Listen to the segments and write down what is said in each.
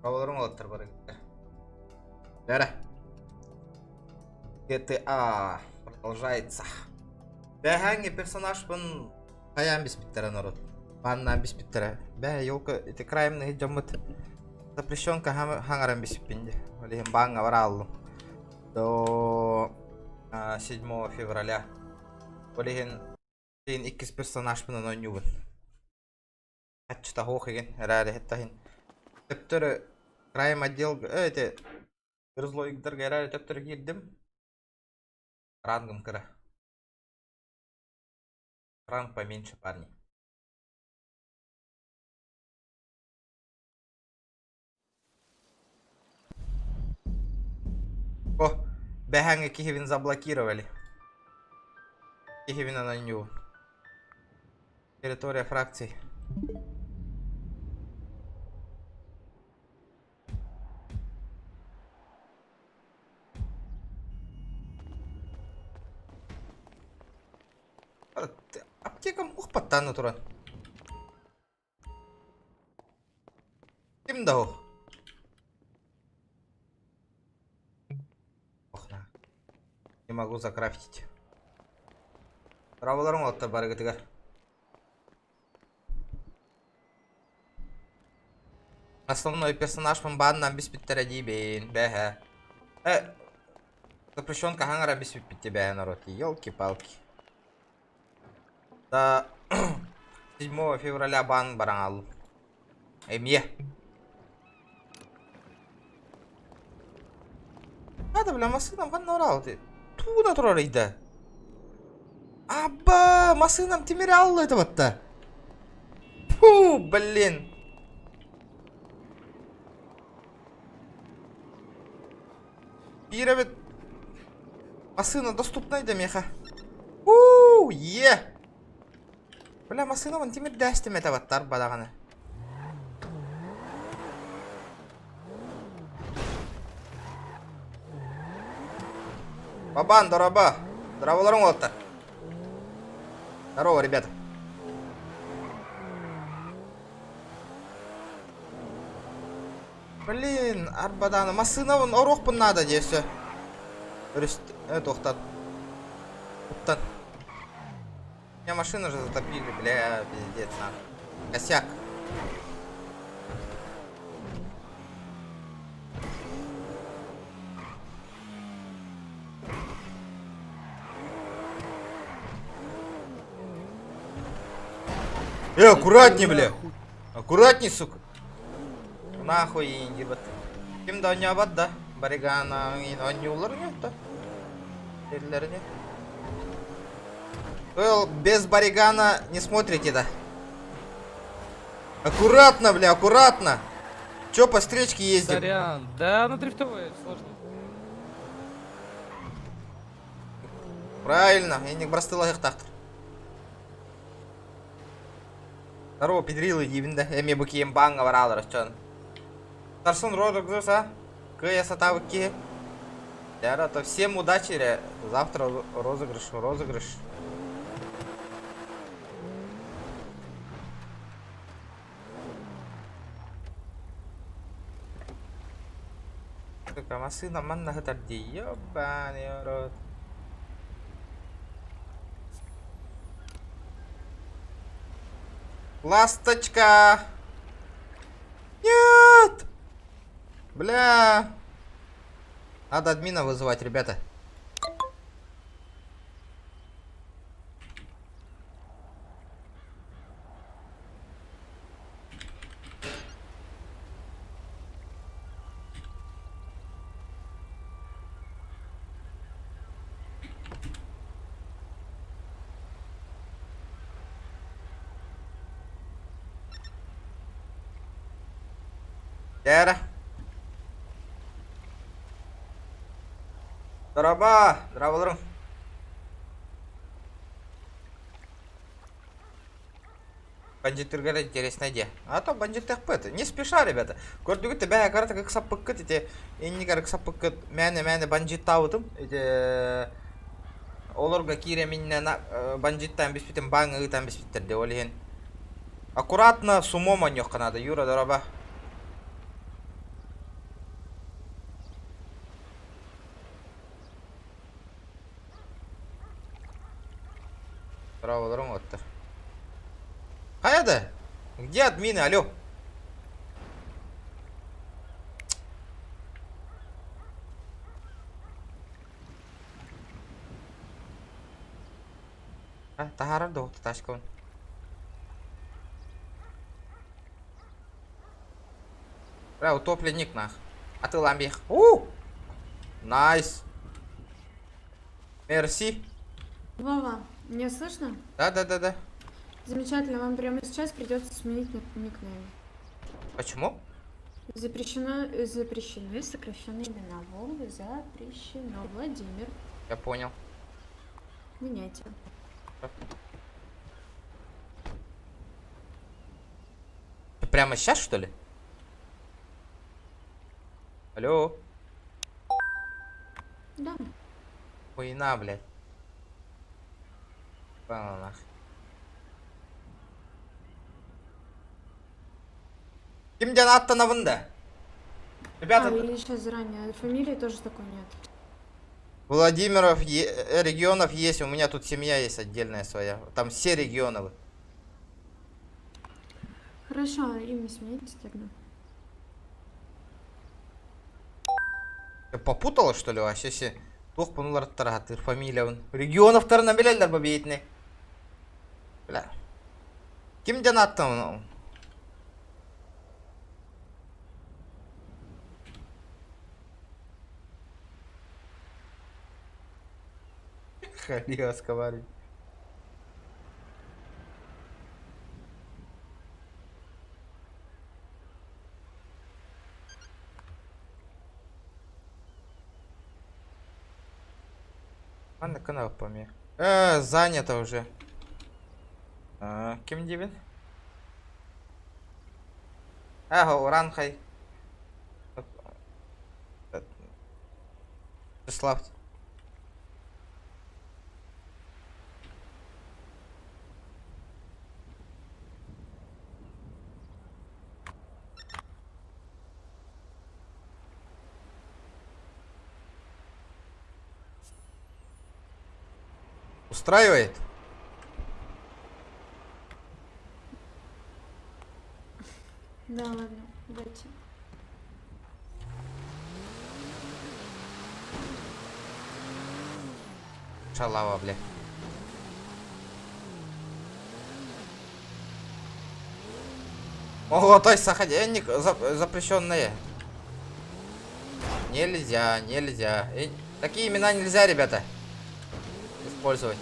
Праволорун олаттар бар егетте. Бәрі. GTA продолжается. Бәхәңге персонаж бун қаян беспиттері народ. Баннан беспиттері. Бә, елка, эти краймны хиджамыт. Запрещенка хаңаран беспиппинде. Олихин банга вараллу. До 7 февраля. Олихин иккис персонаж бунан ойнюбын. Хатчыта хоқ еген, әрәді хеттахин. Төптөрі крайм отдел, эти грызлойгдарға әрәді төптөрі кирдім. Рангом кыра. Ранг поменьше, парни. О, бэхэнгэ кихевин заблокировали. Кихевина на ню. Территория фракций. Аптека мухпаттан туран. Ким да о? Охна. Не могу закрафтить. Праволорун оттар барыгытыгар. Основной персонаж баннан беспиттер дибейн. Бэхэ. Запрещенка хангара беспитте бэхэ народ. Ёлки-палки. До 7 февраля бан барангал. Эмье. Надо, бля, масынам қанна орал. Туна тұрар ейді. Абба, масынам темере аллы это батта. Фу, блин. Биребет. Масына доступна еді меха. Фу, е. Бля, масынамын темер дәстім это баттар бадағаны. Бабан, дороба. Здраволорун олаттар. Здорово, ребята. Блин, арбаданы. Масынамын орохпын надо десе. Тоқтат. Тоқтат. Меня машину же затопили, бля, пиздец, нахуй. Косяк. Аккуратней, бля. Аккуратней, сука. Нахуй, ебать. Ким да не абад, да? Баригана, он не уларнет, да? Эллерне. Без баригана не смотрите, да? Аккуратно, бля, аккуратно. Чё по встречке ездим? Сорян, да, на дрифтовой сложно. Правильно, я не брастыла их тахтыр. Здорово, педрилы дивинда. Эми букием банга варалар, чон. Тарсон розыгрыш, а? Кая сатавки. Яра, то всем удачи, завтра розыгрыш. Какая машина, манна хатарди, ёбаный рот. Ласточка! Нет! Бля! Надо админа вызывать, ребята. Яра. Здорово, здраволорун. Бандиттырга интересная идея. А то бандит тахпет. Не спеша, ребята. Көрдүгү тебя карата как саппыккыт эти энни как саппыккыт мәне бандит таутым. Эти олорга кире миннен бандиттан беспитен баңыгытан беспиттер деп ойлойн. Аккуратно сумома нёкка надо. Юра, здорово. Долларом оттыр. Қаяды? Где админы, алло? Тахарар да оқты ташкон. Бля, утопленник нах. А ты ламбих. Найс. Мерси. Вова, меня слышно? Да. Замечательно, вам прямо сейчас придется сменить никнейм. Почему? Запрещены сокращенные имена. Вова запрещено. Владимир. Я понял. Меняйте. Прямо сейчас, что ли? Алло. Да. Хуйна, блядь. Понял, нахуй. Кимден аттанабында? Ребята, или сейчас заранее. Фамилии тоже такой нет. Владимиров регионов есть, у меня тут семья есть отдельная своя. Там все регионы. Хорошо, имя смените тогда. Ты попутала, что ли, вообще все? Тух пунулар тарахатыр, фамилия он. Регионов тарына белелер ба бейтіне. Бля. Кимден аттан? Халио сковари. Ладно, канал помех. Занято уже. Ким дивин? Уран хай. Слав. Устраивает? Да, ладно, давайте. Шалава, бля. Ого, то есть сохраненник запрещенные. Нельзя. Такие имена нельзя, ребята, использовать.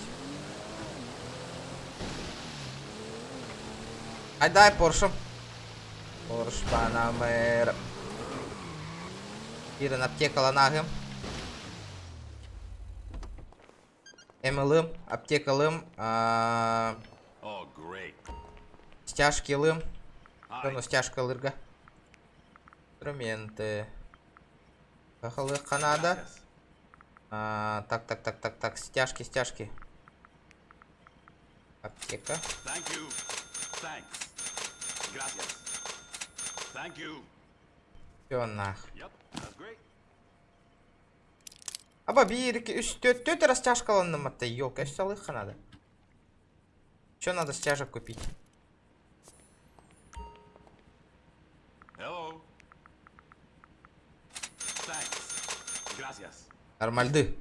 Дай Порше. Порш Панамера. Ирен аптека нагым. МЛым, аптека лым. Стяжки лым. Ну, стяжка лырга. Инструменты. Кахалы Канада. Так. Стяжки. Аптека. Всё нах. Аба бирки үстөттө растяжкаландым атта ёлка салых надо. Что надо стяжек купить? Нормальды.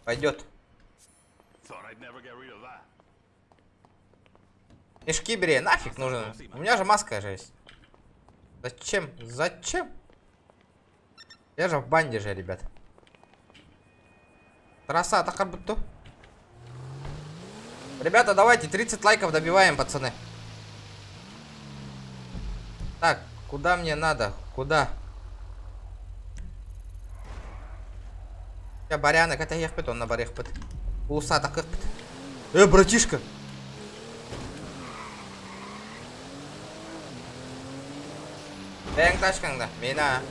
Пойдет. Мешки бери, нафиг нужно. У меня же маска же есть. Зачем? Я же в банде же, ребят. Трасса, так как будто. Ребята, давайте 30 лайков добиваем, пацаны. Так, куда мне надо? Куда? Я барянок, это ехпет, он на барех пыт. Улуса так ехпет. Братишка! Бэнг тачкаңда, мена.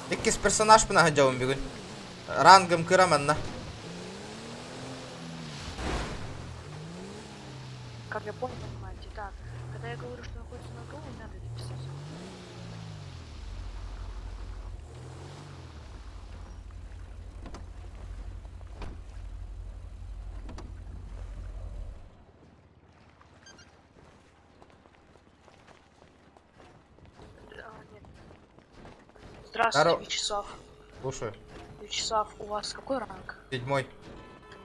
Иккис персонаж пына хаджауым бүгін. Рангым кыраманна. Как я понял, понимаете, так, когда я говорю, что находится на кругу, не надо это писать. Здравствуйте, Здорово. Вячеслав. Слушаю. Вячеслав, у вас какой ранг? 7-й.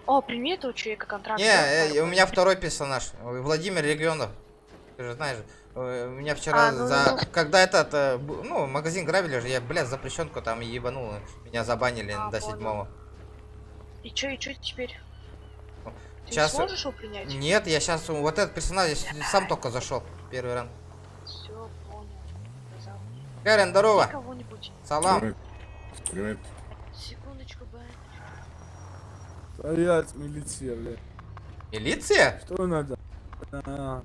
О, прими этого человека контракт. Не, у меня второй персонаж. Владимир Регионов. Ты же знаешь. У меня вчера когда этот, ну, магазин грабили же, я, блядь, запрещенку там ебанул. Меня забанили до понял. 7-го. И чё теперь? Ты Сейчас... не сможешь его принять? Нет, я сейчас вот этот персонаж, я сам только зашел. Первый ранг. Все, понял. Сказал мне. Карен, здорово. Кого-нибудь. Салам. Привет. Секундочку, Б. Стоять, милиция, блядь. Милиция? Что надо? А,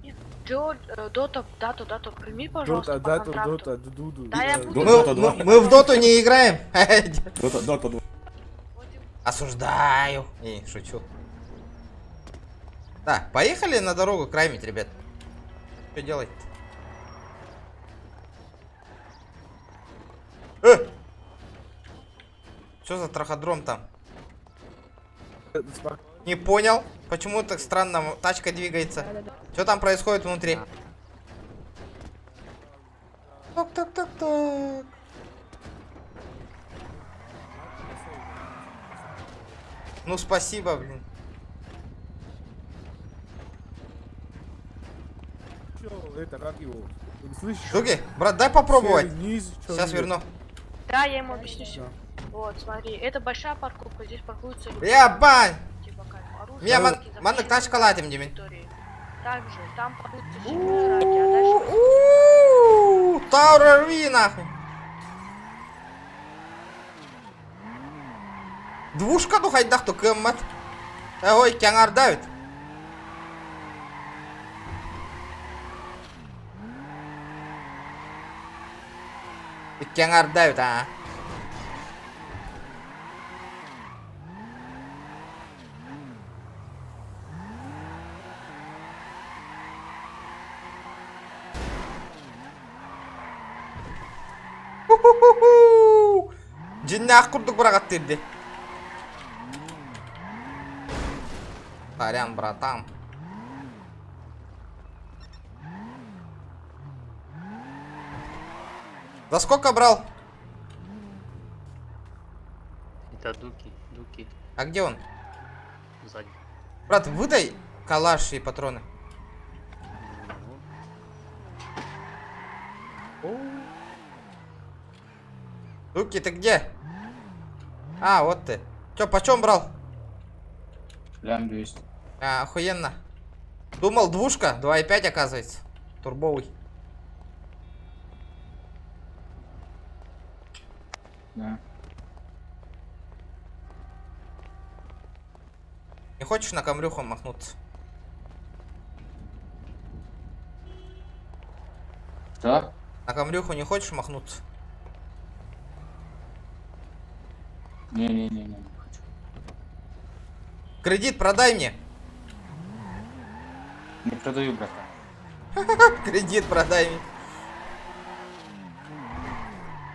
Дота, дату, прими, пожалуйста, Дота, по контракту. дуду. Да, я буду. Мы в доту не играем. Дота 2. Осуждаю. Не, шучу. Так, поехали на дорогу краймить, ребят. Что делать? Что за траходром там? Не понял, почему так странно тачка двигается. Что там происходит внутри? Так. Ну спасибо, блин. Это как его? Слышишь? Жуки, брат, дай попробовать. Вниз, Сейчас верну. Да, я ему объясню всё. Да. Вот, смотри, это большая парковка, здесь паркуются люди. Я бань! Типа как оружие, Меня танки, маннык запрещенные тачка латим, Димин. территории. Также там паркуются все раки, а дальше... Таура рви нахуй. Двушка ну хайдахту кыммат. Ой, кянгар давит. Кянгар давит, а. Жиннақ құрдық бірағат дерде. Сорян, братан. За сколько брал? Это дуки, А где он? сзади. Брат, выдай калаш и патроны. Дуки, ты где? А, вот ты. Чё, почем брал? Лям 200. А, охуенно. Думал, двушка, 2,5 оказывается. Турбовый. Да. Не хочешь на камрюху махнуться? Что? На камрюху не хочешь махнуться? Не. Кредит продай мне. Не продаю, братан. Кредит продай мне.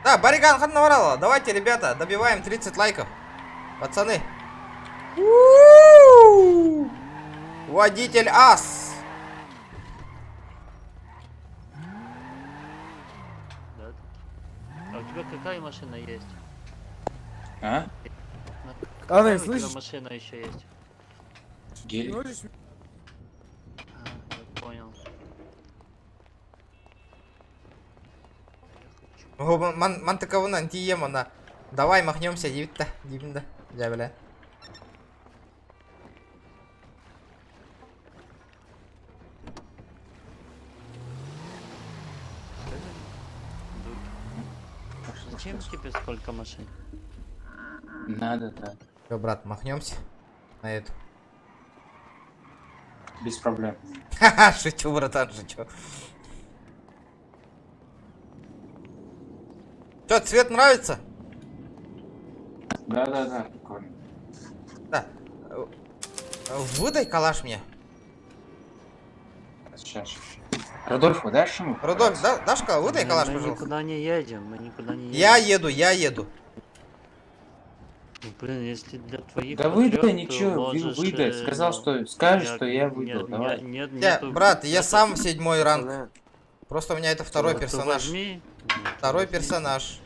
Да, Бариган Ханнаварала. Давайте, ребята, добиваем 30 лайков. Пацаны. У-у-у! Водитель ас. Да? А у тебя какая машина есть? А? Какая у тебя слышишь? машина еще есть? Гелик. Можешь? Я понял. Мантыковына антиемона. Давай махнемся, дивитта. Дивинда. Джабеля. Зачем тебе сколько машин? Надо, да. Все, брат, махнемся на эту. Без проблем. Ха-ха, шучу, братан, шучу. Чё, цвет нравится? Да, прикольно. Да. Выдай калаш мне. Сейчас. Рудольфу, дашь ему? Рудольф, Дашка, выдай калаш, мы пожалуйста. никуда не едем, мы никуда не едем. Я еду. Ну, блин, если для твоих Да выдай, потреб, ничего, то можешь, выдай. Сказал, ну, что скажешь, я- что я выдал. Давай. Нет, Брат, я нету- сам 7-й ранг. Блин, Просто у меня это второй то персонаж. возьми. Второй Возьми. персонаж.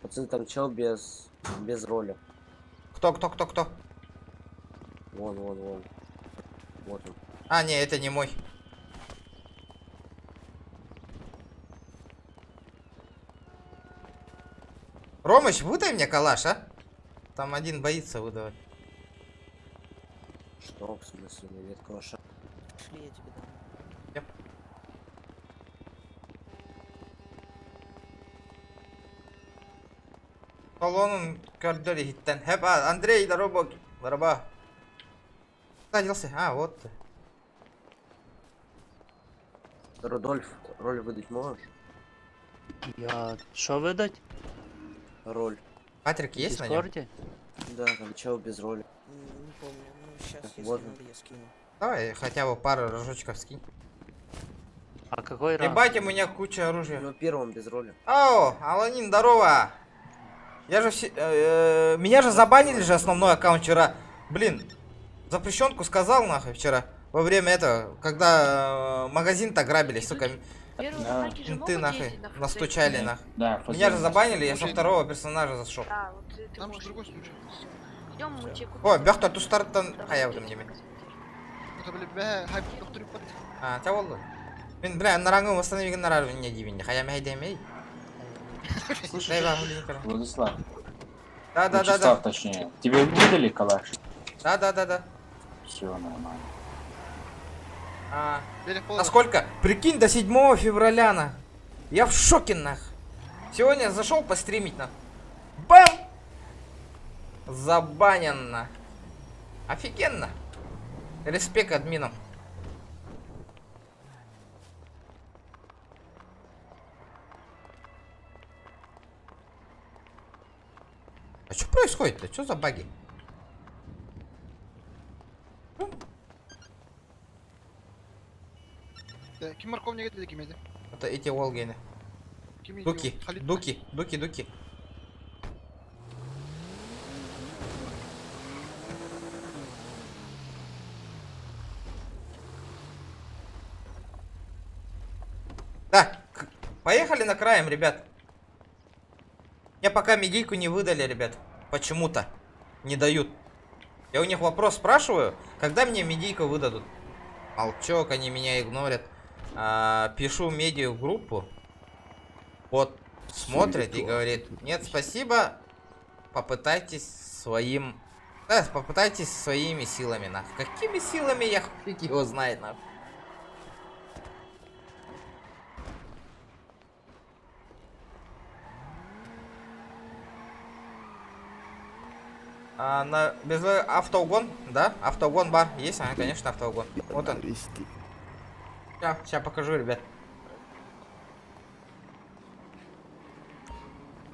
Пацаны, там чел без роли. Кто? Вон. Вот он. А, не, это не мой. Ромыч, выдай мне калаш, а? Там один боится выдавать. Что, в смысле, нет калаша? Шли, я тебе дам. Yep. Колонн körдөрі хиттен. Хепа, Андрей, здорово. Здорово. Куда делся? А, вот ты. Рудольф, роль выдать можешь? Я що видать? Роль. Патрик В есть на нем? Дискорді? Да, там чел без роли. Не помню. Ну, сейчас, если Вот. надо, я скину. Давай хотя бы пару рожочков скинь. А какой ранг? Ебать, у меня куча У оружия. него первым без роли. О, Аланин, здорово. Я же меня же забанили же основной аккаунт вчера. Блин, запрещенку сказал нахуй вчера. Во время этого, когда магазин-то грабились, сука. Первые Да. атаки же Менты могут нахуй ездить на настучали ФЗ. нахуй. Да, Меня же фазер. забанили, я со второго персонажа зашел. Да, вот ты Там же можешь. другой случай. Идем, мы тебе купим. О, бяхта тустарттан Давай, хаябдым иди, неме. посмотришь. Это, бля, хайп доктор под. А, тебя болду. Мен, бля, нарангым восстановиген нарар не дивин. Хаями хайдемей. Слушай, Дай вам линкер. Владислав, Да. Вячеслав, точнее, тебе выдали калаш? Да. Все нормально. А, Бля, а сколько? Прикинь, до 7 февраля, на. Я в шоке, нах. Сегодня зашел постримить, на. Бам! Забанен, на. Офигенно. Респект админам. А что происходит-то? Что за баги? Kim markovniga dedi kim edi? Это эти Волгины. Kim edi? Дуки, Халид. дуки. Да, поехали на краем, ребят. Мне пока медийку не выдали, ребят. Почему-то не дают. Я у них вопрос спрашиваю, когда мне медийку выдадут. Молчок, они меня игнорят. Пишу медиа в группу. Вот смотрит и говорит: нет, спасибо. Попытайтесь своим... Да, попытайтесь своими силами, нах. Какими силами, я фиг его знает, нах. Без автоугон, да? Автоугон бар есть, конечно, автоугон. Вот он. Сейчас покажу, ребят.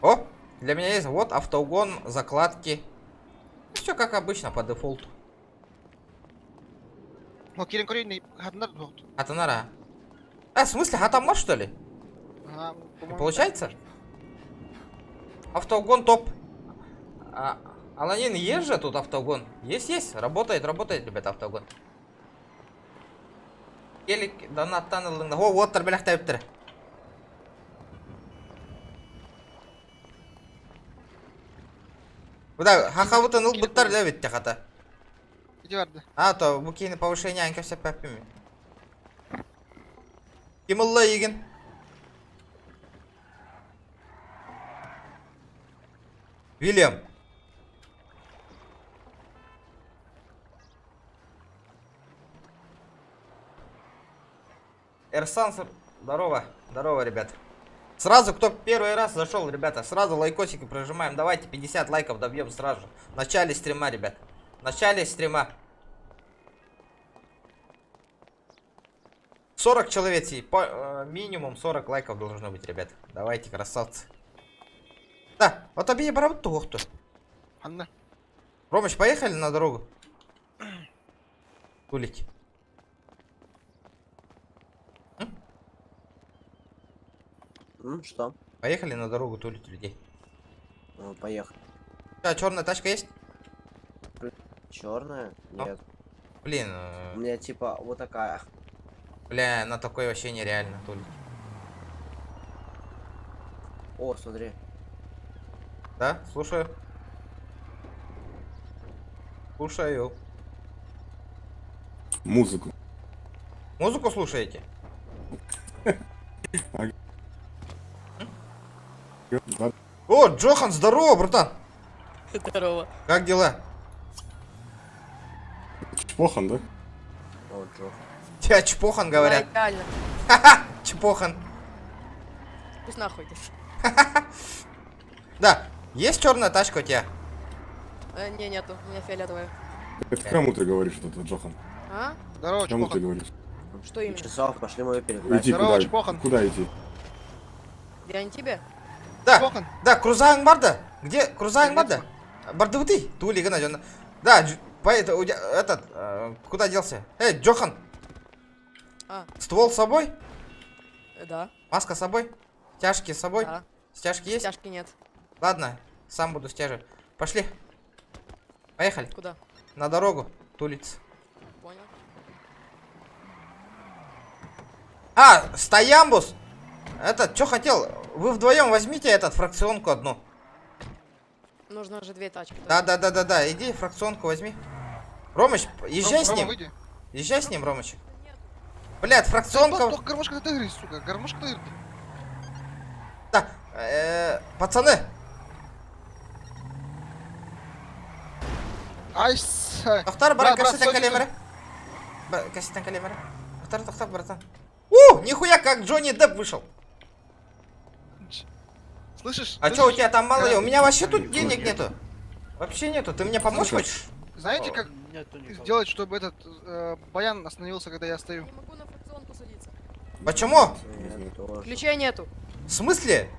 О, для меня есть вот автоугон, закладки. Все как обычно по дефолту. O Kirin Korey'nin kadınlar da oldu. Атанара. А, в смысле, Хатамар, что ли? Ha, Получается? Автоугон топ. Аланин, есть же тут автоугон? Есть. Работает, ребята, автоугон. Келик, донаттан ылдың. О, вот тарбелях тәйіптір. Бұда, хақабытын ұл бұттар ләбетті қата. Gidiyor vardı. А, то бұл кейіні повышение анка все пәппіме. Кемылла еген. Вильям. Эрсан, здорово, ребят. Сразу, кто первый раз зашел, ребята, сразу лайкосики прожимаем. Давайте 50 лайков добьем сразу. В начале стрима, ребят. В начале стрима. 40 человек, минимум 40 лайков должно быть, ребят. Давайте, красавцы. Да, вот объяви барабут тухту. Anne. Ромыч, поехали на дорогу. Кулить. Что? Поехали на дорогу тулить людей. Ну, поехали. А, черная тачка есть? Черная? Ну. Нет. Блин, У меня типа вот такая. бля, на такой вообще нереально тулить. О, смотри. Да, слушаю. Слушаю. Музыку. Музыку слушаете? Да. О, Джохан, здорово, братан. Здорово. Как дела? Чпохан, да? О, Джо. Тебя Чпохан говорят. Реально. Ха-ха, Чпохан. Пусть нахуй. Да, есть черная тачка у тебя? Не, нету. У меня фиолетовая. Это кому ты говоришь, вот это Джохан? А? Здорово, Кому ты Чпохан. говоришь? Что именно? Часов, пошли мою передачу. Иди Здорово, куда? Чпохан. Куда идти? Я не тебе? Да, Чпохан. да, Крузаан Барда. Где Крузаан Барда? Бардовый, Тули, Ганадёна. Да, поэтому этот, куда делся? Эй, Джохан, А, ствол с собой? да. Маска с собой? Стяжки с собой? Да. Стяжки есть? Стяжки нет. Ладно, сам буду стяживать. Пошли. Поехали. Куда? На дорогу. Тулиц. Понял. А, Стоямбус! Этот, что хотел? Вы вдвоем возьмите этот, фракционку одну. Нужно же 2 тачки. Да, иди фракционку возьми. Ромыч, езжай с Рома, ним. выйди. Езжай с ним, Ромыч. Блядь, фракционка... Только гармошка ты сука. Гармошка ты. Да, пацаны, Ай, Тохтар, Брат, брат, кассетен стой, калимера. Кассетен калимера. Тохтар, братан. Нихуя, как Джонни Депп вышел. Слышишь? А что у тебя там мало? У меня вообще тут денег Нет. нету. Вообще нету. Ты мне помочь Слушай. хочешь? Знаете, как Нету никого. сделать, чтобы этот баян остановился, когда я стою? Не могу на фракционку садиться. Почему? Нет, тоже. Ключей нету. В смысле?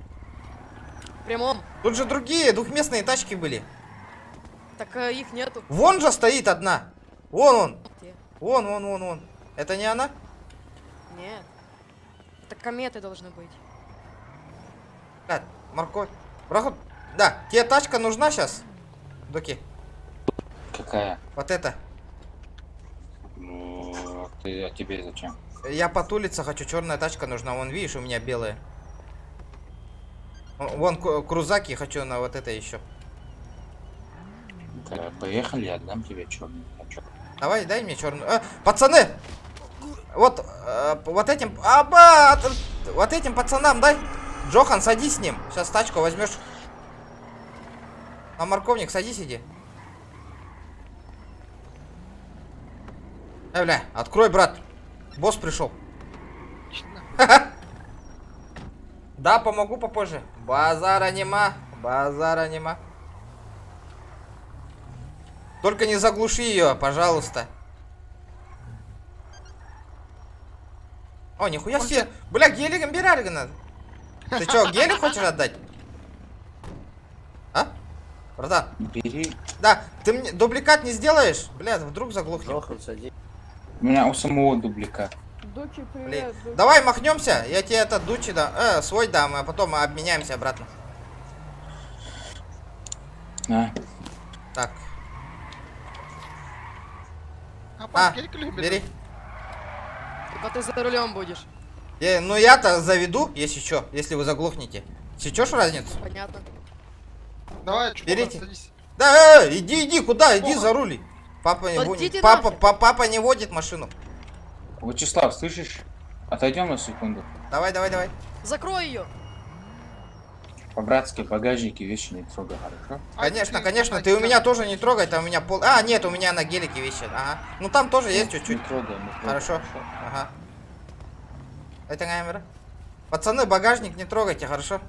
В прямом. Тут же другие двухместные тачки были. Так их нету. Вон же стоит одна. Вон он. Где? Вон. Это не она? Нет. Это кометы должны быть. Блядь, морковь. Проход. Да, тебе тачка нужна сейчас? Доки. Какая? Вот это. Ну, ты, а тебе зачем? Я потулиться хочу, черная тачка нужна. Вон, видишь, у меня белая. Вон крузаки хочу на вот это еще. Да, поехали, я отдам тебе черный. А чё? Давай, дай мне черную. Пацаны! Вот, вот этим... вот этим пацанам дай. Джохан, садись с ним. Сейчас тачку возьмешь. А морковник, садись, иди. Бля, открой, брат. Босс пришел. Да, помогу попозже. Базара нема. Только не заглуши ее, пожалуйста. О, нихуя себе. Бля, геликом бирали надо. Ты что, гелик хочешь отдать? А? Братан. Бери. Да, ты мне дубликат не сделаешь? Бля, вдруг заглохнет. Джохан, садись. У меня у самого дубликат. Дочи, Блин. привет. Давай махнемся, я тебе этот дучи дам. Свой дам, а потом обменяемся обратно. На. Так. А, гелик любит. бери. Только ты за рулем будешь. Ну я-то заведу, если что, если вы заглохнете. Сечешь разницу? Понятно. Давай, Чпохан, Берите. садись. Да, иди, куда? Иди за руль. Папа не Подите водит. Папа, нахер. папа не водит машину. Вячеслав, слышишь? Отойдем на секунду. Давай. Закрой ее. По-братски, багажники, вещи не трогай, хорошо? Конечно, ты у меня тоже не трогай, там у меня пол... А, нет, у меня на гелике вещи, ага. Ну там тоже есть чуть-чуть. Не трогай, не трогай. Хорошо, ага. Это камера. Пацаны, багажник не трогайте, хорошо?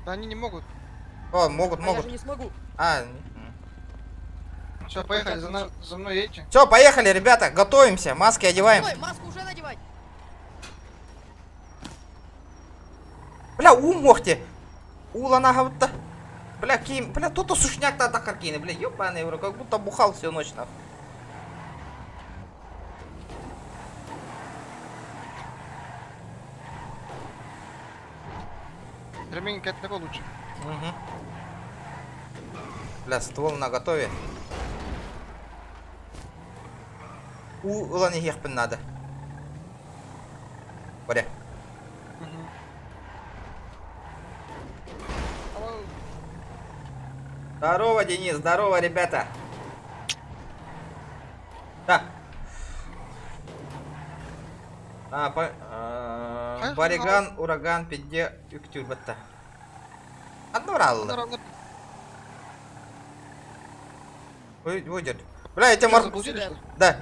Да они не могут. О, могут. А я же не смогу. Все, поехали, за мной едете. Все, поехали, ребята, готовимся, маски одеваем. Ой, маску уже надевать. Бля, мохте. Улана гавта. Бля, ким, бля, тут сушняк та каркины, бля, ёбаный в рот, как будто бухал всю ночь, нахуй. Ремень как такой лучше. Угу. Бля, ствол на готове. Уланы ехпен надо. Боря. Здорово, Денис, здорово, ребята. Так. Бариган, ураган, пидде, юктюбатта. Однораллы. Выйдет. Бля, я тебе Заблудились, что ли? Да.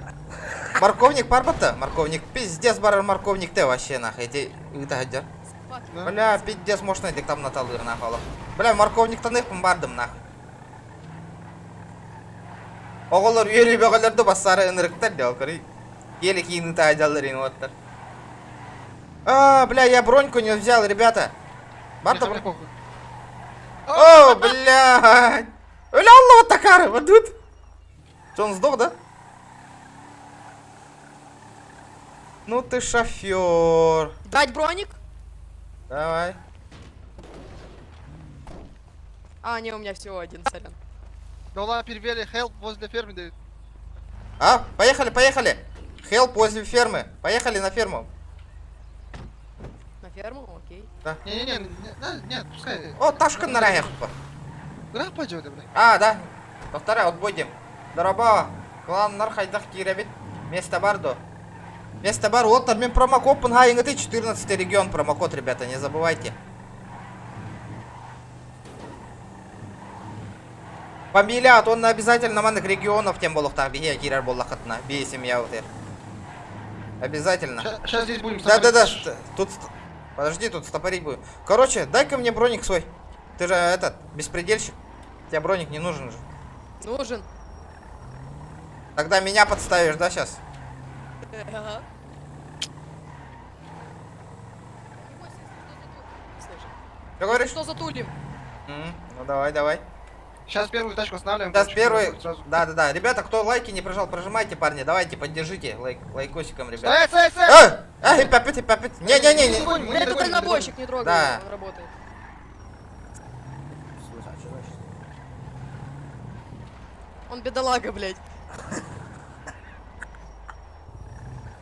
Морковник парбата? Морковник. Пиздец, барар морковник ты вообще нахуй. Эти да. Да? Бля, пиздец, может найти там на талыр нахуй. Бля, морковник таных бардым нахуй. Оголор үйелі бегалерді басары ынырықтар дел кори. Еле киінін тайдалыр ин оттар. Бля, я броньку не взял, ребята. Барда Мне похуй. О, блядь. Бля, Аллах, такары, вот тут. Что, он сдох, да? Ну ты шофер. Дать броник? Давай. А, не, у меня всего один, сорян. Да ладно, перевели, хелп возле фермы дают. Поехали, поехали. Хелп возле фермы. Поехали на ферму. На ферму? Окей. Не, пускай. О, Ташка на райах. Куда пойдет, бля? Да. Повторяй, вот будем. Дороба. Кланнар хайдах киребит. Место бардо. Место бар. Вот там промокод Пангайнгаты 14 регион промокод, ребята, не забывайте. Фамилия, он обязательно манных регионов тем более так, где кирар боллахатна. Бейсим я вот это. Обязательно. Сейчас здесь будем. Да. Тут. Подожди, тут стопорить будем. Короче, дай-ка мне броник свой. Ты же этот, беспредельщик. Тебе броник не нужен же. Нужен. Тогда меня подставишь, да, сейчас? Ага. Что говоришь? Что затулим? Ну давай. Сейчас первую тачку останавливаем. Сейчас короче, первый. сразу. Да. Ребята, кто лайки не прожал, прожимайте, парни. Давайте, поддержите лайкосиком, ребята. Стой! Папить. Не. Мы Это дальнобойщик, не трогай, Да. он работает. В смысле, а что значит? Он бедолага, блядь.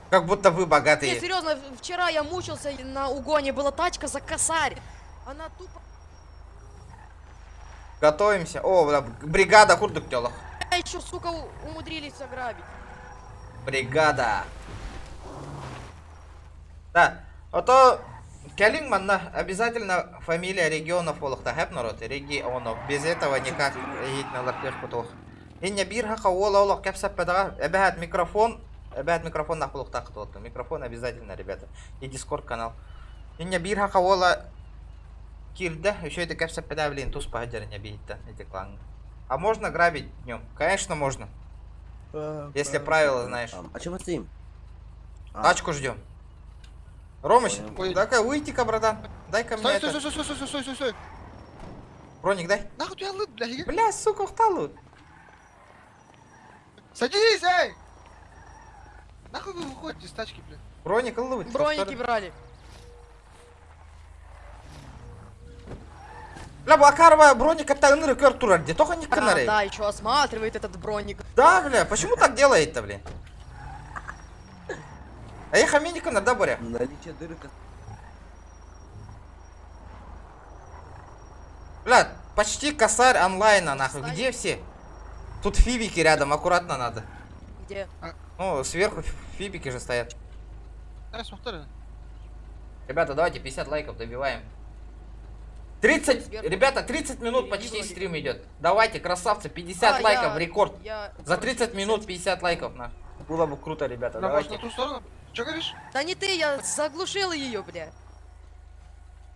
Как будто вы Не, богатые. серьезно, вчера я мучился на угоне, была тачка за косарь. Она тупо... Готовимся. О, бля, бригада курдук телах. еще, сука, умудрились ограбить. Бригада. Да. А то Калингманна обязательно фамилия регионов олухта хэп народ. Регионов. Без этого никак едет на ларкех потох. Иння бирха хаула олух кепсап педага. Эбэхат микрофон. Эбэхат микрофон нахулух тахтуоту. Микрофон обязательно, ребята. И дискорд канал. Иння бирха хаула кирда. Еще это кепсап педага, блин, туз пахадерня бейта. Эти кланы. А можно грабить днем? Конечно, можно. Если правила знаешь. А чем мы стоим? Тачку ждем. Ромыч, Ой. дай-ка выйти-ка, братан. Дай-ка мне это. Стой. Броник дай. Нахуй тебя лут, бля. Бля, сука, ухталут. Садись, эй! Нахуй вы выходите с тачки, бля? Броник лут. Броники брали. Бля, блокарова броник это ныры кертура, где только не канары. Да, еще осматривает этот броник. Да, бля, почему так делает-то, блин? А я хаминика да, Боря? Наличие дырка. Бля, почти косарь онлайна, нахуй. Где все? Тут фибики рядом, аккуратно надо. Где? Ну, сверху фибики же стоят. Смотри. Ребята, давайте 50 лайков добиваем. 30, Сверху. ребята, 30 минут Не почти вроде. стрим идет. Давайте, красавцы, 50 лайков, рекорд. Я... За 30 минут 50 лайков, на. Было бы круто, ребята, На давайте. ту сторону. Че говоришь? Да не ты, я заглушила ее, бля.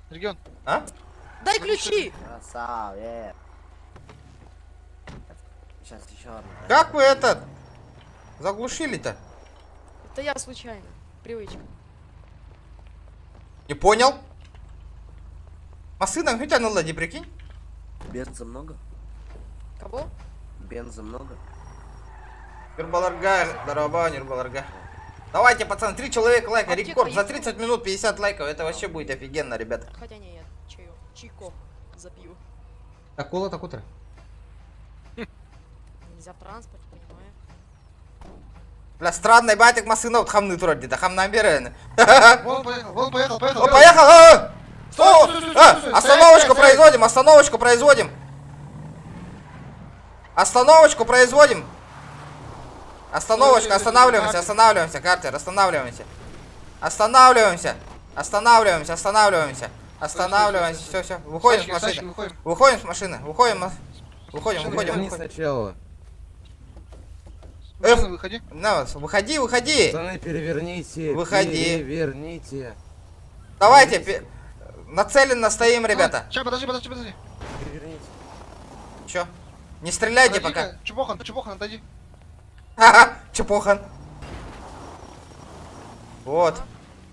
Регион. А? Дай ключи! Красавец. Сейчас еще одна. Как вы этот заглушили-то? Это я случайно. Привычка. Не понял? Масына хотя на ладе, прикинь? Бенза много? Кого? Бенза много? Нюрбаларга, здорово, Нюрбаларга. Давайте, пацаны, 3 человека лайка, Аптека рекорд. За есть? 30 минут 50 лайков, это вообще будет офигенно, ребята. Хотя не, я чайком запью. Акула так утро. Нельзя в транспорте, понимаю. Бля, странный батик масына вот хамны турат, да хам намерен. Вон поехал. О, поехал! Стой, стой, стой, стой, стой, Остановочку стоять, производим. Остановочку производим. Остановочка, останавливаемся, останавливаемся, Картер, останавливаемся. Останавливаемся, останавливаемся, останавливаемся. Останавливаемся, все, все. Выходим с машины. выходим. Выходим с машины, выходим. Выходим, выходим, Машина, выходим. Сначала. Машина, выходи. На, выходи, выходи. Пацаны, переверните. Выходи. Переверните. Давайте, нацеленно стоим, ребята. Сейчас, подожди. Переверните. Чё? Не стреляйте пока. Подожди-ка, Чупохан, отойди. Ага, Чепохан. Вот.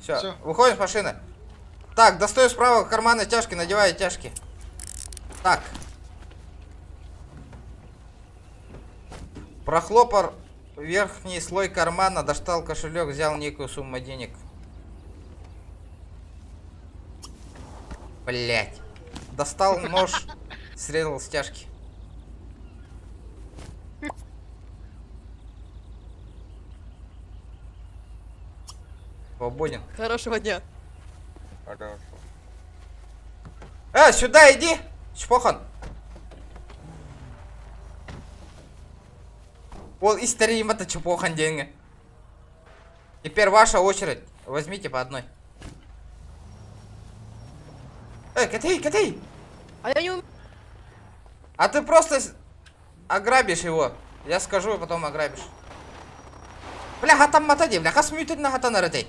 Все, Всё. выходим с машины. Так, достаю справа кармана тяжки, надеваю тяжки. Так. Прохлопал верхний слой кармана, достал кошелек, взял некую сумму денег. Блять. Достал нож, срезал стяжки. Свободен. Хорошего дня. Сюда иди, Чпохан. Ол история это Чпохан деньги. Теперь ваша очередь. Возьмите по одной. Катей. А я не умею. А ты просто ограбишь его. Я скажу, и потом ограбишь. Бля, хатам матади, бля, хас мютед на хатанары ты.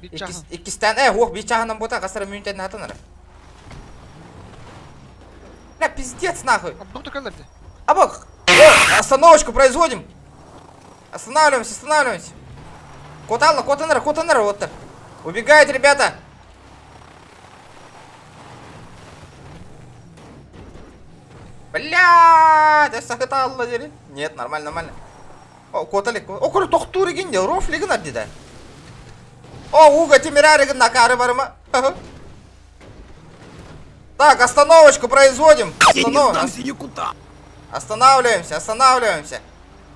Икистан, ох, бичаха нам бота, хасара мютед на хатанары. Бля, пиздец нахуй. Абок, остановочку производим. Останавливаемся. Котанара, вот так. Убегает, ребята. Бля, я сахатал ладери. Нет, нормально. О, коталик. О, куры тохтуры гинде, рофли гнат дида. О, уга тимирари на кары барма. Так, остановочку производим.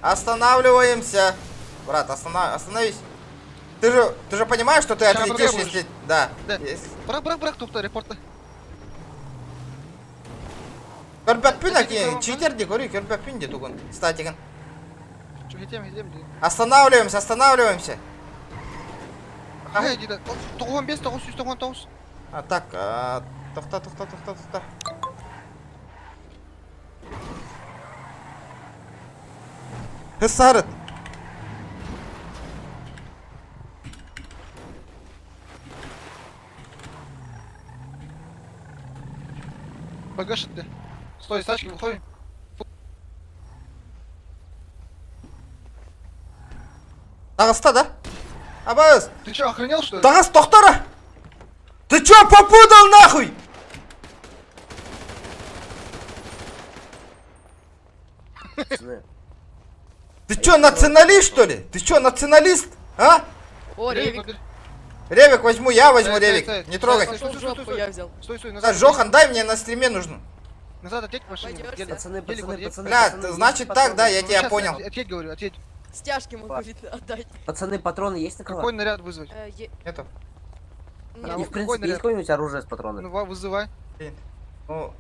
Останавливаемся. Брат, остановись. Ты же понимаешь, что ты Сейчас отлетишь, программу если... Да. Брак, тупто, репорты. Көрпәппін читерді көрі, көрпәппін де тугын. Статигін. Идем. Останавливаемся. Дейді. 915, А так, тоқта. Сарыт. Багаж ты. Стой, тачки, выходим. Дағыста, да? Абаз! Ты что, охренел, что ли? Дағыс, тоқтара! Ты чё, попутал нахуй? Пацаны, Ты чё, националист, что ли? Ты чё, националист? А? О, Ревик. Ревик возьму, я возьму Стой, Ревик. стой, Не стой, трогай. стой. Пошел в жопу, я взял. Стой, Да, назад. Жохан, дай мне на стриме нужно. Назад, отъедь к машине. Пойдёшься? пацаны. Бля, значит так, да, я тебя Сейчас, понял. Отъедь, говорю, отъедь. Стяжки могу отдать. Пацаны, патроны есть на кого? Какой наряд вызвать? Нету. Нет, И, какой в принципе, наряд? есть какое-нибудь оружие с патронами? Ну, вызывай. Ну,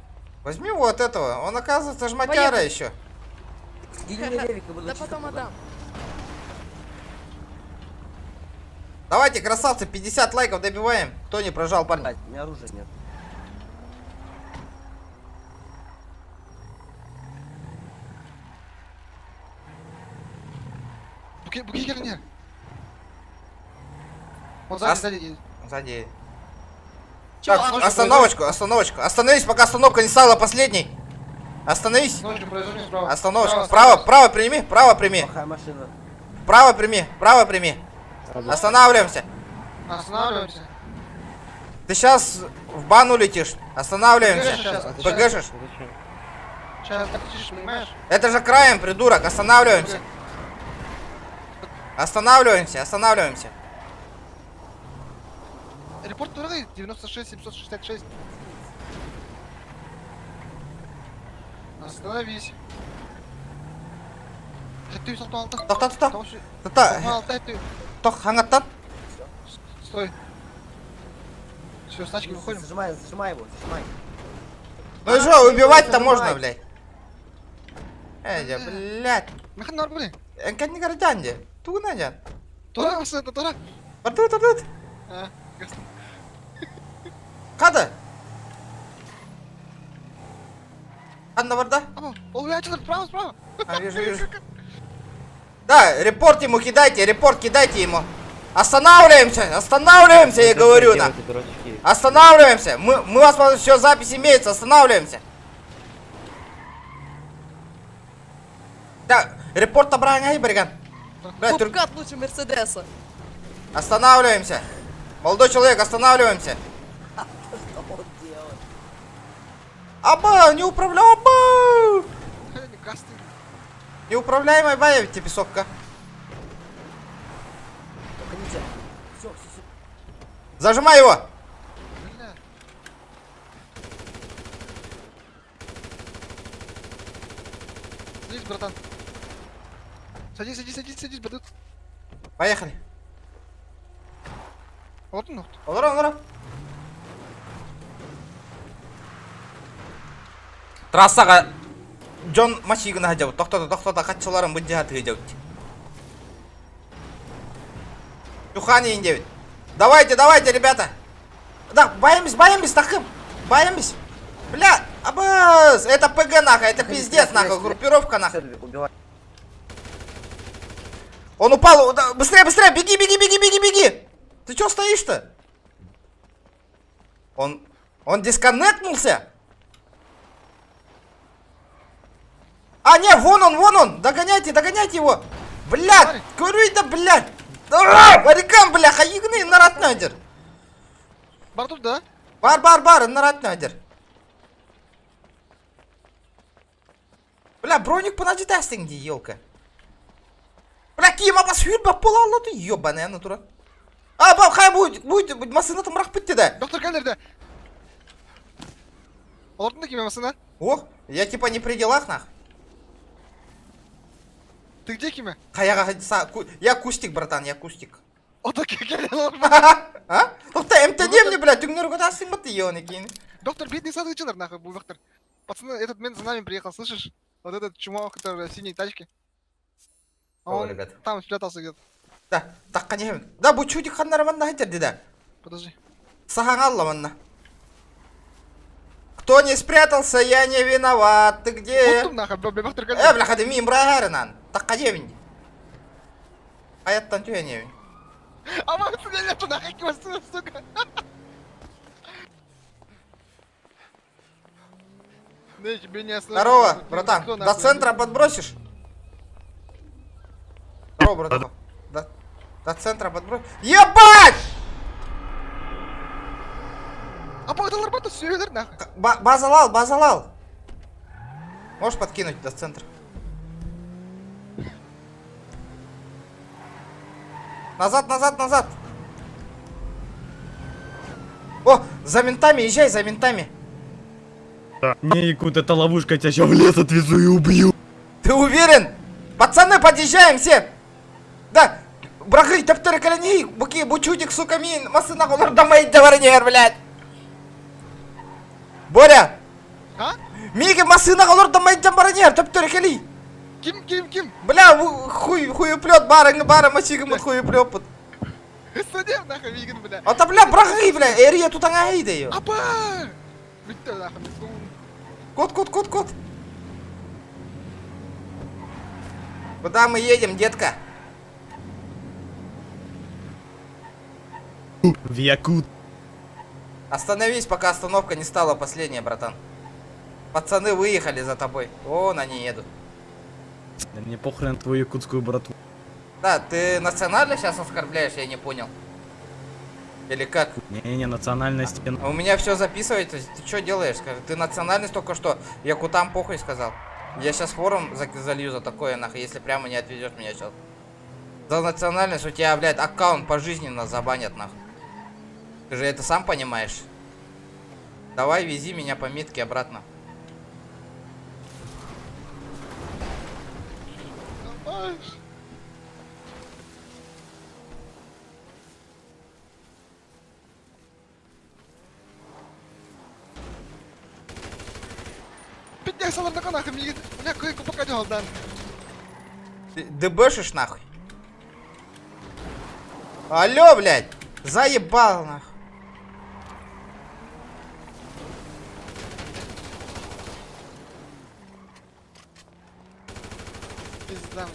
возьми вот этого. Он, оказывается, жматяра Поехали. еще. Скинь мне Ревик, и буду да чисто потом туда. отдам. Давайте, красавцы, 50 лайков добиваем. Кто не прожал, парни? Блядь, у меня оружия нет. Букикер. Вот Ас- сзади едет. Сзади. Чё, Так, остановочку. Остановись, пока остановка не стала последней. Остановись. Ножки производим справа. Остановочку. Право прими. Плохая машина. Право прими. Останавливаемся. Останавливаемся. Ты сейчас в бану летишь. Останавливаемся. Сейчас. ПГшишь. Сейчас отлетишь, понимаешь? Это же краем, придурок. Останавливаемся. Останавливаемся. Репорт дорогой, 96 766. Остановись. Ты салтан. Тоқта. Тоқ, хаңаттан. Стой. Все, с тачки выходим. Зажимай его. Ну и что, убивать-то можно, блядь. Эдя, блядь. Нахрен нар блин. Энкан не гордянде. Туна жан. Тора мысы это тора. Бартут. А, ясно. Када? Анна Варда? О, я что-то справа. А, вижу. Да, репорт ему кидайте, кидайте ему. Останавливаемся, я говорю, на. Останавливаемся. Мы вас, все, запись имеется, останавливаемся. Да, репорт табрания, бриган. Бобкат лучше Мерседеса. Останавливаемся. Молодой человек, останавливаемся. Аба, неуправляемый. Неуправляемая бая, тебе песокка. Только нельзя. Все. Зажимай его. Садись, братан. Садись, братан. Поехали. Вот он. Олора. Трассага Джон машигына хажабыт. Токтото, катчыларым бу жааты хажабыт. Тухани индебит. Давайте, ребята. Да, боимся, такым. Боимся. Бля, абаз, это ПГ нахуй, это пиздец нахуй, группировка нахуй. Убивай. Он упал, быстрее, беги. Ты чё стоишь-то? Он дисконнектнулся? А, не, вон он, догоняйте его. Блядь, говорю, да, блядь. Варикам, бля, хаигны, наратнадер. Бар тут, да? Бар, наратнадер. Бля, броник понадетастинг, ди, елка. Бля, кима басфюр, полала ты, ёбаная натура. А, баб, хай будет масына там рах бітті, да. Доктор Каллерде. Олардың кеме масына? Ох, я типа не при делах, нах. Ты где кеме? Я кустик, братан, я кустик. Ота кеме олар. А? Тоқта, МТД мне, блядь, түңнер көтасың ба ты, ебаный кейін. Доктор, бедный садовый нахуй, был доктор. Пацаны, этот мент за нами приехал, слышишь? Вот этот чумак, который в синей тачке. О, ребят. Там спрятался где-то. Да, так, конечно. Да, bu çocuk ханнары манна хайтер, да. Подожди. Сахан алла манна. Кто не спрятался, я не виноват. Ты где? Вот тут нахуй, доктор Каллерде. Бля, хады мим брахарынан. Так, кадевин. Аяттан түйе невин. А мы сюда нету нахуй, кемасына, сука. Не, тебе не остановить. Здорово, братан. До центра подбросишь? Здорово, братан. До центра подбросишь. Ебать! А по этому работу все ведер нахуй. Базалал. Можешь подкинуть до центра? Назад. О, за ментами, езжай, за ментами. Не, Якут, это ловушка, я тебя сейчас в лес отвезу и убью. Ты уверен? Пацаны, подъезжаем все. Да, брахри, тептеры колени, буки, бучутик, сука, мин, масына олордамай деварнер, блядь. Боря. А? Миги масына олордамай деварнер, тептеры колени. Ким? Бля, хуеплет, бара, мачигам от хуеплет. Судеб нахуй, виган, бля. А то, бля, брахри, бля, эрия тут ангайда ее. Апа! Биттер нахуй, Кот. Куда мы едем, детка? В Якут. Остановись, пока остановка не стала последняя, братан. Пацаны выехали за тобой. Вон они едут. Да мне похрен на твою якутскую братву. Да, ты национально сейчас оскорбляешь, я не понял. Или как? Не, национальность. А у меня все записывается. Ты что делаешь? Скажи, ты национальность только что якутам похуй сказал. Я сейчас форум залью за такое, нахуй, если прямо не отвезешь меня сейчас. За национальность у тебя, блядь, аккаунт пожизненно забанят, нахуй. Ты же это сам понимаешь. Давай вези меня по метке обратно. Пятняк салар на нахуй, мне, бля, кое-кто покатил, да. Ты дебешишь нахуй? Алло, блядь! Заебал нахуй. Пизда мне.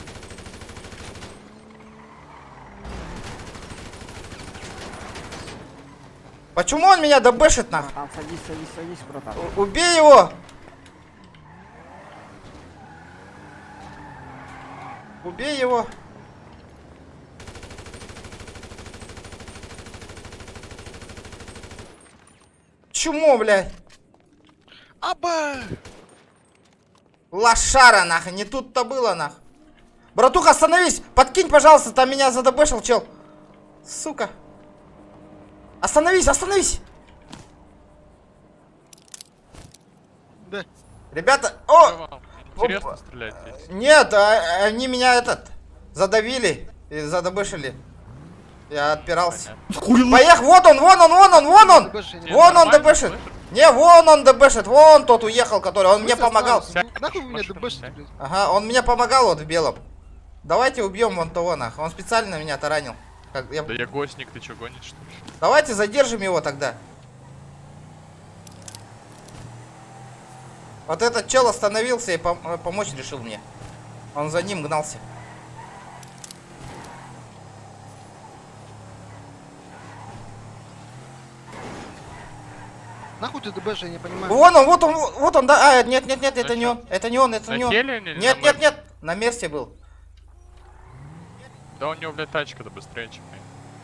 Почему он меня дебешит нахуй? Садись, братан. Убей его! Убей его! Чему, блядь? Аба! Лошара, нахуй, не тут-то было, нахуй. Братуха, остановись! Подкинь, пожалуйста, там меня задебешил, чел. Сука. Остановись, остановись! Да. Ребята, о! Интересно стрелять здесь. Нет, они меня задавили и задебешили. Я отпирался. Поехал, вот он! Дебеши, не- Вон он Нормально, дебешит! слышишь? Не, вон он дебешит, вон тот уехал, который, он мне Смысл помогал. останавливаться? Нахуй вы меня Машина, дебешите, сядь. блядь? Ага, он мне помогал вот в белом. Давайте убьем вон того нах. Он специально меня таранил. Да я гостник, ты чё, гонишь, что ли? Давайте задержим его тогда. Вот этот чел остановился и помочь решил мне. Он за ним гнался. Нахуй ты дебеши, я не понимаю. Вот он, да. А, нет, это не он. Это не он, это На не он. теле или Нет, на нет, мэпе? нет. На месте был. Да у него, блядь, тачка-то быстрее, чем моя.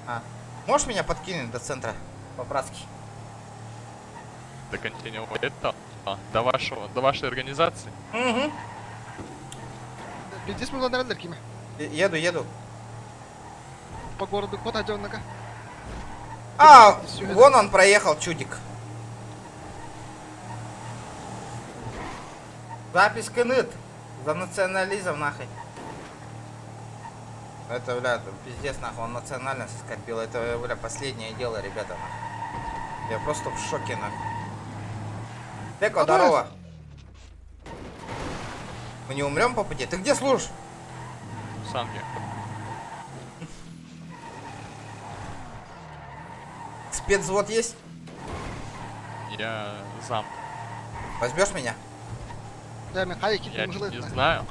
А. Можешь меня подкинуть до центра? По-братски. До контейнера. Это до вашей организации. Угу. Здесь мы на рендеркиме. Еду. По городу кот одённика. А, вон он проехал, чудик. Запись КНИТ. За национализм, нахуй. Это, бля, пиздец, нахуй, он национальность оскорбил. Это, бля, последнее дело, ребята, нахуй. Я просто в шоке, нахуй. Деко, здорово. Мы не умрем по пути? Ты где служишь? Санги. Спецвзвод есть? Я зам. Возьмешь меня? Да, Михаил, Я кипим не знаю.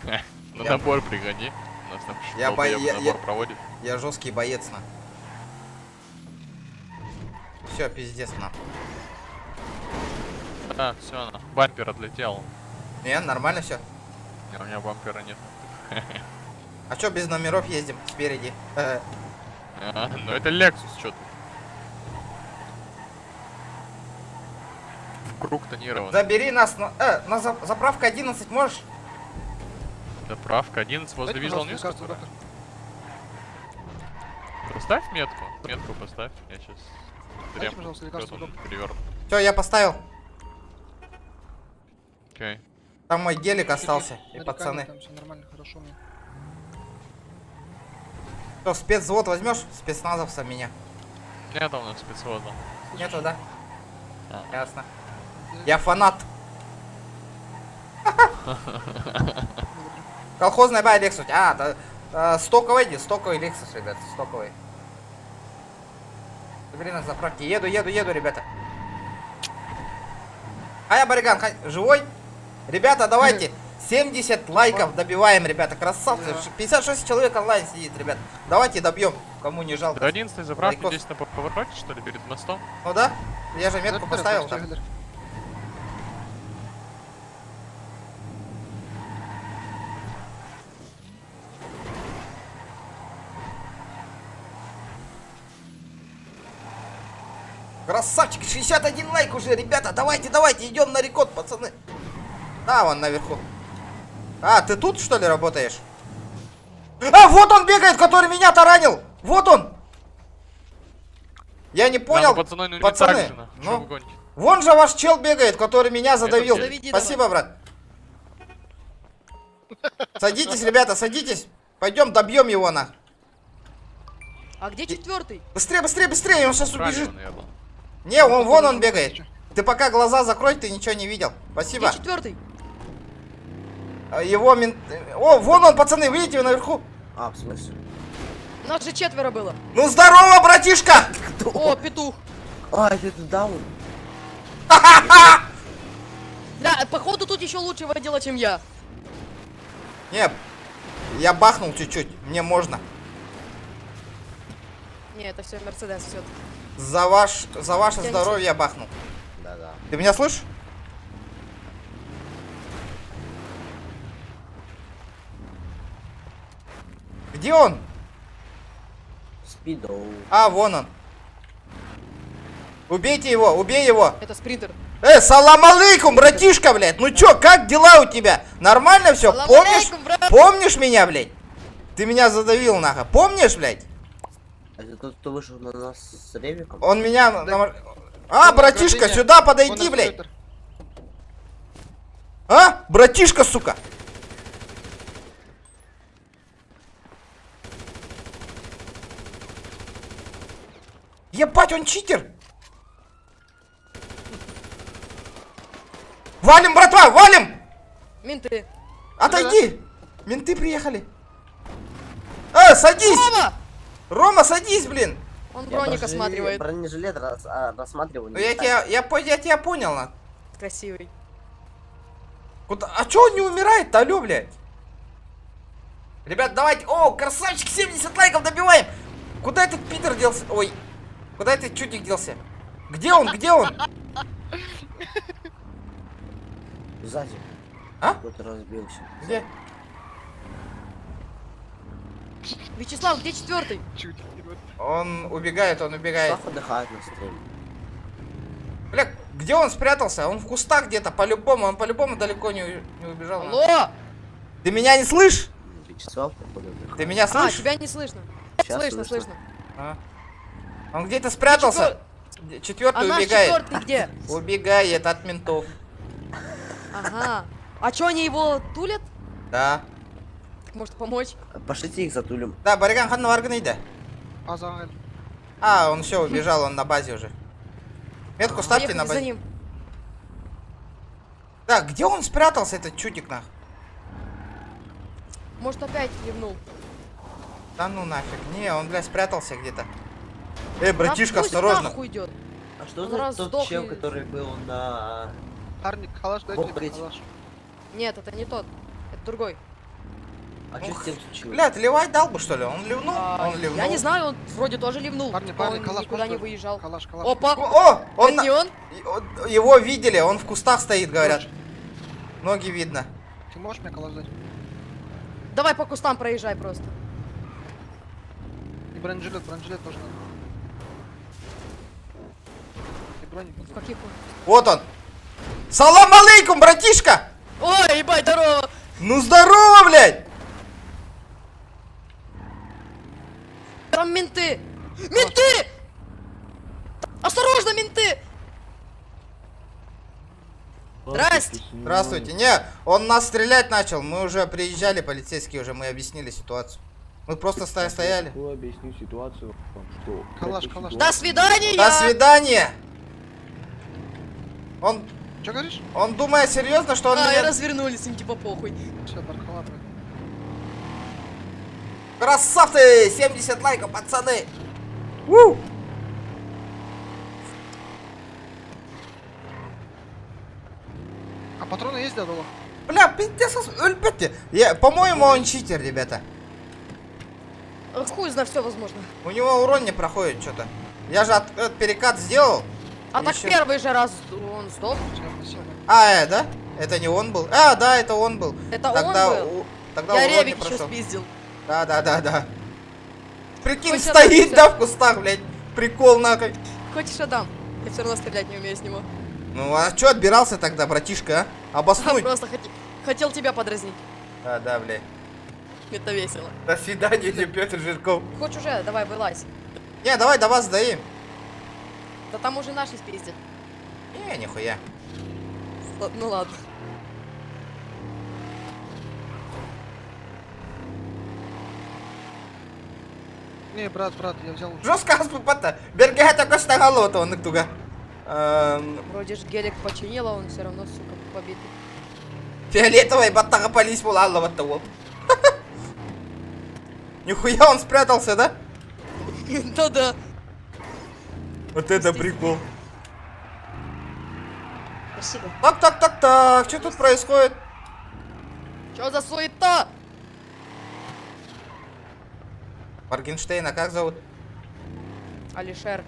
На Я- набор пригони. У нас там Я долбоёб я- набор проводит. Я жесткий боец, на. Все, пиздец, на. Да, все, бампер отлетел. Не, нормально все. У меня бампера нет. А чё без номеров ездим спереди? Ну это Lexus, что ты? В круг тонирован. Забери нас на заправка 11 можешь? Заправка 11 возле Visual News. доктор. Поставь метку. Метку поставь. Я сейчас. Дайте, пожалуйста, лекарство, доктор. Переверну. Все, я поставил. Окей. Там мой гелик остался. И Нареканий пацаны. Там все нормально, хорошо мне. Что, спецвзвод возьмешь? Спецназовца меня. Нет, у нас спецвода. Нету, да? А. Ясно. Я фанат. Колхозная бай Lexus. Стоковый иди, стоковый Lexus, ребят, стоковый. Забери нас заправки. Еду, ребята. А я бариган, живой? Ребята, давайте. 70 лайков добиваем, ребята, красавцы. 56 человек онлайн сидит, ребят. Давайте добьем, кому не жалко. До 11 заправки Лайкос. здесь на повороте, что ли, перед мостом? Ну да, я же метку поставил там. Красавчик, 61 лайк уже, ребята, давайте, идем на рекорд, пацаны. Да, вон наверху. А, ты тут, что ли, работаешь? А, вот он бегает, который меня таранил. Вот он. Я не понял, пацаны, ну не пацаны, так же, ну. Чё вы гоните? Вон же ваш чел бегает, который меня задавил. Это Заведи Спасибо, брат. Садитесь, ребята, садитесь. Пойдем, добьем его на. А где четвертый? Быстрее, он сейчас убежит. Правильно, наверное. Не, вон он бегает. Ты пока глаза закрой, ты ничего не видел. Спасибо. Где 4-й? Его мент... О, вон он, пацаны, видите, наверху. А, в смысле? Нас же 4 было. Ну здорово, братишка! О, петух. А, это даун. Да, походу тут еще лучше водила, чем я. Не, я бахнул чуть-чуть, мне можно. Не, это все Мерседес все. За ваше Тяньте. здоровье я бахнул. Да-да. Ты меня слышишь? Где он? Спидоу. А, вон он. Убейте его, убей его. Это спринтер. Салам алейкум, братишка, блядь. Ну чё, как дела у тебя? Нормально все? Салам Помнишь? алейкум, брат. Помнишь меня, блядь? Ты меня задавил, нахуй. Помнишь, блядь? Это тот, кто вышел на нас с Ревиком? Он меня... А, братишка, награждение. сюда подойди, блядь. А? Братишка, сука. Ебать, он читер. Валим, братва, валим! Менты. Отойди! Менты приехали. Садись! Рома! Рома, садись, блин! Он броник осматривает. Бронежилет рассматривал. Ну, я тебя понял, на. Красивый. Куда? А чё он не умирает-то, алё, блядь? Ребят, давайте. О, красавчик, 70 лайков добиваем! Куда этот Питер делся? Ой, куда этот чудик делся? Где он? Где он? Сзади. А? Кто-то разбился. Где? Вячеслав, где 4-й? Чуть. Он убегает, он убегает. Слав отдыхает на стриме. Бля, где он спрятался? Он в кустах где-то, по-любому. Он по-любому далеко не убежал. Алло! Ты меня не слышишь? Вячеслав, походу, отдыхает. Ты меня А, слышишь? тебя не слышно. Сейчас Слышно, слышно. А. Он где-то спрятался. А Четвертый наш убегает. 4-й где? Убегает от ментов. Ага. А чё, они его тулят? Да. Так может помочь? Пошлите их затулим. Да, Бариган хан варганайда. Азагель. А, он все, убежал, он на базе уже. Метку ставьте Поехали на за базе. ним. Да, где он спрятался, этот чудик, нах? Может опять ливнул. Да ну нафиг. Не, он, блядь, спрятался где-то. Братишка, Да пусть осторожно. нахуй идет. А что Он за раз тот сдох чел, и- который был на... Арник, халаш, дайте Вот мне эти. халаш. Нет, это не тот. Это другой. А что с тем случилось? Блядь, ливать дал бы, что ли? Он ливнул? А, Он ливнул. я не знаю, он вроде тоже ливнул. Парни, но парни, он калаш, никуда не может, выезжал. Калаш, калаш. Опа! О, он... Это не он? Его видели, он в кустах стоит, говорят. Ноги видно. Ты можешь мне калаш дать? Давай по кустам проезжай просто. И бронежилет тоже надо. И броник. В каких он? Вот он. Салам алейкум, братишка! Ой, ебать, здорово! Ну здорово, блядь! Там менты! Менты! Осторожно, менты! Здрасте! Здравствуйте. Не, он нас стрелять начал. Мы уже приезжали, полицейские уже, мы объяснили ситуацию. Мы просто стояли. Объясню ситуацию, что... Калаш, калаш. До свидания! До свидания! Че говоришь? Он думает серьезно, что он А, и меня... развернулись, им типа похуй. Все, бархала, брат. Красавцы! 70 лайков, пацаны! У! А патроны есть для дола? Бля, пиздец, өлбетте. По-моему, он читер, ребята. Хуй знает, все возможно. У него урон не проходит что-то. Я же этот перекат сделал. А так Ещё- первый же раз он сдох. Все. Да? Это не он был? Да, это он был. Это Тогда, он был? Тогда Я урон не ревик еще прошел. спиздил. Да. Прикинь, Хоть стоит, отдам, да, в кустах, блядь. Прикол нахуй. Хочешь отдам? Я все равно стрелять не умею с него. Ну, а чё отбирался тогда, братишка, а? Обоснуй. Просто хотел тебя подразнить. Да, блядь. Это весело. До свидания, Петр Жирков. Хочешь уже? Давай, вылазь. Не, давай до вас сдаим. Да там уже наши спиздят. Не, нихуя. Ну ладно. Не, брат, я взял. Жестко аспупата. Бергеха такой стагалото, он туга. Вроде ж гелик починила, он все равно, сука, побитый. Фиолетовой баттага полис был, алла вот того. Нихуя он спрятался, да? Да-да. Вот это прикол. Спасибо. Так, что тут происходит? Чё за суета? Моргенштейна как зовут? Алишер.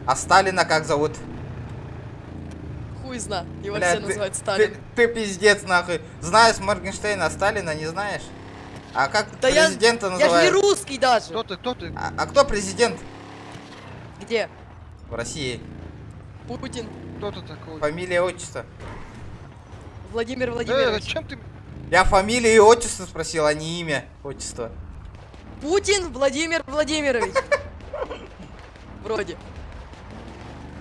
А Сталина как зовут? Хуй зна. Его Бля, все называют Сталин. ты пиздец нахуй. Знаешь Моргенштейна, а Сталина не знаешь? А как Да президента я же называют? не русский даже. Кто ты? А кто президент Где? в России? Путин. Кто ты такой? Фамилия, отчество. Владимир Владимирович. Зачем ты? Я фамилию и отчество спросил, а не имя, отчество. Путин Владимир Владимирович. Вроде.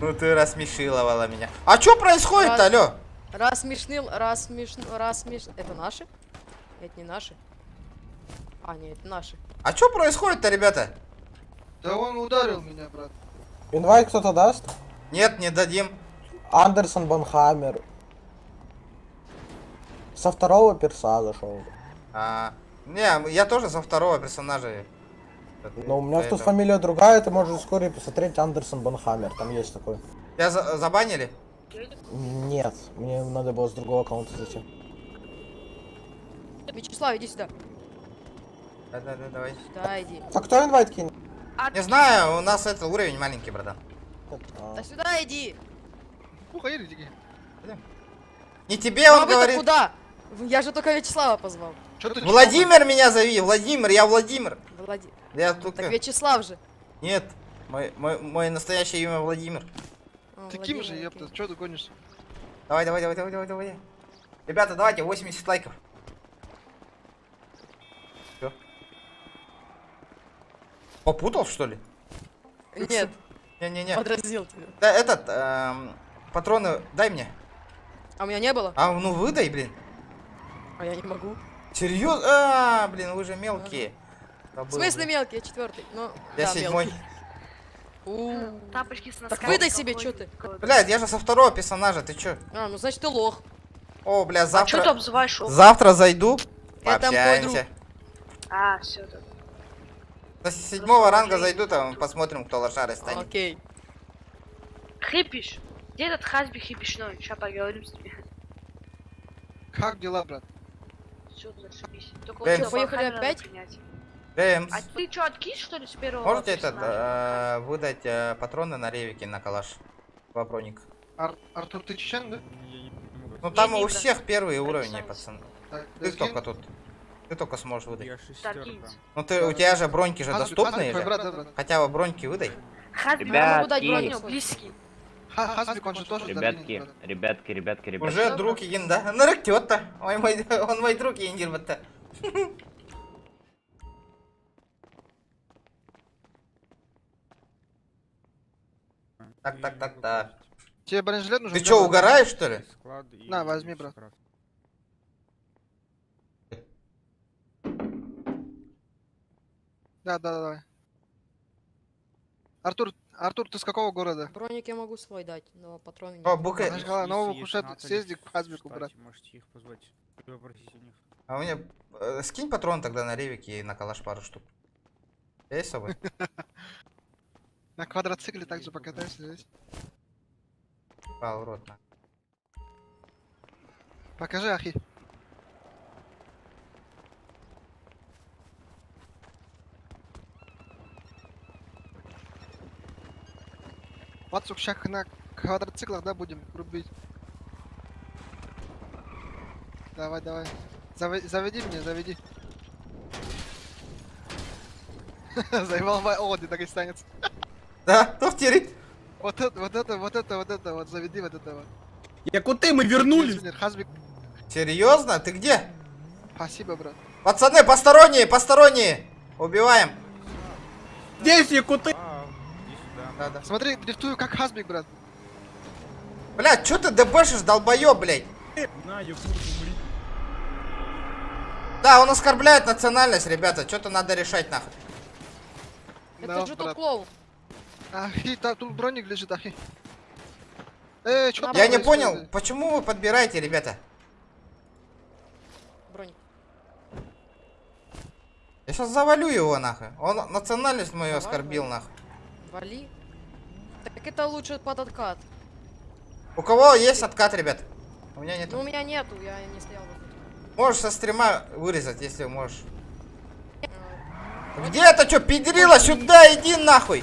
Ну ты рассмешиловала меня. А что происходит-то, алё? Раз смешнил. Это наши? Это не наши. А, нет, это наши. А что происходит-то, ребята? Да он ударил меня, брат. Инвайт кто-то даст? Нет, не дадим. Андерсон Банхаммер. Со второго перса зашел. Не, я тоже со второго персонажа. Но у меня тут Поэтому. фамилия другая, ты можешь вскоре посмотреть Андерсон Банхаммер, там есть такой. Тебя забанили? Нет, мне надо было с другого аккаунта зайти. Вячеслав, иди сюда. Да, давай. Сюда иди. А кто инвайт кинет? Не знаю, у нас это уровень маленький, братан. Да сюда иди. Уходи, иди. Не тебе он А вы-то говорит. куда? Я же только Вячеслава позвал. Чё ты? Владимир меня зови, Владимир, я Владимир. Я только... Так Вячеслав же. Нет, мое настоящее имя Владимир. Таким Владимир, же, окей. ёпта, чё ты гонишься? Давай. Ребята, давайте 80 лайков. Всё. Попутал, что ли? Нет, Не-не-не. подразнил тебя. Да, этот, патроны дай мне. А у меня не было? А, ну выдай, блин. А я не могу. Серьезно? Блин, вы же мелкие. В смысле мелкий? Я четвертый. Ну, Я да, седьмой. мелкий. У. Тапочки с Так носками. выдай себе, что ты? Блядь, я же со второго персонажа, ты чё? А, ну значит ты лох. О, бля, А что ты завтра... обзываешь? Завтра зайду, Это мой друг. пообщаемся. А, все, да. До седьмого ранга зайду, там посмотрим, кто лошарой станет. Окей. Хипиш. Где этот Хазби хипишной? Сейчас поговорим с ними. Как дела, брат? Все, зашибись. Только Бэмс. вот этого Поехали Хазби надо опять? принять. Джеймс, А ты что, откис, что ли, с первого можете этот, персонажа? выдать патроны на ревике на калаш? Два броник. Артур, ты чечен, да? Ну там не, у брат. всех первые уровни, Представься. пацаны. Так, Ты да, только тут. Ты только сможешь выдать. Так, кинь. Ну ты, у тебя же броньки же доступные твой же. брат, да, брат? Хотя бы броньки выдай. Хазби, Ребят, я могу дать и- броню, близкий. Хазбик, он же тоже Ребятки, ребятки. Уже друг един, да? Нарыктет-то. Ой, он мой друг ендир-то. Так. Тебе бронежилет нужен? Ты чё, угораешь, что ли? На, возьми, брат. Да, давай. Артур, ты с какого города? Броник я могу свой дать, но патроны нет. О, Бука... Она же сказала, нового кушет, съезди к Хазбику, брат. Можете их позвать. Попросить у них. А у меня... скинь патрон тогда на ревике и на калаш пару штук. Есть с собой? На квадроцикле также покатайся здесь. А, урод, на. Покажи, Ахи. Пацук, сейчас на квадроциклах, да, будем рубить. Давай. Заведи меня, заведи. Заебал мой Оди, дагестанец. Да, кто втерит? Вот заведи вот это вот. Якуты, мы вернулись! Хазбик, Серьезно? Ты где? спасибо, брат. Пацаны, посторонние! Убиваем! Здесь якуты! Да. Смотри, дрифтую как Хазбик, брат. Блядь, чё ты дбшишь, долбоёб, блядь? На, якут, умри. Да, он оскорбляет национальность, ребята. Что-то надо решать, нахуй. Это Да, же брат. тот клоун. Ахи, тут броник лежит, ахи. Чё Я не понял, почему вы подбираете, ребята? Броник. Я сейчас завалю его, нахуй. Он национальность мою Давай, оскорбил, вали. нахуй. Вали. Так это лучше под откат. У кого есть откат, ребят? У меня нет. Ну у меня нету, я не стоял. Можешь со стрима вырезать, если можешь. Где это что, педрила? Сюда иди нахуй.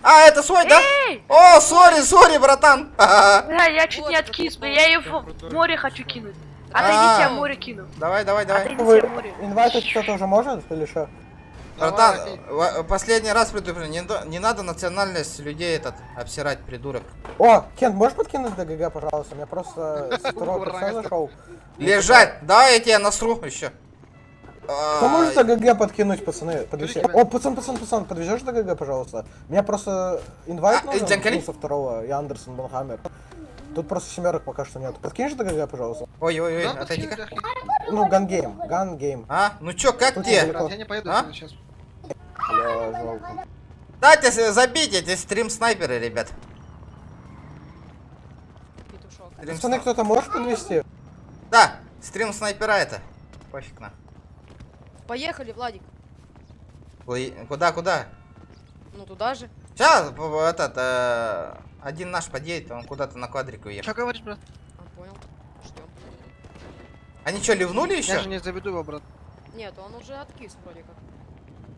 А, это свой, да? Эй! О, сори, братан. Бля, я чуть Вот не откис, это бля, я ее в море хочу кинуть. Отойдите, А. я в море кину. Давай. Отойдите, я в море. Инвайтить кто-то уже может или что? Братан, последний раз предупреждаю, не надо национальность людей обсирать, придурок. О, Кент, можешь подкинуть ДГГ, пожалуйста? Я просто с второго перса зашел. Лежать, давай я тебя насру еще. Кто может ДГГ подкинуть, пацаны? Подвези. О, пацан, подвезешь ДГГ, пожалуйста? Меня просто инвайт нужен Джанкали? со второго, я Андерсон Банхаммер. Тут просто семерок пока что нет. Подкинешь ДГГ, пожалуйста? Ой, Да, отойди-ка. ахи. Ну, гангейм. А, ну чё, как Тут тебе? недалеко. Брат, я не поеду А? отсюда сейчас. Бля, жалко. Дайте забить эти стрим-снайперы, ребят. Петушок. Пацаны, кто-то может подвезти? Да, стрим-снайпера это. Пофиг на. Поехали, Владик. Куда? Ну туда же. Сейчас один наш подъедет, он куда-то на квадрик уехал. Что говоришь, брат? Понял. Ждем. Они что, ливнули Я же еще? не заведу его, брат. Нет, он уже откис вроде как.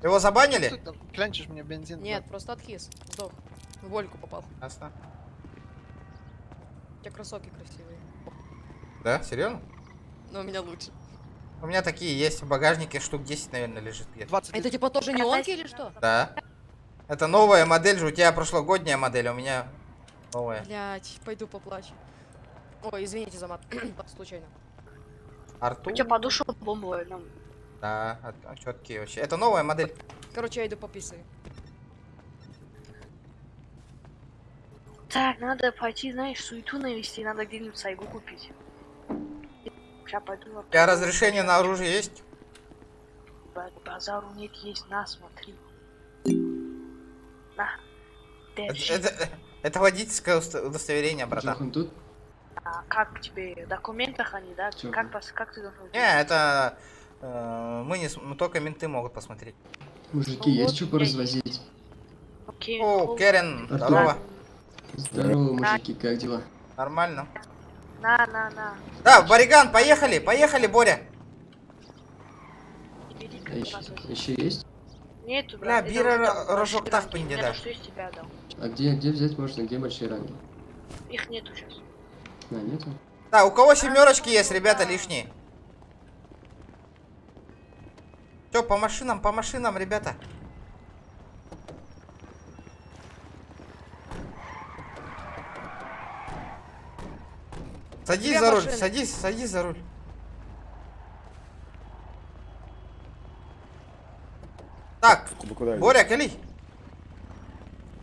Его Ты забанили? там клянчишь мне бензин. Нет, просто откис. Сдох. В вольку попал. Ясно. У тебя кроссовки красивые. Да, серьезно? Но у меня лучше. У меня такие есть в багажнике, штук 10, наверное, лежит где-то. 20 Это типа тоже неонки или что? Да. Это новая модель же, у тебя прошлогодняя модель, а у меня новая. Блять, пойду поплачу. Ой, извините за мат. Случайно. Арту? У тебя подушка бомбовая, ну. Да, четкие вообще. Это новая модель. Короче, я иду пописаю. Так, надо пойти, знаешь, суету навести, надо где-нибудь сайгу купить. Сейчас пойду. У тебя разрешение на оружие есть? Базару нет, есть, на, смотри. На. Держи. Это водительское удостоверение, братан. тут? А как тебе, в документах они, да? Чё? Как ты должен делать? Не, это только менты могут посмотреть. Мужики, есть есть чё что поразвозить? Окей. О, Керен, Артур. здорово. Здорово, мужики, как дела? Нормально. На. Да, Бариган, поехали, Боря. Бери, А еще, красавец. еще есть? Нету, Бля, брат, бира это уже там рожок большие так ранги. пынде, Я да. то, что из тебя дал. А где взять можно, где большие ранги? Их нету сейчас. А, нету? Да, у кого семерочки есть, ребята, лишние? Все, по машинам, ребята. Садись Две за руль, машины. садись за руль. Так, Куда Боря, Кали,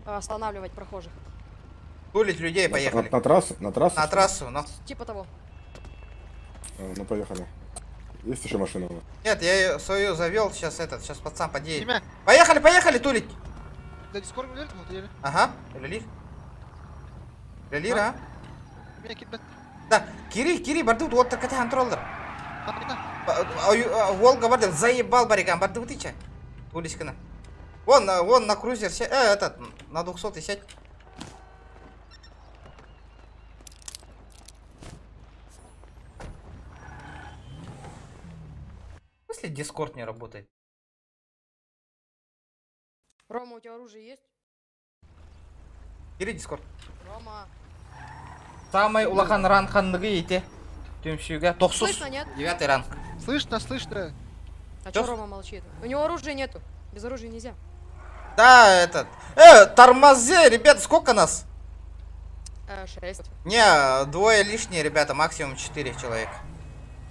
Останавливать прохожих. тулить людей, поехали. На трассу? На трассу? На что ли? трассу, ну. Типа того. Ну, поехали. Есть еще машина? Нет, я её свою завел, сейчас пацан подъедет. Имя? Поехали, тулить. Да дискорд говорит, вот еле. Ага, Лилир. Лилир, а? Меня кидать. Да, Кири, барды, вот так это контроллер. А, Волга, барды, заебал Бариган, барды, ты че? Улискана. Вон на крузер, на 200 сядь. В смысле дискорд не работает? Рома, у тебя оружие есть? Кири, дискорд. Рома. Самый улахан ранхандыгы ете. Тюмшюга. 9 Слышно, нет? ранг. слышно. А Чё? чё Рома молчит? У него оружия нету. Без оружия нельзя. Да, тормози, ребят, сколько нас? 6. Не, двое лишние, ребята, максимум 4 человека.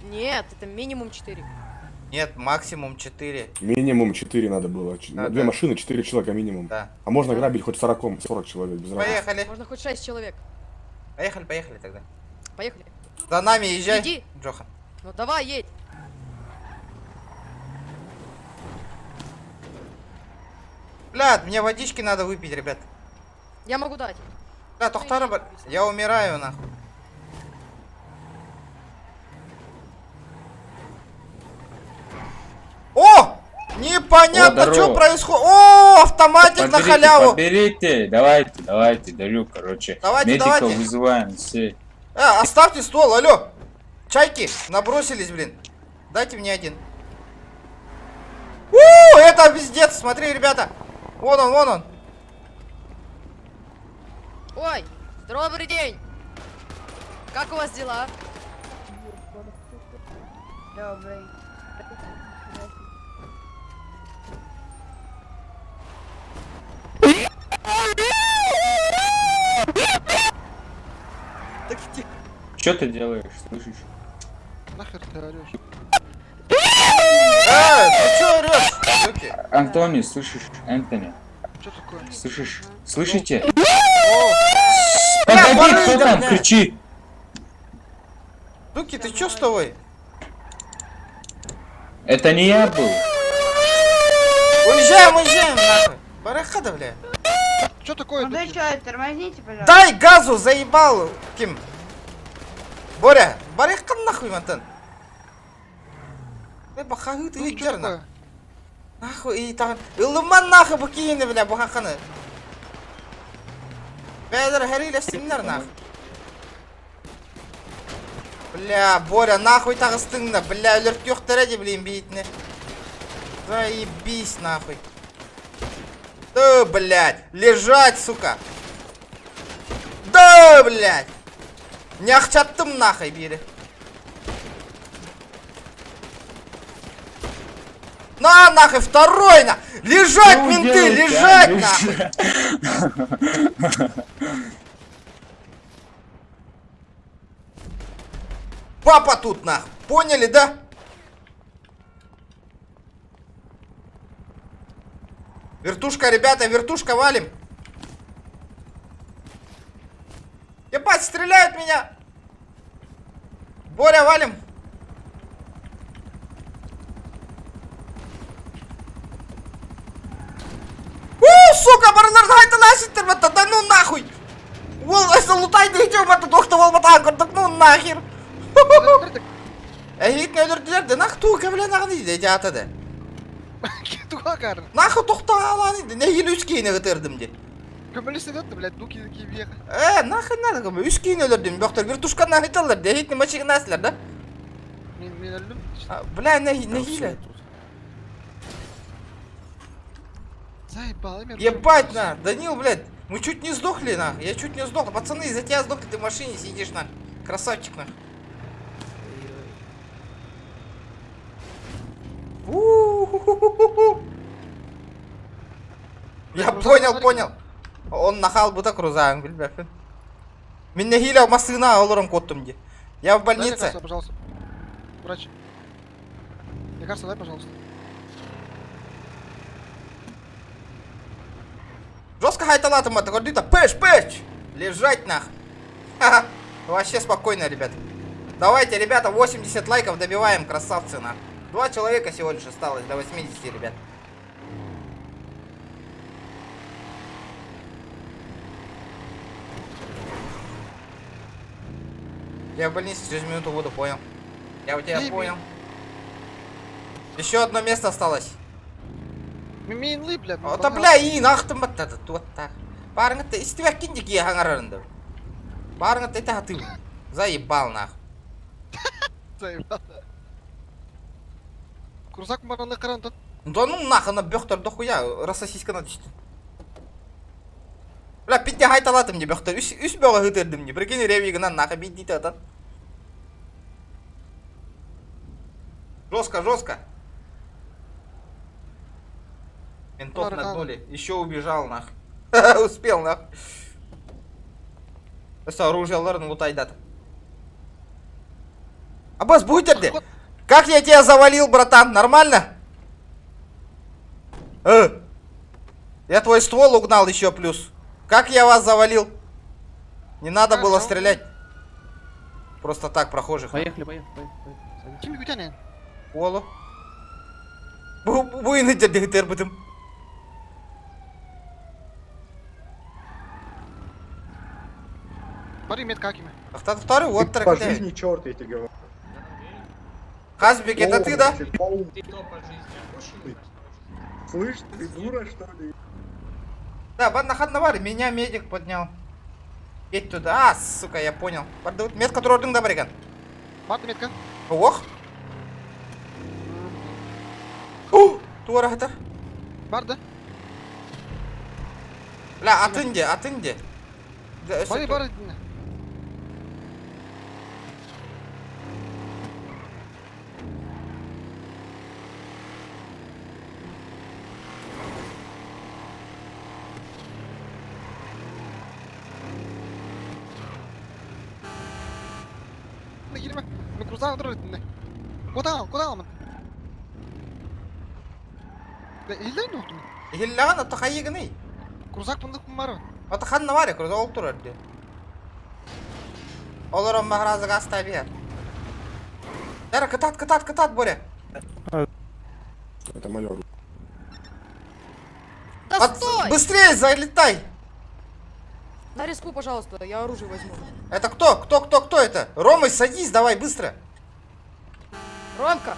Нет, это минимум 4. Нет, максимум 4. Минимум 4 надо было. Да, Две да. машины, 4 человека минимум. Да. А можно грабить хоть 40 человек без разницы. Поехали. Можно хоть 6 человек. Поехали тогда. Поехали. За нами езжай. Иди. Джохан. Ну давай, едь. Блядь, мне водички надо выпить, ребят. Я могу дать. Бля, тоқтары бір. Я умираю, нахуй. О! Непонятно, О, что здорово. происходит. О, автоматик на халяву. Поберите, давайте, дарю, короче. Давайте, Медиков давайте. вызываем, все. Оставьте ствол, алло. Чайки, набросились, блин. Дайте мне один. Это пиздец, смотри, ребята. Вон он, вон он. Ой, добрый день. Как у вас дела? Добрый. Что ты делаешь, слышишь? Нахер ты орешь? Ты чё орёшь, суки? Антони, слышишь? Энтони, Что такое? слышишь? Слышите? Бля, Погоди, барыга, кто там? бля. Кричи! Суки, ты чё с тобой? Это не я был. Уезжаем, нахуй. Барахада, бля. Что такое? Ну да тут? что, тормозните, пожалуйста. Дай газу, заебал. Ким? Боря, барахкан нахуй, мантан. Бахагы ты Ну, чё идёр, такое? нахуй, и там. Илуман нахуй букини, бля, бахаканы. Бэдер хариле симнер, нахуй. Бля, Боря, нахуй тагыстыңна, бля, өлөрт ёқтыра де, блин, бейтіне. Заебись, нахуй. Да, блядь, лежать, сука. Да, блядь. Не ахчаттым, нахуй, бери. На, нахуй, второй, на. Лежать, Ну, менты, делайте, лежать, лежать. нахуй. Папа тут, нахуй. Поняли, да? Вертушка, ребята, вертушка, валим. Ебать, стреляют меня. Боря, валим. Сука, барынарды айтыласыңдар ма? Да ну нахуй. Ол, это лутайды идем, это доқты болматан көрдік, ну нахер. Әйетін өлірділер, де нақ туға білен ағын дейді, әйте атады. Туга кар. Нахы тоқтан алан дейді, не елі үскейіне ғытырдым де. Көміліс едетті, блядь, дуки такие веха. Нахы надо көмі, үскейіне өлірдім, бөқтір вертушканы айтылар, де әйетін мачығын әсілер, да? Мен өлдім. Бля, не хилі. Заебал, имя. Ебать, на, Данил, блядь, мы чуть не сдохли, на, я чуть не сдох. Пацаны, из-за тебя сдохли, ты в машине сидишь, на. Красавчик, на. Я понял. Он нахал бы так розаем, блядь. Меня хиля масына олором коттым де. Я в Дай больнице. лекарство, пожалуйста. Врач. Лекарство дай, пожалуйста. Жестко хайталатом это гордито. Пэш! Лежать нах. Ха-ха. Вообще спокойно, ребят. Давайте, ребята, 80 лайков добиваем, красавцы, на. 2 человека всего лишь осталось до 80, ребят. Я в больнице через минуту буду, понял. Я у тебя понял. Еще одно место осталось. Мейнлы, блядь. Ота бля, и нахтым баттады, вот так. Барыңытты, истивак киндик я хаңарарында. Барыңытты это ты. Заебал нах. Заебал. Курсак мараны қаран тұт. Да ну нах, ана бөқтер дохуя, рассосискана түсті. Бля, питте хайталатым не бөқтер, үс бөға хытердім не. Прикинь, ревигінан нахы бит дейді атан. Жестко. Ментов нагнули. Еще убежал, нах. Успел, нах. Оружияларын лутайдат. Аббас, будь как я тебя завалил, братан? Нормально? Я твой ствол угнал еще плюс. Как я вас завалил? Не надо было стрелять. Просто так, прохожих. Поехали. Ким gütene? Олу. Bu yine de bıdım. Второй мет какими. Второй вот По так. жизни черт, я тебе говорю. Хазбик, это ты, да? Слышь, ты дура, что ли? Да, на Хаднаваре меня медик поднял. Едь туда. А, сука, я понял. Мет, который ордың да бар екен. Барды метка. Ох. Туара хатар. Барды. Бля, атынде. Да, Бары, өсіп тұр. бары. Girme. Мен крузак тұрады. Куда алмын? Елден ұқтым. Хиллаған аты қайығын ей. Крузак бұндық бұмары. Аты Хаднаваре, күрді ол тұр өрді. Олар он мағразы ғаста бер. Дәрі, кытат, Боря. Это майор. Да стой! Быстрее залетай! На респу, пожалуйста, я оружие возьму. Это кто? Кто это? Рома, садись, давай, быстро. Ромка!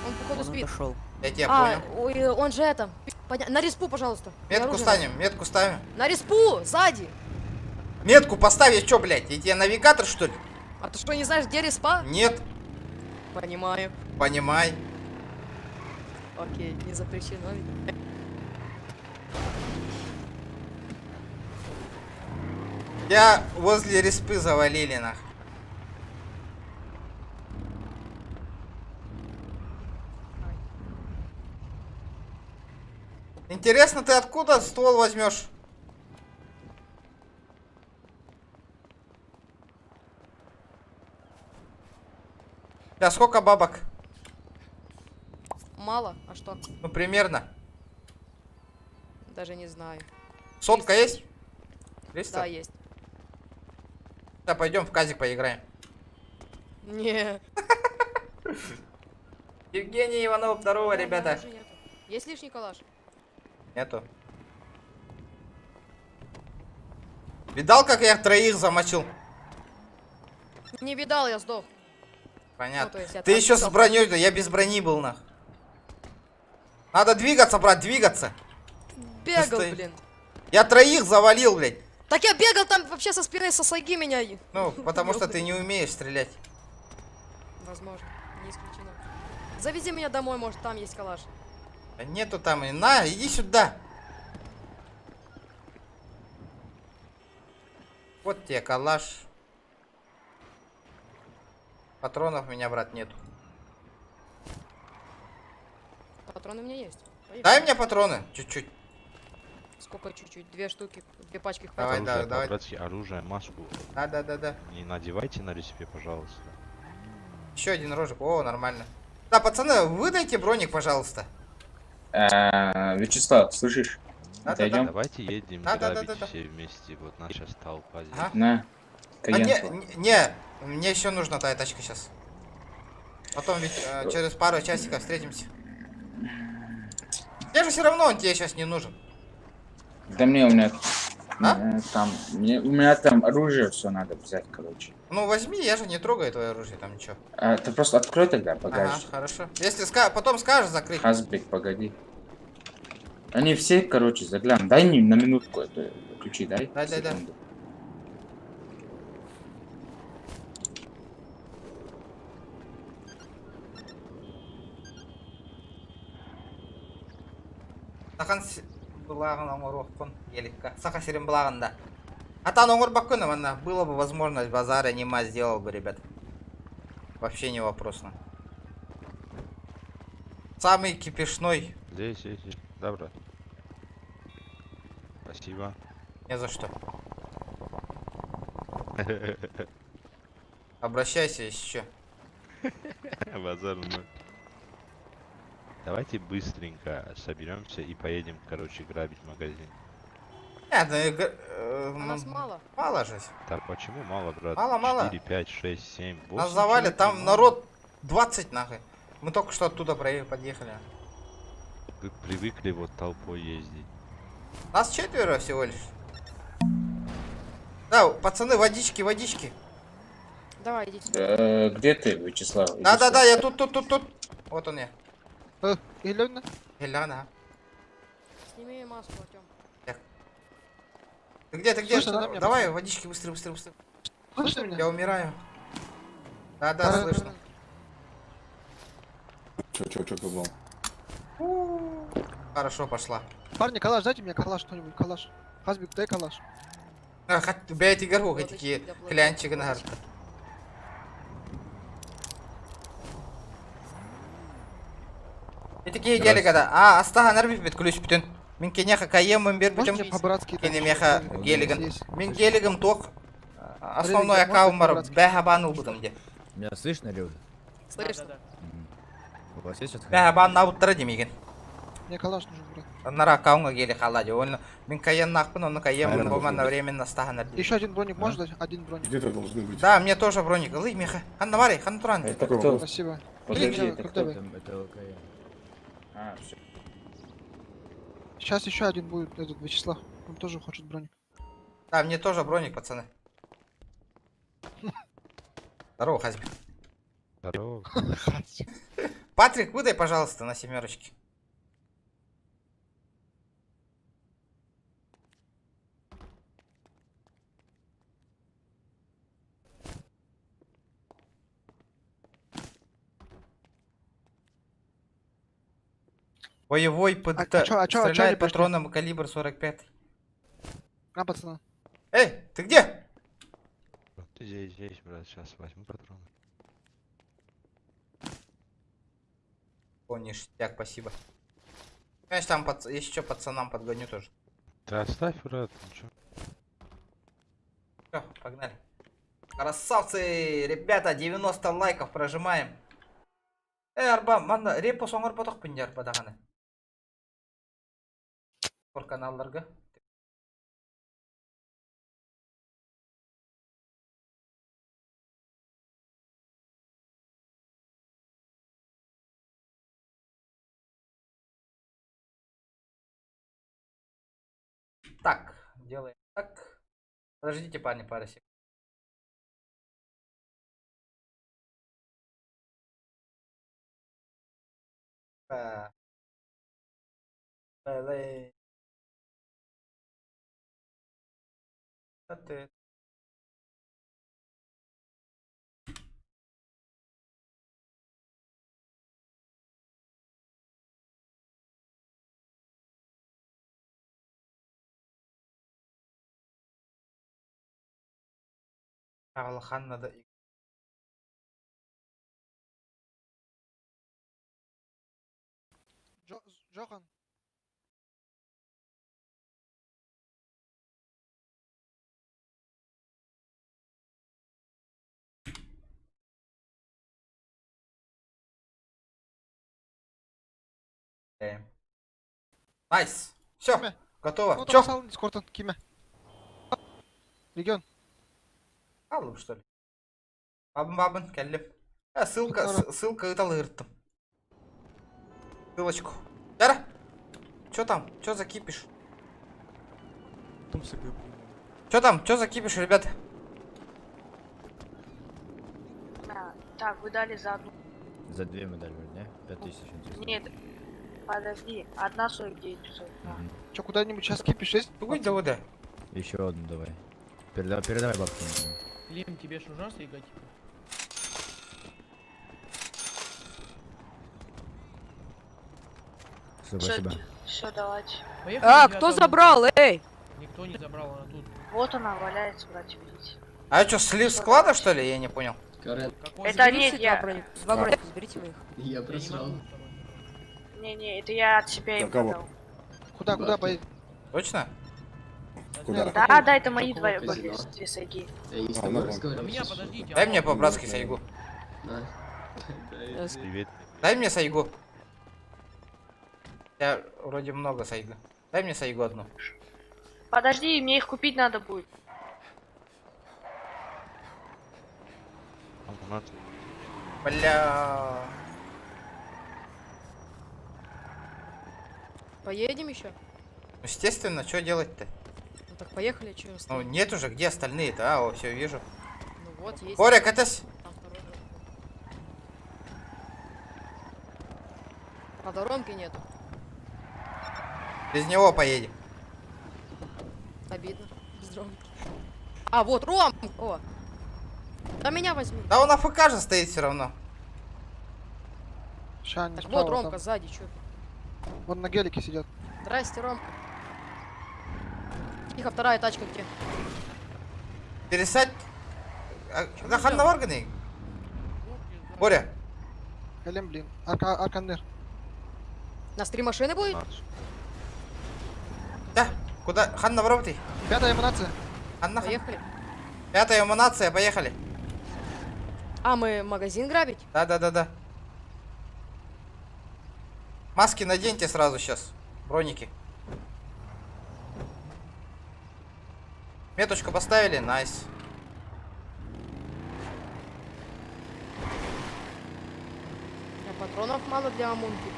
Он, походу, спит. Я тебя понял. Ой, он же это... На респу, пожалуйста. Я Метку оружие метку ставим. возьму. На респу, сзади! Метку поставь, я чё, блядь? Я тебе навигатор, что ли? А ты что, не знаешь, где респа? Нет, Понимаю. понимай. Окей, не запрещено. Я возле респы завалили, нах. Интересно, ты откуда ствол возьмешь? Да, сколько бабок? Мало? А что? Ну, примерно. Даже не знаю. Сотка есть? 300? Да, есть. Да, пойдем в казик поиграем. Не. Евгений Иванов, здорово, ребята. Оружия нету. Есть лишний калаш? Нету. Видал, как я их троих замочил? Не видал, я сдох. Понятно. Ну, то есть я Ты так еще с сдох. броней, да я без брони был, нах. Надо двигаться, брат, двигаться. Бегал, Стой. блин. Я троих завалил, блядь. Так я бегал там вообще со спины, со сайги меня. Ну, потому что ты не умеешь стрелять. Возможно, не исключено. Завези меня домой, может там есть калаш. Да нету там. На, иди сюда. Вот тебе калаш. Патронов у меня, брат, нету. Патроны у меня есть. Поехали. Дай мне патроны, чуть-чуть. Сколько чуть-чуть? 2 штуки, 2 пачки Давай, хватит. да, давай. Братские, оружие, маску. Да. Не надевайте на респе, пожалуйста. Еще один рожек. О, нормально. Да, пацаны, выдайте броник, пожалуйста. Вячеслав, слышишь? Да. Отойдем. Давайте едем Да. грабить все вместе. Вот наша толпа здесь. Ага. На. А Каен. не, мне еще нужна та тачка сейчас. Потом ведь через пару часиков встретимся. Тебе же все равно он тебе сейчас не нужен. Да мне у меня... А? Там... у меня там оружие все надо взять, короче. Ну возьми, я же не трогаю твое оружие, там ничего. Ты просто открой тогда Ага, багажник. хорошо. Если потом скажешь закрыть. Хазбик, погоди. Они все, короче, заглянут. Дай мне на минутку это ключи, дай. Да. Секунду. Сахан бұлағын оңыр оқпын елікка. Саха серен бұлағында. Атан оңыр баққыны, мана. Было бы возможность базара нема сделал бы, ребят. Вообще не вопрос. Самый кипишной. Здесь. Да, брат. Спасибо. Не за что. Обращайся еще. Базар ноль. Давайте быстренько соберемся и поедем, короче, грабить магазин. Нет, А нас мало. мало же. Так, почему мало, брат? Мало. 4, 5, 6, 7, 8. Нас завалит, там мало. народ 20 нахуй. Мы только что оттуда подъехали. Вы привыкли вот толпой ездить. Нас 4 всего лишь. Да, пацаны, водички, водички. Давай, идите. Где ты, Вячеслав? Иди Да, сюда. я тут. Вот он я. Елена? Геляна. Сними маску, Артем. Ты где? Слышно, да, меня, Давай, пацаны? водички, быстрее. Слышно меня? Я умираю. Да, Давай, слышно. Чё ты знал? Хорошо, пошла. Парни, калаш, дайте мне калаш что-нибудь, калаш. Хазбик, дай калаш. Бәйті гару, Вот такие очки для блока. клянчики на гарта. Такие геликада. Астаға нәрбіп бет күліш бүтін. Мен кенеха каемым бер Можно бітім. мне по-братски? Кене меха гелиган. Есть. Мен гелигам тоқ. Основной Религия, аккаум бар. можно Бәха баныл бұтым де. Меня слышно, Люд? Слышно? У вас есть что-то? Бәха банын ауыттыра демеген. Мне калаш нужен, брат. Нара аккаумға гели қалады. Мен каен нақпын, оны каемын. Наверное, Болман должен быть. временно астаға нәрбіп. Еще один броник можно дать? Один броник. Где-то должны быть. Да, мне тоже броник. Лый, меха. Ханна Марий, Ханна Туран. Это Такой кто? вопрос. Спасибо. Подожди, Или это когда кто? вы? Это ЛКМ. А, все. Сейчас еще один будет, этот Вячеслав. Он тоже хочет броник. Да, мне тоже броник, пацаны. Здорово, Хазбик. Здорово. Патрик, выдай, пожалуйста, на семерочке. Боевой ПДТ. чё они Стреляет пошли? патроном калибр 45. А, пацаны. Эй, ты где? Здесь, брат, сейчас возьму патроны. О, ништяк, спасибо. Конечно, там если что, пацанам подгоню тоже. Да оставь, брат, ничего. Всё, погнали. Красавцы, ребята, 90 лайков прожимаем. Арба, манда, репо соңыр поток пенде арба даганы. Кор каналларга. Так, делаем так. Подождите, парни, пару секунд. Далее. Алхан надо. Джохан. Найс. Все, Киме? готово. Ну, Чё? там салон дискорда, Киме. Регион. Алым, что ли? Бабын, кәллем. Ссылка ыталырттым. Ссылочку. Яра? Чё там? Чё за кипиш? Чё там? Чё за кипиш, ребята? Так, вы дали за одну. За 2 медали, не? 5000 интересно. Нет, подожди, одна 49 часов. Че, куда-нибудь сейчас кипиш есть? Тугой да вода. Еще одну давай. Передавай бабки. Лим, тебе ж нужна стейка? Спасибо. Все, давайте. Кто забрал, эй? Никто не забрал, она тут. Вот она валяется, братья, видите. А чё, слив склада, что ли? Я не понял. Карен, Это нет, я... Два броника, заберите моих. я просрал. Не, это я от себя им кого? продал. Куда Бабки. поедем? Точно? Куда? Да, это мои Какого две казино? две сайги. Я не с А, тобой ну да. На разговаривал. меня сейчас. подождите. Дай мне по-братски сайгу. На. Привет. Дай мне сайгу. Я вроде много сайгу. Дай мне сайгу одну. Подожди, мне их купить надо будет. Бля. Поедем еще? Естественно, что делать-то? Так, поехали, что Ну, нет уже, где остальные-то? А, о, все, вижу. Ну вот, есть. Боря, катась! Там второй дом. А Ромки нету. Без него поедем. Обидно. Без Ромки. А, вот, Ром! О! Да меня возьми. Да он АФК же стоит все равно. Ща, они Так справа, вот, Ромка там. сзади, чё? Вон на гелике сидят. Здрасте, Ромка. Тихо, вторая тачка где? Пересадь. Да хан на органы. Боря, Элем, блин. Аркандер. Нас 3 машины будет? да, куда? Хан на вороты. 5-я эманация. Анна, Поехали. 5-я эманация, поехали. А, мы магазин грабить? Да. Маски наденьте сразу сейчас. Броники. Меточку поставили, найс. А патронов мало для амунки.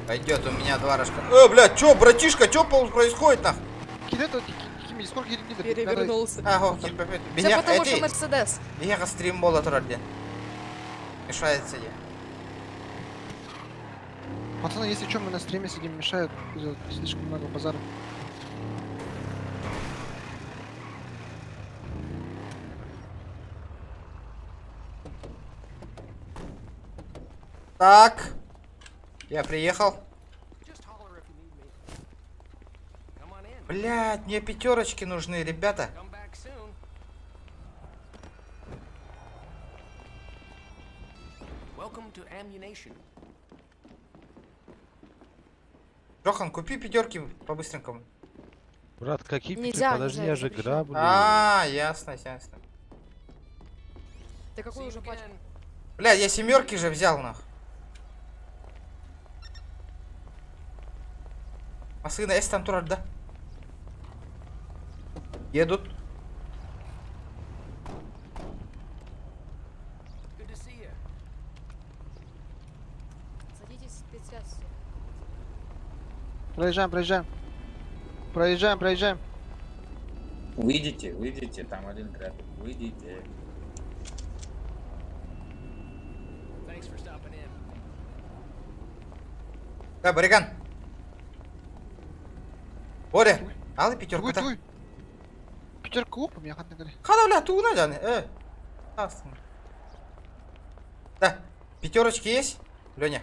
Пойдет у меня 2 рожка. Блядь, чё, братишка, чё происходит нах? Кидай-то, сколько лидер. Перевернулся. Ага, Все меня потому, что Мерседес. я стрим мола турарде. Мешается я. Пацаны, если что, мы на стриме сидим, мешают. Слишком много базара. Так. Я приехал. Блядь, мне 5 нужны, ребята. Жохан, купи 5 по-быстренькому. Брат, какие Нельзя, Подожди, нельзя, я же запрещено. граблю. А, ясно. Ты какую уже пачку? Бля, я 7 же взял, нах. Машина есть там турар, да? Едут. Садитесь в спецсвязь. Проезжаем. Выйдите, там один график. Выйдите. Да, Бариган. Боря, алы 5 да? Туй. Пятерку опа, меня хатна говорит. Хадавля, туна жаны. Астын. Да, 5 есть, Леня?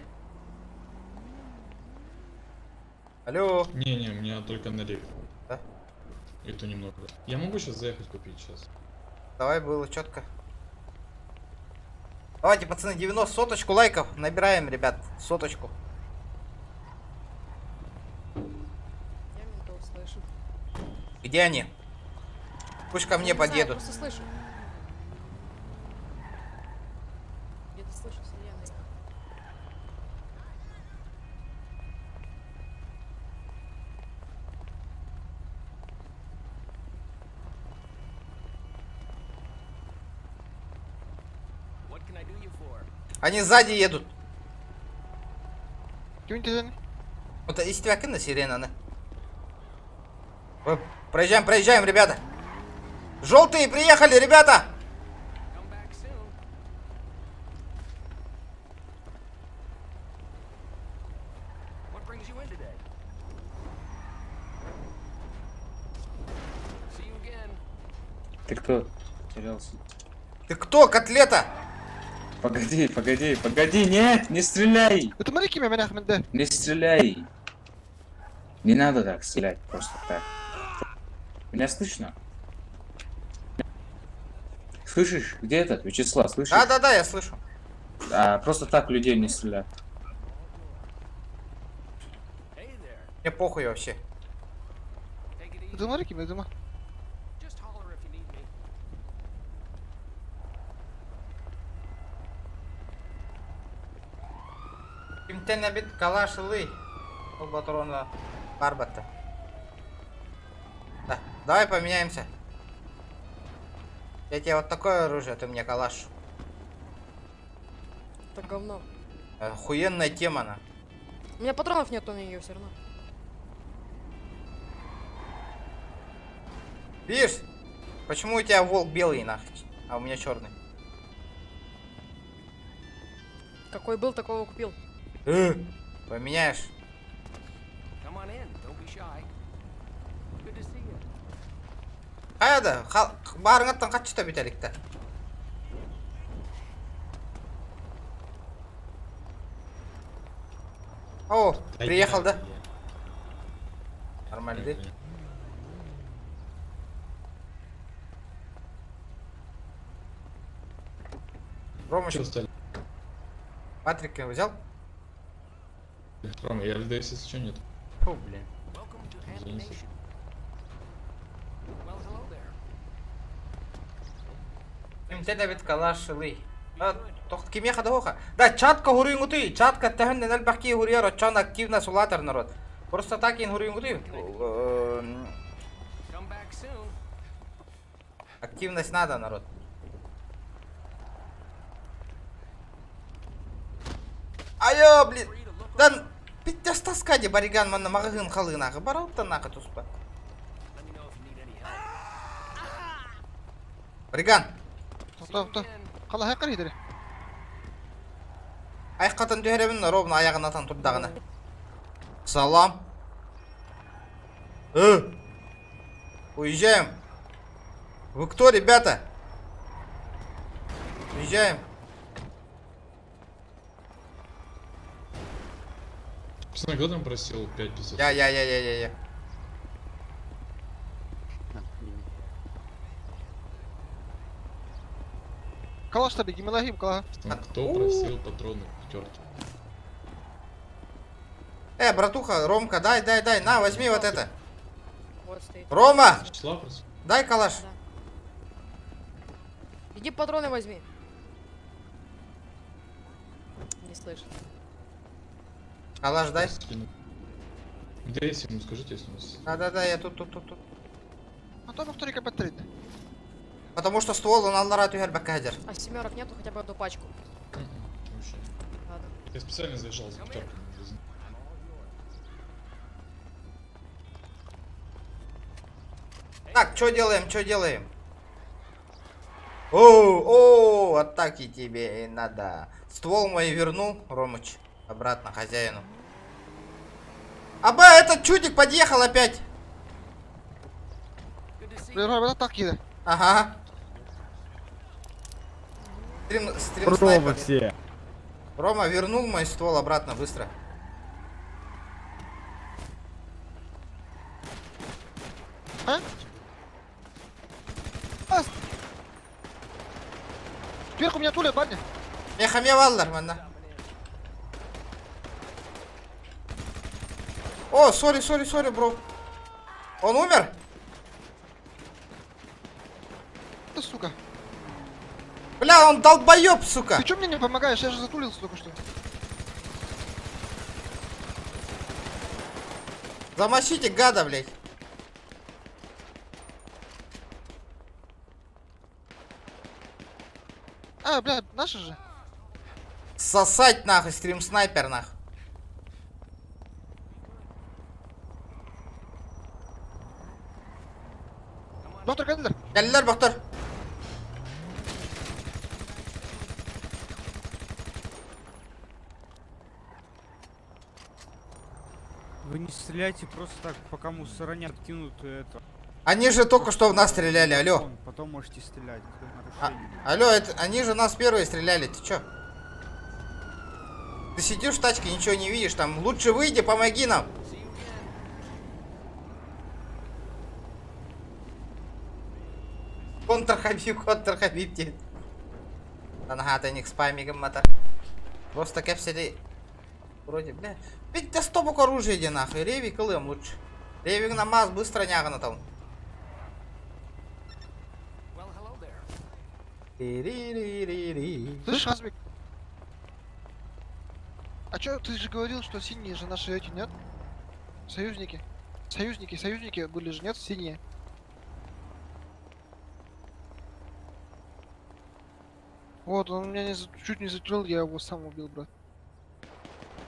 Алло. Не, у меня только на реп. Да? И то немного. Я могу сейчас заехать купить сейчас? Давай, было четко. Давайте, пацаны, 90 100 лайков набираем, ребят, 100. Я ментов слышу. Где они? Пусть ко мне Я не знаю, подъедут. просто слышу. Где-то слышу сирены. Они сзади едут. Тюнь. Вот из тебя на сирена, да? Проезжаем, ребята. Желтые приехали, ребята. Ты кто? Терялся. Ты кто, котлета? Погоди, нет, не стреляй! Это марики меня Ахмеде. Не стреляй! Не надо так стрелять, просто так. Меня слышно? Слышишь? Где этот? Вячеслав, слышишь? Да, я слышу. Просто так людей не стрелять. Мне похуй вообще. Это марики меня дома. Кимтен набит калашылы. Ол батурона барбата. Да, давай поменяемся. Я тебе вот такое оружие, ты мне калаш. Это говно. Охуенная тема, на. У меня патронов нет на нее все равно. Видишь? Почему у тебя волк белый, нахуй, а у меня черный? Какой был, такого купил. Поменяешь. Қайда? Барыңаттан қачты бетелікті. О, приехал, да? Нормально, да? Ромыч, Патрик взял? Рома, я в ЛДС, если что, нет. Фу, блин. Имте Давид Калашилый. Тохт кеме хада хоха. Да, чатка хурингуты. Чатка тахын нел бахки хурияр, очан активна сулатор народ. Просто так ин хурингуты. Активность надо, народ. Айо, блин. Да, питтяс таскади бариган манна магагын халынағы. Баралта нақы туспа. Бариган. Тоқта. Қала хайқар едері. Айқатын дүйеребін робын аяғын atan тұрдағына. Салам. Уезжаем. Вы кто, ребята? Уезжаем. Пацаны, кто там просил 5-500? Я. Калашта беги, мелагим, кала. Кто просил патроны к пятерке? Братуха, Ромка, дай, на, возьми вот это. Вот стоит. Рома, Числа просил? дай калаш. Да. Иди патроны возьми. Не слышит. Калаш дай. Скину. Где есть ему, скажите, если у нас... Да, я тут. А то повторика подтрит. Потому что ствол он аллара тюгер бакадер. А семерок нету, хотя бы одну пачку. Вообще. Ладно. Я специально заезжал за пятеркой. Так, что делаем? О, атаки тебе и надо. Ствол мой вернул, Ромыч, обратно хозяину. Аба, этот чудик подъехал опять. Блин, так еда. Ага. Стрим Рома снайпер. все. Рома вернул мой ствол обратно быстро. А? Сверху меня тулят, парни. Мехаме валлар, манна. О, сори, бро. Он умер? Ты, сука. Бля, он долбоёб, сука. Ты чё мне не помогаешь? Я же затулился только что. Замочите гада, блядь. А, блядь, наши же. Сосать нахуй, стрим снайпер нахуй. Доктор Кандидер. Geldiler doktor. Вы не стреляйте просто так, пока мусора не откинут это. Они же только что в нас стреляли, алло. Потом можете стрелять. Это нарушение. Алло, это, они же нас первые стреляли, ты чё? Ты сидишь в тачке, ничего не видишь, там лучше выйди, помоги нам. Контр Хабиб тебе. Танхата ник спамигом мата. Просто кепсели. Вроде, бля. Ведь да стопок оружия иди нахуй. Ревик кылым лучше. Ревик намаз быстро нягана там. Слышь, Азбек? А чё, ты же говорил, что синие же наши эти, нет? Союзники. Союзники были же, нет? Синие. Вот, он меня чуть не затулил, я его сам убил, брат.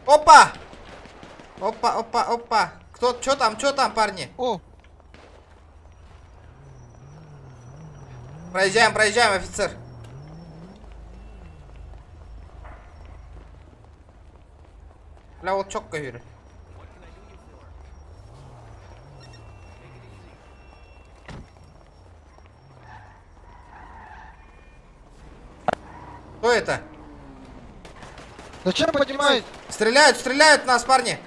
Опа! Опа! Кто, чё там, парни? О! Проезжаем, проезжаем, офицер. Бля, вот чокка yürü. Кто это? Зачем поднимаете? Стреляют, стреляют в нас, парни.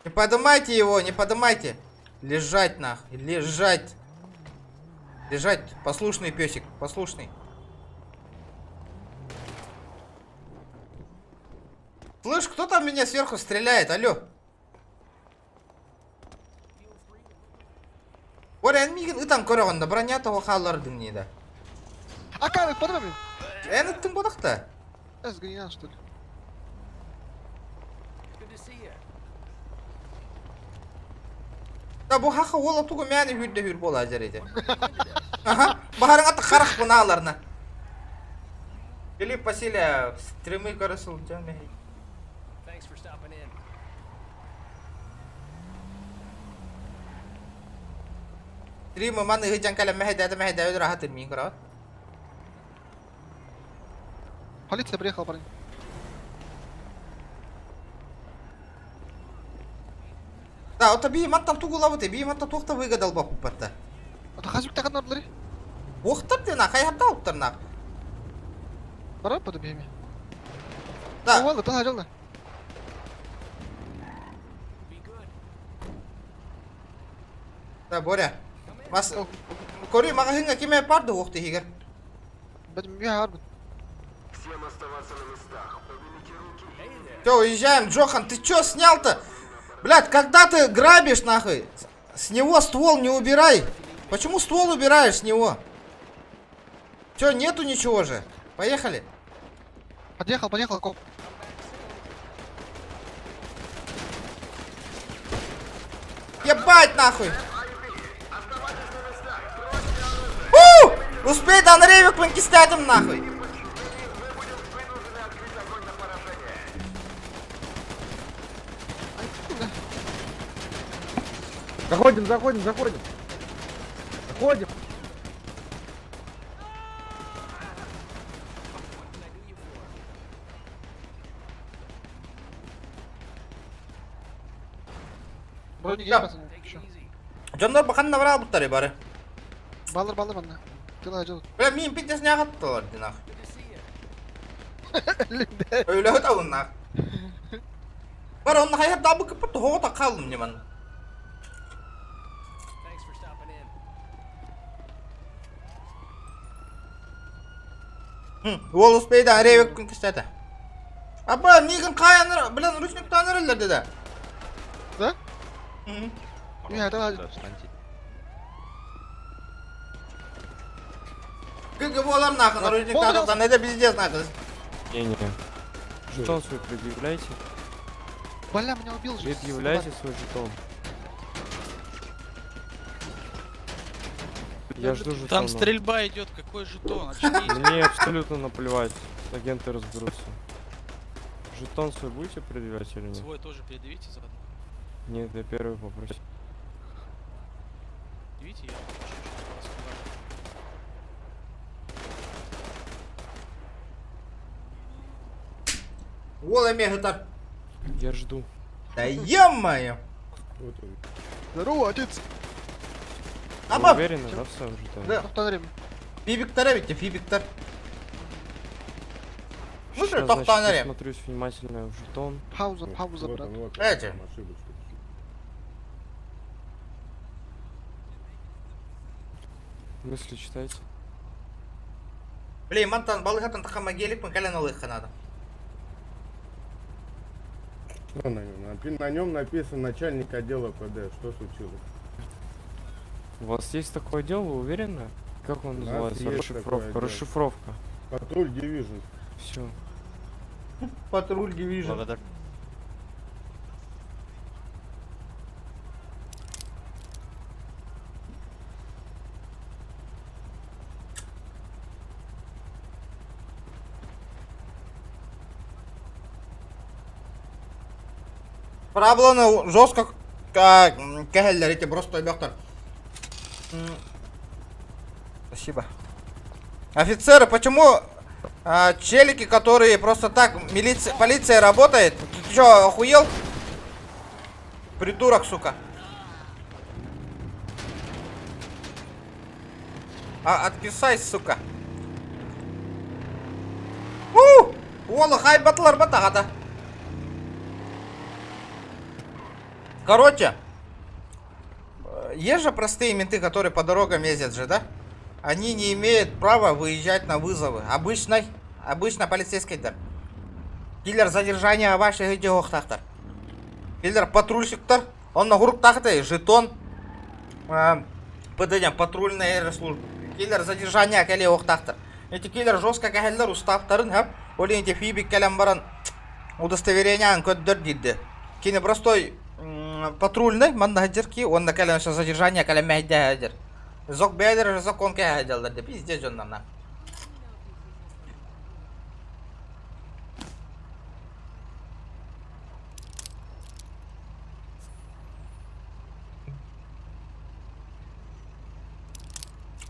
Не поднимайте его, не поднимайте. Лежать нахуй, лежать. Лежать, послушный песик, послушный. Слышь, кто там меня сверху стреляет, алло? Орен мигин ытан көрөгөндө броня того халлардын нейди. А как, поднимай. Энеттин бодакта. Сгонял, что ли? Да бу хака ола тугу мяни хүрдө хүр бола ажарыйды. Ага, бахарың аты карак буналарына. Филипп Василия, стримы көрөсүл жана. Стримы маны гыжан калам мехеде өдөр ахат мин көрөт. Полиция приехала, парень. Да, ота бийматтан тугулабыты, бийматта тохта выгадал баппатта. Это хазук так одна Охтар ты на, хаятта оттар на. Пора подобиями. Да. Ладно, ты говорил на. Да, Боря. Мас... Кори, мага хинга кеме парды охты хигер. Будем я арбит. Все, уезжаем, Джохан, ты чё снял-то? Блядь, когда ты грабишь, нахуй, с него ствол не убирай. Почему ствол убираешь с него? Чё, нету ничего же? Поехали. Подъехал, коп. Ебать, нахуй. Успей, да, на рейвик конкистатим, нахуй. Заходим. Вроде Да. есть, пацаны. Чё? Жондар баканна бара буттары бары. Баллар, банда. Ты найдёт. Бля, мин питесіне ағаттылар, динақ. Öyle öde bunlar. Var onun hayat daha bakıp da hova kaldım ne man. Волос бейда ревек күн кістеді. Абба, мигін қаяныр, білін ручник танырылыр деді. Да? Не, давай. Кыгы болам нахын, ручник танырылдан, это пиздец нахын. Не. Жетон свой предъявляйте. Бля, меня убил же. Предъявляйте свой жетон. Я жду жетона. Там стрельба идет, какой жетон? Очнись. Мне абсолютно наплевать. Агенты разберутся. Жетон свой будете предъявлять или нет? Свой тоже предъявите заодно. Нет, я первый попросил. Видите, я Вола мегатар. Я жду. Да ё-моё. Здорово, отец. Вы Абба. уверены, да, в своем жетоне? Да. Повторим. Фибиктар ведь, фибиктар. Ну что, Сейчас, тоқтан значит, әрем. смотрюсь внимательно в жетон. Пауза, брат. Эти. Мысли читайте. Блин, мантан балыхатан тахама гелик, мы кален алых надо. Что на нем? На нем написано начальник отдела ПД. Что случилось? У вас есть такое дело, вы уверены? Как он У нас называется? есть Расшифровка. такое дело. Расшифровка. Патруль Division. Все. Патруль дивизион. Благодарю. Пробланы жестко Кахеллер, эти просто бёхтер. Спасибо. Офицеры, почему челики, которые просто так, полиция работает? Ты чё, охуел? Придурок, сука. Отписайся, сука. Уолла, хай батлар батагата. Короче, есть же простые менты, которые по дорогам ездят же, да? Они не имеют права выезжать на вызовы. Обычно полицейский дар. Киллер задержания ваших идиох тахтар. Киллер патрульщиктар. Он на грук тахтай, жетон. ПДН, патрульная служба. Киллер задержания кали ох тахтар. Эти киллер жестко кахеллер устав тарын, Оли эти фибик калям баран удостоверение анкоддер дидде. Кини простой патрульный, мандахадерки, он на калям задержания калям мяхдядер. Зок бедер, закон кахадел, да пиздец он нам.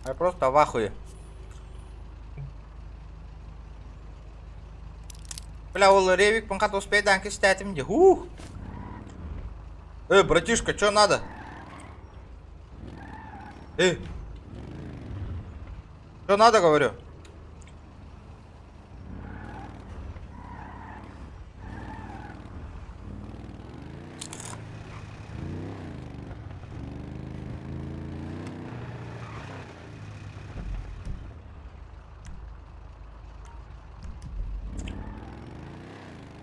Я просто в ахуе. Бля, ол ревик панкат успеет данки стятим где. Братишка, чё надо? Что надо, говорю?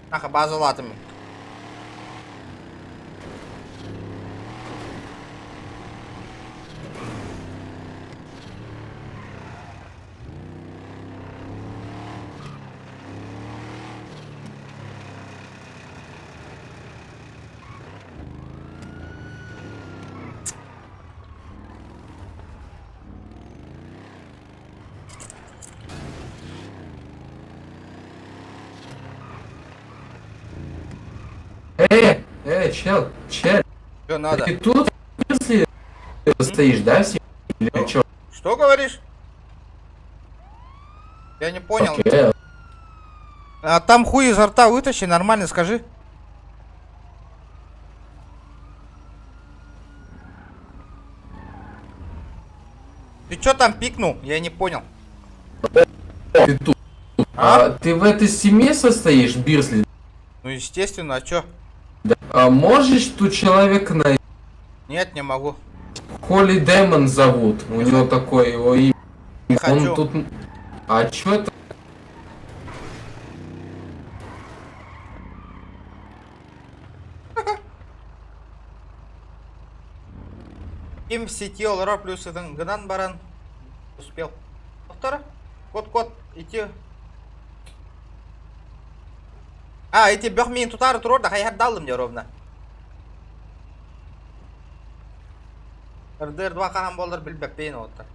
Наха, базу латами. Чел. Что надо? Ты тут, если стоишь, да, или чё? Что говоришь? Я не понял. Окей. А там хуй изо рта вытащи, нормально скажи. Ты чё там пикнул? Я не понял. Ты тут. Ты в этой семье состоишь, Бирсли? Ну естественно, а чё? А можешь тут человека найти? Нет, не могу. Холли Дэмон зовут. У него такое его имя. Не Он хочу. тут. А чё это? Им в сети олара плюс один гнан баран. Успел. Повтора. Кот, идти. Эти бёхмин тутары турор да хайхат далым мне ровно. РДР 2 кахам болдар билбеп бейн оттар.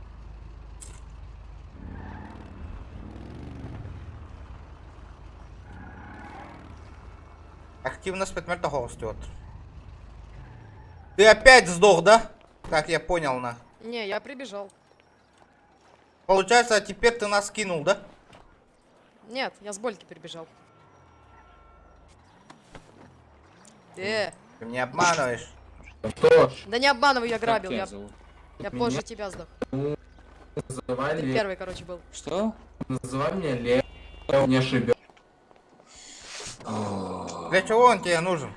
Активность предмета хостет. Ты опять сдох, да? Как я понял, на. Не, я прибежал. Получается, теперь ты нас кинул, да? Нет, я с Больки прибежал. Ты меня обманываешь. Что? Да не обманывай, я грабил. Как Я тебя зовут? позже тебя сдох. Называй Ты Лев. первый, короче, был. Что? Называй меня Лев. Не ошибешь. Для чего он тебе нужен?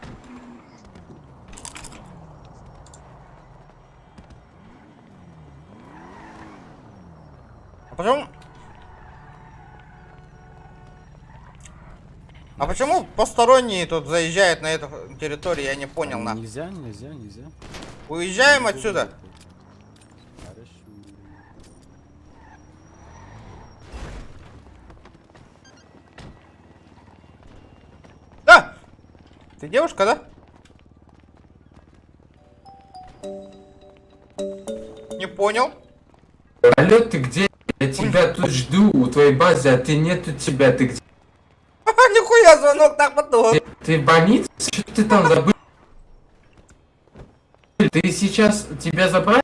А почему посторонние тут заезжают на эту территорию? Я не понял, на. Нельзя. Уезжаем отсюда. Да! Ты девушка, да? Не понял. Алло, ты где? Я тебя тут жду у твоей базы, а ты нету тебя, ты где? Нихуя звонок так потом. Ты в больнице? Что ты там забыл? Ты сейчас... Тебя забрать?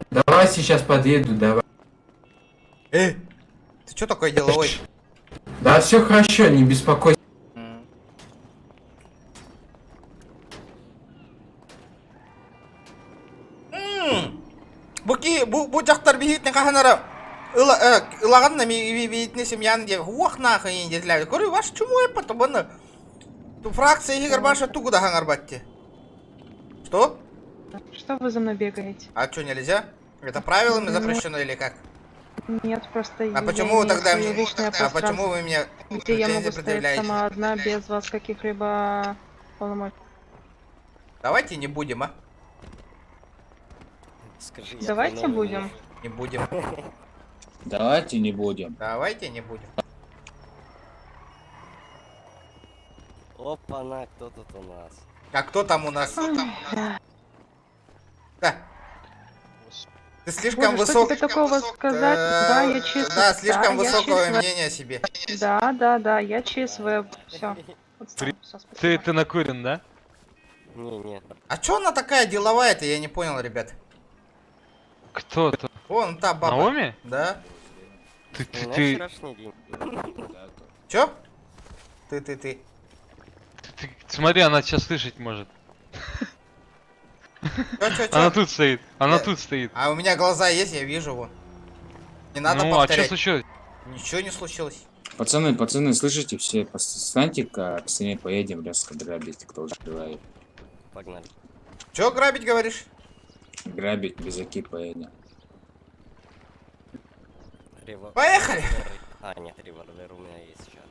Давай сейчас подъеду, давай. Ты чё такой деловой? Да, все хорошо, не беспокойся. Bu jaqtar bihitne kahanara ылағанна бейітіне семьяны де уақна қайын деділер. Көрі, ваш чему еппаты бұны? Ту фракция егер баша тугуда хангар батти. Что? Что вы за мной бегаете? А что, нельзя? Это правилами запрещено или как? Нет, просто А почему вы тогда мне... А почему вы мне где я могу стоять предъявляете? сама одна без вас каких-либо полномочий? Давайте не будем, а? Давайте будем. Не будем. Давайте не будем. Давайте не будем. Опа-на, кто тут у нас? А кто там у нас? Да. Ты слишком Боже, высок... что тебе такого сказать? Да, я ЧСВ. Да, слишком Да, я высокое ЧСВ. мнение о себе. Да, я ЧСВ. Все. Ты накурен, да? Не-не. А чё она такая деловая-то, я не понял, ребят. Кто-то. Вон та баба. Наоми? Да. Ты... Чё? Ты. Смотри, она сейчас слышать может. Чё? Она тут стоит. Она тут стоит. А у меня глаза есть, я вижу его. Не надо Ну, а повторять. что случилось? Ничего не случилось. Пацаны, слышите, все, встаньте-ка, к стене поедем, резко грабить, кто успевает. Погнали. Чё грабить, говоришь? Грабить без оки поедем. Поехали! А, нет, револьвер у меня есть сейчас.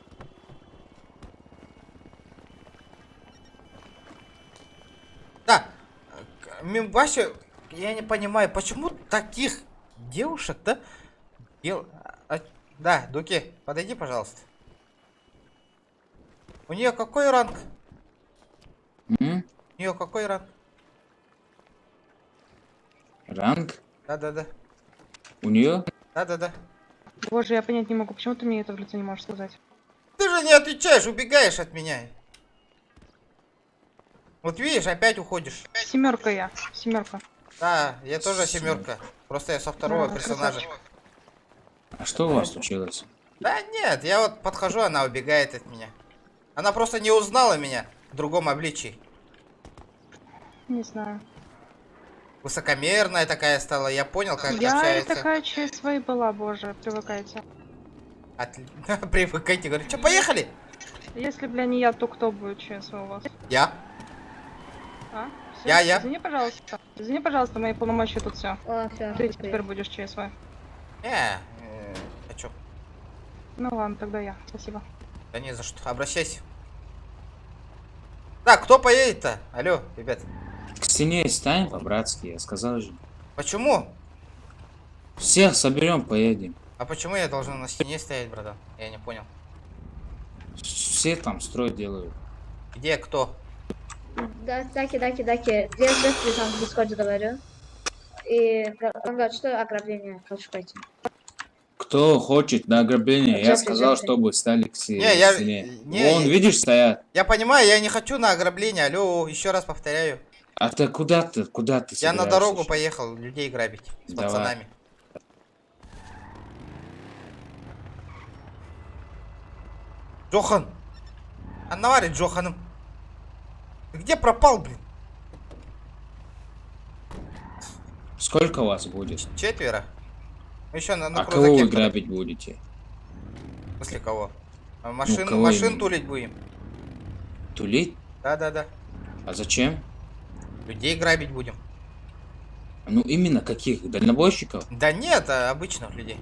Да. Вообще, я не понимаю, почему таких девушек, да? Да, Дуки, подойди, пожалуйста. У нее какой ранг? У нее какой ранг? Ранг? Да. У нее? Да. Боже, я понять не могу, почему ты мне это в лицо не можешь сказать? Ты же не отвечаешь, убегаешь от меня. Вот видишь, опять уходишь. Семерка я. Семерка. Да, я тоже семерка. Просто я со второго Да, персонажа. красавчик. А что у вас случилось? Да нет, я вот подхожу, она убегает от меня. Она просто не узнала меня в другом обличии. Не знаю. Высокомерная такая стала, я понял, как Я и общается. такая ЧСВ и была, боже, привыкайте. Привыкайте, говорю, что, поехали? Если, бля, не я, то кто будет ЧСВ у вас? Я. А? Всё? Я. Извини, пожалуйста, мои полномочия тут все. Ты теперь будешь ЧСВ. А чё? Ну ладно, тогда я. Спасибо. Да не за что, обращайся. Так, кто поедет-то? Алло, ребят. К стене стань по-братски, я сказал же. Почему? Всех соберем, поедем. А почему я должен на стене стоять, братан? Я не понял. Все там строй делают. Где кто? Даки. Я там в Дискорде говорю. И он говорит, что ограбление. Хочу пойти. Кто хочет на ограбление, я сказал, Джеффри. чтобы стали к стене. Не, Вон, видишь, стоят. Я понимаю, я не хочу на ограбление. Алло, еще раз повторяю. А ты куда ты Я на собираешься дорогу сейчас? поехал людей грабить с Давай. пацанами. Джохан! Аннавари Джоханом. Ты где пропал, блин? Сколько вас будет? Четверо. Еще на А крузаке. кого вы грабить будете? В смысле кого? А кого машин именно? тулить будем. Тулить? Да. А зачем? Людей грабить будем. Ну именно каких? Дальнобойщиков? Да нет, обычных людей.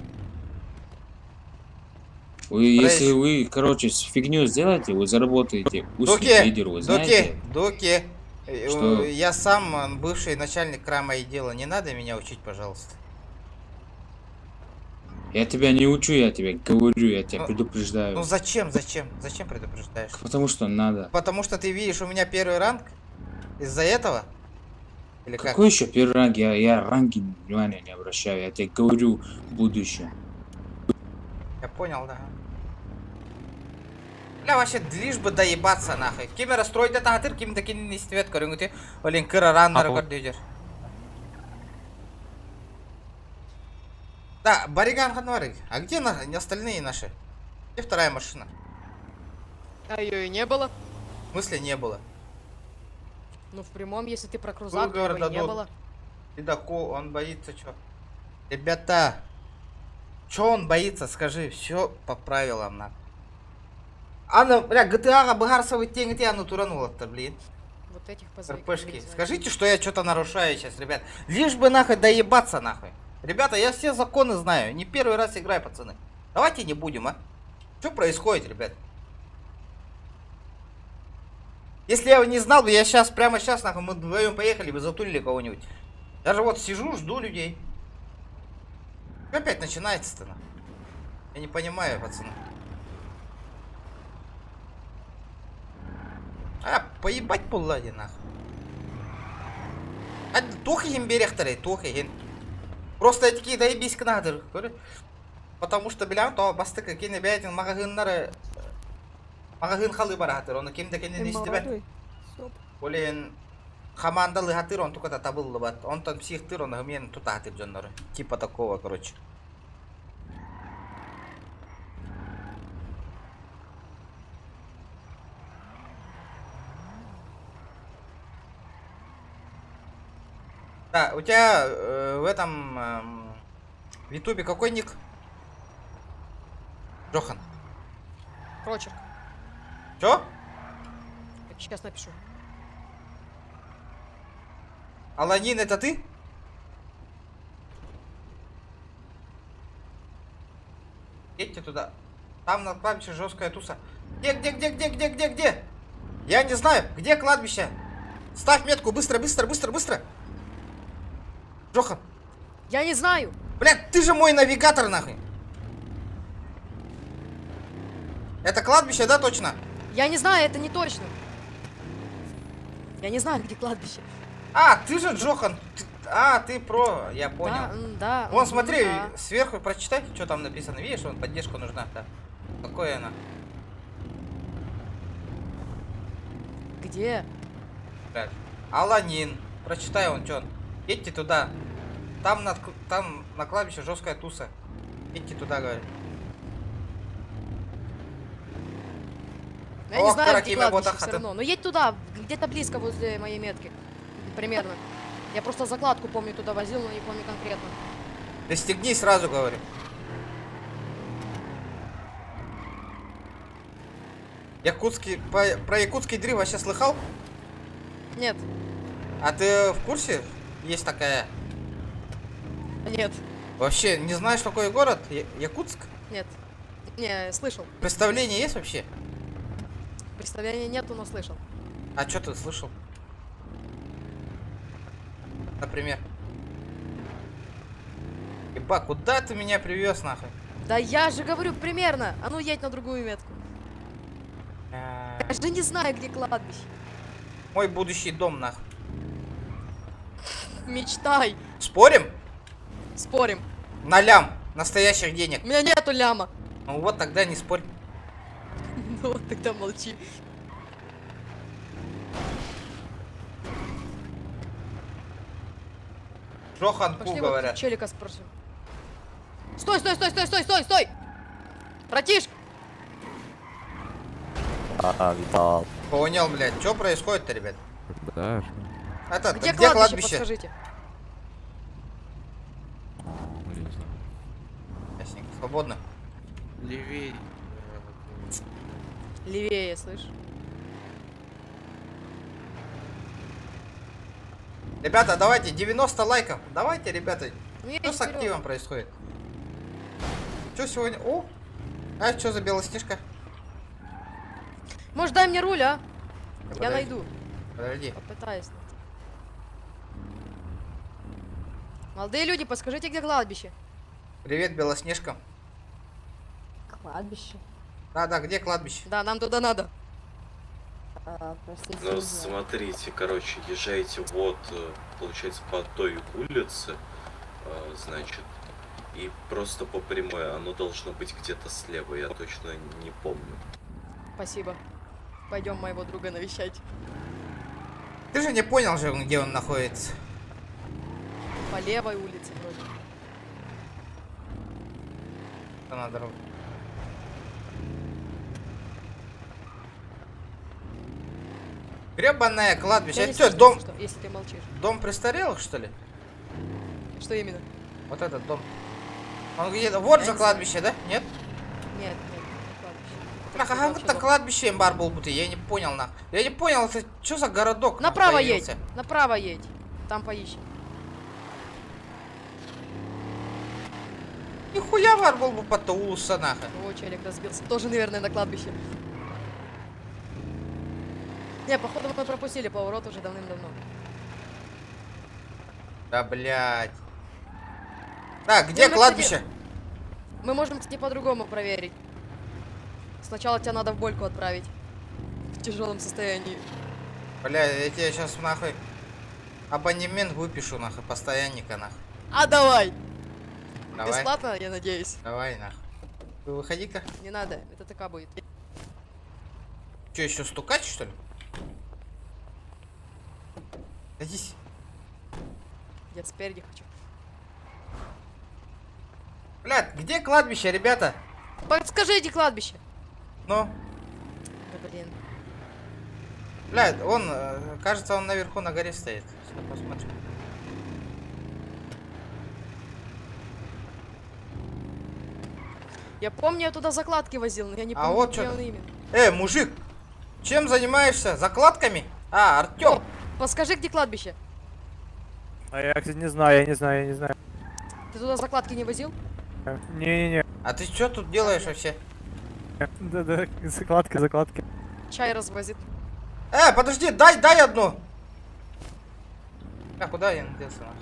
Если вы, короче, фигню сделаете, вы заработаете узкий лидер, вы знаете? Дуки. Что? Я сам бывший начальник крама и дела. Не надо меня учить, пожалуйста. Я тебя не учу, я тебе говорю, я тебя предупреждаю. Ну зачем предупреждаешь? Потому что надо. Потому что ты видишь, у меня первый ранг? Из-за этого? Или как? Какой еще первый ранг? Я ранги внимания не обращаю, я тебе говорю в будущем. Я понял, да. Бля, вообще, лишь бы доебаться, нахуй. Кеме расстроить это хатыр, кем такие не свет, корю, ты, блин, кыра раннер, кордюдер. Да, Бариган Ханварик, а где остальные наши? Где вторая машина? А ее и не было. В смысле не было? Ну, в прямом, если ты про крузак, то Выговор его и не дадут. было. Ледоко, он боится, чё? Ребята, чё он боится, скажи, все по правилам, на. Анна, бля, GTA Багарсовый тень, где она туранула-то, блин? Вот этих позовите. РПшки. Скажите, что я что-то нарушаю сейчас, ребят. Лишь бы нахуй доебаться, нахуй. Ребята, я все законы знаю. Не первый раз играю, пацаны. Давайте не будем, а? Что происходит, ребят? Если я не знал бы, я сейчас, прямо сейчас, нахуй, мы вдвоем поехали бы, затулили кого-нибудь. Даже вот сижу, жду людей. Что опять начинается-то, нахуй? Я не понимаю, пацаны. А, поебать пуллади, нахуй. А, тухиген берехтарей, тухиген. Просто такие доебись кнадыр. Потому что, бля, то бастык, кене бәйтін мағағынлары... Мағағын қалы бар хатыр, оны кемді кене несті бәт. Олен... Хамандалы хатыр, он только табылы бат. Он там психтыр, он мен тута хатыр жонлары. Типа такого, короче. Да, у тебя в этом в Ютубе какой ник? Джохан. Прочерк. Чё? Сейчас напишу. Аланин, это ты? Едьте туда. Там на кладбище жесткая туса. Где? Я не знаю, где кладбище? Ставь метку, быстро. Джохан. Я не знаю. Блядь, ты же мой навигатор, нахуй. Это кладбище, да, точно? Я не знаю, это не точно. Я не знаю, где кладбище. А, ты же Джохан. Ты про, я понял. Да. Вон, смотри, да. сверху прочитай, что там написано. Видишь, вон поддержка нужна. Да. Какое она? Где? Так. Аланин. Прочитай он, что он. Едьте туда. Там на кладбище жесткая туса. Едьте туда, говорю. Я не знаю, где кладбище все равно. Но едь туда, где-то близко возле моей метки. Примерно. Я просто закладку помню туда возил, но не помню конкретно. Пристегни сразу, говорю. Якутский, про якутский дрифт вообще слыхал? Нет. А ты в курсе? Есть такая... Нет. Вообще, не знаешь, какой город? Якутск? Нет. Не, слышал. Представление есть вообще? Представления нету, но слышал. А что ты слышал? Например. Еба, куда ты меня привез, нахуй? Да я же говорю примерно. А ну едь на другую метку. Я же не знаю, где кладбище. Мой будущий дом, нахуй. Мечтай. Спорим? Спорим. На лям настоящих денег. У меня нету ляма. Ну вот тогда не спорь. Ну вот тогда молчи. Джохан Ку, Пошли говорят. вот челика спросим. Стой! Братишка! Витал. Понял, блядь. Что происходит-то, ребят? Да. Это, Где где кладбище, кладбище? подскажите? Не знаю. Ясненько, свободно. Левее. Левее, слышь. Ребята, давайте 90 лайков. Давайте, ребята. Ну, я Что с вперед. активом происходит? Что сегодня? О! А что за белоснежка? Может, дай мне руль, а? Я Подожди. найду. Подожди. Попытаюсь. Молодые люди, подскажите, где кладбище? Привет, белоснежка. Кладбище. Да, где кладбище? Да, нам туда надо. Простите. Ну, смотрите, короче, езжайте вот, получается, по той улице, значит, и просто по прямой, оно должно быть где-то слева, я точно не помню. Спасибо. Пойдем моего друга навещать. Ты же не понял же, где он находится. По левой улице вроде. На дорогу. Гребаное кладбище. Я не Это что, слышу, дом... что, если ты молчишь. Дом престарелых, что ли? Что именно? Вот этот дом. Он где-то... Вот Я же не кладбище, да? Нет? Нет, не кладбище. Нах, Просто а вообще это дом. кладбище имбар был будто, я не понял, нах. Я не понял, это что за городок? нах, Направо появился? едь, направо едь. Там поищем. Нихуя бар был бы по Тулуса, нахуй. О, челик разбился. Тоже, наверное, на кладбище. Не, походу мы пропустили поворот уже давным-давно. Да, блядь. Так, где Ну, мы, кладбище? кстати, мы можем, кстати, по-другому проверить. Сначала тебя надо в Больку отправить. В тяжелом состоянии. Бля, я тебе сейчас нахуй абонемент выпишу, нахуй, постоянника, нахуй. А давай! Давай. Бесплатно, я надеюсь. Давай, нахуй. Ты выходи-ка. Не надо, это такая будет. Че, еще стукать, что ли? Садись. Я спереди хочу. Блядь, где кладбище, ребята? Подскажите кладбище. Ну, Да блин. блядь, он, кажется, он наверху на горе стоит. Сейчас посмотрим. Я помню, я туда закладки возил, но я не А помню, вот где чё. он именно. Мужик, чем занимаешься? Закладками? А, Артем. О, подскажи, где кладбище. А я, кстати, не знаю, я не знаю. Ты туда закладки не возил? Не-не-не. А ты что тут делаешь вообще? Да-да, закладки. Чай развозит. Подожди, дай одну. А куда я наделся, нахуй?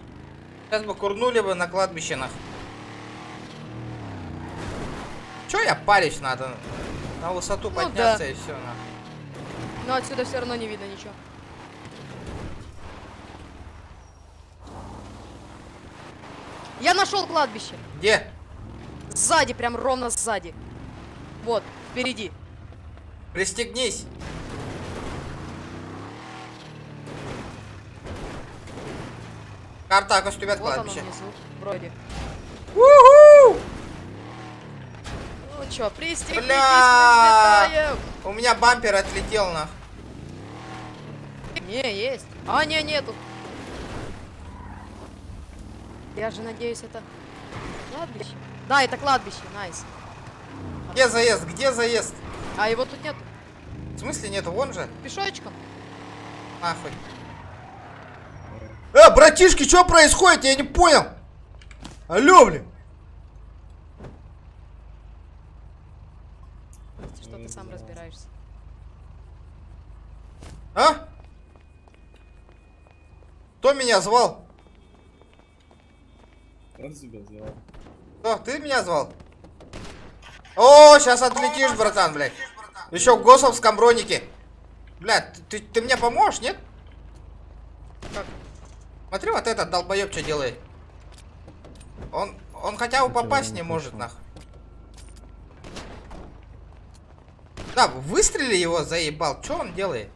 Сейчас бы курнули бы на кладбище, нахуй. Че я парюсь надо? На высоту Ну подняться да. и все, нахуй. Но отсюда все равно не видно ничего. Я нашел кладбище. Где? Сзади, прям ровно сзади. Вот, впереди. Пристегнись. Карта костюмят Вот оно кладбище. внизу, вроде. Уху! Ну чё, пристегнитесь, Бля! мы взлетаем. У меня бампер отлетел, нахуй. Не, есть. А, не, нету. Я же надеюсь, это кладбище. Да, это кладбище, найс. Где заезд? Где заезд? А его тут нету. В смысле нету? Вон же. Пешочком. Нахуй. Братишки, что происходит? Я не понял. Алло, блин. Если что, ты сам разбираешься. А? Кто меня звал? Он тебя звал. Кто? Ты меня звал? О, сейчас отлетишь, братан, блядь. Еще в госовском бронике. Блядь, ты мне поможешь, нет? Как? Смотри, вот этот долбоеб что делает. Он хотя бы попасть не может, нахуй. Да, выстрели его, заебал. Что он делает?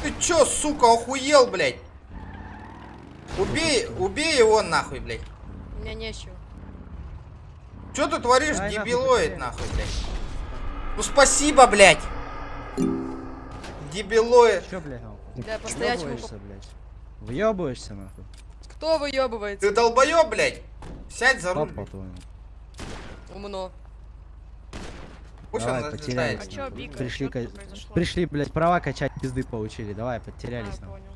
Ты чё, сука, охуел, блядь? Убей его нахуй, блядь. У меня нечего. Чё ты творишь, дебилоид, нахуй, блядь? Ну спасибо, блядь. Дебилоид. Чё, блядь? Да, по-стоячему. блядь? Въёбываешься, нахуй? Кто выебывается? Ты долбоеб, блядь. Сядь за руль. по-твоему. Умно. Пусть Давай, он потерялись. разлетает. чё, Биг, Пришли, что тут произошло? пришли, блядь, права качать, пизды получили. Давай, потерялись. А, нахуй. понял.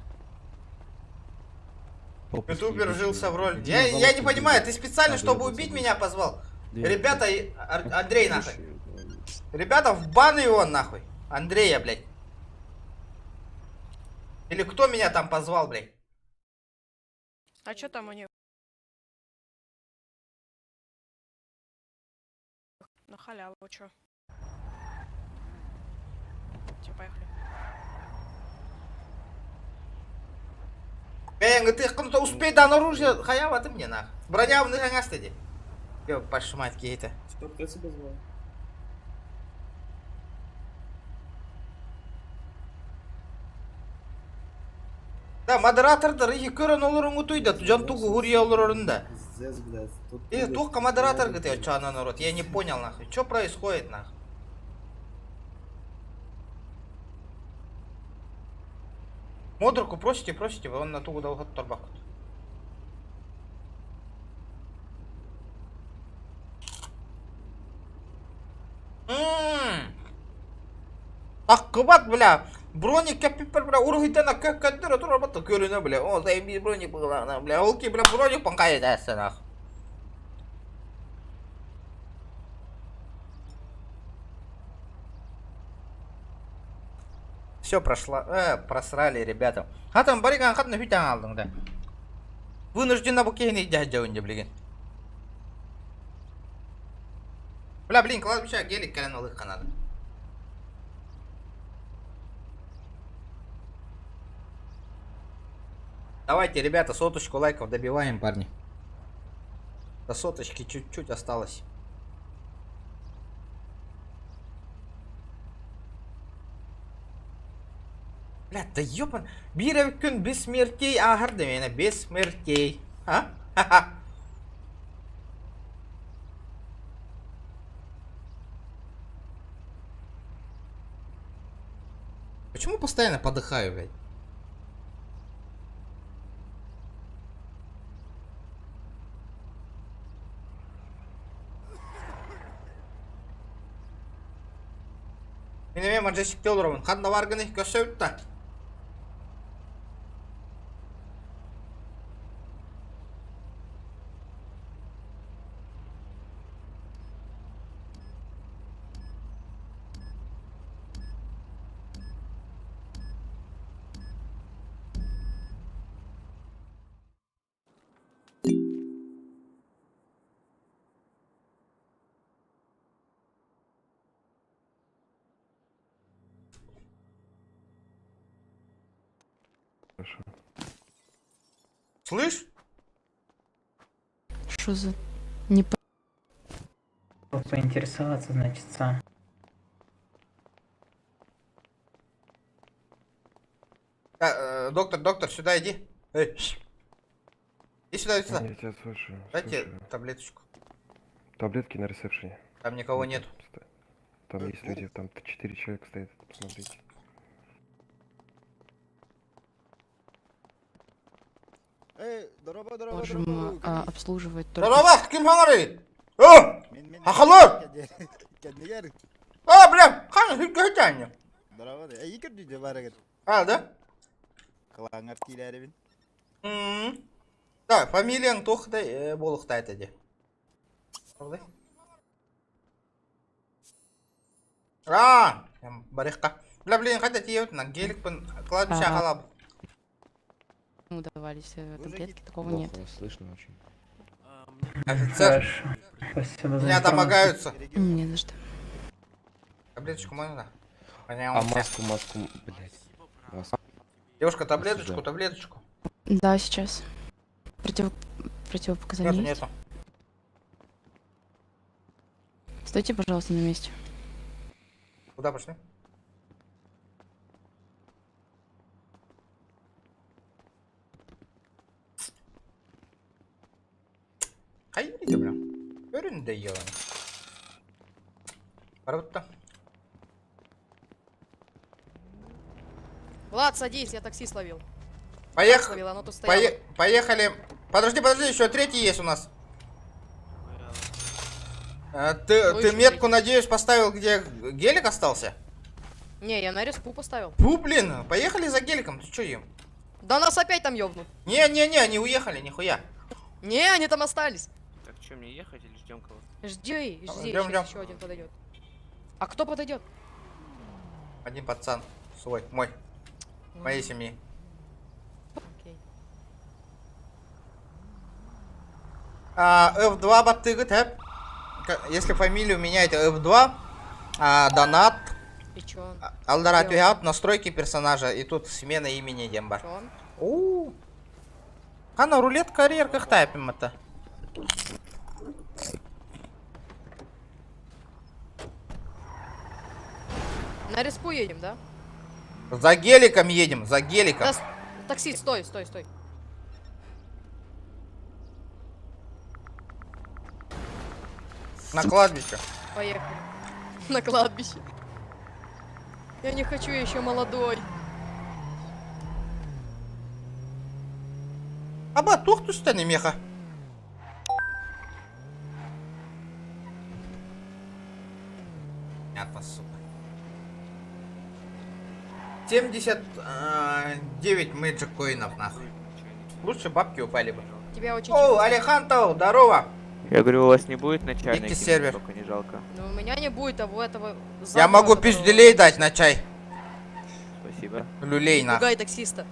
Попуски Ютубер ебучие, жился в блядь. роль. Иди Я на не завод, понимаю, пизды. ты специально, чтобы Объебаться убить будешь. меня позвал? Две. Ребята, Андрей, нахуй. Ребята, в бан его, нахуй. Андрея, блядь. Или кто меня там позвал, блядь? А чё там у них? На халяву, чё? Чё, поехали. Бэнг, ты кто-то успей до оружия, хаява ты мне нах. Броня в ногах стади. Ёб, вашу мать, какие-то. Кто тебя звал? Да, модератордар iki көрөн олорун утуйда, жан тугу гурья олорунда. Только модератор говорит, я чё, народ, я не понял нахуй, что происходит нахуй. Модерку просите, он на тугу долго торбакут. Аккубат, бля, броник капипер, бля, ургитана как кадыра, то работа кёрина, бля, о, заебись броник была, бля, олки, бля, броник панкает, нахуй. Все прошло, просрали, ребята. А там бариган хат на фитян алдың да. Вынужденно букейный дядя унде, блин. Бля, блин, кладбище, гелик кален олых канады. Давайте, ребята, соточку лайков добиваем, парни. До соточки чуть-чуть осталось. Бля, да ёпан, бир күн бессмертей ахыр демейна, бессмертей. А? Ха-ха. Почему постоянно подыхаю, блядь? Менеме маджестик телуромун, канда баргыны көсөйт-та. Слышь? Что за... Не по... Поинтересоваться, значит, сам. Доктор, сюда иди. Эй, иди сюда, иди сюда. Я тебя слушаю. Дайте таблеточку. Таблетки на ресепшене. Там никого нет. Там есть люди, там 4 человека стоят, посмотрите. Можем обслуживать только... Здорово, ким хаңары? О! Ахалар! А, бля, хаңы, хülke хитяння. А, да? Да, фамилияң тоқтай болықтай тәде. А, бариққа. Бля, блин, қайда тиеуді, на геликпін, кладбище қалабы. Давались таблетки, такого нет. Слышно очень. Офицер, меня домогаются. Не за что. Таблеточку можно? А маску, блядь. Девушка, таблеточку. Да, сейчас. Противопоказания Нету. Стойте, пожалуйста, на месте. Куда пошли? Hayır bro. Görün de yiyor. Пора. Влад, садись, я такси словил. Поехали. Оно тут стояло. Поехали. Подожди, еще третий есть у нас. Ты метку, надеюсь, поставил, где гелик остался? Не, я на респу поставил. Фу, блин, поехали за геликом, ты что им? Да нас опять там ёбнут. Не, они уехали, нихуя. Не, они там остались. Так что, мне ехать или ждем кого? Жди, Ждем. сейчас еще один подойдет. А кто подойдет? Один пацан, свой, мой, моей семьи. Окей. F2 баттыгы, если фамилию меняете F2, донат, И чё? Алдарат настройки персонажа, и тут смена имени демба. Ана, рулет карьер как тайпим это. На респу едем, да? За геликом едем, за геликом. Да, такси, стой, стой, стой. На кладбище. Поехали. На кладбище. Я не хочу, я еще молодой. Аба, тухту стани меха. Понятно, сука. 79 мэджик коинов, нахуй. Лучше бабки упали бы. Тебя очень О, тихо. Алеханто, здорово. Я говорю, у вас не будет начальника? Идите сервер. Только не жалко. Но у меня не будет того этого... Я запаха, могу которого- пизделей дать на чай. Спасибо. Люлей, Не нахуй. пугай таксиста.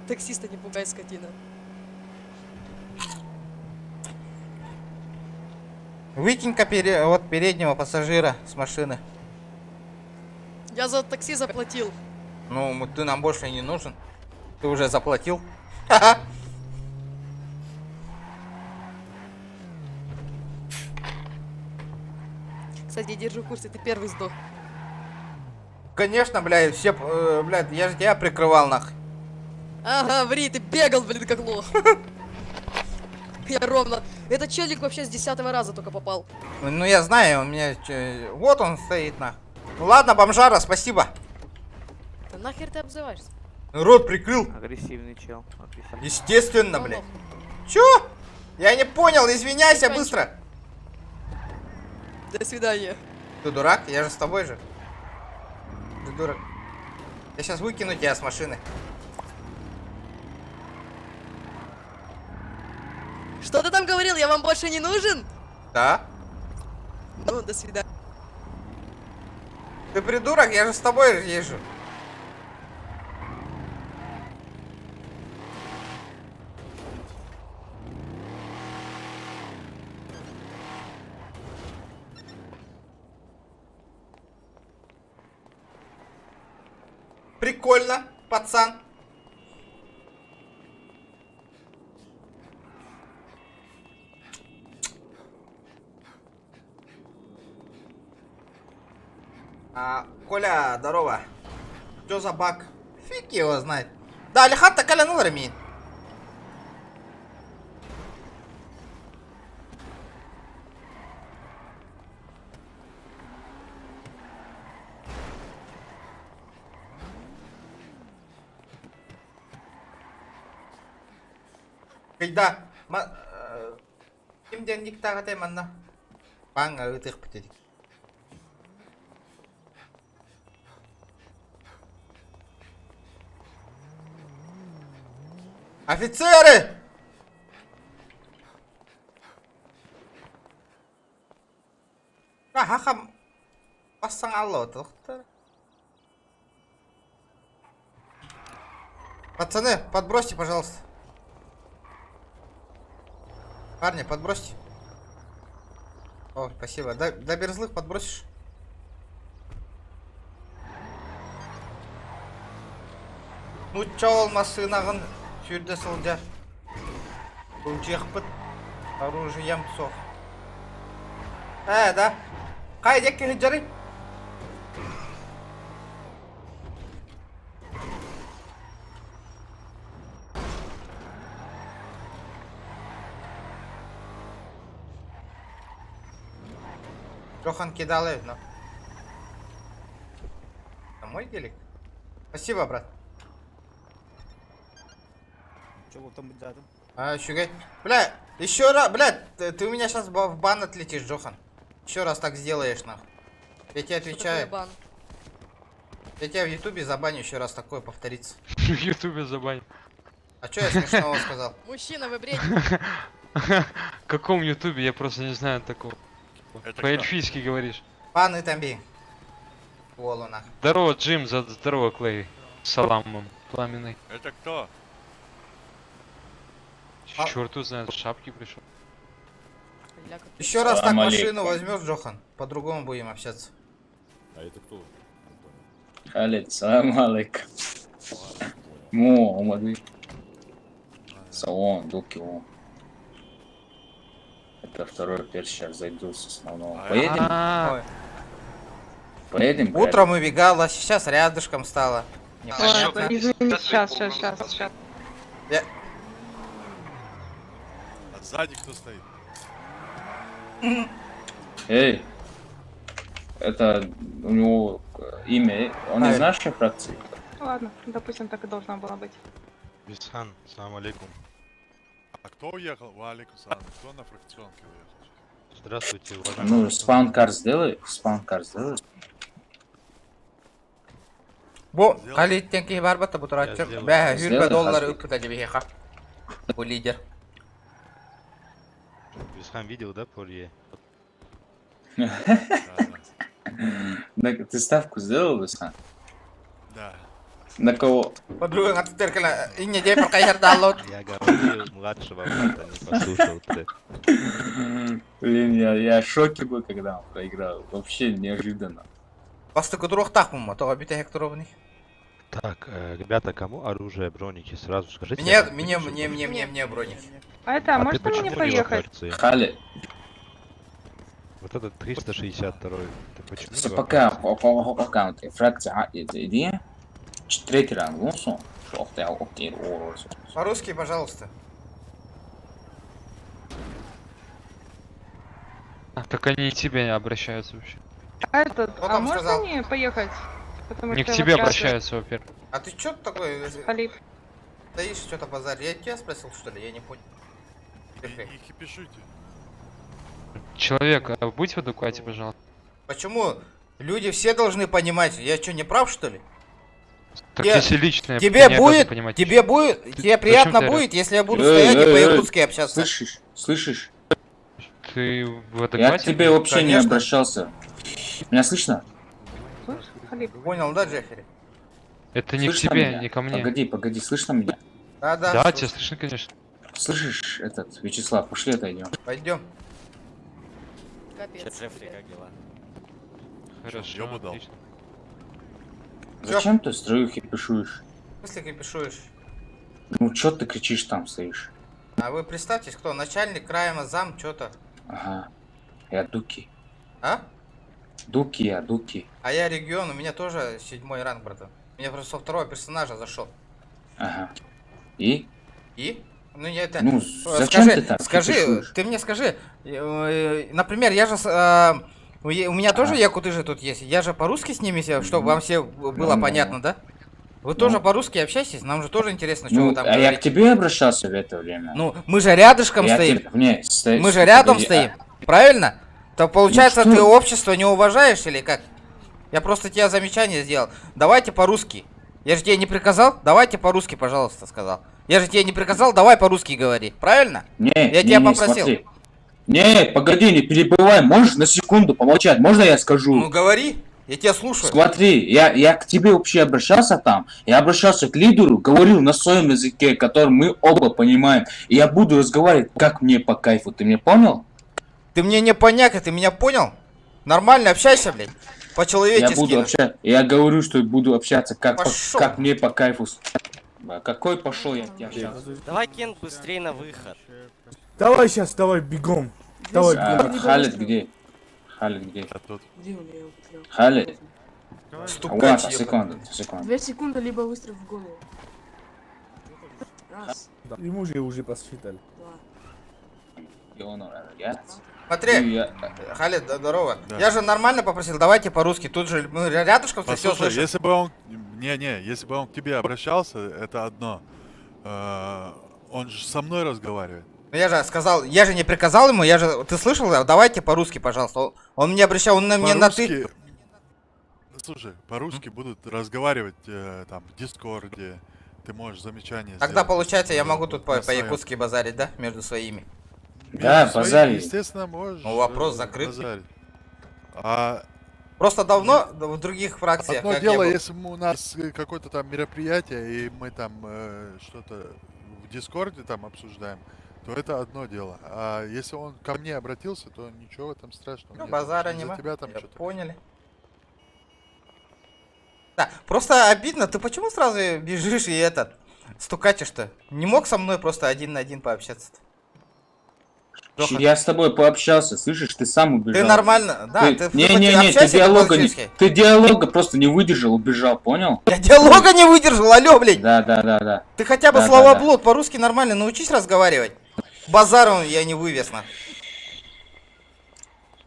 Таксиста не пугай, скотина. Выкинь-ка вот переднего пассажира с машины. Я за такси заплатил. Ну, ты нам больше не нужен. Ты уже заплатил. Ха-ха. Кстати, держу в курсе, ты первый сдох. Конечно, блядь, все, блядь, я же тебя прикрывал, нахуй. Ага, ври, ты бегал, блин, как лох. Я ровно. Этот челик вообще с 10-го раза только попал. Ну, я знаю, у меня... Вот он стоит, нахуй. Ну, ладно, бомжара, спасибо. Да нахер ты обзываешься? Рот прикрыл. Агрессивный чел. Агрессивный. Естественно, Ну, блядь. лох. Чё? Я не понял, извиняйся Заканчивай. быстро. До свидания. Ты дурак? Я же с тобой же. Ты дурак. Я сейчас выкину тебя с машины. Что ты там говорил? Я вам больше не нужен? Да? Ну, до свидания. Ты придурок? Я же с тобой же езжу. Прикольно, пацан. Коля, здорово. Чё за баг? Фиг его знает. Да, Алихатта калянул ремень. Когда кимден диктагатay манна. Бан ытых битедик. Офицеры! Хахам пассаң алло, доктор. Пацаны, подбросьте, пожалуйста. Парни, подбросьте. О, спасибо. До берзлых подбросишь? Ну, чё машинагын сүйрде сылжа. Үлчекпіт. Оружием сох. Да. Қай дек келе жарай? Жохан кидалы, но... Это мой гелик? Спасибо, брат. Чего там рядом? Щугай. Бля, еще раз, бля, ты у меня сейчас в бан отлетишь, Джохан. Еще раз так сделаешь, нахуй. Я тебе отвечаю. Бан. Я тебя в ютубе забаню еще раз такое повторится. В ютубе забань. А что я смешного сказал? Мужчина, вы бредите. В каком ютубе? Я просто не знаю такого. По-эльфийски говоришь. Паны тамби. Волу, нахуй. Здорово, Джим, здорово, Клей. Салам, пламенный. Это кто? Черту знает, в шапке пришел. Ля, как- Еще раз так Салам машину алейкум. возьмешь, Джохан. По-другому будем общаться. А это кто? Халид, салам алейкум. Муаммад. кажется, он, Дуки, он. Это второй перс, сейчас зайду с основного. Поедем? Ой. Поедем? Утром убегала, сейчас рядышком стала. Ладно, извини, сейчас. Я- А сзади кто стоит? Эй, это у него имя, он из нашей фракции? Ладно, допустим, так и должно было быть. Бисхан, салам алейкум. А кто уехал? Валикум салам. Кто на фракционке уехал? Здравствуйте, Ну, спаункар сделай, Bu kalittenki barbata bu tarafçı. Yazıyorum. Be 100 Yazıyorum, dolar hazır. öpüdü bir heka. Bu lider. Бисхан видел, да, Порье? Ты ставку сделал, Бисхан? Да. На кого? Подруга на теркала. Инне дей паркайхер даллот. Я говорил младшего брата, не послушал ты. Блин, я в шоке был, когда он проиграл. Вообще неожиданно. Басты кудрух тахмума, то бите хекторовный. Так, ребята, кому оружие, броники, сразу скажите. Мне броник. А это, А ты можно почему мне не во поехать? фракции? Хали, Вот этот 362-й, ты почему не во пока фракции? фракция иди. Третий раунд, ну что? По-русски, пожалуйста. Так они и к тебе не обращаются вообще. А этот, Кто а там можно сказал? мне поехать? Потому Не к что тебе вот сейчас обращаются, во-первых. А ты чё такой Халиб. стоишь, что-то базарь? Я тебя спросил, что ли? Я не понял. Не кипишуйте. Человек, а будь в адеквате, пожалуйста. Почему люди все должны понимать? Я что, не прав, что ли? Так Я- если личное, Тебе ты не обязан будет, понимать. тебе приятно ты орёшь? будет, если я буду стоять и по-якутски общаться. Слышишь? Ты в Я адеквате? к тебе вообще не Конечно. обращался. Меня слышно? Халиб. Понял, да, Джеффери? Это не к Слышно тебе, меня? не ко мне. Погоди, слышно меня? Да, Да, тебя слышно, конечно. Слышишь, этот, Вячеслав, пошли отойдем. Пойдем. Капец. Хорошо, Ёбу дал. отлично. Зачем ты строих и пишуешь? В смысле кипишуешь? Ну чё ты кричишь там стоишь? А вы представьтесь, кто? Начальник краема, зам, что-то. Ага. Я Дуки. А? Дуки. А я регион, у меня тоже 7-й ранг, братан. У меня просто со второго персонажа зашел. Ага. И? И? Ну я это... Ну, зачем ты так скажи, кипишуешь? ты мне скажи, например, я же... у меня тоже якуты же тут есть. Я же по-русски с ними, чтобы вам все было Ну, понятно, да? Вы Ну. тоже по-русски общаетесь? Нам же тоже интересно, что Ну, вы там а я к говорите. тебе обращался в это время. Ну, мы же рядышком Я стоим. тебе- не, стой, Мы же стой, рядом погоди, стоим. Правильно? То получается, Ну, ты что? общество не уважаешь или как? Я просто тебе замечание сделал. Давайте по-русски. Я же тебе не приказал? Давайте по-русски, пожалуйста, сказал. Я же тебе не приказал, давай по-русски говори. Правильно? Не, Я не, тебя не, попросил. смотри. Не, погоди, не перебивай. Можешь на секунду помолчать? Можно я скажу? Ну говори, я тебя слушаю. Смотри, я к тебе вообще обращался там. Я обращался к лидеру, говорил на своем языке, который мы оба понимаем. И я буду разговаривать, как мне по кайфу. Ты меня понял? Ты мне не поняка, ты меня понял? Нормально общайся, блядь. Я По-человечески. буду общаться. Я говорю, что буду общаться, Пошёл. как мне по кайфу. Какой пошел я к тебе общаться? Давай, Кент, быстрее на выход. Давай сейчас, давай, бегом. Давай, Халид где? Халид где? А тут Где он, я его потерял? Халид? Стукач, Вот, ебаный. секунду. 2 секунды, либо выстрел в голову. Раз, Ему же уже посчитали. два. Смотри, Халид, здорово. Я же нормально попросил, давайте по-русски. Тут же мы рядышком все послушай, слышим. если бы он... если бы он к тебе обращался, это одно. Он же со мной разговаривает. Ну, я же сказал, я же не приказал ему, я же... Ты слышал? Давайте по-русски, пожалуйста. Он мне обращал, он на мне на ты... Слушай, по-русски будут разговаривать там в Дискорде. Ты можешь замечания Тогда сделать, получается, я могу тут на своем. по-якутски базарить, да? Между своими. Да, Между своими, базарь. естественно, можешь. Ну, вопрос закрыт. базарить. А Просто давно в других фракциях, одно как я дело, был- если у нас какое-то там мероприятие, и мы там что-то в Дискорде там обсуждаем, то это одно дело. А если он ко мне обратился, то ничего в этом страшного Ну, нет. базара Из-за нема. тебя там Я что-то. поняли. Да, просто обидно, ты почему сразу бежишь и этот... Стукачишь-то? Не мог со мной просто один на один пообщаться-то? Жохан, Я с тобой пообщался, слышишь, ты сам убежал. ты нормально? Да, ты Не-не-не, ты общайся диалога, ты диалога просто не выдержал, убежал, понял? Я диалога не выдержал, алё, блядь! Да. Ты хотя бы Да, словоблуд по-русски нормально научись разговаривать. Базаром я не вывез, на.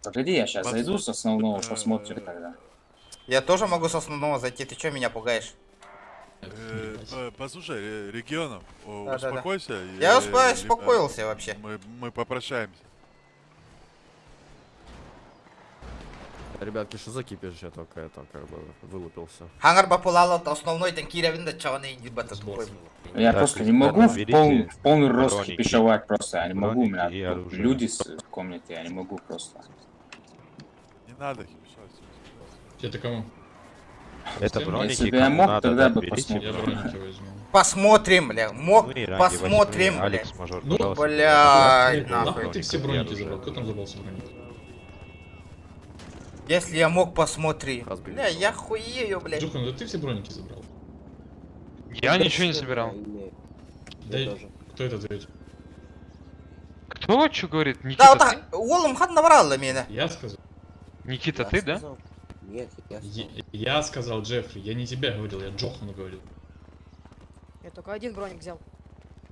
Погоди, я сейчас зайду с основного, посмотрим тогда. Я тоже могу с основного зайти, ты чё меня пугаешь? Послушай, Регионов, Да. успокойся. Я либо успокоился вообще. Мы попрощаемся. Ребятки, что за кипиш? Я только это, как бы, вылупился. Хангар бапулало основной танкиревин да чё не ебать тупой. Я Так, просто не могу в берите полный рост броники. кипишевать просто, я не могу, у меня Броники и тут оружие. люди в комнате, я не могу просто. Не надо хипишать. Это кому? Это броники, Если бы я кому мог, надо, тогда да, бы берите посмотрел. броники возьму. Посмотрим, бля. Ну и ранги Посмотрим, возьми. бля. Алекс, мажор, Ну, пожалуйста. Блядь, Броники нахуй. Ты все и броники оружие. забрал. Кто там забрался броник? Если я мог, посмотри. Разбили. Бля, я хуею, блядь. Джухан, да ты все броники забрал. Я ничего не собирал. Да, кто это ответит? Кто что говорит? Да, Никита, вот так, Уоллом хат наврал меня. Я сказал. ты? Никита, ты, да? Нет, Я сказал Джеффри, я не тебя говорил, я Джохану говорил. Я только один броник взял.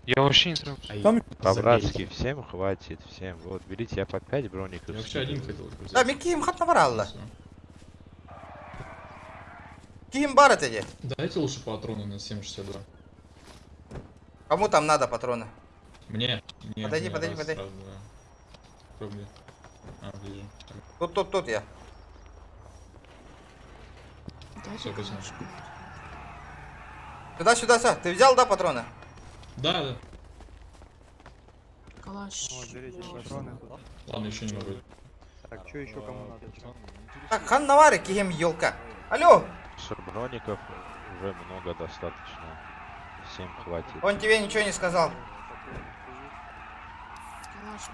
Я вообще не сразу. А я- По-братски, всем хватит, всем. Вот, берите, я по 5 броников. Я вообще один скидываю. хотел взять. Да, мен киім хат наврал. Всё. Киім бар это. Дайте лучше патроны на 7,62. Кому там надо патроны? Мне. Подойди, мне подойди, раз, подойди. раз, два. Кто где? А, ближе. Тут я. Все, возьму. Сюда. Ты взял, да, патроны? Да. Калаш. Ладно, еще не могу. Так, что еще кому надо? Так, хан навари, киім елка. Алло, Все броников уже много достаточно. Всем хватит. он тебе ничего не сказал.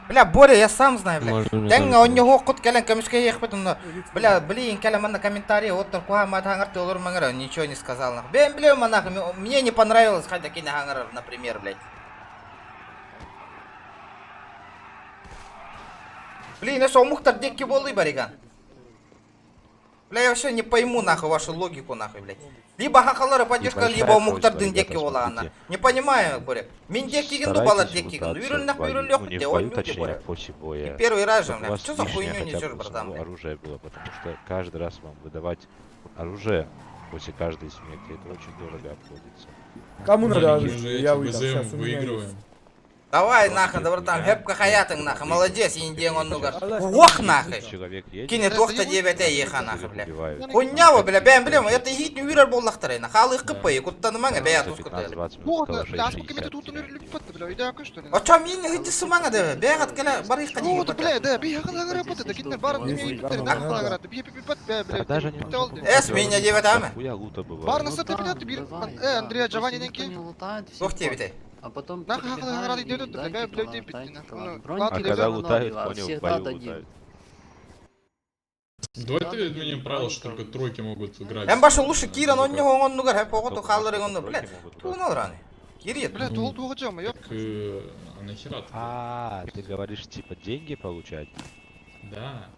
Бля, Боря, я сам знаю, бля. Тенга он него кут келен камешка ехпет, но, бля, блин, келен на комментарии, вот такой хангар ты олор мангар, ничего не сказал, нах. Бля, манах, мне не понравилось, хотя кино хангар, например, блядь. Блин, я что, Мухтар декки болы, бариган? Бля, я вообще не пойму, нахуй, вашу логику, нахуй, блядь. Либо хахалара поддержка, Небольшая либо Мухтар просьба, дин декки ребята, вола, смотрите. Не понимаю, Боря. Мин декки гинду бала декки гинду. Вируль нахуй, вируль Ну, не лёхте, в он бою, люди, точнее, Боря. после боя. Первый раз же, Чтобы у бля. вас Что за лишнее хуйню хотя несешь, бы братан, само бля? оружие было, потому что каждый раз вам выдавать оружие после каждой смерти, это очень дорого обходится. Кому надо Мы оружие? же Я эти выдам, БЗМ сейчас у меня выигрываем. есть. Давай, нахуй, да, братан, хепка хаятың, нахуй, молодец, индиен он нугар. Ох, нахуй. Человек едет, Кине тохта дебете еха, нахуй, бля. убивают. Хуйнява, бля, бәм, бля, это хит не вирар боллахтары, нахуй, алы кыппы, куттаны маңа, бәя За тускуты. 15-20 минут Вот, стало бля, а сколько 60 мне тут теряем. липать, бля, иди акой, что ли? А чё, мен хитти сымаңа, да, бәғат кәлі, бары ишқа Ну, дейін, да, бля, да, бей хакал агара паты, да, кинер бар, не бей питер, да, хакал агара, да, бей пипипат, бля, бля, Да даже не питал, нужно да. Эс, меня девятами. Хуя лута бывает. Бар на саты, бля, ты бир, Андрея, Джованни, деньки. Ух тебе, бля. А потом... Нахуй хакал агара, да, идет, да, бля, бля, бля, питер, нахуй. А когда лутают, понял, в бою лутают. Давай ты отменим правило, что только тройки могут играть. Эм башы лучше киран, он него он нугар, хэп, оғыту халырың он, бля. Туғын раны. Кирет. Бля, тул туға жама, ёп. Так, а нахера ты? А, ты говоришь, типа, деньги получать? Да.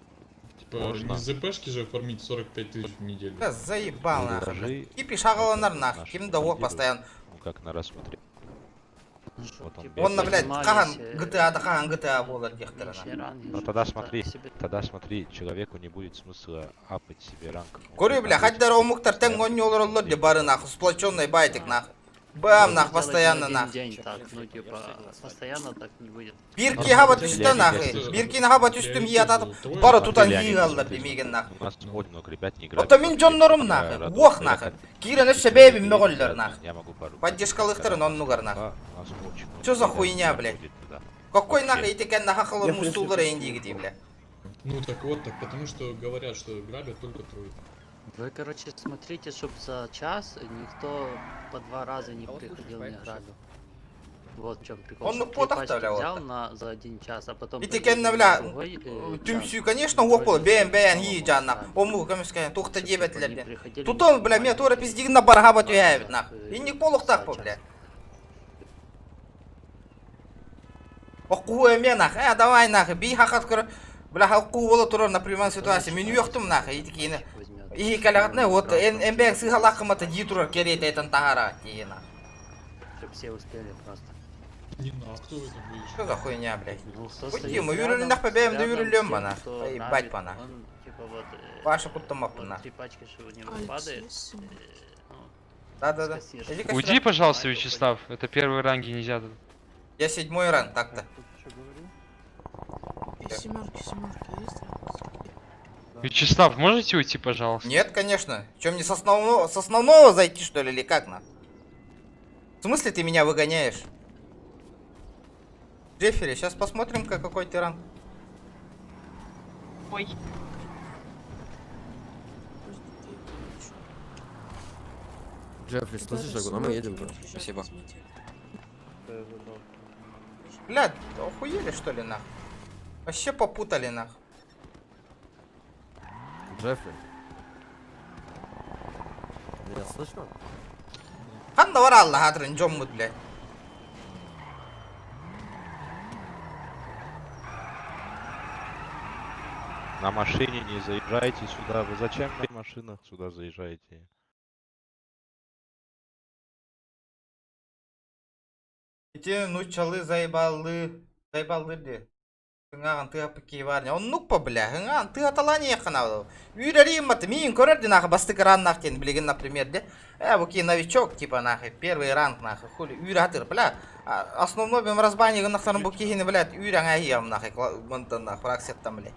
Типа, Можно. не ЗПшки же оформить 45 тысяч в неделю. Бля, заебал, нахуй, бля. Предложи Кипиш хағаланар, нахуй, ким да ок постоянно. Ну, как на рассмотрение. Вот он Он, бегает. блядь, қаған GTA-да, қаған GTA болар, дехтер, нахуй. Ну тогда смотри, человеку не будет смысла апать себе ранг. Он Көрі, будет бля, апать хаддар себе. омуктар тәң он не олар олар, де бары, нахуй, сплоченный байтик, нахуй. Бам, нахуй, постоянно, нахуй. День так, ну типа, постоянно так не будет. Бирки хабат үсті, нахуй. Биркini хабат үстім ей ататып, бары тутан ей қалдар, демеген, нахуй. У нас очень много ребят не играют. Ото мен жоннорым, нахуй. Ох, нахуй. Кирен өш себебім меғоллар, нахуй. Я могу пару. Поддержкалықтарын он нугар, нахуй. У нас очень много Чё за ребят хуйня, блядь? ходит туда. Какой нахуй итекен нахуй хылыр мустулыр эндиги, бля. Ну так вот, так потому что говорят, что грабят только тройку. Вы, короче, смотрите, чтобы за час никто по 2 раза не приходил, не грабил. Вот в чем прикол. Он, ну, Чтоб потах три пачки вставлял взял вот. за 1 час, а потом... Итекен, проверил бля, другой, час. Түмсүй, конечно, опыл, бәйін ей жан, нахуй. Ому, көміскен, туқты дебетлер, Не бля. приходили, Тутон, бля, мен тура пиздигін на барға бат үйәбіт, нахуй. Инник болуқтақ, бля. Оқуы мен нахуй, давай нахуй, бей хақат көр. Бля, оқу бола тұрар, например, ситуация. Мен уяқтым нахуй, етекені. И калягатны, вот, эмбек сыгалақымата ди тұрар керет айтын тағара, дейін. Чтоб все успели просто. Что за хуйня, блядь? Ну, кто Уйди, стоит мы рядом, юрилинах побеем, да рядом юрилем, тем, бана. кто Ебать, ранит, бана. он, типа, вот, Ваша куттамап, вот бана. 3 пачки, что у него падает. Ну, Да-да-да. скосишь. Иди-ка Уйди, сюда. пожалуйста, Вячеслав. Это первые ранги, нельзя тут. Я 7-й ранг, так-то. Вячеслав, можете уйти, пожалуйста? Нет, конечно. Чем мне с основного зайти, что ли, или как на? В смысле ты меня выгоняешь? Джеффери, сейчас посмотрим, какой ты ранг. Ой. Джеффри, слышишь, а мы едем просто. Спасибо. Блядь, охуели что ли нах? Вообще попутали нах. Джеффри. Меня слышно? Ханда вара Аллах адрын жоммут, блядь. На машине не заезжайте сюда. Вы зачем на машинах сюда заезжаете? Эти нучалы заебалы де. Гыңаган ты апыки бар не. Он нукпа, бля. Гыңаган ты аталани яхана. Юрарим мат мин көрөрдү нах бастык ран нах кен билген, например, де. Буки новичок типа нах, первый ранг нах. Хули юратыр, бля. Основной бем разбани гынахтарын буки хини, блядь, юраңа ям нах. Мынтан нах, фраксеттан, блядь.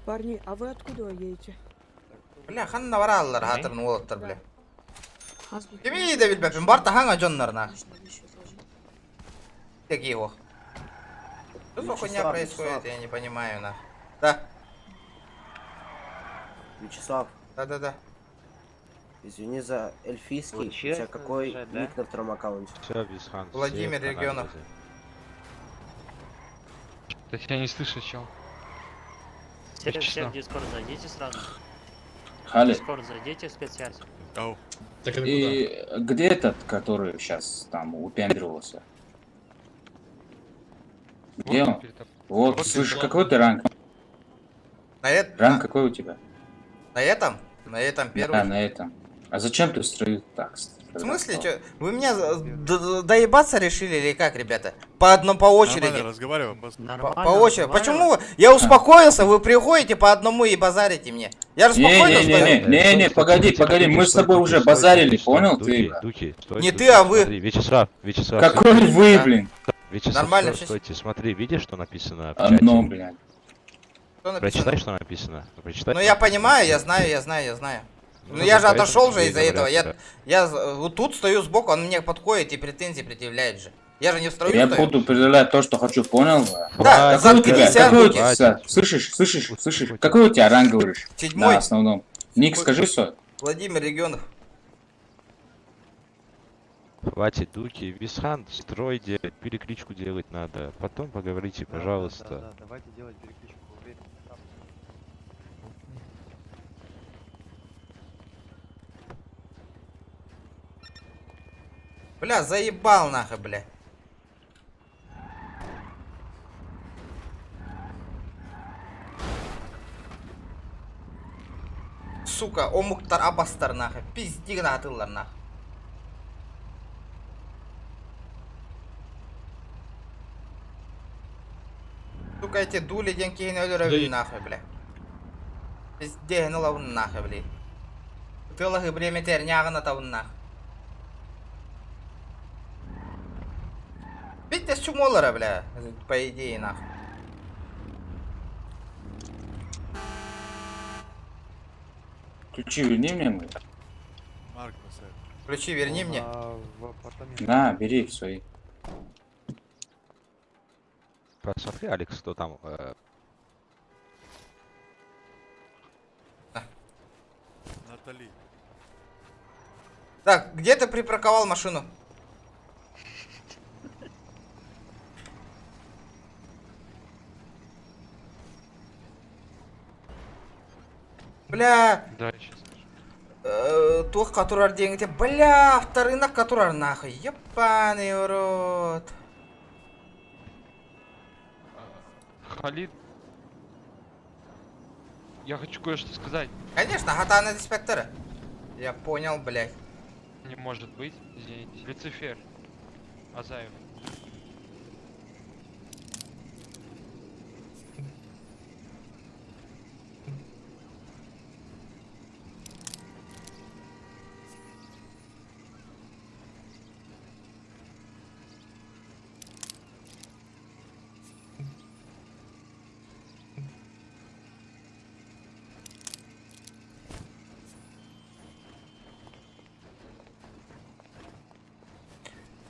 Парни, а вы откуда едете? Бля, ханна вара аллар хатырын олаттар, бля. Кеми де билбепин, барта ханга жоннарна. Так его. Что за хуйня происходит, я не понимаю, на. Да. Вячеслав. Да-да-да. Извини за эльфийский. У тебя какой ник на втором аккаунте? Все, Висхан. Владимир Регионов. Да я не слышу, чел. Все в Дискорд зайдите сразу. В Хали. Дискорд зайдите, спецсвязь. И где этот, который сейчас там упендривался? Где он? Вот, слышишь, какой ты ранг? Ранг какой у тебя? На этом? На этом первый. Да, на этом. А зачем ты строил так? В смысле, что? Вы меня доебаться решили или как, ребята? По очереди. Нормально разговариваем. По очереди. Почему? Я успокоился, вы приходите по одному и базарите мне. Я же спокойно стою. Не, погоди, мы с тобой уже базарили, понял ты? Не ты, а вы. Вячеслав. Какой вы, блин? Вячеслав, нормально, стойте, смотри, видишь, что написано в А чате? ну, блядь. Прочитай, что написано. Прочитай, Ну что я написано. понимаю, я знаю. Ну Ну, я же поэтому отошел же тебе из-за этого. говорят, Я вот тут стою сбоку, он мне подходит и претензии предъявляет же. Я же не в строю Я стою. буду предъявлять то, что хочу, понял? Да, какой у тебя, заткнись, какой у Арбуки. тебя, слышишь, какой у тебя ранг, говоришь? 7-й. На основном. Ник, скажи свой. Владимир Регионов. Хватит дуки, Висхан, строй делать, перекличку делать надо. Потом поговорите, пожалуйста. Давайте делать перекличку. Бля, заебал нахуй, бля. Сука, омуктар абастар нахуй. Пизди гына атылар нахуй. Сука, эти дули ден кейін өлөрөбүн нахуй, бля. Пизде гына лавын нахуй, бля. Тылығы бреметер няғына тавын нахуй. Видите, с чумолора, бля, по идее, нахуй. Ключи верни мне, мы. Марк поставь. Ключи верни мне. На, бери свои. Посмотри, Алекс, кто там. Натали. Так, где ты припарковал машину? Бля, Да, сейчас. тух катурар деңте, бля, авторынок катурар нахуй, ебаный в рот. Халид, я хочу кое-что сказать. Конечно, хатаны диспектора. Я понял, блядь. Не может быть, извините. Люцифер. Азаев.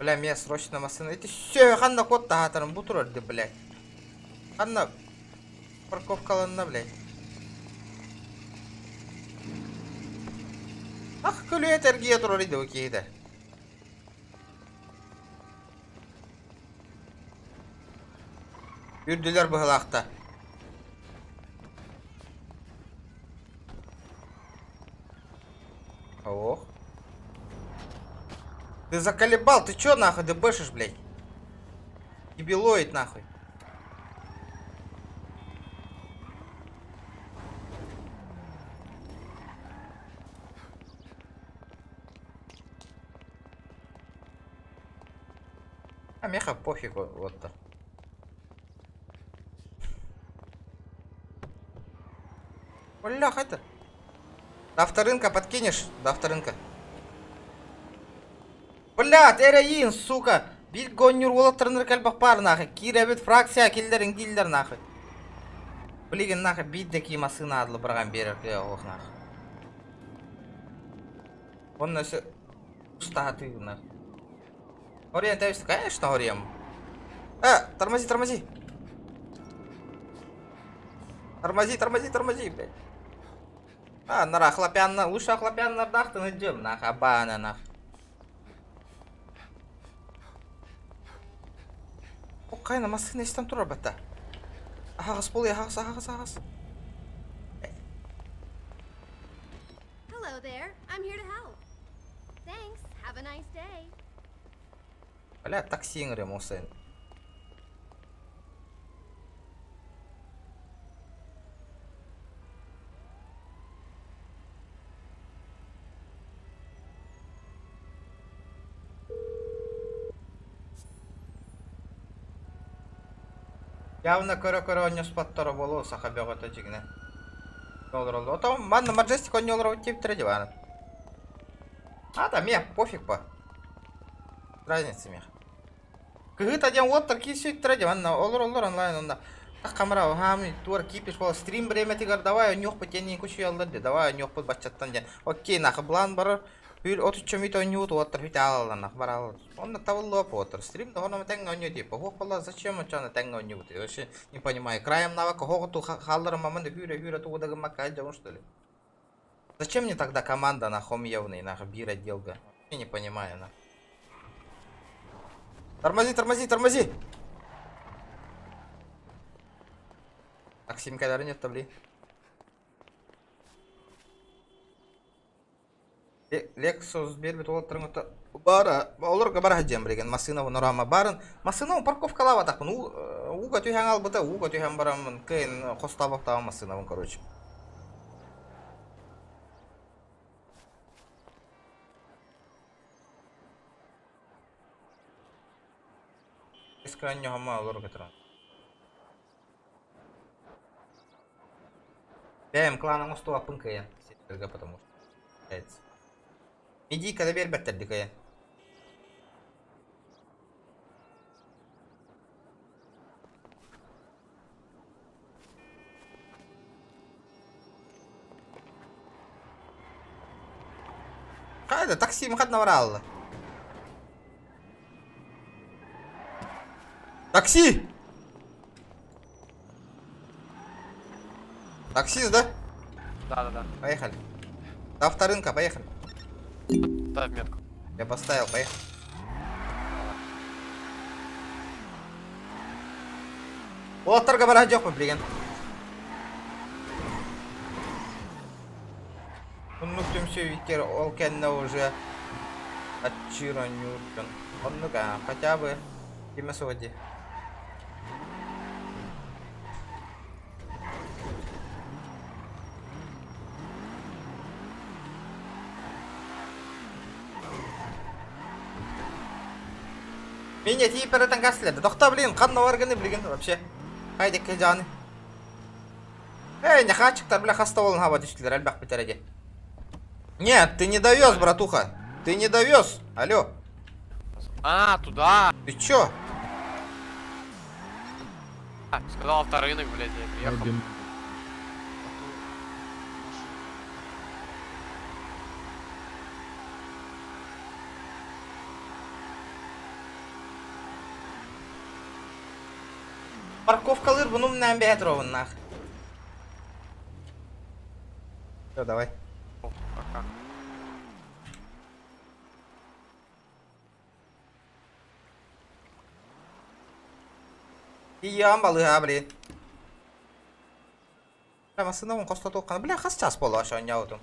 Бля, меня срочно машина. Это все, ханна кот тахатарым, бутурарды, блядь. Ханна парковкаланна, блядь. Ах, күлі этергия турарыды окейді. Үрділер бұғылақта. Ох. Ты заколебал, ты чё нахуй дебешишь, блядь? Дебилоид нахуй. А меха пофиг вот-то. Олях это. До авторынка подкинешь? До авторынка. Бля, терейин, сука. Bir gönür olatırınır kalbak par nahı. Kirebet fraksiya killerin giller nahı. Bilgin nahı biddeki masına adlı bırağın berer kıya oğuk nahı. Он наше штаты нахуй. Ориентируйся, конечно, орем. Тормози, тормози. Тормози, блядь. Нара хлопянна, лучше хлопянна нахты найдем, нахуй, абана нахуй. Кайна машина истен турар бата. Ағас бол, ағас. Hello there. I'm here to help. Thanks. Have a nice day. Бля, такси ингрем осен. Явно көрө не спаттары болу сахабега тачигне. Доллар. Отом манна Majestic он долларов тип тредиван. Да мне пофиг по. Разница мне. Кыгыт один вот такие суть тредиван на оллар онлайн онда. Так камера хами тур кипиш бол стрим время тигар давай нюх потени кучу ялдады. Давай нюх под бачаттан ден. Окей, нах блан бар. Hül 33 мито ньют отыр хит алаланах барал. Он на того лоп отыр. Стрим да он тенга нью типа. Хопала зачем он чана тенга ньют? Я вообще не понимаю. Краем навыка хоготу халлар маман хюра ту да макай да он что ли? Зачем мне тогда команда на хом явный на бира делга? Я не понимаю на. Тормози. Таксим кадар нет табли. Lexus бербет олаттырыңыта бара олорга бара хаджам билген машина норама барын машина парковка лава так ну уга түйәң албыта уга түйәң барамын кыйын хостабак та машина короче исканнyo хама олорга тра Бем кланың устуа пынкая сеттерге потому что иди когда бер беттерди кая Кайда такси махат наврал. Такси! Таксист, да? Да. Поехали. До авторынка, поехали. Ставь метку. Я поставил, поехали. Олаттарга бара жоқ па билген. Оннук түмсө виктер ол кенне уже отчиранютын. Оннук хотя бы кимесі води. Меня типа перетан гаследі. Доқта блин, қанна барғаны білген вообще. Хайдек ке жаны. Не хачықтар, бля, хаста болын хаба түстілер, әлбәқ бетереде. Нет, ты не довез, братуха. Ты не довез. Алло. А, туда. Ты чё? Сказал авторынок, блядь, я приехал. Парковкалыр бұны мұнан бәйт ровын нах. Всё, давай. Пока. Иям балыға, блин. Бля, масынауын қоста тоққаны. Бля, қас час болу ашауын яудым.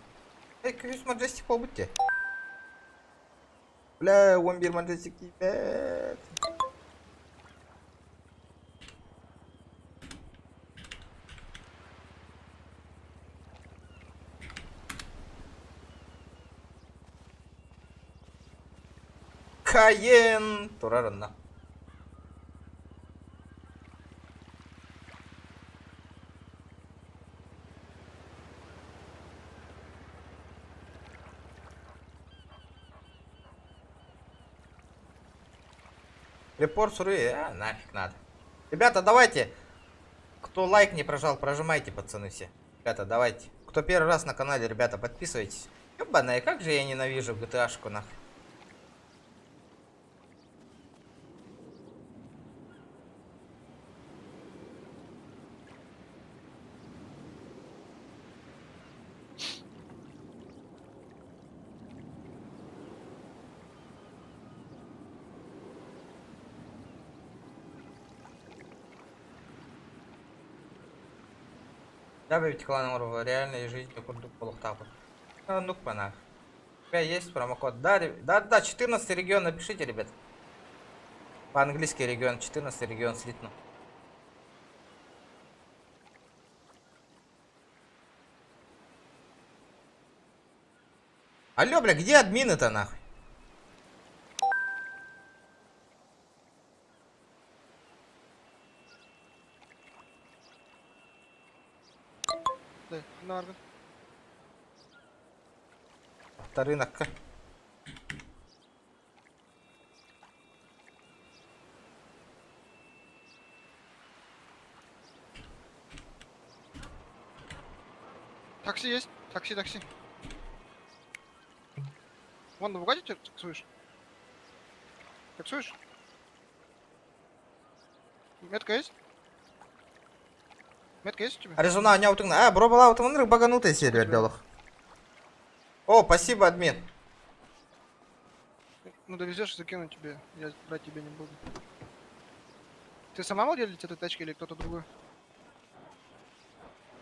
200 маджестик бол бұтте. Бля, 11 маджестик дейбет. Кайен! Турарынна. Репорт суруи, нафиг надо. Ребята, давайте. Кто лайк не прожал, прожимайте, пацаны все. Ребята, давайте. Кто первый раз на канале, ребята, подписывайтесь. Ёбаная, как же я ненавижу GTA-шку, нахуй. Добавить клан в реальной жизни курдук полухтапа. Ну панах. У тебя есть промокод? Да, 14 регион напишите, ребят. По-английски регион, 14 регион слитно. Алло, бля, где админы-то нахуй? Рынок. Такси есть? Такси. Вон, на Бугатти таксуешь? Таксуешь? Метка есть? Метка есть у тебя? Аризона, не аутыңна. Бро, была аутыңнан баганутый сервер делах. О, спасибо, админ. Ну довезешь, закину тебе. Я брать тебя не буду. Ты сама владелец этой тачки или кто-то другой?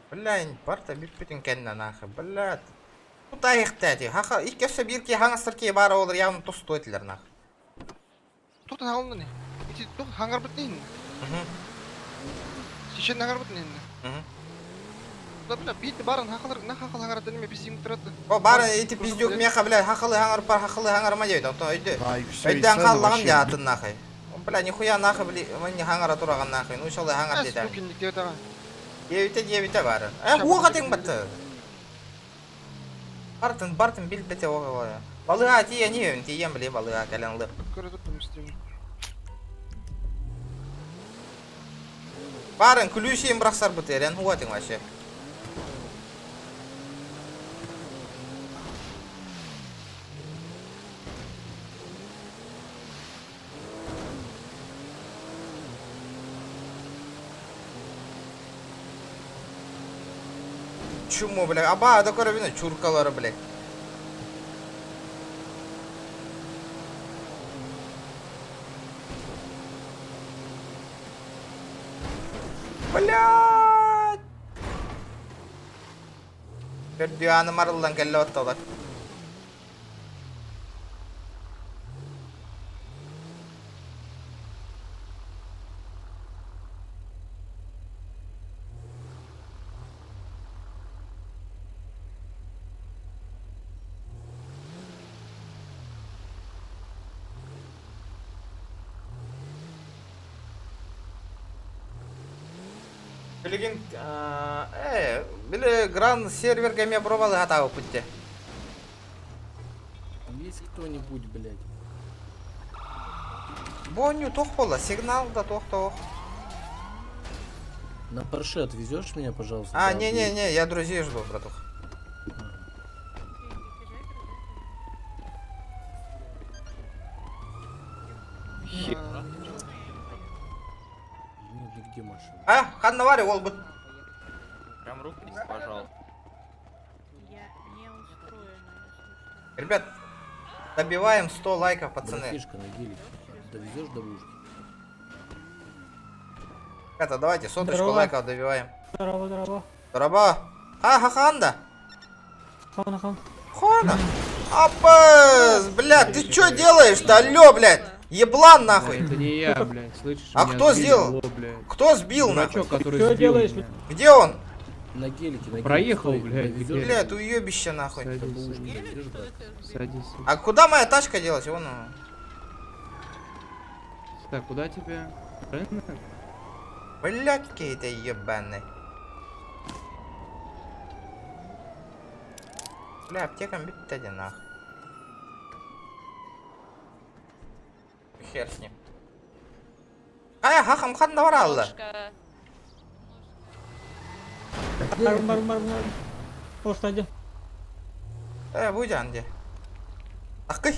Блин, парта биппетин кенна нахы. Блядь. Тут айықтады. Хаха, иккесі бірке хаңастырке бары олар явно тосты өтілер нахы. Тут алынды не? Ити тут хаңар бітнейін. Шешен хаңар бітнейін. Да, бля, бейті барын хақылар хаңар дәнеме пиздеңді тұрады. О, барын ити пиздек меха, бля, хақылы хаңар пар, хақылы хаңар ма дейді. Өйді. Өйден қаллаған жатын нахы. Бля, нихуя нахы, бля, мен хаңара тұраған нахы. Ну, шолай хаңар дейді. Девіте бары. Оға тең бәтті. Бартын бил бәте оға. Балыға тие не өң, тием біле балыға кәліңлі. Барын күлішейін бірақсар бұтырен, оға тең ваше. Чуму, блядь, аба, да коровина, чуркалары, блядь. Блядь! Dünyanın marıldan kelle ottalar. Билигин, били гран серверге мне пробовал готовы пути. Есть кто-нибудь, блядь? Боню тох пола, сигнал да тох. На Порше отвезешь меня, пожалуйста? А, не, я друзей жду, братух. Нет, нигде машина. А, ханнавари, волбут. Прям руку, пожалуйста. Ребят, добиваем 100 лайков, пацаны. Братишка, на гелике. Довезешь до лужки? Это давайте соточку Здорово. лайков добиваем. Здорово. Здорово. А, хаханда. Хан. Хана. Апас, блядь, ты чё делаешь-то, алё, блядь? Еблан нахуй. Это не я, блядь, слышишь? А меня кто сбили, сделал? алло, блядь. Кто сбил нахуй? Дурачок, который сбил делаешь? меня. Где он? На гелике. Проехал, Стой, блядь, довезёшь? гелик. Блядь, уебище нахуй. До лужки довезёшь, брат? Садись. А куда моя тачка делась? Вон она. Так, куда тебе? Рынок? Блядь, какие-то ебаные. Бля, аптекам бить один нахуй. Хер с ним. А, хахам ханна варалла. Будь анде. Ахкай.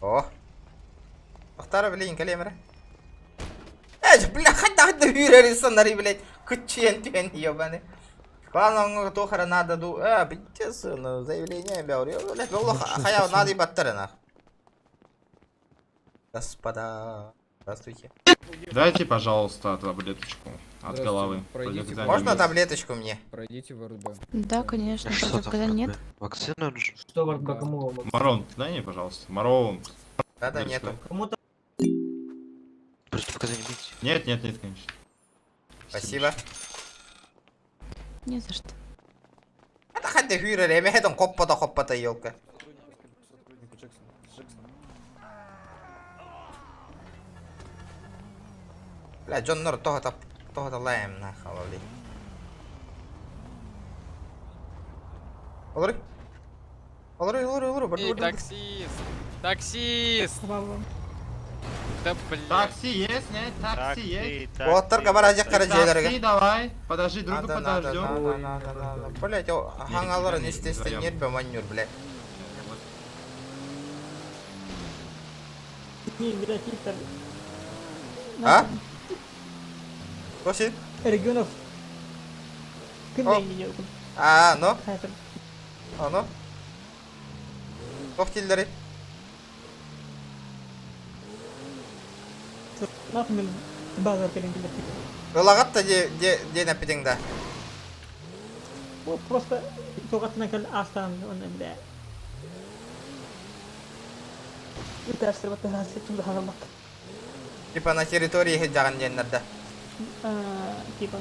О. Ахтара, блин, калемра. Бля, хада вирарisa нари, блядь. Кучен тен ебаный. Кланом тохара надо ду. Битес, ну заявление бяури. Блядь, голох хаяв надо и баттерна. Господа, здравствуйте. Дайте, пожалуйста, таблеточку от головы. Можно таблеточку мне? Пройдите в РДБ. Да, конечно. Когда нет. Вакцина нужна? Что в РДБ, кому? Марон, дай мне, пожалуйста. Марон. Да, нету. Просто показания бить. Нет, конечно. Спасибо. Не за что. Это хада вирар, я мехетом хоппата елка. Бля, Джон Нор, того-то лаем нахуй, блядь. Олори, Таксист! Да, блядь. Такси есть, нет? Такси есть. Вот торга баражек караджейлерге. Такси давай. Подожди, друга подождем. Надо. Блять, хангаларын естественно нет бы манюр, блядь. А? Кто сидит? Регионов. А, ну? А, ну? Коктейльдери. Базар перенкилер. Ылагатта де напидиңда. Просто тоғатына кел астан оны бля. Үтәрсер бата хасет туда харамак. Типа на территории хеджаган деннерде. Типа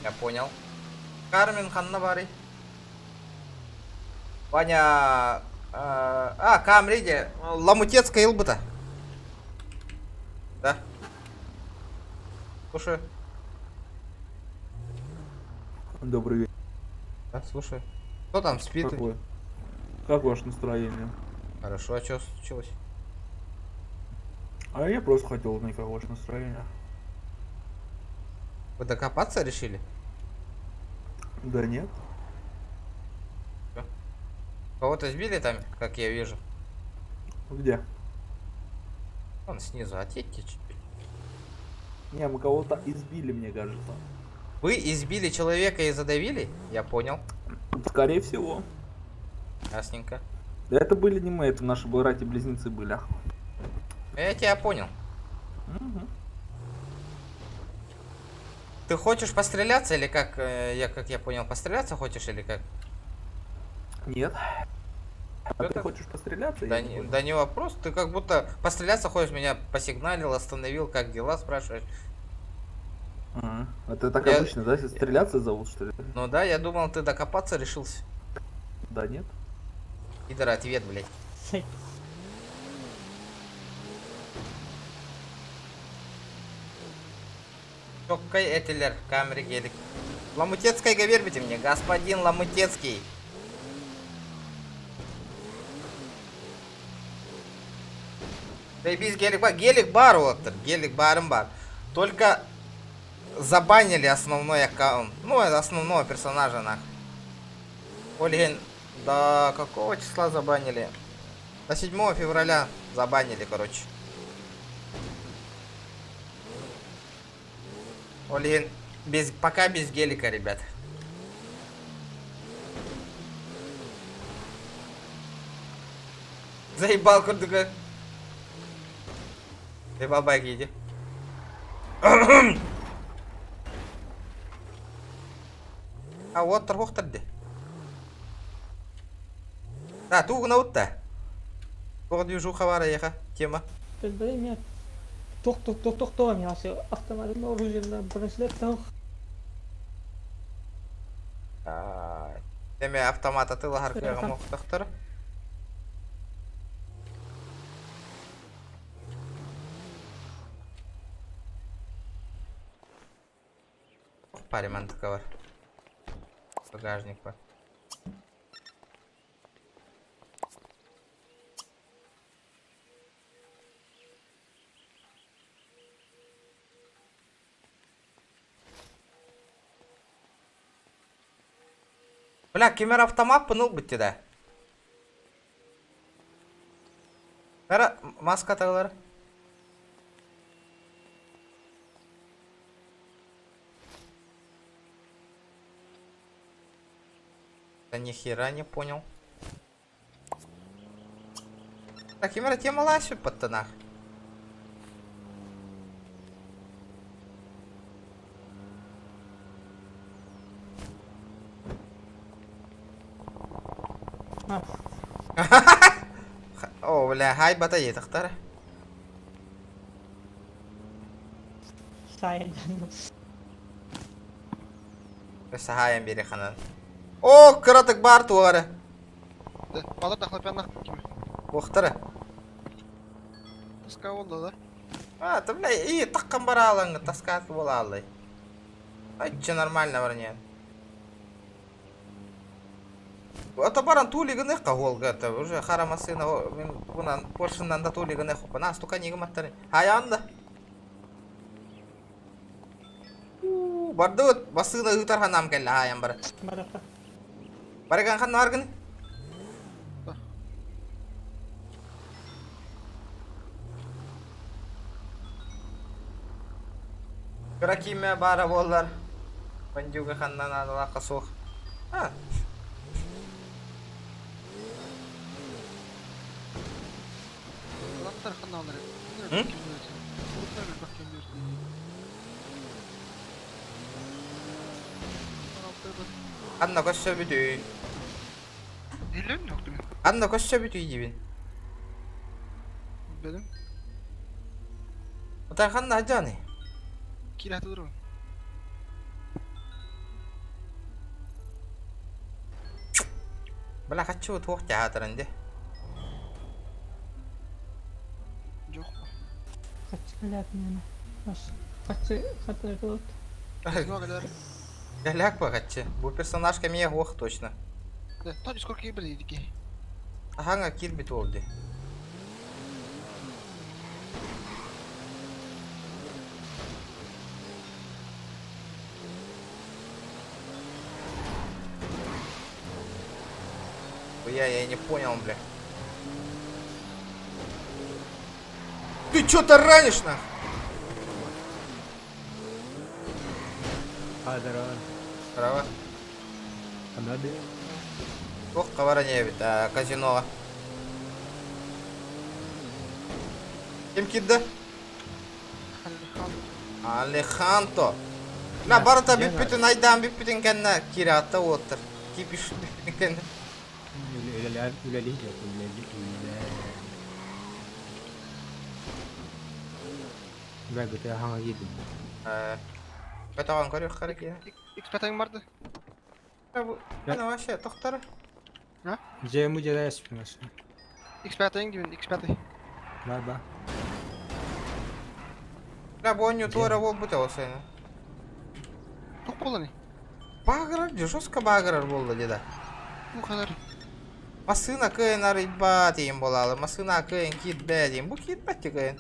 Я понял. Кармен ханна бари. Ваня... Камриде. Ламутецкая илбыта. Да. Слушай. Добрый вечер. Да, слушай. Кто там спит? Как ваше настроение? Хорошо, а что случилось? А я просто хотел узнать, как ваше настроение. Вы докопаться решили? Да нет. Кого-то сбили там, как я вижу? Где? Вон снизу, отъедьте чуть-чуть. Не, мы кого-то избили, мне кажется. Вы избили человека и задавили? Я понял. Скорее всего. Ясненько. Да это были не мы, это наши братья-близнецы были. Я тебя понял. Мгм. Ты хочешь постреляться или как? Как я понял, постреляться хочешь или как? Нет. А ты хочешь постреляться? Да, Я не понял. да не вопрос. Ты как будто постреляться хочешь, меня посигналил, остановил, как дела, спрашиваешь. Ага. Это так Я- обычно, да? Если стреляться зовут, что ли? Ну да, я думал, ты докопаться решился. Да нет. Пидор, ответ, блядь. Чоккай этилер, камере гелик. Ламутецкайга вербите мне, господин Ламутецкий. Заебись, гелик бар. Гелик бар, Уоттер. Гелик барым бар. Только забанили основной аккаунт. Ну, основного персонажа, нахуй. Ольген, до какого числа забанили? До 7 февраля забанили, короче. Ольген, пока без гелика, ребят. Заебал, курдуга. Заебал, байки, иди. А вот торгохтарды. Да, тугна утта. Кого движуха вара еха, тема. Мен тоқтауым ясы автоматом оружиены біріншілеп тауық. Деме автомат атыла харкыга моқтақтыр. Паримантыка бар. Багажник бар. Бля, кемер автомат пыныл бітті да. Бәрі маска тағылары. Да нихера не понял. Так, кемера тема ласю под тонах. О, бля, хай батарея тахтара. Сайын. Сахаем бери ханан. О, кыратык бар туары. Балар дахлапянна. Уқтыры. Таска болды, да? А, ты, бля, и таққан бара алаңы, таскат бола алай. Айтча нормально бар не. Это баран тулигын эққа олға, это уже харамасына, мен бұнан поршыннан да тулигын эққа. Нас тука негім аттары. Хаянда. Барды өт, басыда ұйтар ханам кәлі хаян бары. Барыған хан наргын? Кыракиме бара боллар. Бандюга ханнан алақа соқ. А. Латтар ханна онары. М? Анна көшсө бүтүй. Елен yok değil mi? Анна көшсө бүтүй дебин. Benim. Отай ханна ажаны. Kilah durur. Бля, хочу туқ театрынде. Жоқ. Қатшылап мені. Қатты өтіп. Жоқ kadar. Галяк пағатчы. Бұл персонаж кәмие оқ точно. Да, тоди сколько и были идики. Ахаңа кирбит олды. Я не понял, бля. Ты чё-то ранишь, на? Здорово. Ох, кавара не бит, казино. Kim kiddi? Alejandro. La barata büppütün aydan büppütün kendine kiratta otur. Kipiş büppütün kendine. Betawan koruyor karık ya. X5 vardı. Ya bu ne var şey doktor. Ha? Где мы делаем машину? X5 gibi X5. Да. La bu onyu tuara vol bu da olsa. Çok bol ne? Bağırar, жестко bağırar boldu dede. Bu kadar. Masına kıyın arayba diyeyim bolalı. Masına kıyın gitbe diyeyim. Bu gitbe ki kıyın.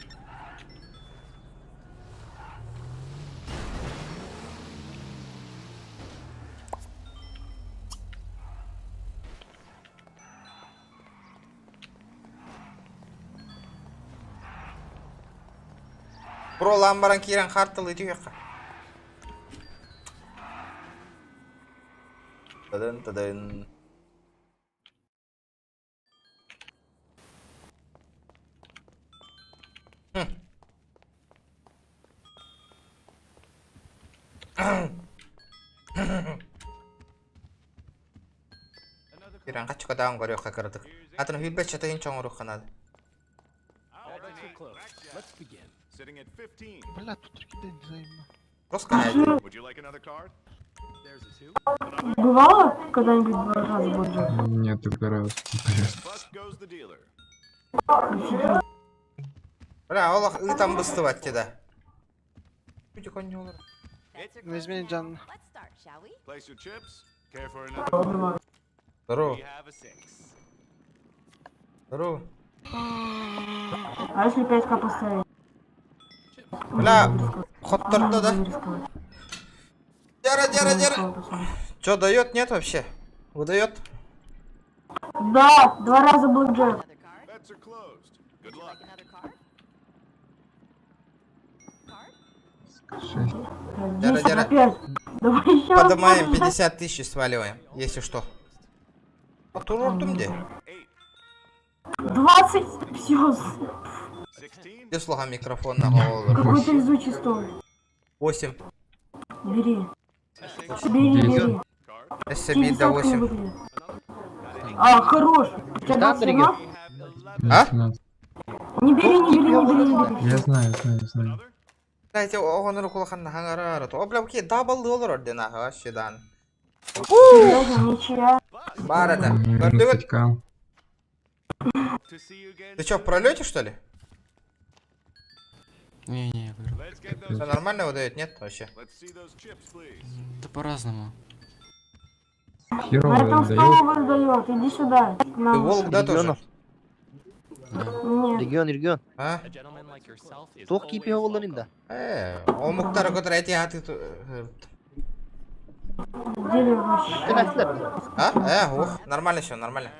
Bro lambaran kiren kartalı diyor ya. Tadın tadın. Kiren kaç kadar görüyor kakırdık. Hatını hübbe çatayın çoğuru kanadı. Бля, тут такие не знаю. Просто Бывало когда-нибудь 2 раза блэкджек? Нет, только раз. Бля, Allah ıtam bıstıvat dede. Küçük on ne olur. Не изменить Джан. Здорово. Здорово. А если 5к поставить? Бля, хотторда да? Дяра. Чё, дает? Нет вообще? Выдает? Да, 2 раза блэкджек. Дяра. Давай еще Поднимаем 50 тысяч, сваливаем, если что. Оттурурдум де. 20, все. Где слуга микрофон на голову? Какой-то везучий стол. 8. Бери. Бери. SB до 8. А, хорош. У тебя 20 А? Не бери. Я знаю. Дайте огоныры кулаханна хаңарары. О, бля, бки дабалды olur orada ha aşağıdan. Ничья. Бар это. Гордыгыт. Ты чё, в пролете что ли? Не, Все нормально выдает, нет вообще? да по-разному. На этом столе выдает. Иди сюда. Ты волк, да, тоже? Нет. Регион. А? Тоқ кипе оларын да. O muhtarı kadar etiyatı. Дели вообще. А? Ух, нормально все, нормально.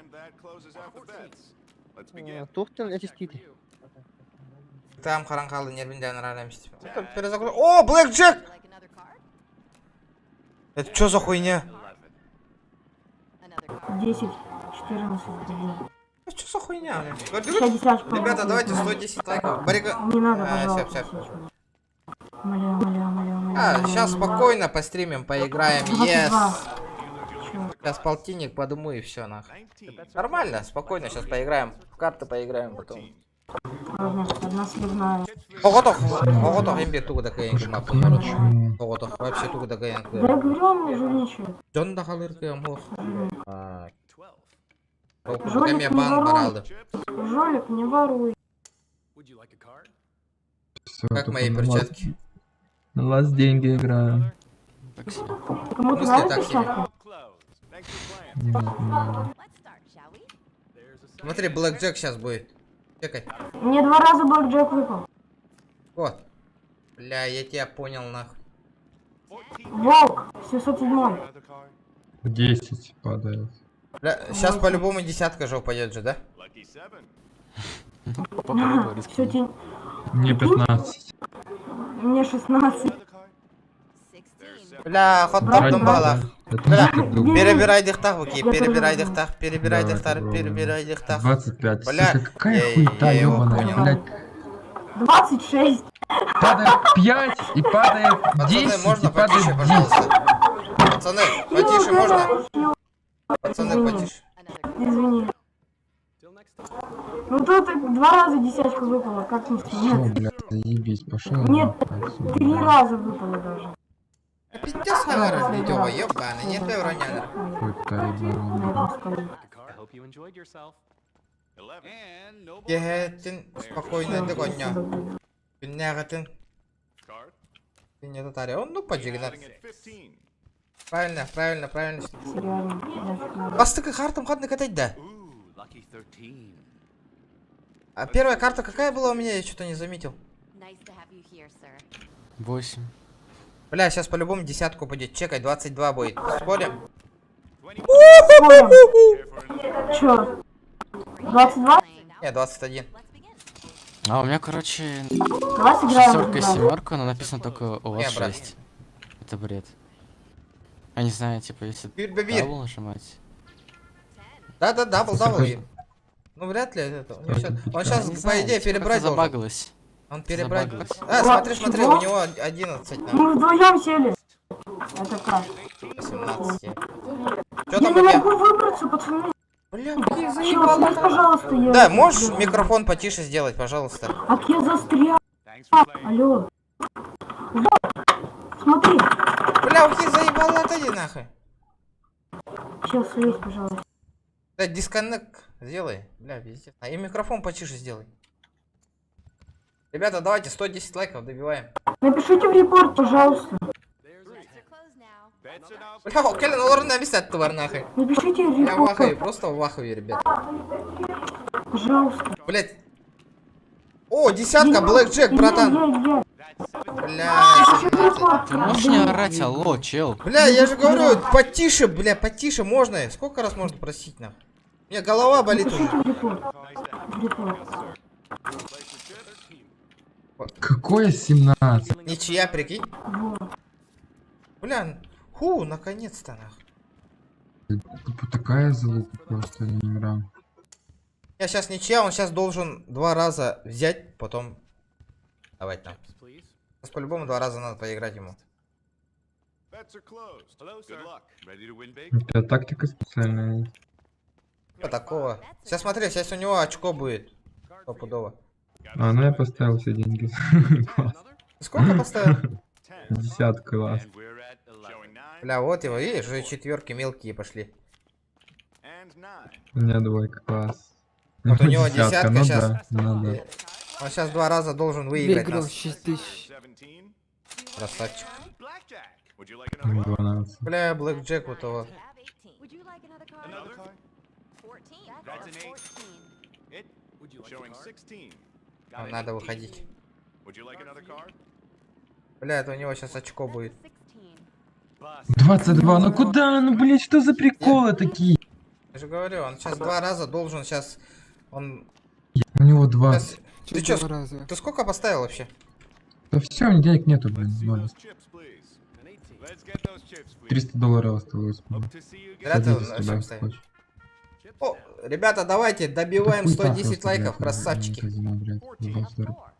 Тоқтан этистиди. Там karankalı nervinden aramist. О, Блэк Джек! Это что за хуйня? 10, 14, 1. Что за хуйня? Ребята, давайте 110 лайков. Барика... Не надо, пожалуйста. Моля. Сейчас спокойно постримим, поиграем. Yes. Сейчас полтинник подыму и все нахуй. Нормально, спокойно сейчас поиграем. В карты поиграем потом. Одна сливная. Оготох, имбир тугу да кайын кымапты. Оготох, вообще тугу да кайын. Да я говорю, он не жульничает. Жон да қалыр кайын хоқ. Жолик не воруй. Жолик не воруй. Как мои перчатки? На вас деньги играю. Кому-то нравится перчатки? Смотри, Блэк Джек сейчас будет. Чекай. Мне 2 раза блэкджек выпал. Вот. Бля, я тебя понял нахуй. Волк, 707. 10 падает. Бля, сейчас по-любому десятка же упадет же, да? Все тень. Мне 15. Мне 16. Бля, хоттоптун балах. Бля, перебирай дыхтах, буки, перебирай дыхтах. 25. Бля, Какая я хуйта его ёбаная, понял. блядь. 26. Падает 5 и падает Пацаны, 10 можно и падает потише, 10. пожалуйста? Пацаны, потише можно? Пацаны, потише. Извини. Ну тут 2 раза десятка выпала, как не Всё, блядь, заебись, пошел. Нет, 3 раза выпало даже. Пиздец, хагара, видео, ёбаный, нет евронянер. Кегетин, спокойно, догоня. Пинягатин. Ты не татари, он ну поджигнат. Правильно, правильно, правильно. Бастыка картам хатны катать, да? А первая карта какая была у меня? Я что-то не заметил. 8. Бля, сейчас по-любому десятку будет. Чекай, 22 будет. Спорим? Чё? 22? Не, 21. А у меня, короче, Давай сыграем. шестерка и семерка, но написано только у вас Не, брат. 6. Это бред. Я не знаю, типа, если Бир. дабл нажимать. Да, дабл. Ну вряд ли это. Он сейчас, Не по знаю, идее, типа, перебрать как-то должен. забагалось. Он перебрать. Забагалось. А, смотри, Чего? у него 11. Мы вдвоем сели. Это как? 17. Я Что там не у тебя? могу выбраться, пацаны. Бля, Чё, слышь, пожалуйста, я... Да, можешь микрофон потише сделать, пожалуйста? Так я застрял. Алло. Вот. Смотри. Бля, ухи заебал, отойди нахуй. Сейчас слезь, пожалуйста. Да, дисконнект сделай. Бля, пиздец. И микрофон потише сделай. Ребята, давайте 110 лайков добиваем. Напишите в репорт, пожалуйста. Бля, Келлен, олорун написать тварь нахуй. Напишите в Я в репорт. ахуе, просто в ахуе, ребят. Пожалуйста. Блять. О, десятка, Блэк Джек, братан. Бля, Ты можешь не орать, алло, чел? бля, я же говорю, потише, бля, потише можно. Сколько раз можно просить нахуй? У меня голова болит уже. Напишите в репорт. В репорт. Какое 17? Ничья, прикинь. Вот. Бля, наконец-то нахуй. Такая залупа просто, я не играл. Я сейчас ничья, он сейчас должен 2 раза взять, потом давать нам. Сейчас по-любому 2 раза надо поиграть ему. Это тактика специальная. Типа такого. Сейчас смотри, сейчас у него очко будет. Стопудово. А, ну я поставил все деньги. Класс. Сколько поставил? 10, класс. Бля, вот его, видишь, уже четверки мелкие пошли. У меня 2, класс. Вот у него десятка ну сейчас. Да, ну да. Он сейчас 2 раза должен выиграть Выиграл нас. 6000. Красавчик. 12. Бля, Блэк Джек вот его. Надо выходить. Бля, это у него сейчас очко будет. 22, ну куда? Ну блять, что за приколы такие? Я же говорю, он сейчас 2 раза должен сейчас. Он. У него 20. Ты чё, ты сколько поставил вообще? Да все, у меня денег нету, блин. Ноль. $300 осталось. О, ребята, давайте добиваем 110 лайков, красавчики.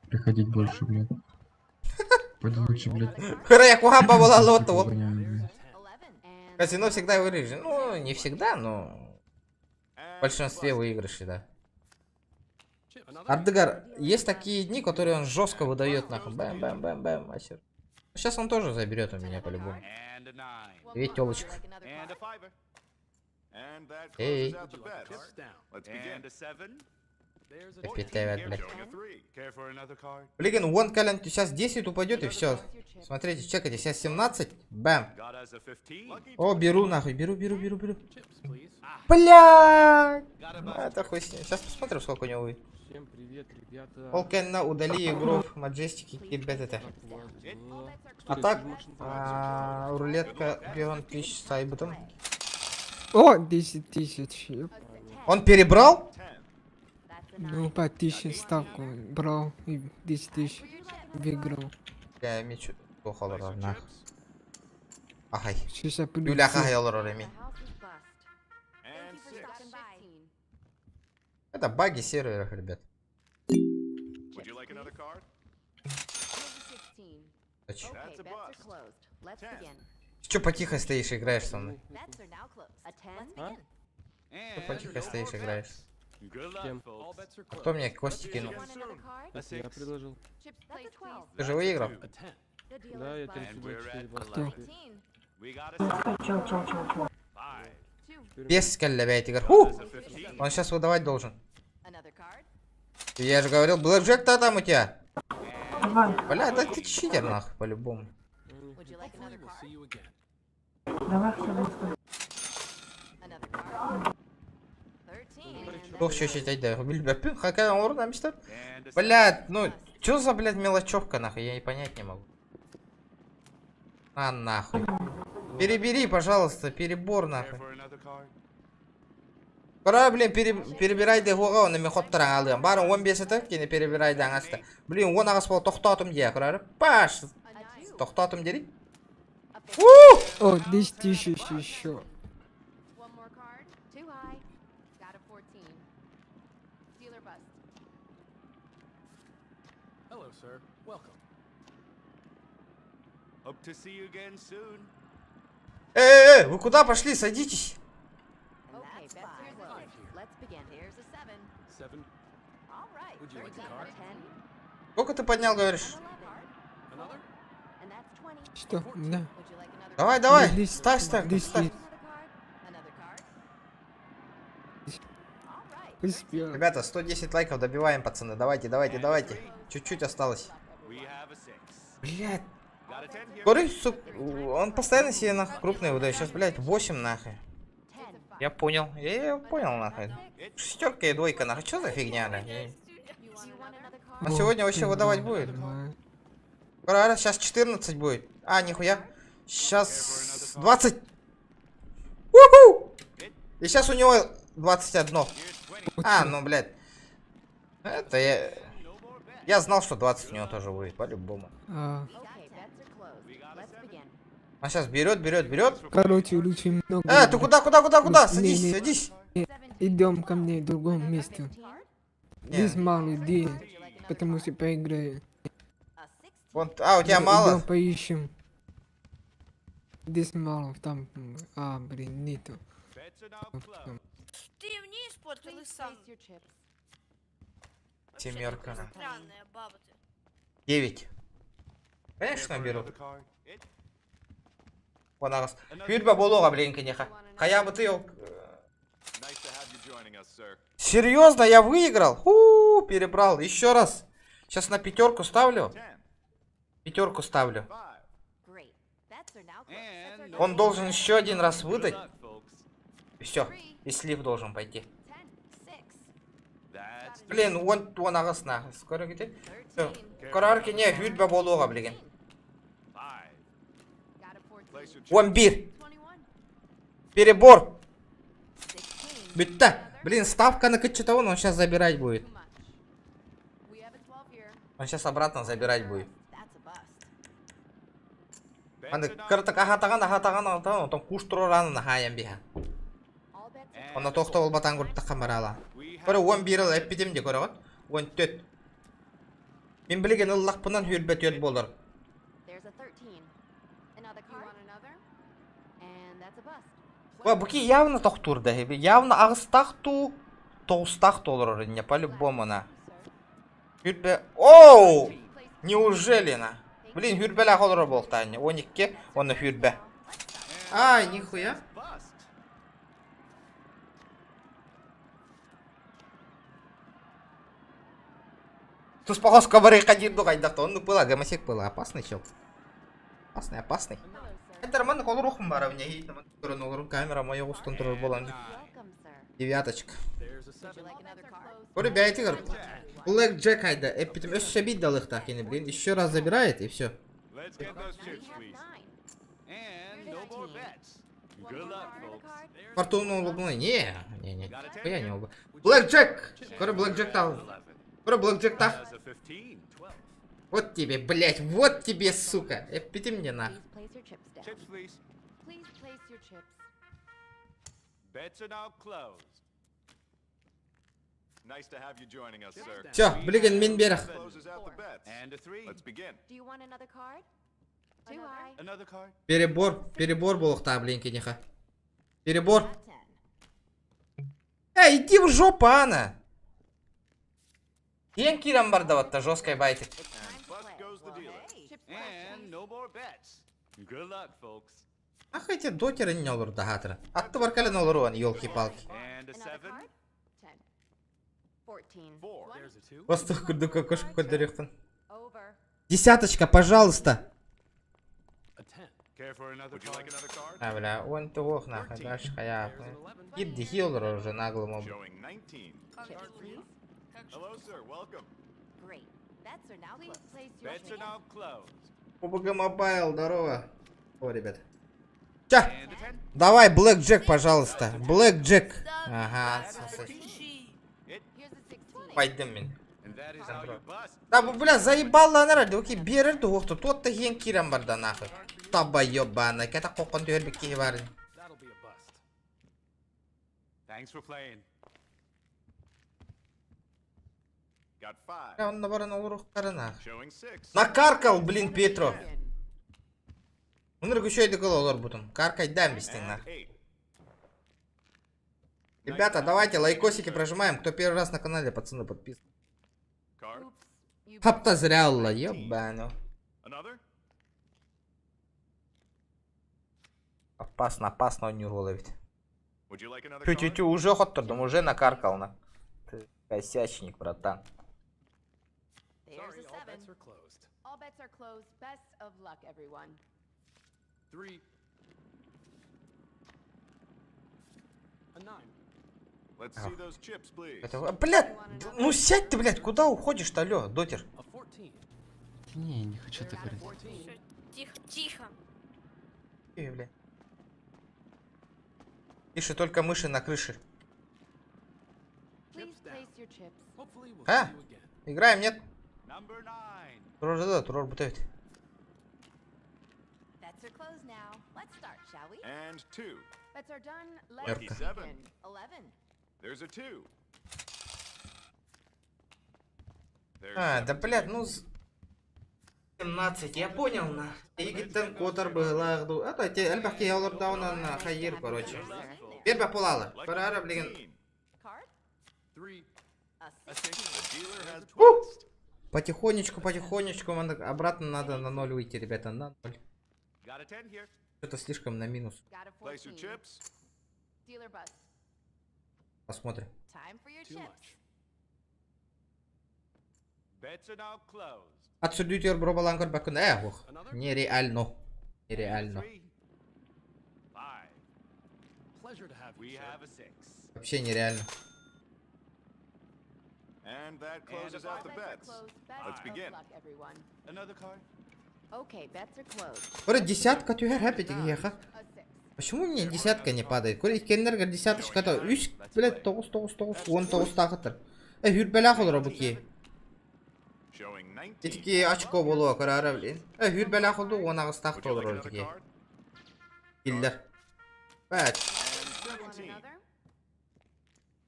Приходить больше, блядь. Пойду лучше, блядь. Хрякуаба была лото. Казино всегда выигрыш. Ну, не всегда, но в большинстве выигрышей, да. Ардыгар, есть такие дни, которые он жестко выдает, нахуй. Бэм-бэм-бэм-бэм, мастер. Сейчас он тоже заберет у меня по-любому. Ведь телочка. Эй. Опять, блядь. Блин, вон Кален сейчас 10 упадет и все. Смотрите, чекайте, сейчас 17. Бэм. О, беру нахуй, беру. Бля! Это хуй с ним. Сейчас посмотрим, сколько у него будет. Всем привет, ребята. Полкенна, удали игру в Маджестики, кидбет это. А так, рулетка Бион 1000 с Айбутом. О, 10 тысяч. Он перебрал? Ну, по 1000 ставку брал и 10 тысяч выиграл. Я мечу. Плохо, на. Ахай. Сейчас я Юля хай, это баги серверов, ребят. Would you like another card? Точно. Okay, bets are closed. Let's begin. Ты чё потихо стоишь и играешь со мной? Bets are now closed. A 10. Let's begin. Чё потихо стоишь и играешь? Good luck, Кем? folks. Кто мне кости кинул? Want another card? Это я предложил. Chips, that's a 12. Ты же выиграл? The dealer's Да, я buy. тебе сюда Кто? 19. We got a Чё, чё, чё, чё? 2. Без скалябять игр. Фу! Он сейчас выдавать должен. Another card. Я же говорил, блэкджек-то там у тебя. Давай, Бля, да ты читер нахуй, по-любому. Would you like another card? давай все быстро. Another card. 13. Ох, что считать, да. Билбепин, хакай орна, мистер. Блядь, ну, чё за, блядь, мелочевка, нахуй, я и понять не могу. А, нахуй. Перебери, пожалуйста, перебор, нахуй. Пора, блин, перебирай дегуга, он нами ход таралым. Барын 15 это, кені перебирай даңасты. Блин, он ағас бол, тоқтатым дия, құрары. Паш! Тоқтатым дери. О, 10 тысяч еще. One more card. Too high. Got a 14. Dealer bust. Hello, sir. Welcome. Hope to see you again soon. Вы куда пошли? Садитесь. Okay, bets are closed. Let's begin. Here's a 7. 7. All right. Would you like 13 a for card? 10. Сколько ты поднял, говоришь? Another? And that's 20. Что? Да. Would you like another Давай, давай. 10, Ставь, ставь, 10. ставь. card? Another card? All right. Успел. Ребята, 110 лайков добиваем, пацаны. Давайте, давайте, давайте. Чуть-чуть осталось. We have a 6. Блядь. Got a 10 here. Скорый, он постоянно себе нахуй крупные выдает. Сейчас, блядь, 8 нахуй. 10. Я понял. Я понял нахуй. Шестерка и двойка нахуй. Что за фигня, нахуй? You want another card? Он сегодня вообще выдавать будет. Скоро, сейчас 14 будет. А, нихуя. Сейчас 20. Уху! И сейчас у него 21. А, ну, блядь. Это я... Я знал, что 20 у него тоже будет, по-любому. А, Okay, bets are closed. Let's begin. Он сейчас берет, берет, берет. короче, лучше много. Ты куда, куда, куда, куда? Не, Садись, не. садись. Идем ко мне в другом месте. 15. Здесь мало людей, потому что поиграю. A 16. Вон, у тебя мало? Идем поищем. Здесь мало, там... А, блин, нету. Bets are now closed. Ты мне испортил и Please сам. place your chips. Семерка. Странная баба ты. 9. Конечно, беру. Вон раз. Фюрба болуға, блин, конечно. Хая бы ты... Nice to have you joining us, sir. Серьезно, я выиграл? Перебрал. Еще раз. Сейчас на пятерку ставлю. 10. Пятерку ставлю. 5. Great. Bets are now closed. Bets are And now Он должен еще один раз Good выдать. luck, folks. И все. И слив должен пойти. 10. 6. That's Блин, он ағас нахуй. Скоро кетеді. 13. Корарки не, фюрба болуға, блин. 5. Got a 14. Place your 11. 21. Перебор. 16. Битта. Блин, ставка на Кочетову, он сейчас забирать будет. Too much. We have a 12 here. Он сейчас обратно забирать будет. That's a bust. Аны кыртык ағатаған, он куш тұрораны нахайын биха. All bets are Оны тоқты ол батан көріпті қамарала. Көрі 11 ыл әппедем де көрі ғой. 14. Мен білеген ұллақпынан хүрбет өт болыр. There's a 13. Another card. You want another? And that's a bust. Бұки явно тоқтурды. Явно ағыстақту, тоғыстақту олыр не по-любому на. Хүрбе... Оу! Неужели на? Блин, хүрбелі қолыры болықтан. 12, оны хүрбе. Ай, нихуя. bust. Тут похож ковары ходит до қайдақты. Он было, гомосек было. Опасный чел. Опасный, опасный. Это роман қол рухым бар авне. Көрін олырын камера моя ұстын тұрыр болан. Welcome, sir. Девяточка. There's a Would 7. you like another card? Көрі бәйті кір. Блэк Джек айда. Эппетім өз шабит далықтақ ені, блин. Еще раз забирает и все. Let's get those Now you chips, have please. 9. And no more bets. One Good more luck, card. Another folks. card. Фортуну лугну. Не. Я не оба. Блэк Джек. Көрі Блэк Джек тал. 11. Көрі Блэк Джек тал. Has a 15. 12. Вот тебе, блять. Вот тебе, сука. Эппетім мне на. Please place your chips down. Chips, please. Please place your chips. Bets are now closed. Все, блин, мен берег. Перебор был та, блин, кениха. Перебор. Иди в жопу, Анна. Ең кирам бар даватта, жесткой байте. Ах, эти дотеры не олур дагатыры. Атты бар кален олур он, елки-палки. Восток курду кокошку кодырехтан. Десяточка, пожалуйста. А, бля, он туох нахуй, дальше хаяп. Идди хилдер уже наглым образом. ПУБГ Мобайл, здорово. О, ребят. Ча! Давай, Блэк Джек, пожалуйста. Блэк Джек. Ага, пойдем, мен. Да, бля, заебало, наверное, окей, берер туохту. Тот-то ең кирам бар да нахуй. Таба ёбана, кета кокон түйербекке барын. Я он набаран олурух карана. Накаркал, блин, Петров. Уныр күшөйді кыл олар бутын. Каркай дам бестен нах. Ребята, давайте лайкосики прожимаем. Кто первый раз на канале, пацаны, подписывайтесь. Хапта зря, алла, ёбану. Опасно, опасно он не ловит. Тю-тю-тю, уже ход турдум, уже накаркал на. Ты косячник, братан. Это, блядь, ну сядь ты, блядь, куда уходишь-то, алё, дотер? Не, не хочу так говорить. Тихо, тихо. Блядь. Тише, только мыши на крыше. А? Играем, нет? Турор да, турор бутает. Мерка. А, да, блядь, ну... 17, я понял, на. Егиттен котар было. Это те альбахки ялордауна на хайер, короче. Первая полала. Парара, блин. Потихонечку, потихонечку. Обратно надо на 0 выйти, ребята, на 0. Что-то слишком на минус. Посмотрим. Отсюда бробалангар бакун. Ох, нереально. Нереально. Вообще нереально. Вроде десятка тюгер опять ехал. Почему мне десятка не падает? Коли кеннерга десяточка то 3, блядь, 9 10 10 тагытыр. Хүрбелах olur bu ki. Тики очко болуа карара блин. Хүрбелах oldu 19 тагыт olur o тики. Киллер. Бәт.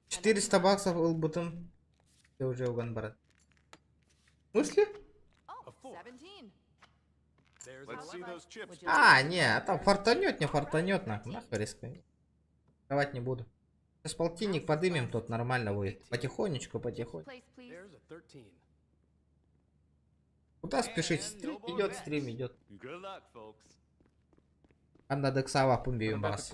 400 баксов был бутын. Ты уже уган барат. Мысли? А, не, там фартанет, не фартанет, нахуй рискай. Давать не буду. Сейчас полтинник подымем, тот нормально будет. Потихонечку, потихонечку. Куда спешить? Стрим идет, стрим идет. Анда дексава пумбием бас.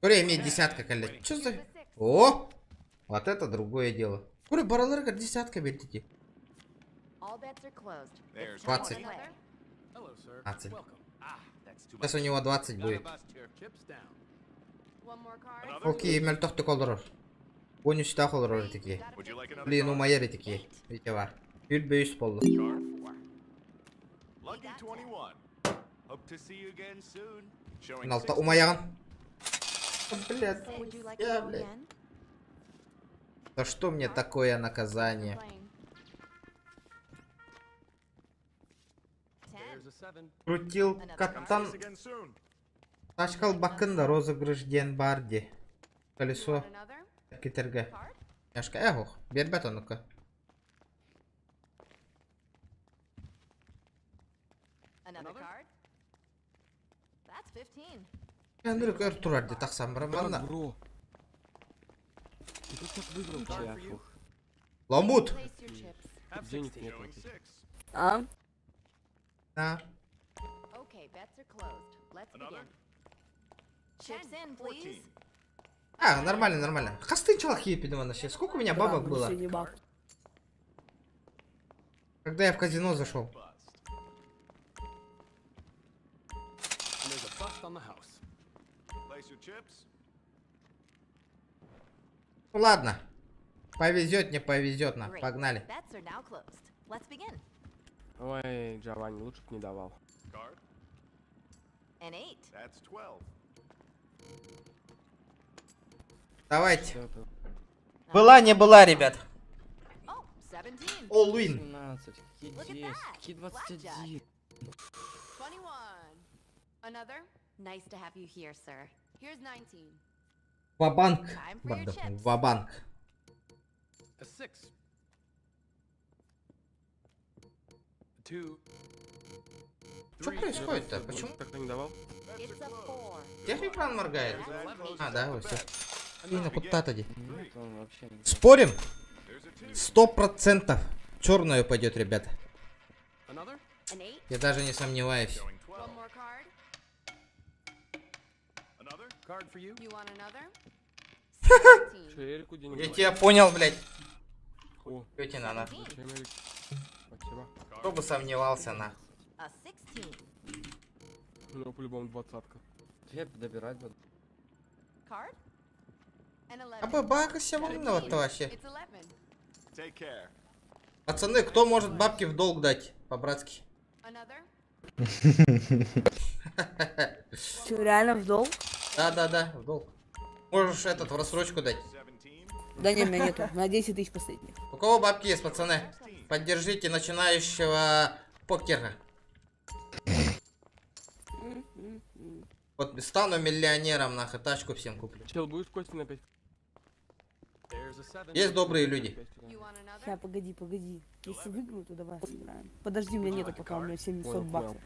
Курей имеет десятка, коллег. Что за... О! Вот это другое дело. Курей баралырга десятка бердите. 20. 20. Сейчас у него 20 будет. Окей, мельтохты колдырыр. 13 та колдырыр такие. Блин, у майери такие. Видите, бар. Юльбе 100 болду. Налта умаяган. Блядь. Я, блядь. Да что мне такое наказание? Крутил катан. Ташкал бакында розыгрыш ден барди. Колесо. Кетерге. Яшка эгох. Бербет онука. Ендір көр турар де тақсам бір манна. Ты тут как выиграл? Ламут. Денег нет. А? Да. А, нормально, нормально. Хастын чалах епидем вообще. Сколько у меня бабок было? Когда я в казино зашел. Ну ладно. Повезет, не повезет нам. Погнали. Ой, Джованни, лучше бы не давал. Давайте. Была, не была, ребят. All win. 17, какие 10, какие 21. Вабанк. Вабанк. Что происходит-то? Почему? Как-то не давал? Где экран моргает? А, да, вот все. Блин, куда тоді? Нет, он вообще не... Спорим? 100% черную пойдет, ребята. Я даже не сомневаюсь. Я тебя понял, блядь. Пёти на нас. Кто бы сомневался на. Ну, по-любому 20-ка. Я добирать буду. А бабака умного-то вообще. Пацаны, кто может бабки в долг дать? По-братски. Че, реально в долг? Да, в долг. Можешь этот в рассрочку дать. Да не, у меня нету. На 10 тысяч последних. У кого бабки есть, пацаны? Поддержите начинающего покера. Вот стану миллионером, нахуй, тачку всем куплю. Чел, будешь Кости на 5? Есть добрые люди. Сейчас, погоди. Если выиграю, то давай сыграем. Подожди, у меня нету пока, у меня 700 баксов.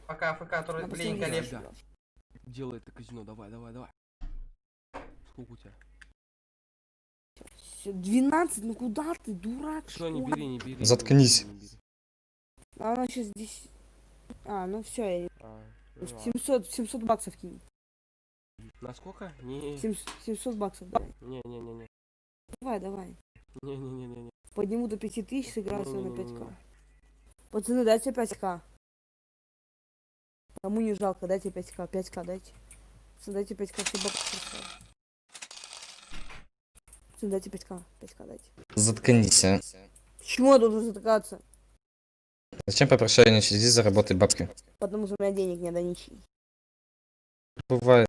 Пока АФК, который, блин, коллег. Делай это казино, давай. Сколько у тебя? 12, ну куда ты, дурак? Что, не бери. Заткнись. А она сейчас здесь... А, ну все, я... Ну 700 баксов кинь. На сколько? Не. 700 баксов, давай. Не. Давай. Не. Подниму до 5000, сыграю свой на 5к. Пацаны, дайте 5к. Кому не жалко, дайте 5к. 5к дайте. Пацаны, дайте 5к, все баксы. Пацаны, дайте 5к. 5к дайте. Заткнись, а. Почему я должен затыкаться? Зачем попрошайничать? Иди заработай бабки. Потому что у меня денег нет, да ничьи. Бывает.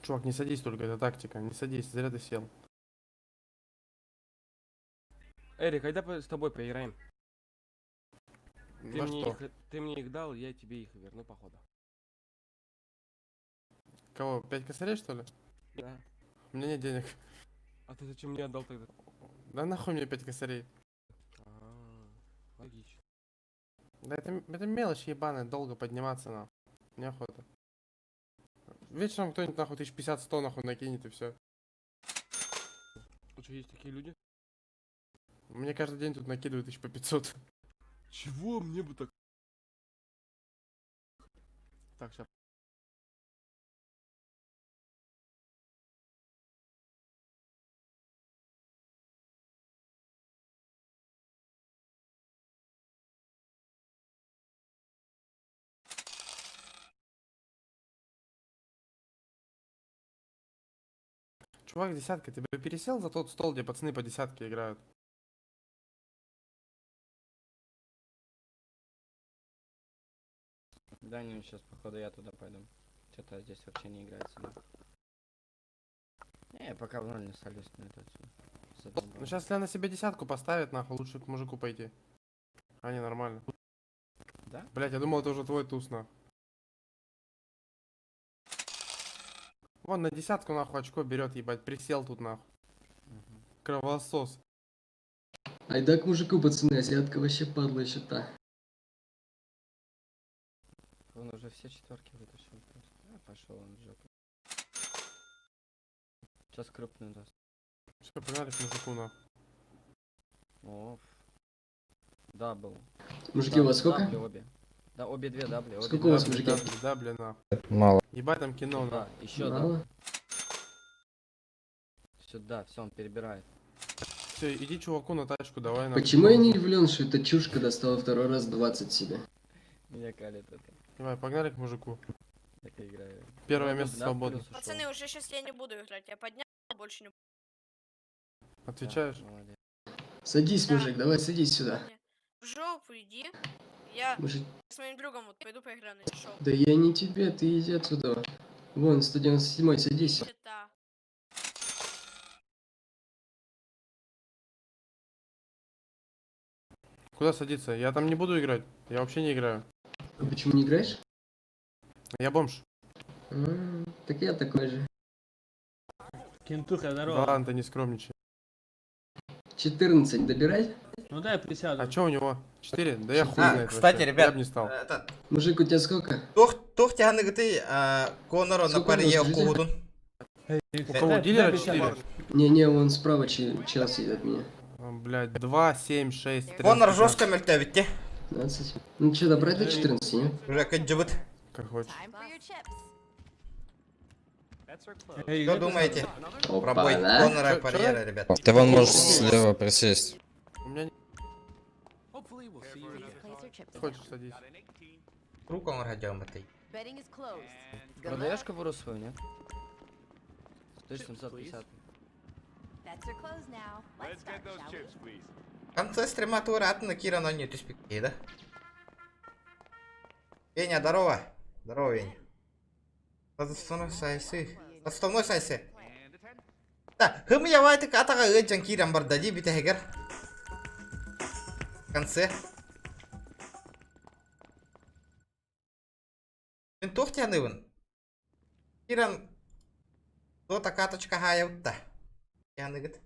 Чувак, не садись только, это тактика. Не садись, зря ты сел. Эрик, когда с тобой поиграем? Ты мне их дал, я тебе их верну, походу. Кого? 5 косарей, что ли? Да. У меня нет денег. А ты зачем мне отдал тогда? Да нахуй мне 5 косарей. Логично. Да это мелочь ебаная, долго подниматься на. Неохота. Вечером кто-нибудь нахуй 1050-100 нахуй накинет и все. Что, есть такие люди? Мне каждый день тут накидывают 1500. Чего? Мне бы так... Так, сейчас. Чувак, десятка, ты бы пересел за тот стол, где пацаны по десятке играют? Да, не, сейчас походу я туда пойду. Что-то здесь вообще не играется. Да. Не, пока в ноль не солюсь на это всё. Ну сейчас если она себе десятку поставит, нахуй, лучше к мужику пойти. А не, нормально. Да? Блять, я думал, это уже твой туз, нахуй. Вон на десятку, нахуй, очко берет, ебать, присел тут, нахуй. Кровосос. Айда к мужику, пацаны, азиатка вообще падла еще та. Он уже все четверки вытащил просто. Пошел он в жопу. Сейчас крупную даст. Все, погнали к мужику, нахуй. О, дабл. Мужики, у вас сколько? Дабли обе. Да, обе две дабли. Обе Сколько у вас, дабли. мужики? Дабли, нахуй. Мало. Ебать там кино, Да, нахуй. еще Мало? дабл. Сюда, все, он перебирает. Все, иди чуваку на тачку, давай, нахуй. Почему я не удивлен, что эта чушка достала второй раз 20 себе? Меня калит это. Давай, погнали к мужику. Так и играю. Первое Ну, место да, свободно. плюс ушел. Пацаны, уже сейчас я не буду играть. Я поднял, больше не буду. Отвечаешь? Молодец. Садись, мужик, давай садись сюда. В жопу иди. Я Мужик, с моим другом вот пойду поиграю на шоу. да я не тебе, ты иди отсюда. Вон, 197, садись. Это. Куда садиться? Я там не буду играть. Я вообще не играю. А почему не играешь? Я бомж. Так я такой же. Кентуха, Да здорово. ладно, ты не скромничай. 14 добирать? Ну дай присяду. А чё у него? 4? Да я хуй А, знает кстати, вообще. ребят, Я бы не стал. это... Мужик, у тебя сколько? Тух тяганы гты, Конору на Сколько паре у вас, в Кугудун. У кого, дилера 4? Не-не, вон справа чел сидит от меня. Блять, 2, 7, 6, 13. Конор жестко мельтевите. 15. Ну что, добрать до 14, нет? Уже как джибит. Как хочешь. Что думаете? Опа, Пробой да? Конора карьера, ребят. Ты вон можешь слева присесть. У меня не... Хочешь, садись. Руку он радио матай. Продаешь кобуру свою, нет? 1750. В конце стрима тура на Кира на нью спикей, да? Веня, здорово. Здорово, Веня. Подставной сайсы. Подставной сайсы. Да, хым я вайты атага ыджан Кирам бардади битегер. В конце. Мен тух тянывын. Киран тота каточка хаявтта. Яныгыт.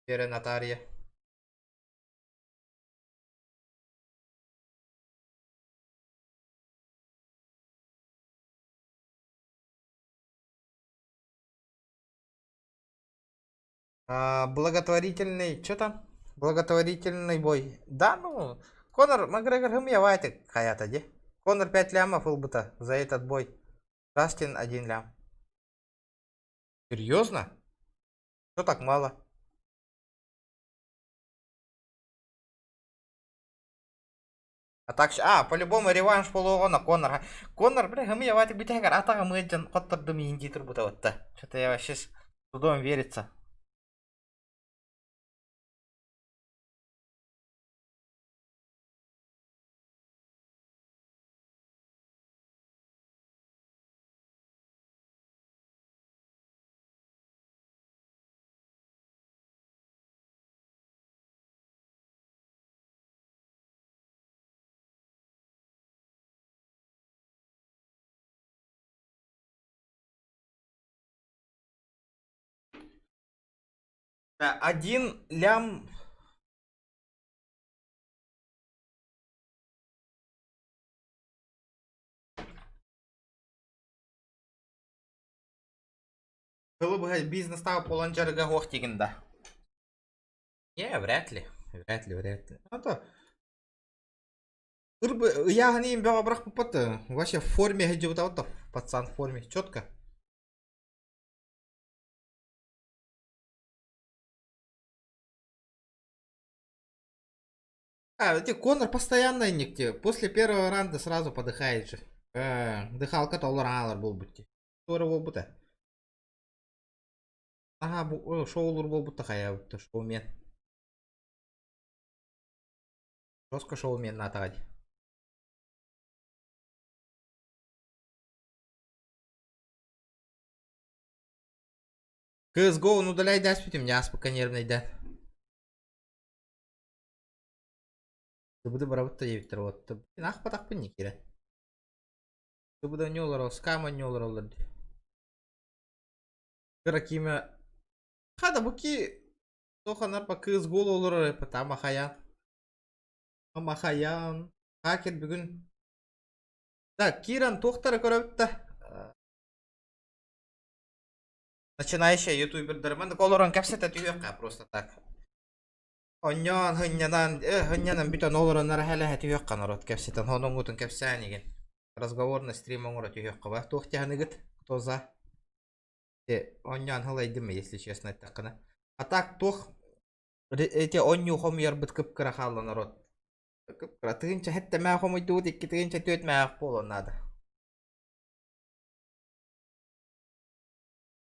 Вера Наталья. Благотворительный, что там? Благотворительный бой. Да, ну, Конор Макгрегор хымьявайте хаята, де. Конор 5 лямов был за этот бой. Дастин 1 лям. Серьезно? Что так мало? А так, по-любому реванш полугона Конора. Конор, бля, хымьявайте битягар, атага мэджан, коттар думинди турбута вот. Что-то я вообще с трудом верится. Да, 1 лям. Было бы бизнес стал полончарга гохтигенда. Не, вряд ли. Вряд ли. А то... Я не им бяга брах попыты. Вообще в форме где вот пацан в форме. Четко. Эти Конор постоянно нигде. После первого раунда сразу подыхает же. Дыхалка толралар был бы. Здорово бы. Ага, шоулар был бы хая, шоумен. Жестко шоумен на атаде. CSGO удаляй дәс бітім, не аспыка нервный дән. Бұды барабытта ебіттір отты. Ақ батақ пін не кере. Бұда не олар ол, скама не олар олар. Кыракиме. Қада бұки тоқанар па CSGO олар өпі, та махаян. Махаян. Хакер бүгін. Так, Киран тоқтары көрөбітті. Начинающий ютубердер. Мен колорон кәпсеті түйеққа просто так. Оньян, хыннянан бүтін олоронлары әлі түйеққа народ кәпсетен. Оның ұтын кәпсән еген. Разговорный стрим оңыра түйеққа ба. Тоқтяғыны гыт, тоза. Оньян хылайдымы, если честно, айтаққына. А так, тоқ, эти онью хомьер бит кып-кыра қалы народ. Кып-кыра. Тығынша хәтті мәң хомыйды өт, екі тығынша төт мәң болу нады.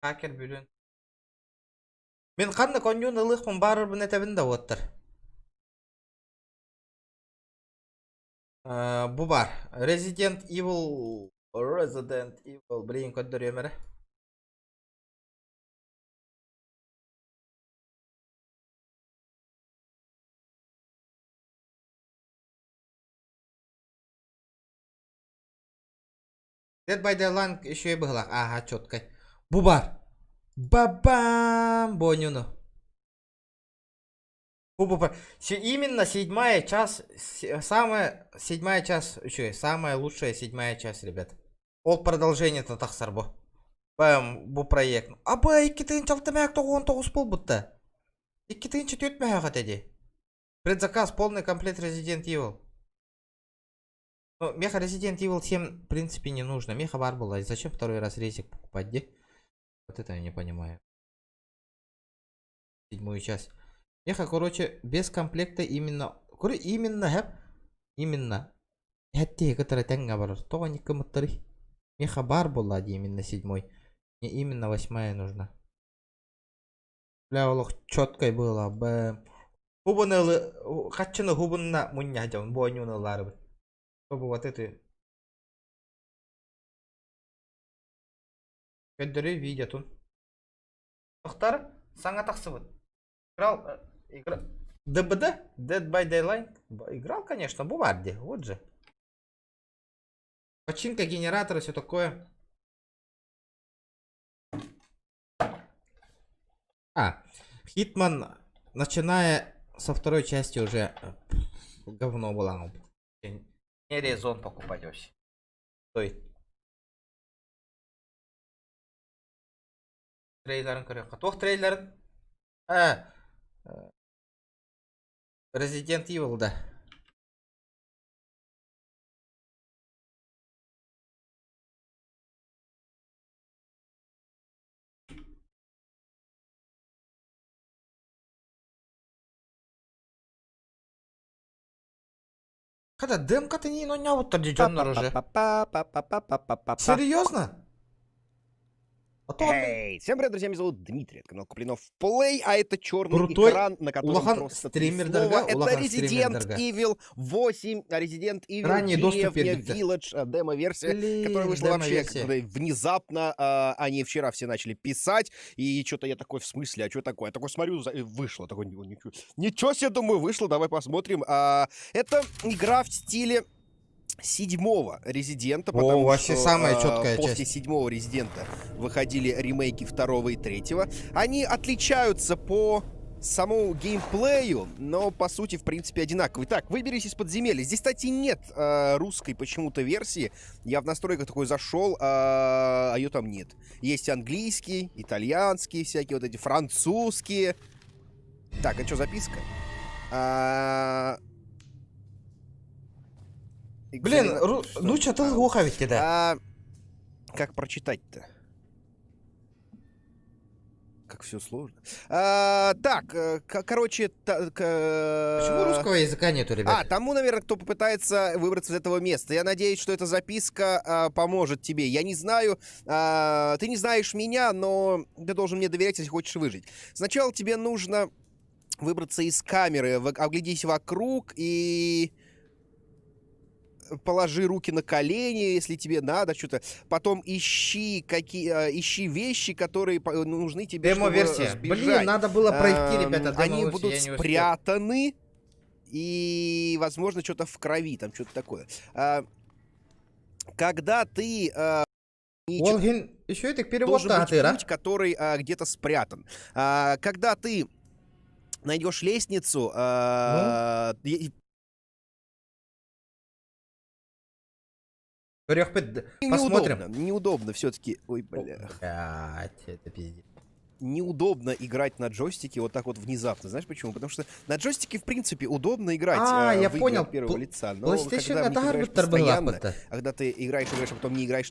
Хакер бүлін. Мен қанды конюн ылықпын барыр бұн әтәбін да оттыр. Бұ бар. Resident Evil. Білейін көддір өмірі. Dead by Daylight еще и бұғылақ. Ага, чёткай. Бұ бар. Бабам! Бонюну. Бұ бар. Именно 7-я час. Самая лучшая 7-я час, ребят. Ол продолжение-то тақсар бұ. Бам, бұ проект. Аба, 2-6-9 бол бұтты. 2-4 мәға деді. Предзаказ, полный комплект Resident Evil. Ну, меха Resident Evil 7 в принципе не нужно. Меха бар была. Зачем второй раз резик покупать, где? Вот это я не понимаю. 7-ю часть. Меха, короче, без комплекта именно. Именно. Хәтте который тәңгә бар. Тоға не кымыттыры. Меха бар была именно 7-й. Мне именно 8-я нужна. Бля, олық чёткой было. Хубыны, қатчыны хубынна мұння жауын. Бонюны лары бір. Чтобы вот это... Көддірі видят он. Тоқтар, саңа тақсы бұд. Играл... ДБД? Dead by Daylight? Играл, конечно, буварди. Вот же. Починка генератора, все такое. Хитман, начиная со второй части уже говно было. Не резон покупать вообще. Стоит. Трейлерін көрек. Тоқ трейлерін. Resident Evil, да. Когда демка-то не вот тордижённо уже. Серьезно? Эй, всем привет, друзья, меня зовут Дмитрий, это канал Куплинов Play, а это черный Крутой экран, на котором просто стример слово. Это Resident Evil 8, Resident Evil деревня, Village, демо-версия, которая вышла вообще внезапно, а не вчера все начали писать, и что-то я такой, в смысле, а что такое? Я такой смотрю, вышло, такой, ничего себе, думаю, вышло, давай посмотрим. Это игра в стиле 7-го Резидента, потому вообще что самая четкая после часть. 7-го Резидента выходили ремейки 2-го и 3-го. Они отличаются по самому геймплею, но по сути в принципе одинаковые. Так, выберись из подземелья. Здесь, кстати, нет русской почему-то версии. Я в настройках такой зашел, а ее там нет. Есть английский, итальянский, всякие вот эти французские. Так, а что, записка? Блин, ну что ты глухо ведь кида. Как прочитать-то? Как все сложно. Так, короче... Почему русского языка нету, ребят? Тому, наверное, кто попытается выбраться из этого места. Я надеюсь, что эта записка поможет тебе. Я не знаю, ты не знаешь меня, но ты должен мне доверять, если хочешь выжить. Сначала тебе нужно выбраться из камеры, оглядись вокруг и... положи руки на колени, если тебе надо что-то. Потом ищи вещи, которые нужны тебе, чтобы Демо-версия. сбежать. Блин, надо было пройти, ребята, Они демо-версию, будут я не успел. спрятаны. И, возможно, что-то в крови, там что-то такое. Когда ты... Волгин, еще это перевод должен быть Тагатыра. путь, который где-то спрятан. Когда ты найдешь лестницу... Посмотрим. Неудобно все-таки. Ой, бля. Блядь, это пиздец. Неудобно играть на джойстике вот так вот внезапно. Знаешь почему? Потому что на джойстике, в принципе, удобно играть Я в игры понял. от первого лица. Но PlayStation когда в них это играешь арбитр был постоянно, охота. а когда ты играешь, а потом не играешь,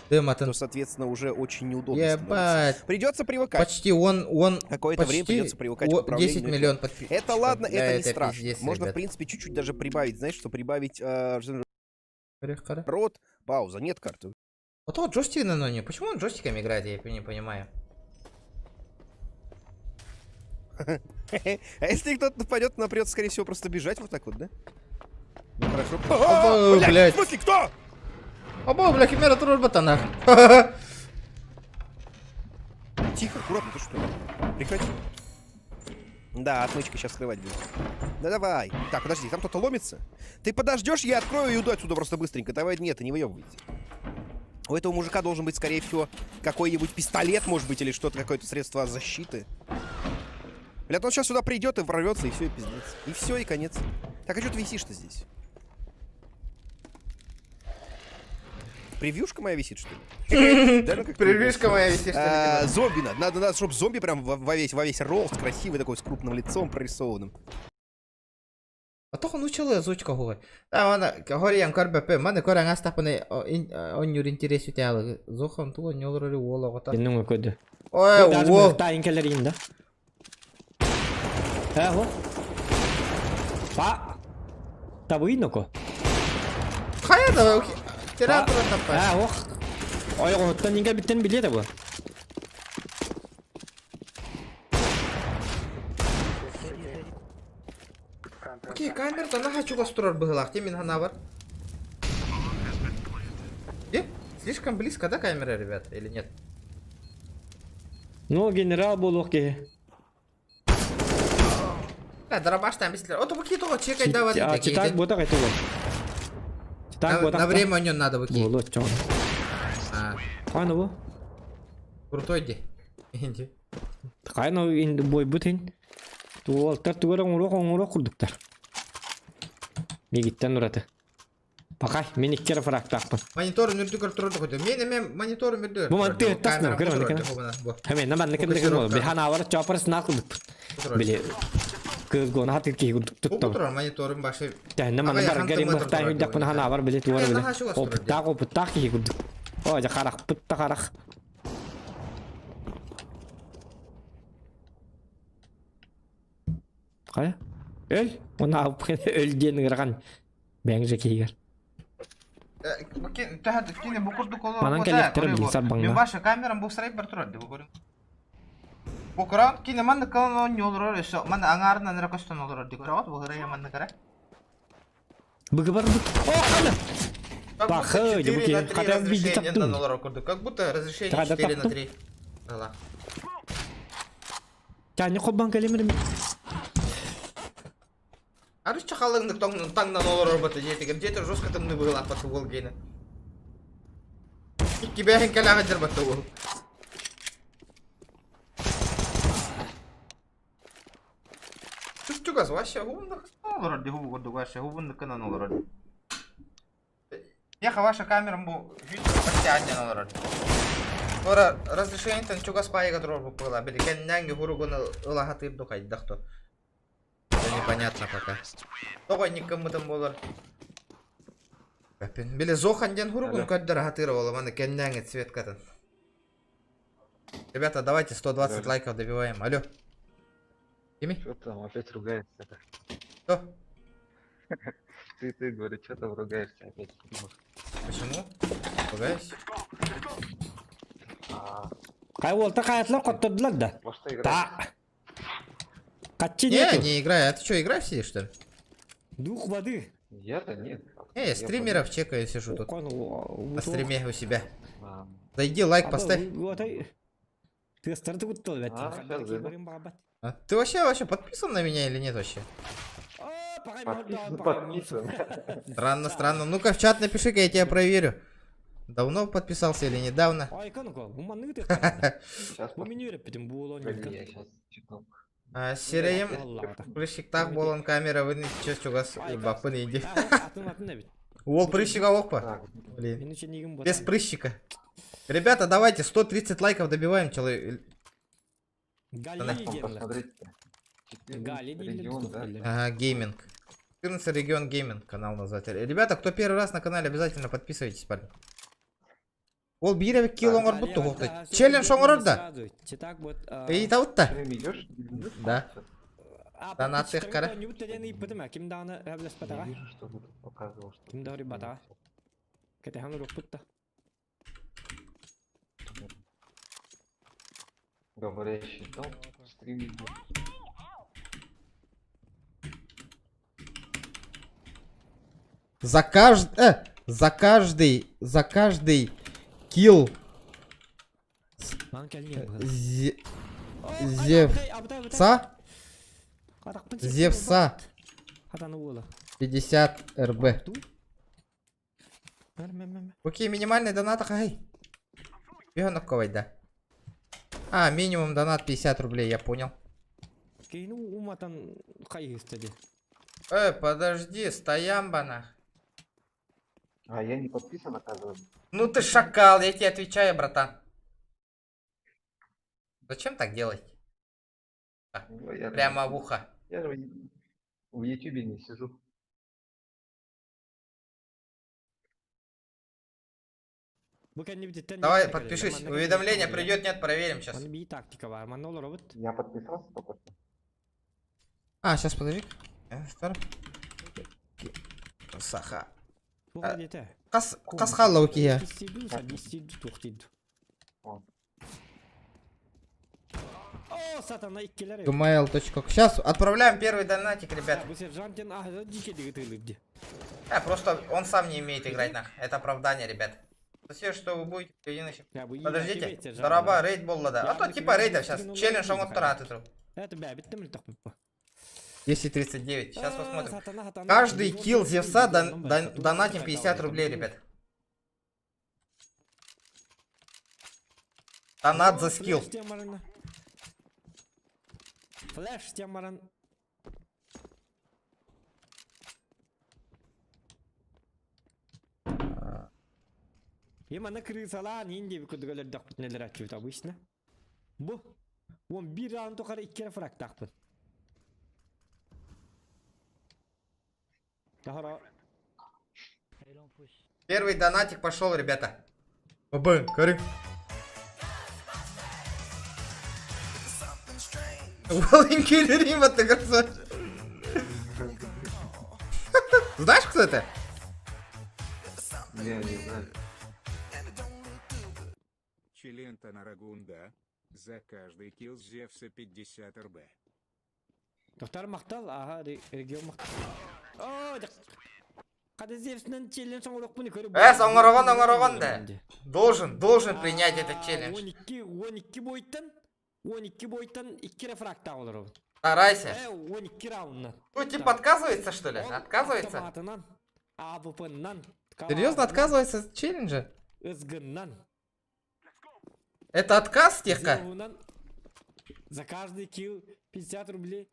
то, соответственно, уже очень неудобно становится. Ебать. Придется привыкать. Почти он Какое-то время почти придется привыкать к управлению. 10 миллионов подписчиков. Это ладно, Бля, это не страшно. пиздец, Можно, в ребят. принципе, чуть-чуть даже прибавить. Знаешь, что прибавить... Рот, пауза, нет карты. Вот тот джойстик на ноне. Почему он джойстиками играет, я не понимаю. А если кто-то нападет, нам придется, скорее всего, просто бежать вот так вот, да? Ну, хорошо. Блядь. В смысле, кто? Бля, химера турбата нахуй. Тихо, аккуратно, ты что? Прекрати. Да, отмычка сейчас скрывать будет. Да давай. Так, подожди, там кто-то ломится? Ты подождешь, я открою и уйду отсюда просто быстренько. Давай, нет, не выебывайте. У этого мужика должен быть, скорее всего, какой-нибудь пистолет, может быть, или что-то, какое-то средство защиты. Бля, он сейчас сюда придет и ворвется, и все, и пиздец. И все, и конец. Так, а что ты висишь-то здесь? Превьюшка моя висит, что ли? Превьюшка моя висит, что ли? Зомби надо. Надо, чтобы зомби прям во весь рост, красивый такой, с крупным лицом прорисованным. А то он учил озвучку говорит. Говорим, карбепе, мане коран астапане он юр интерес утял. Зохан ту он юр вола вот. Ну какой-то. Ой, во. Та инкелерин, да? Во. Па. Та выйноко. Хаяда, тиран тапа. Во. Ой, вот то нинга биттен билет бу. Окей, камера-то на хочу гострор было, где меня навар? Слишком близко, да, камера, ребят, или нет? Ну, генерал был окей. Дробаш там быстро. Вот какие то чекай давай. А читать бота это вот. Читать бота. На время не надо выкинуть. Вот чё. Ну. Крутой ди. Инди. Такая ну инди бой бутин. Ту тартугара урок курдуктар. Мегиттен ураты. Пока мен иккер фрактакпын. Монитор мүрдүгөр турду койду. Мен монитор мүрдүгөр. Бу монитор тасна көрөм экен. Hemen наман некен деген бир хана бар чопар снакылдык. Биле. Кызгон хатыр ки курдуктук. Бу мониторун башы. Наман бар герим мыктай жакпын хана бар биле туар биле. Оптак ки курдук. О, жа карак пытта карак. Кая? Эй, она өлден кырган. Бәңже кийгер. Манан келектер бил сабаңна. Мен башы камерам бу сырай бір турат деп көрүм. Бу кран кине манда калан нолор эсо. Манда аңарына нера костон нолор деп көрөт. Бу гырая манда кара. Быгы бар бу. О, кана. Бахы, дебуки. Када види таптым. Как будто разрешение 4 на 3. Ала. Тяне кобан келемир. Арыш чахалыңды таңнан олар орбаты жетігім. Жетір жосқа тымны бұғыл апаты ол кейні. Икки бәйін кәліға жарбаты ол. Түстігіз ваще ғуынды олар орды. Ғуы көрді ваще ғуынды кынан олар орды. Еха ваша камерам бұл видео почти адден олар орды. Ора разрешенийтен чугас пайыға тұрор бұл бұғыла. Білі кәннәңгі ғұрығыны ұлаға тыйырды қайдықты. Непонятно пока. Того никому там было. Били Зохан ден хургун каддер хатыровала, мана кеннянги цвет катан. Ребята, давайте 120 лайков добиваем. Алло. Тими? Что там, опять ругаешься-то? Что? Ты, говорю, что там ругаешься опять? Почему? Ругаюсь? Кай волта каятлар коттодулар да. Та. Не, не играй. А ты что, играешь сидишь, что ли? Дух воды. Я-то нет. Не, я стримеров чекаю, сижу тут. На стриме у себя. Зайди, лайк поставь. А ты вообще подписан на меня или нет вообще? Странно, странно. Ну-ка в чат напиши-ка, я тебя проверю. Давно подписался или недавно? Сереем. Прыщиктак болон камера вынес чугас бапын иди. Ол прыщика окпа. Блин. Без прыщика. Ребята, давайте 130 лайков добиваем, человек. Ага, гейминг. 14 регион гейминг канал назвать. Ребята, кто первый раз на канале, обязательно подписывайтесь, парни. Ол бире килл оңор бутту хокты. Челлендж оңорор да. И таутта. Да. Донатых кара. Говорящий дом, стрим. За каждый килл Зевса 50 РБ. Окей, минимальный донат, ай. Бегонок да. А, минимум донат 50 рублей, я понял. Подожди, стоямбана. А я не подписан, оказывается. Ну ты шакал, я тебе отвечаю, братан. Зачем так делать? Прямо в ухо. Я же в ютубе не сижу. Давай, подпишись. Уведомление придет, нет, проверим сейчас. Я подписался только что. А, сейчас подожди. Саха. Касхалла укия. Gmail.com. Сейчас отправляем первый донатик, ребят. Просто он сам не умеет играть на. Это оправдание, ребят. Все, что вы будете, подождите. Дораба, рейд болла, да. А то типа рейда сейчас. Челлендж он отратит. 239. Сейчас посмотрим. Каждый килл Зевса донатим 50 рублей, ребят. Донат за скилл. Флэш темаран. Емана крысала нинди бикудгалар дакпыт нелер ачу табышна. Бу. Он bir round токар 2 фраг такпыт. Первый донатик пошел, ребята. Бабы, Карик. Маленький Рима, ты красавчик. Знаешь, кто это? Я не знаю. Челента Нарагунда. За каждый килл Зевса 50 РБ. Доктор Махтал, ага, регион Махтал. О, когда Зевснен челлендж Соңорогон, да. Должен принять этот челлендж. 12 бойтан 2 рефраг тағылыр. Старайся. 12 раундна. Ну, типа отказывается, что ли? Отказывается? Серьезно, отказывается от челленджа? Это отказ, техка? За каждый килл 50 рублей.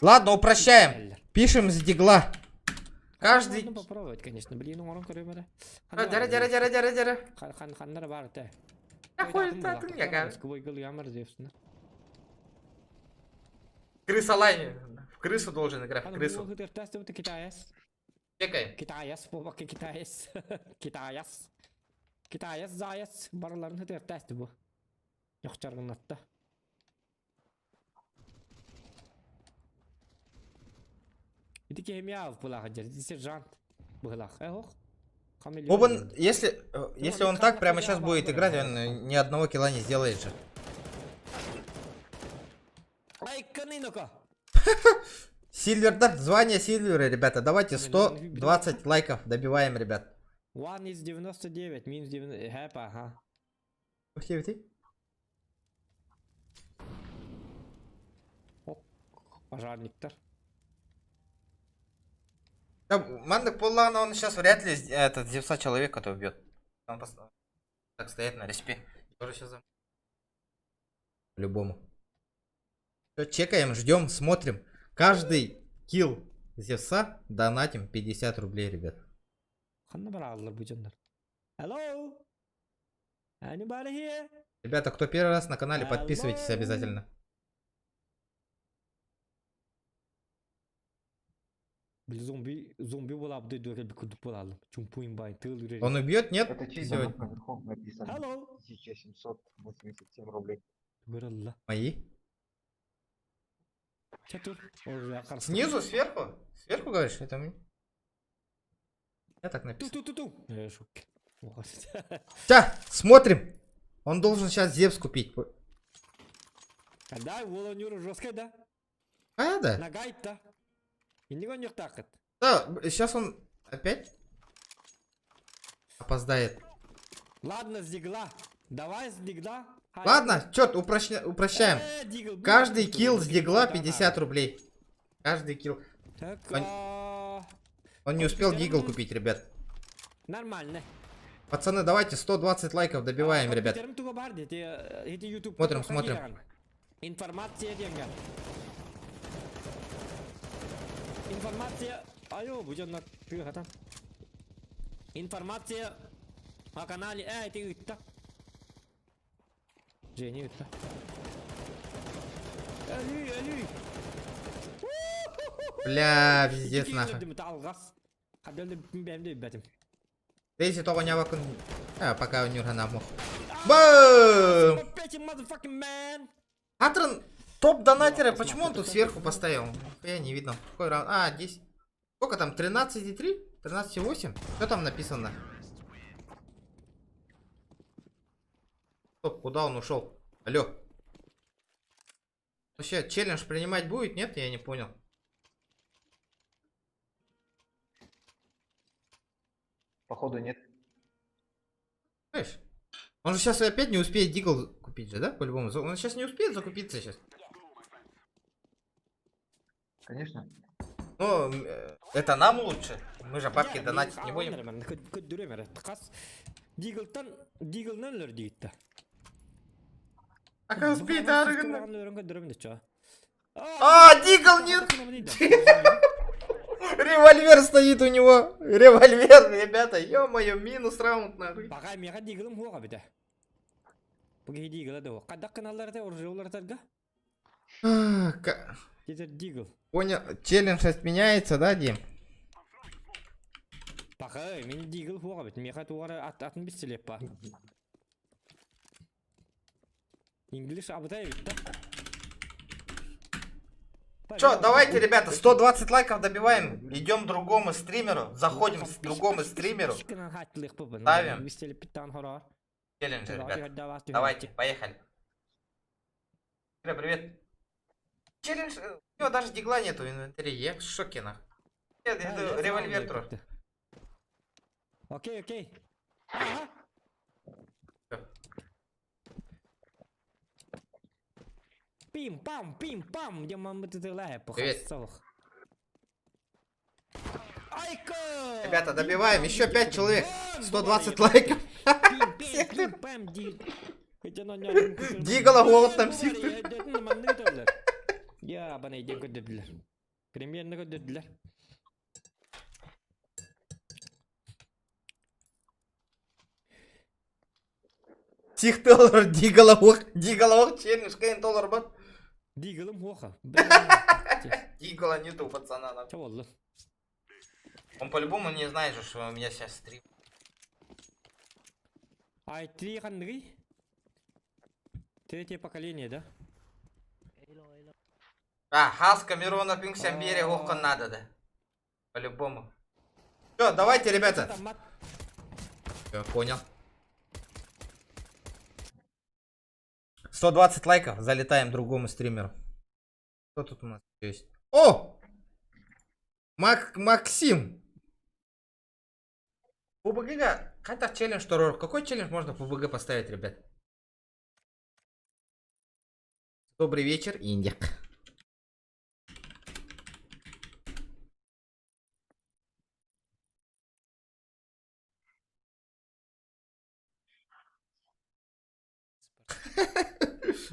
Ладно, упрощаем. Пишем с дигла. Каждый... Можно попробовать, конечно. Блин, он короче. Дяра. Ханнар бар те. Нахуй ты мне кажешь? Крыса лайн. В крысу должен играть, в крысу. Чекай. Китаяс, заяс. Барларын хытыр тесті бұл. Яқчарғын атты. Это кемиав пулаха держи, сержант. Бухлах, ох. Обан, если он так прямо сейчас будет играть, он ни одного килла не сделает же. Ай, канинока. Сильвер, да? Звание Сильвера, ребята. Давайте 120 лайков добиваем, ребят. One is 99, минус 90. Хэп, ага. Пожарник-то. Мандак Пуллана, он сейчас вряд ли этот Зевса человека-то убьет. Он так стоит на респе. Тоже сейчас по-любому. Чекаем, ждем, смотрим. Каждый килл Зевса донатим 50 рублей, ребят. Hello? Anybody here? Ребята, кто первый раз на канале, подписывайтесь обязательно. Зомби булабды дөрел бикуд булалым. Чумпуин бай тыл. Он убьет, нет? Это чей Сегодня. донат наверху написано? Hello? 1787 рублей. Мои? Чатур. Снизу, сверху? Сверху говоришь? Это мне? Я так написал. Ту-ту-ту-ту. Я шутки. Тя, смотрим. Он должен сейчас Зевс купить. Да, волонюру жесткая, да? А, да. Нагайт-то. И не гонишь так это. Да, сейчас он опять опоздает. Ладно, с дигла. Давай с дигла. Ладно, чё, упрощаем. Каждый килл с дигла 50 рублей. Каждый килл. Он не успел дигл купить, ребят. Нормально. Пацаны, давайте 120 лайков добиваем, ребят. Смотрим, смотрим. Информация деньга. Информация. Алло, будет на там. Информация о канале. Ты это. Женя это. Али. Бля, пиздец нахуй. Дейзи того не вакун. Пока у него намох. Бэм! Атрон топ донатера. Почему он тут сверху поставил? Я не видно. Какой раунд? А, 10. Сколько там? 13,3? 13,8? Что там написано? Стоп, куда он ушел? Алло. Вообще, челлендж принимать будет? Нет, я не понял. Походу нет. Знаешь, он же сейчас опять не успеет дигл купить же, да? По-любому. Он сейчас не успеет закупиться сейчас. Конечно. Ну, это нам лучше. Мы же бабки донатить не будем. А, успеет, А, дигл нет! Револьвер стоит у него. Револьвер, ребята. Ё-моё, минус раунд нахуй. Пока мега диглым хуга биде. Погоди дигла да. Кадак каналларда уржуларда га? Дигл. Понял. Челлендж отменяется, да, Дим? Пока мен дигл хуга бит. Мега тугара атын бистелепа. Инглиш абдай бит. Чё, давайте, ребята, 120 лайков добиваем. Идем к другому стримеру. Заходим к другому стримеру. Ставим. Челленджи, ребят. Давайте, поехали. Привет. Челлендж. У него даже дигла нету в инвентаре. Я в шоке, нахуй. Револьвер трохи. Окей. Пим-пам, где мама ты лая по хасцах. Ребята, добиваем. Еще 5 человек. 120 лайков. Дигла голод там сифты. Я банай деньги дедля. Примерно дедля. Тих доллар, дигаловок, челлендж, кейн доллар бат. Дигалом хоха. Дигала нету у пацана. Он по-любому не знает же, что у меня сейчас стрим. i3 Ханри? Третье поколение, да? Хаска, Мирона, Пинг, Сямбери, Охка надо, да? По-любому. Все, давайте, ребята. Все, понял. 120 лайков, залетаем другому стримеру. Кто тут у нас есть? О! Максим! ПУБГ, хотя челлендж Торор. Какой челлендж можно в ПУБГ поставить, ребят? Добрый вечер, Индия.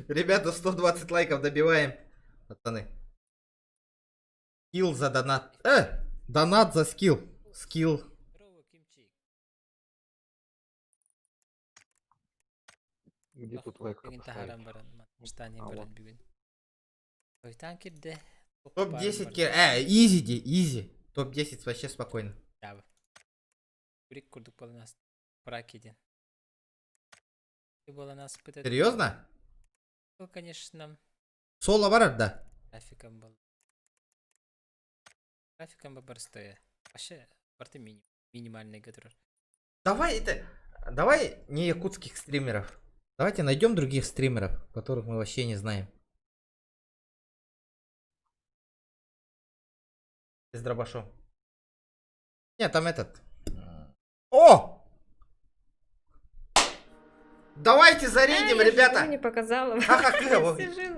Ребята, 120 лайков добиваем. Пацаны. Скилл за донат. Донат за скилл. Скилл. Где тут лайк? Топ-10 изи, изи. Топ-10 вообще спокойно. Серьезно? Ну, конечно. Соло бар, да? Графиком был. Графиком бы простое. Вообще, порты минимальные, которые. Давай не якутских стримеров. Давайте найдем других стримеров, которых мы вообще не знаем. С дробашом. Нет, там этот. О! Давайте зарядим, ребята! Не показала.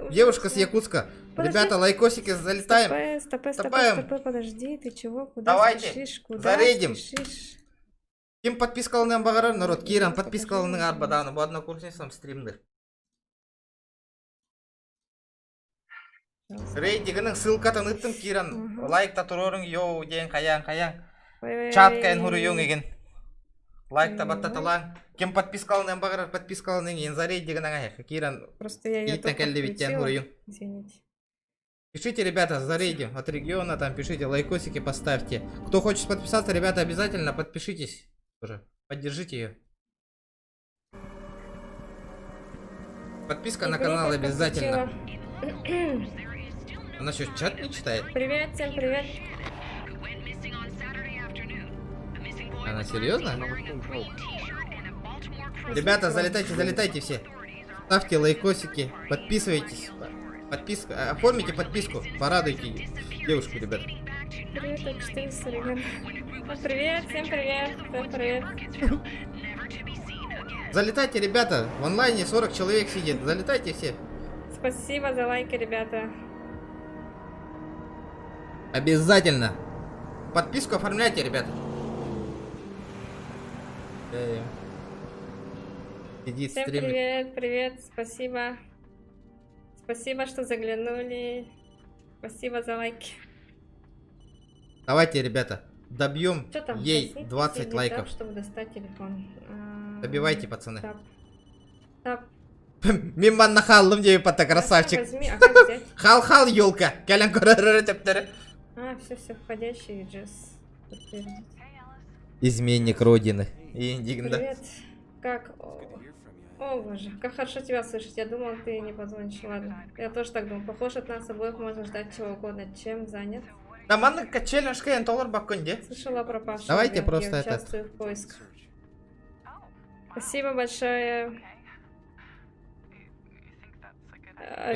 Девушка с Якутска. Ребята, лайкосики залетаем. Стопэ, подожди, ты чего? Куда Давайте, спешишь? Куда зарядим. спешишь? Ким подпискалының бағарар, народ? Киран подпискалының арбаданы. Bu однокурсницам стримдер. Рейдигінің ссылка таныттым, Киран. Лайкта тұрорың, йоу, дейін қаяң. Чаткайын хұры йоң еген. Лайкта баттаталаң. Ким подпискалының бағарар, подпискалының ең за рейдигінің аяқ. Киран, итна кәлді биттен хұры йоң. Извините. Пишите, ребята, зарейдим от региона, там пишите, лайкосики поставьте. Кто хочет подписаться, ребята, обязательно подпишитесь. Тоже поддержите ее. Подписка на канал обязательно. Она что, чат не читает? Привет, всем привет. Она серьезно? Ребята, залетайте все. Ставьте лайкосики, подписывайтесь. Оформите подписку, порадуйте девушку, ребят. Привет, 400 ребят. Привет, всем привет. Залетайте, ребята, в онлайне 40 человек сидит, залетайте все. Спасибо за лайки, ребята. Обязательно. Подписку оформляйте, ребята. Сидит Всем стримит. привет, спасибо. Спасибо, что заглянули. Спасибо за лайки. Давайте, ребята, добьем ей 20 лайков. Тап, чтобы достать телефон. Добивайте, пацаны. Тап. Миман нахаллым дею пата, красавчик. Возьми, а как взять? Хал-хал, елка. Калям коророротептері. Все входящие, Джесс. Изменник родины. Индигна. Привет. Как? О боже, как хорошо тебя слышать. Я думал, ты не позвонишь. Ладно, я тоже так думал. Похоже, от нас обоих можно ждать чего угодно. Чем занят? Да, манны челлендж кайын толар бакконде. Слышала про Пашу. Давайте ребенки, просто это. Участвую в поисках. Спасибо большое.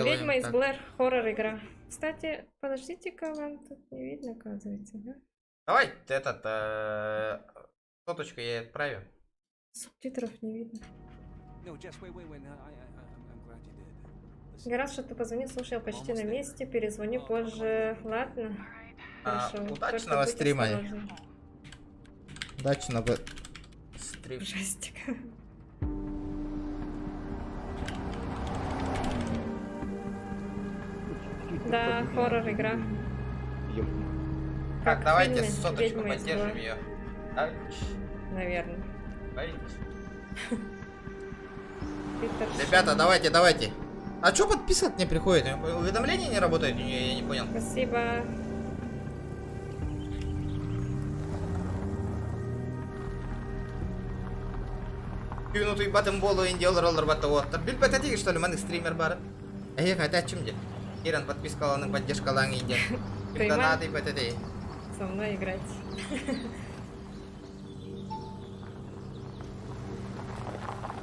Ведьма из так. Блэр, хоррор игра. Кстати, подождите-ка, вам тут не видно, оказывается, да? Давай, этот, соточку я отправим. Субтитров не видно. Я рад, что ты позвонил. Слушай, я почти на месте. Перезвоню позже. Ладно. Хорошо. Удачного стрима. Удачного стрима. Жестик. Да, хоррор игра. Так, давайте фильме соточку «Ведьма из поддержим Блэр». ее. Наверное. Ребята, давайте. А чё подписывать не приходит? Уведомления не работают у нее, я не понял. Спасибо. Минуту батым болу индиол роллер бата вот. Бил пататики что ли, маны стример бар. Хотя чем где? Киран подпискаланың поддержкалаң инде. Донаты патати. Со мной играть.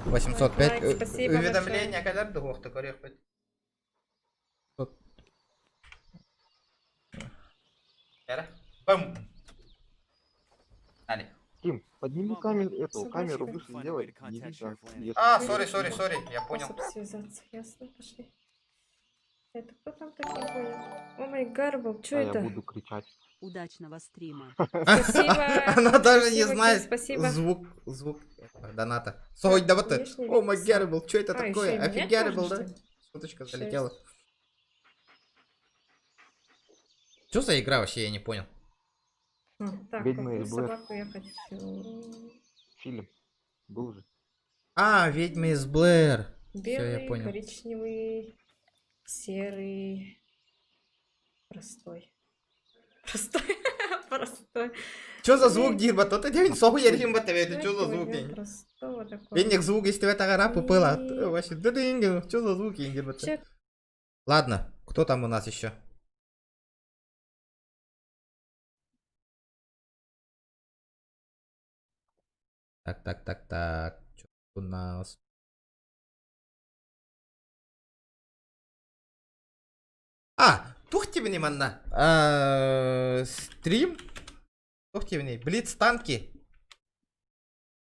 805. Лайк, спасибо Уведомления когда до вахты коррект. Бум. Али. Тим, подними камеру выше сделай. Не видно, если- А, сори, я понял. Способ связаться, ясно, пошли. Это кто там такой ходит? О май гарбл, что А это? я буду кричать. Удачного стрима. Спасибо. Она даже не Спасибо, знает Кир, спасибо. звук доната. Сой, да вот это. О, май гарбл, что это А, такое? ещё и менять Офигенно, можно, да? что ли? Суточка Шесть. залетела. Что за игра вообще, я не понял. Так, Ведьмы какую из Блэр. собаку я хочу? Фильм. Был же. А, ведьмы из Блэр. Все, Белый, я понял. коричневый, серый, простой. Простой. Простой. Что за звук дирба? Тот один соху ярим батаве. Это что за Давайте звук? возьмем простого такого. Венник звук, если это гора попыла. Вообще, да что за звуки, дирба? Чек. Ладно, кто там у нас еще? Так. Что у нас? Тухтивни манна. Стрим. Тухтивни. Блиц танки.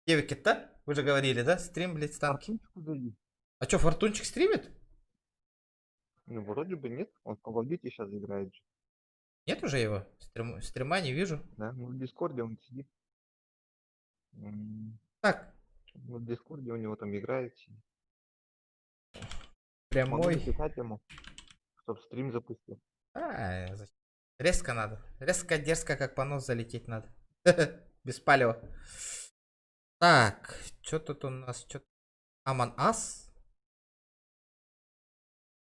Девики-то? Вы же говорили, да? Стрим Блиц танки. А что, Фортунчик стримит? Ну, вроде бы нет. Он в Call of Duty сейчас играет же. Нет уже его? Стрима не вижу. Да, ну в Дискорде он сидит. Так. Ну, в Дискорде у него там играет. Сидит. Могу Прямой. написать ему, чтоб стрим запустил. Зачем? Резко надо. Резко, дерзко, как понос залететь надо. Без палева. Так, что тут у нас? Among Us?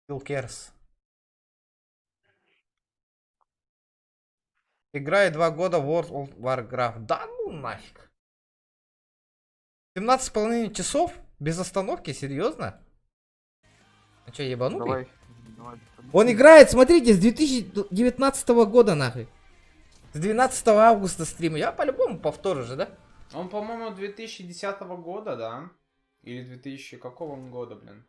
Still cares. Играю 2 года в World of Warcraft. Да ну нафиг. 17,5 часов? Без остановки? Серьезно? А что, ебанутый? Давай. Он играет, смотрите, с 2019 года нахуй. С 12 августа стрима. Я по-любому повторю же, да? Он, по-моему, 2010 года, да? Или 2000 какого он года, блин?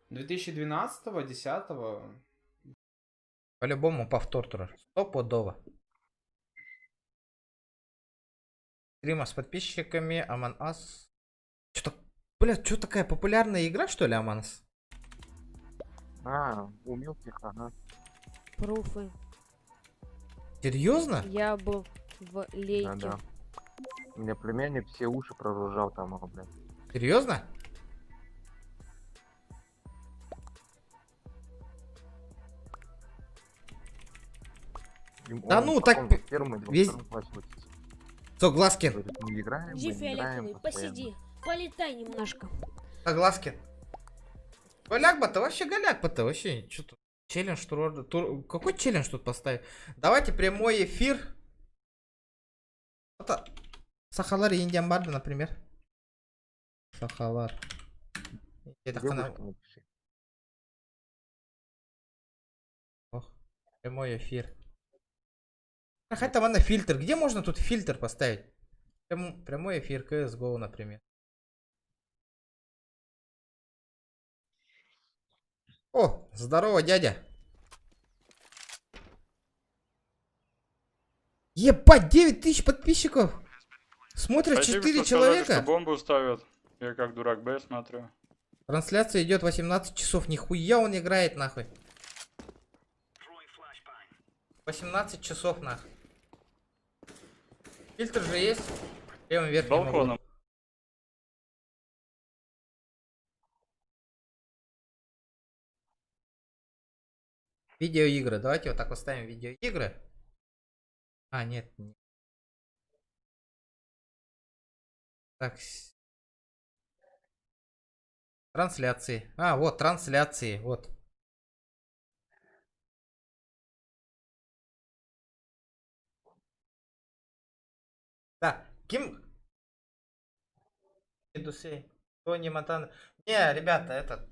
2012-го, 10-го? По-любому повтор тоже. Стопудово. Стрима с подписчиками, Among Us. Что-то, блядь, что такая популярная игра, что ли, Among Us? У мелких, ага. Пруфы. Серьезно? Я был в лейке. Да. У меня племянник все уши проружал там, блядь. Серьезно? Да ну, так весь... Согласен. Мы играем, Иди, фиолетовый, посиди, полетай немножко. Согласен. Голяк-бата, вообще голяк-бата, вообще что-то. Челлендж, какой челлендж тут поставить? Давайте прямой эфир. Это Сахалар и Индиан Барда, например. Сахалар. Ох, прямой эфир. Хотя там на фильтр. Где можно тут фильтр поставить? Прямой эфир CSGO, например. О, здорово, дядя. Ебать, 9000 подписчиков. Смотрят 4 человека. Что бомбу ставят. Я как дурак Б смотрю. Трансляция идет 18 часов. Нихуя он играет, нахуй. 18 часов, нахуй. Фильтр же есть. Левым верхним углом. Видеоигры. Давайте вот так поставим видеоигры. А, нет. Так. Трансляции. А, вот, трансляции. Вот. Да. Ким... Тони Монтана. Не, ребята, этот...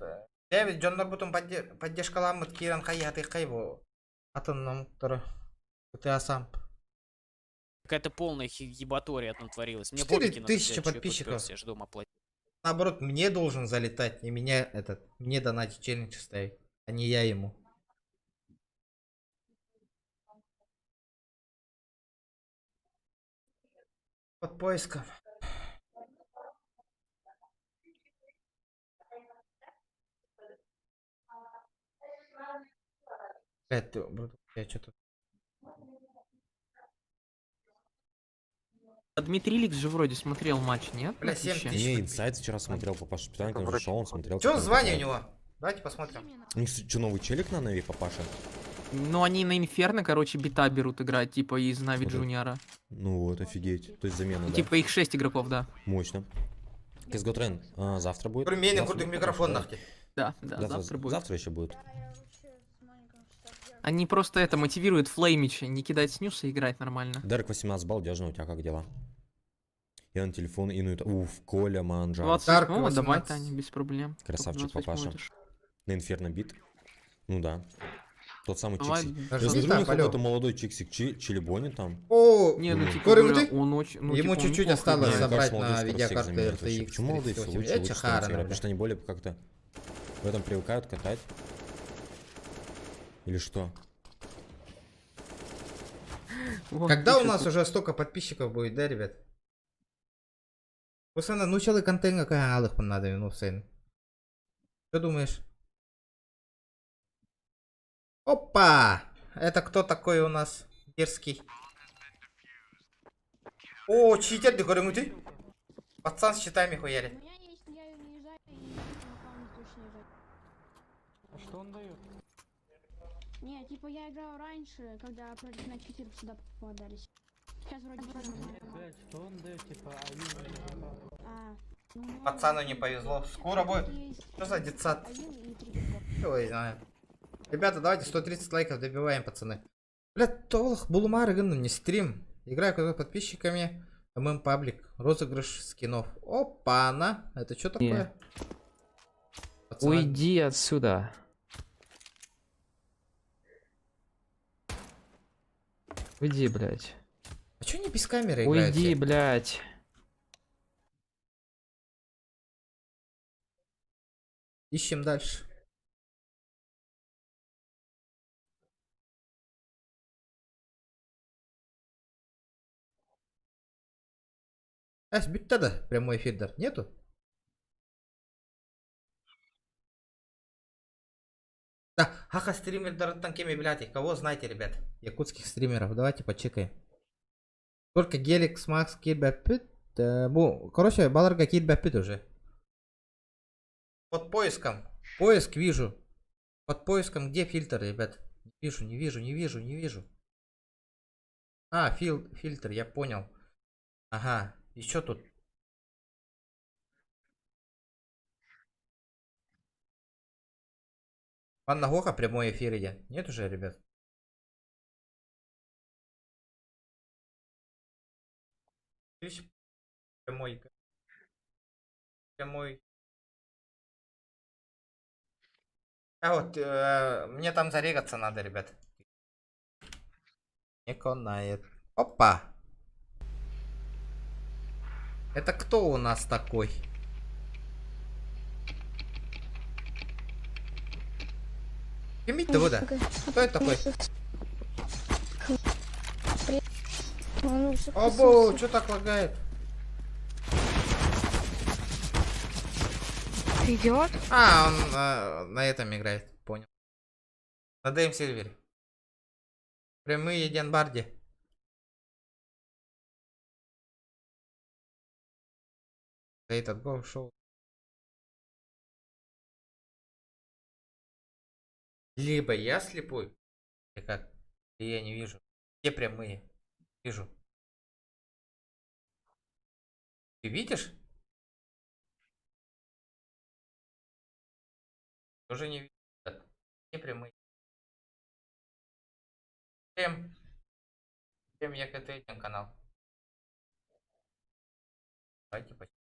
Дэвид Джон Норбутон поддержка ламыт Киран Хаяты Хайву. Атонном второй. GTA сам. Какая-то полная ебатория там творилась. Мне 4000 подписчиков. Я жду оплатить. Наоборот, мне должен залетать, не меня мне донатить челлендж ставить, а не я ему. Под поиском. Это, я что-то... Дмитрий Ликс же вроде смотрел матч, нет? Бля, 7 тысяч. Не, инсайд вчера смотрел по Паше Питанкину, зашел, он смотрел. Чё как он звание у играет. него? Давайте посмотрим. У них что, новый челик на Нави, Папаша? Ну, они на Инферно, короче, бита берут играть, типа, из Нави Вот это. Джуниора. Ну вот, офигеть. То есть замена, да? Типа, их 6 игроков, да. Мощно. CSGO Тренд завтра будет? Пельмени, Завтра крутых будет? микрофонах. Да, завтра будет. Завтра еще будет. Они просто это мотивируют Флеймича, не кидать снюс и играть нормально. Дерек 18 балл, держи, у тебя как дела? Я на телефон инует. Уф, Коля, Манджа. 28-го давай, Таня, без проблем. Красавчик, Только 28-го Папаша. идешь. На Инферно бит. Ну да. Тот самый Давай, Чиксик. Я даже смотрю, так, у них алло. какой-то молодой Чиксик, Чилибони там. О, Не, ну, типа, Корем, говоря, ты? он очень, ну, Ему типа, он чуть-чуть неплохо осталось играет. собрать молодой на скоро всех видеокарты заменит вообще. RTX. Почему молодые 38? лучше Это лучше шикарно, становятся играть? бля. Потому что они более как-то в этом привыкают катать. Или что? Когда у нас уже столько подписчиков будет, да, ребят? Пацаны, ну челый контент какая алых надо, ну, сын. Что думаешь? Опа! Это кто такой у нас дерзкий? О, читер, ты говоришь, ты? Пацан с щитами хуярит. А что он дает? Не, типа я играл раньше, когда против на читеров сюда попадались. Сейчас вроде Блять, что он дает, типа, Пацану не повезло. Скоро будет. Что за детсад? Ой, знаю. Ребята, давайте 130 лайков добиваем, пацаны. Блядь, толх, булмар, не стрим. Играю с подписчиками. ММ паблик. Розыгрыш скинов. Опа-на. Это что такое? Пацаны. Уйди отсюда. Уйди, блядь. А чё не без камеры играете? Уйди, блядь. Ищем дальше. Бит тогда прямой эфир нету? Да, хаха стример дараттан кеми, блядь, кого знаете, ребят? Якутских стримеров, давайте почекаем. Только Геликс, Макс, Кирбапит. Бу, короче, Баларга Кирбапит уже. Под поиском. Поиск вижу. Под поиском где фильтр, ребят? Не вижу. А, фильтр, я понял. Ага, еще тут. Панна Гоха прямой эфир идет. Нет уже, ребят? Прямой. А вот, мне там зарегаться надо, ребят. Не конает. Опа! Это кто у нас такой? Имить-то вода. Кто это такой? Обо, что так лагает? Идиот? А, он на этом играет, понял. На ДМ сервере. Прямые Денбарди. Этот гол шоу. Либо я слепой, или как? Или я не вижу. Где прямые? Вижу. Ты видишь? Тоже не вижу. Где прямые? Прям я КТ канал. Давайте почему.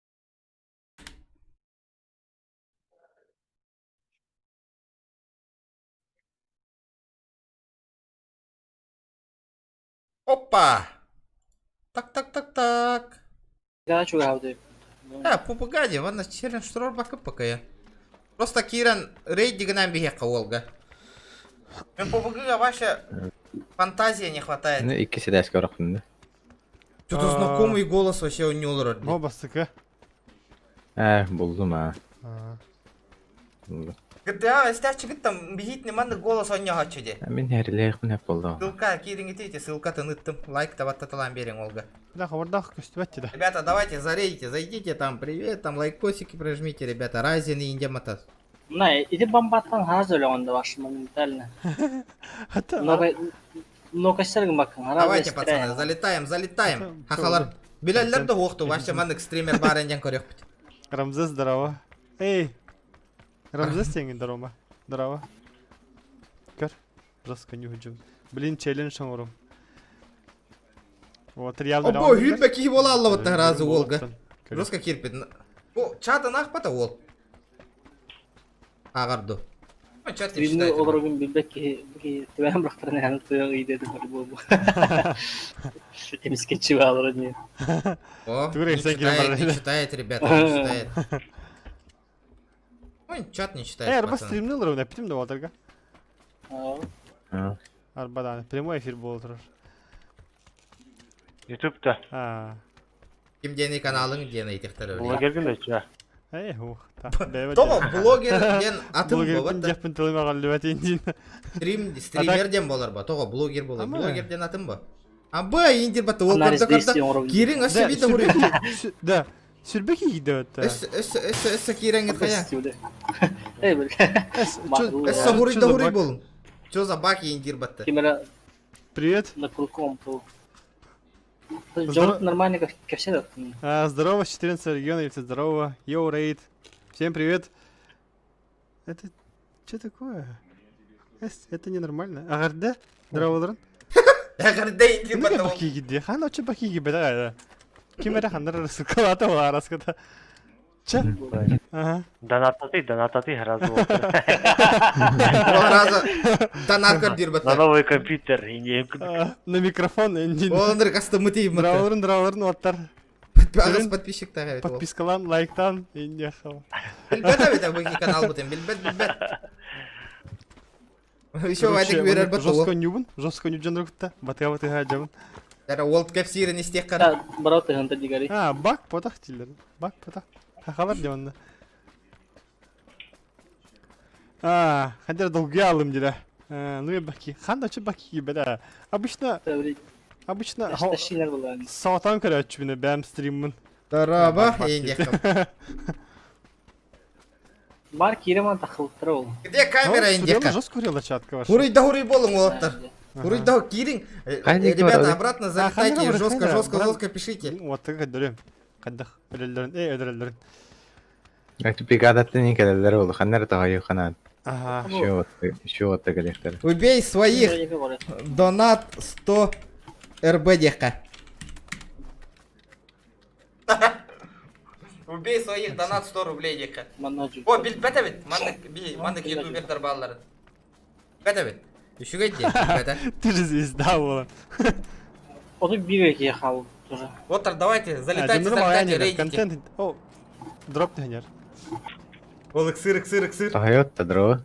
Опа! Так. Попугади, ванна черен штрор бакып пока. Просто Киран рейдига нам беге каволга. Мен попугага ваша фантазия не хватает. Ну, iki sidės kaurақпын. Что-то знакомый голос вообще у него лорд. О, бастыка. Buldum ha. GTA стячи там бегит неманды голос он не хочет. Мен херлех мен болду. Ссылка кирингите, ссылка таныттым. Лайк табаттаталам берең олга. Да, хабардах көстүбәтти да. Ребята, давайте зарейте, зайдите там, привет, там лайкосики прожмите, ребята, Райзен и Индиаматас. На, иди бомбаттан hazır onda var моментально. Много серг бакын. Давайте, пацаны, залетаем. Хахалар. Билаллар да оқту, вообще мандык стример бар энден көрөк бит. Рамзес, здорово. Эй! Рамзес теңін здорово. Здорово. Көр. Жестко не хujum. Блин, челлендж шаңырым. Вот, реально. Обо, хүйпе ки бола алла вот разы олга. Жестко кирпит. О, чатын ақпата ол. Ағарду. Видно, обрагын билбек ки твоям брахтарына ханы тыгы идеди бар болу. Темиске чыга алыр не. О, не читает, ребята, не читает. Ой, чат не читает, Арба пацаны. стримнил ровно, питим да ватырга. А. Арбадан, прямой эфир был тұрыр. Ютубта. Ким дені каналың дені етектері. Блогерген де ча. Эй, ух, та. Тома, блогер ден атым Блогер болар да. ден тылыма қалды бәтейін. Стример ден болар ба, тоға блогер болар. Блогер ден атым ба. Аба, индер баты, ол қарда кирин өсі биді ғұры. Да, сүрбек ейді өтті. Өсі кирен ғырқая. Эй, бір. Өсі ғұрыйда ғұрый болын. Чо за баки индер баты. Привет. На кулком был. Нормально как все. Здорово, 14 региона, здорово. Йоу, рейд. Всем привет. Это что такое? Это ненормально. Агарда? Здорово, Лорен. Агарда индер баты. Ну, баки гиди. Хан очи баки гиди беда. Ким эре хандар расукалата ола раската. Че? Донатати разу. Донат көрдір баты. На новый компьютер. На микрофон. Оландыр кастомыты ебматы. Драурын оттар. Ағыз подписчик тағай. Подпискалан, лайктан. Индияхал. Билбет абет абыки канал бұтын. Билбет. Еще вайдек берер баты. Жестко нюбын. Жестко нюбжан рухта. Батыға батыға жабын. Дара World Cup сирен істек қара. Бараты ғанта дигари. Бак потақ тилдер. Бак потақ. Хахалар деманды. Хандер долги алым дейді. Ну я баки. Ханда че баки беда. Обычно сауатан көрәтші біне бәм стриммін. Тараба ендекім. Бар киреман тақылықтыры ол. Где камера ендекім? Жос көрелі чатка ваш. Хурый болың олаттар. Хурый кирин. Ребята, обратно залетайте. Жестко пишите. Вот так өдірем. Қаддық. Өдірелдерін. Пикадаттын екелелері олы. Қандар тағайы қанат. Еще вот так электр. Убей своих. Донат 100 РБ дека. Убей своих, донат 100 рублей дека. О, бет абет. Мандык ютубердер балларын. Бет абет. Үшіге де, бет. Ты же звезда была. Оты бирек ехал тоже. Вот, давайте, залетайте, рейдите. Контент. О, дроп тенер. Ол иксир. Тағайотта дроу.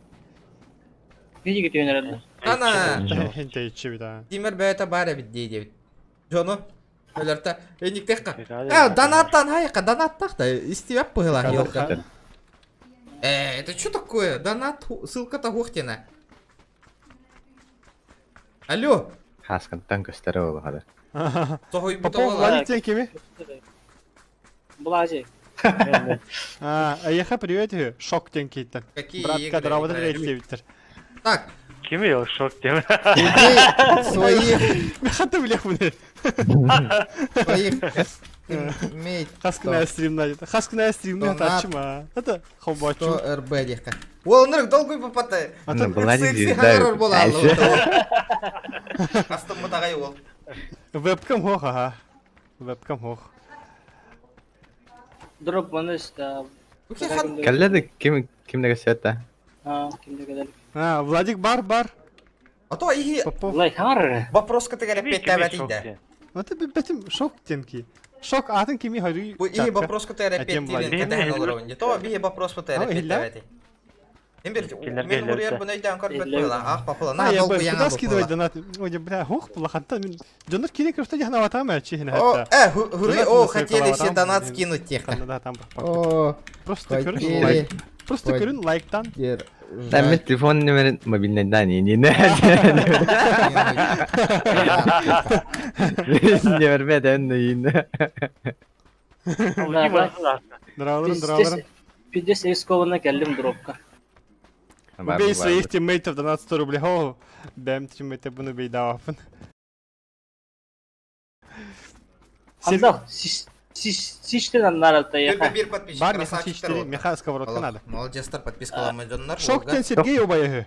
Види кеткен әрәді. Ана. Хентейчі бида. Димер бәйті бар әбіт дейді. Жону. Өлерті. Эник текқа. Донаттан хайқа, донаттақта. Истивап пығыла. Это что такое? Донат, ссылка-то Гохтина. Алло. Хаскантан көстері олы қады. Попов владетен кеме? Блази. Аяха привет, шок тен кейттен. Братка дравады рейдсевиттер. Так. Кем я шок тем? Убей своих. Мехаты влех мне. Своих. Хаскная стрим надет. Хаскная стрим надет. Ачма. Это хобачу. 100 РБ дехка. Ол нырық долгой попаты. Астым мұтағай ол. Вебкам хох, ага. Вебкам хох. Дроп маныс да. Кәлледі кімдегі сетті? Кімдегі дәлік. Владик бар. А то иги... Лайхар. Вопрос категория 5 тәбәтейді. Это бәтім шок тенки. Шок атын кеми хайрui. Иги вопрос категория 5 тәбәтейді. То биги вопрос категория 5 тәбәтей. Мен хурьер бұны айдан көрбет қойла. Ақ папыла. На Я долгу бы яңа куда бұл скидывать қойла. донат? Ой, бля, хух, плохо-то. Джонар кири крыфта яхна ватама, чихна О, это. Хури, о, хотели все донат скинуть техно. Да, там. О, Просто көрін лайк. Просто көрін лайктан. Да, мен телефон номерін мобильный дані, не вермеді әнді енді. Дравларым. Пидес рискованно келдим дропка. Убей своих тиммейтов донат 100 рублей. О, бәм тиммейті бұны бейдавапын. Андал, сиштен нарата яха. Bir подписчик, Бар, красавчиктер меха болды. меха сковородка надо. Молодецтер, подпискаламай жоннар. Шоктен Сергей обаяғы.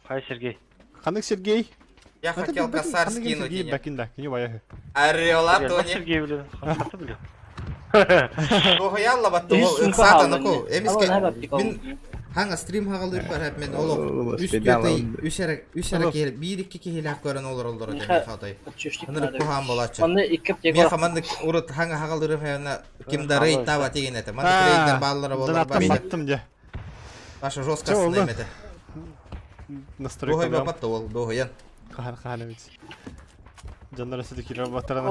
Хай, Сергей. Ханық Сергей. Я хотел косарь скинуть. Сергей бәкінда, кені баяғы. Орела, Тони. Сергей, блин. Хаты, блин. Того ялла батты ол ықсаты нұқу. Емеске, мен хаңа стрим хағалы үрпар мен олық. Үш бетай, үшәрі кейл, бейрікке кейл ақ көрін олар олар өтен мехатай. Нұрық бұған болатшы. Меха мандық ұрыт хаңа хағалы үрпарына кімді рейд таба теген еті. Мандық рейдтер балылары болар Донаттан баттым де. Башы жосқасын әметі. Настройка Бұғай бәм. бапатты ол, бұғайын. Қаған өтсі. Жандар әседі келер баттарана.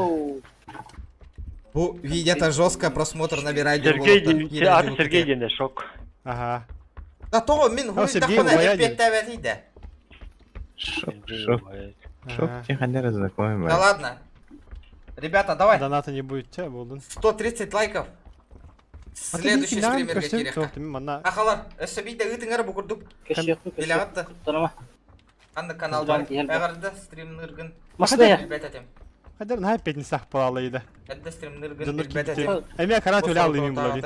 Бу видео жестко просмотр набирает. Сергей денде шок. Ага. Да то мен Сергей Баянин. Шок, тихо, не разнакомый. Да ладно. Ребята, давай. Доната не будет, тебя болдун. 130 лайков. Следующий стример Гакиреха. Ахалар, эсебейте гытыңар букурдук. Билагатты. Анды каналда. Эгарды стрим ныргын. Қадар на пятница сақ балалайды. Әдді стрим ныргын Жандар билбетем. кетті. Әме қарат өлі алды мен бұлады.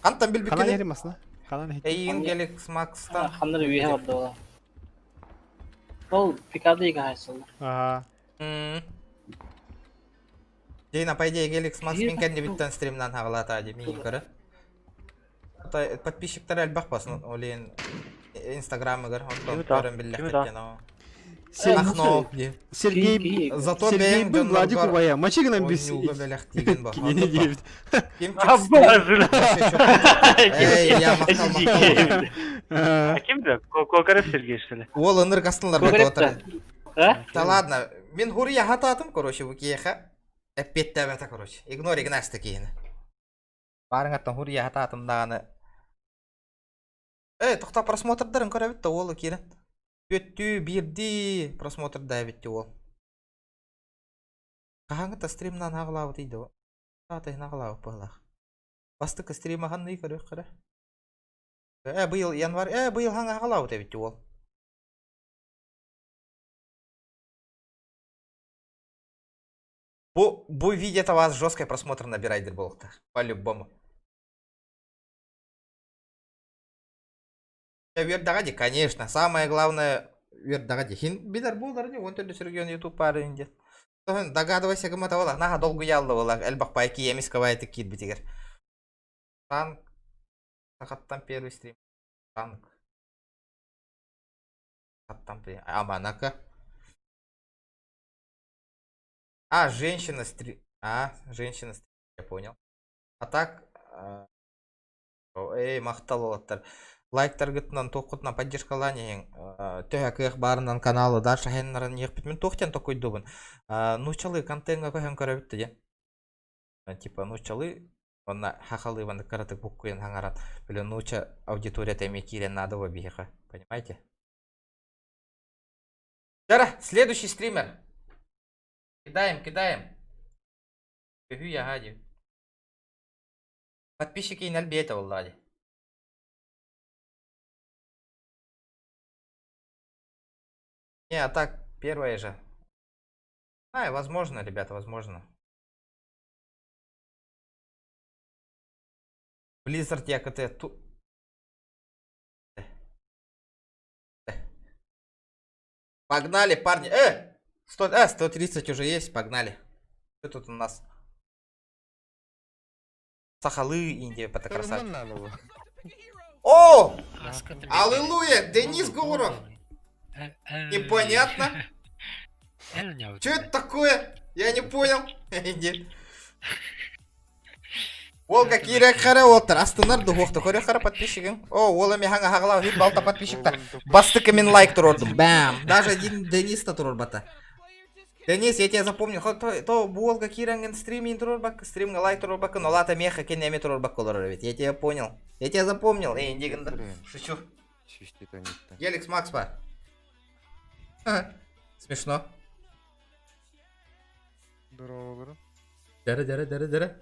Қантан білбек Қана келі? ерім асына? Қанан Эйін келік смакстан. Хандар үйе барды ола. Ол пикарды еге хайсылды. Ага. Дейна, по идее, келік смакс мен кәнде біттен стримнан хағылата аде, мен көрі. Подписчиктар әлбақ басын, олейін инстаграмы көр, онтан көрін білі қеттен. Сергей, зато Сергей бен был Владик Убая. Мачига нам без... Кинене девять. Эй, я мақтал. А кем да? Кокарев Сергей, что ли? Ол ыныр қастынлар бәді отыр. Да ладно, мен хурия хататым, короче, вукеха. Әппетті әбәті, короче. Игнори гнасты кейіні. Барың аттан хурия хататым дағаны. Эй, тұқта просмотрдарын көрәбітті, олы керін. Өттү бирди просмотр дәбетті ол. Қағаңыта стримнан ағылауы дейді ол. Атайын ағылауы бұғылақ. Бастықы стрим ағанны көрек қыры. Бұйыл январ, бұйыл хаң ағылауы дәбетті ол. Бұл видеота вас жесткий просмотр набирайдер болықты. По-любому. Вердагади, конечно. Самое главное, Вердагади. Хин бидар болдар не, он төлі сүрген YouTube пары инде. Догадывайся, кім ата олақ. Наға долгу ялды олақ. Әлбақ пайки емес кавайты кит бітігер. Танк. Сақаттан первый стрим. Танк. Сақаттан первый. Аманака. Женщина стрим. Женщина стрим. Я понял. А так... Эй, мақтал олаттар. Лайктар гытынан тоқытынан поддержкаланияң төһәкех барынан каналы да шахеннарын ехпит мен тоқтен токой дубын. Нучалы контентга көһөн көрөбүттү де. Типа нучалы онна хахалы ванды каратык буккуен хаңаран. Биле нуча аудитория теме кирен надо во биха. Понимаете? Дара, следующий стример. Кидаем. Көһү ягади. Подписчики нальбета валлади. Не, а так, первое же. Возможно, ребята, возможно. Blizzard якоте ту... Погнали, парни. 130 уже есть, погнали. Что тут у нас? Сахалы, Индия, это красавчик. О! Аллилуйя! Денис Гуров! Непонятно. Что это такое? Я не понял. Олга кирек қара отыр. Астынар дұғықты көрек қара подписчигің. О, ол әме хаңа хағылау хит балта подписчикта. Бастықы мен лайк тұрордым. Бәм. Даже Денис та тұрор бата. Денис, я тебя запомнил. То Волга киренген стримин тұрор бак. Стримға лайк тұрор бак. Но лата меха кенеме тұрор бак колор. Я тебя понял. Я тебя запомнил. Эй, индиганда. Шучу. Геликс Макс па. Смешно. Здорово. Дәрі.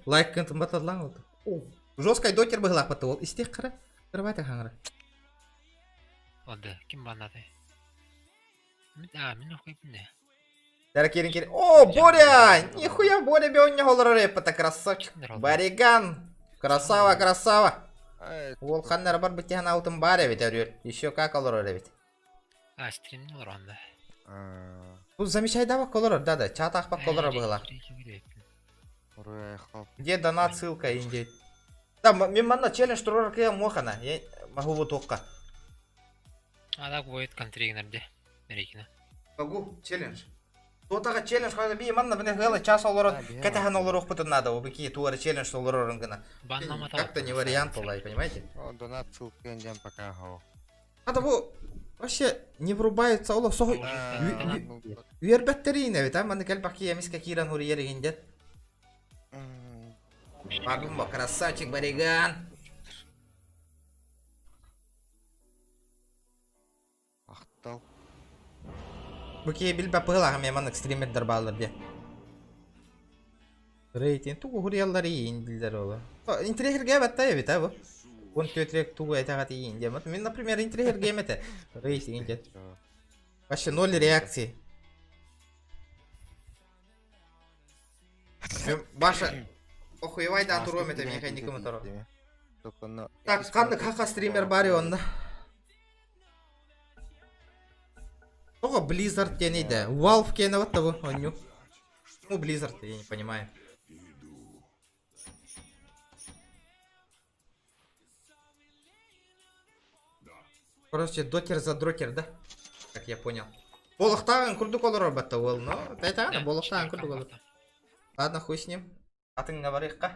Лайк кентін батадылаң олды. Жоскай дотер бұғылақ баты ол. Истек қыра. Қырбайты қаңыры. Олды, кім банады? Мен оқой бұнды. Дәрі керін. О, Боря! Нихуя Боря беонне олар репата, красавчик. Бариган. Красава. Ол қаннары бар біттеген аутын бар әбет әрер. Еще как олар әбет. Стримнің олар онда. Бұл замечайда бақ олар, да. Чата ақпақ олар бұғылақ. Где донат ссылка индей? Да, мен манна челлендж турар кая мохана. Я могу вот тоққа. Так будет контригнерде. Мерекина. Могу челлендж. Тотаға челлендж қойды бей манна біне ғылы час олар кәтіған олар оқпытын надо. Ол беки туары челлендж олар орынғына. Как-то не вариант олай, понимаете? Донат ссылка индем пока хау. Надо бұл вообще не врубается олар соғой. Вербәттері инәвет, а? Манны кәлбақ киемеске киран ұры ерігендет. Пагумба, красавчик, Бариган. Ақтал. Бүкей білбә пығылағы меманық стримердер балыр де. Рейтин, туғы ғұриялар ең ділдер олы. Интрегерге бәтті әбет, ә бұл. Он төтрек туғы айтағат ең де. Мен, например, интрегерге әметі. Рейтин де. Вообще 0 реакции. Баша... Охуевайда антуром это механиком антуром. Так, қанды қақа стример бар онда. Ого, Blizzard денейді. Valve кені ватты бұл, оню. Ну, Blizzard, я не понимаю. Короче, дотер за дротер, да? Как я понял. Болықтағын күрді колыр батты ол, но... Тайтағаны, болықтағын күрді колыр. Ладно, хуй с ним. Атыңға барыққа.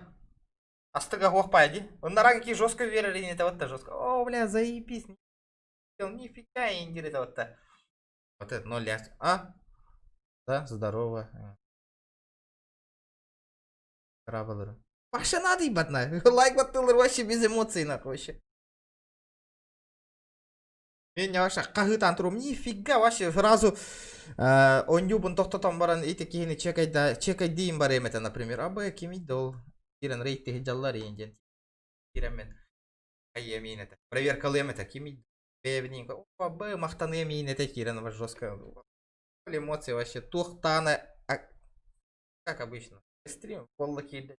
Астыға қоқпайды. Ондаран ки жестко верили не это жестко. О, бля, заебись. Нифига индир это вот так. Вот это 0 реакции. А? Да, здорово. Крабалыр. Вообще надо ебать на. Лайк баттылыр вообще без эмоций нахуй вообще. Мен вообще қағыт тұрым. Нифига вообще сразу онюбын тоқтатам баран ите кейіні чекай дейін бар еметі, например. Абы кемейді ол. Кирен рейтті хиджалар енден. Кирен мен қай емейін еті. Проверкалы еметі кемейді. Бәйбінен. Абы мақтаны емейін еті кирен var жестко. Эмоции вообще. Тоқтаны. Как обычно. Стрим. Полы кейді.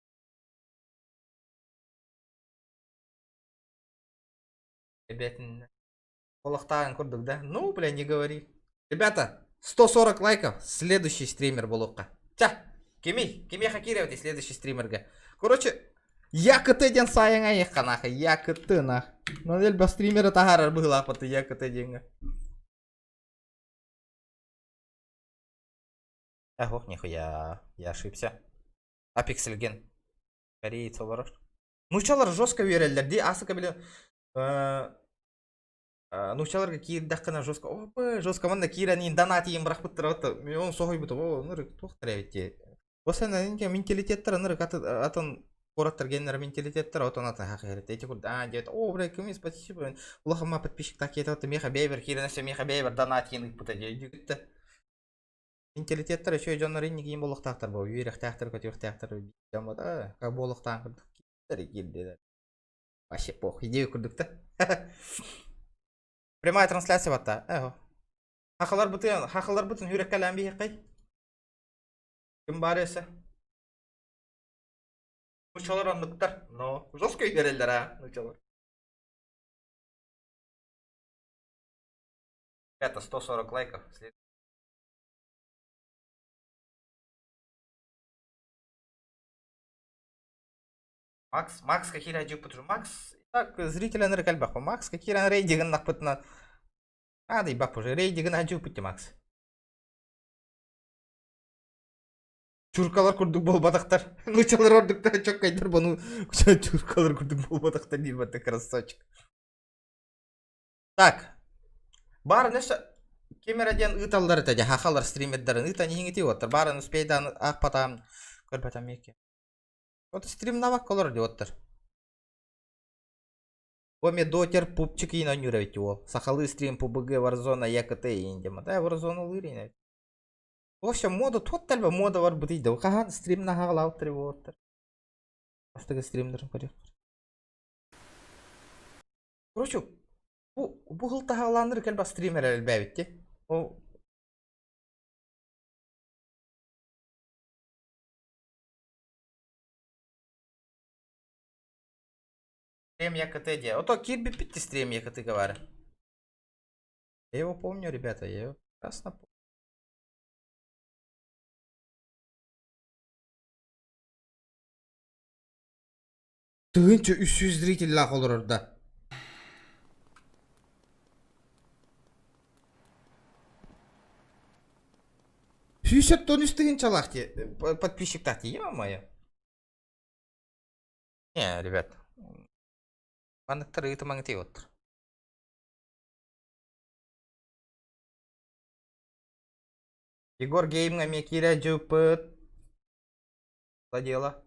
Ребятин. Полықтағын көрдік, да? Ну, бля, не говори. Ребята, 140 лайков. Следующий стример болуққа. Ча, кемей хакиревати следующий стримерге. Короче, якыты сайын аяққа нахы. Якыты нах. Ну, елба стримері тағарар бұл апыты якыты денгі. Ох, нихуя. Я ошибся. Апекселген. Кореец олар. Ну, чалар жестко верелдер. Де асыка біле... Нучаларға киірдаққына жостқа. Опы, жостқа манда киіранин донатиен бірақ бұттыр өтті. Мен оны соғай бұты. О, нұры тоқтыр әветте. Осыны менталитеттір, нұры атын қораттыр геннер менталитеттір, отын атын хақы әретті. Эти көрді, дет, о, бля, кімес, спасибо. Улақыма подписчик так етті, меха бейбер, киіранасы меха бейбер, донатиен бұты дейді. Менталитеттір, еще жонлар енне кейін болық тақтыр бұл. Үйерек тақтыр, көтек тақтыр. Как болық тақтыр. Вообще пох, идею көрдікті. Прямая трансляция бата. Эго. Хақылар бұтын хүрек кәлі әмбейі қай? Кім бар есі? Нучалар ондықтар. Но, жестко үйгерелдер, а? Нучалар. Это 140 лайков. Макс какие ради потру. Макс, так зрителя на рекальбах. Макс какие ран рейдиган нахпытна. А, да и бак уже рейдиган аджу пути Макс. Чуркалар курдук болбатактар. Нучалар ордукта çok kaydır bunu. Чуркалар курдук болбатактар değil batta красавчик. Так. Барын өші кемераден ыталдары тәде, хақалар стримердарын ыта неңети отыр. Барын успейдан ақпатам, көрбатам еке. Вот стрим навак колор де отыр. Оме дотер пупчик ин онюровить ол. Сахалы стрим PUBG Warzone ЯКТ индема. Да, Warzone лырин. В общем, мода тот тальба мода бар бутыйды. Кахан стрим на хағалау тұры отыр. Астығы стримдерін көрек. Короче, bu hılta havalanır galiba streamer elbette. O стрим ЯКТ где? Вот то Кирби Питти стрим ЯКТ говорю. Я его помню, ребята, я его прекрасно помню. Тыгынча 300 зритель лах olur orada. Сүйсет тон үстігін чалақты подписчиктар ё-моё. Не, ребят. Бандықтар ұйты маңыты отыр. Егор геймға мекире жүпіт. Что дело?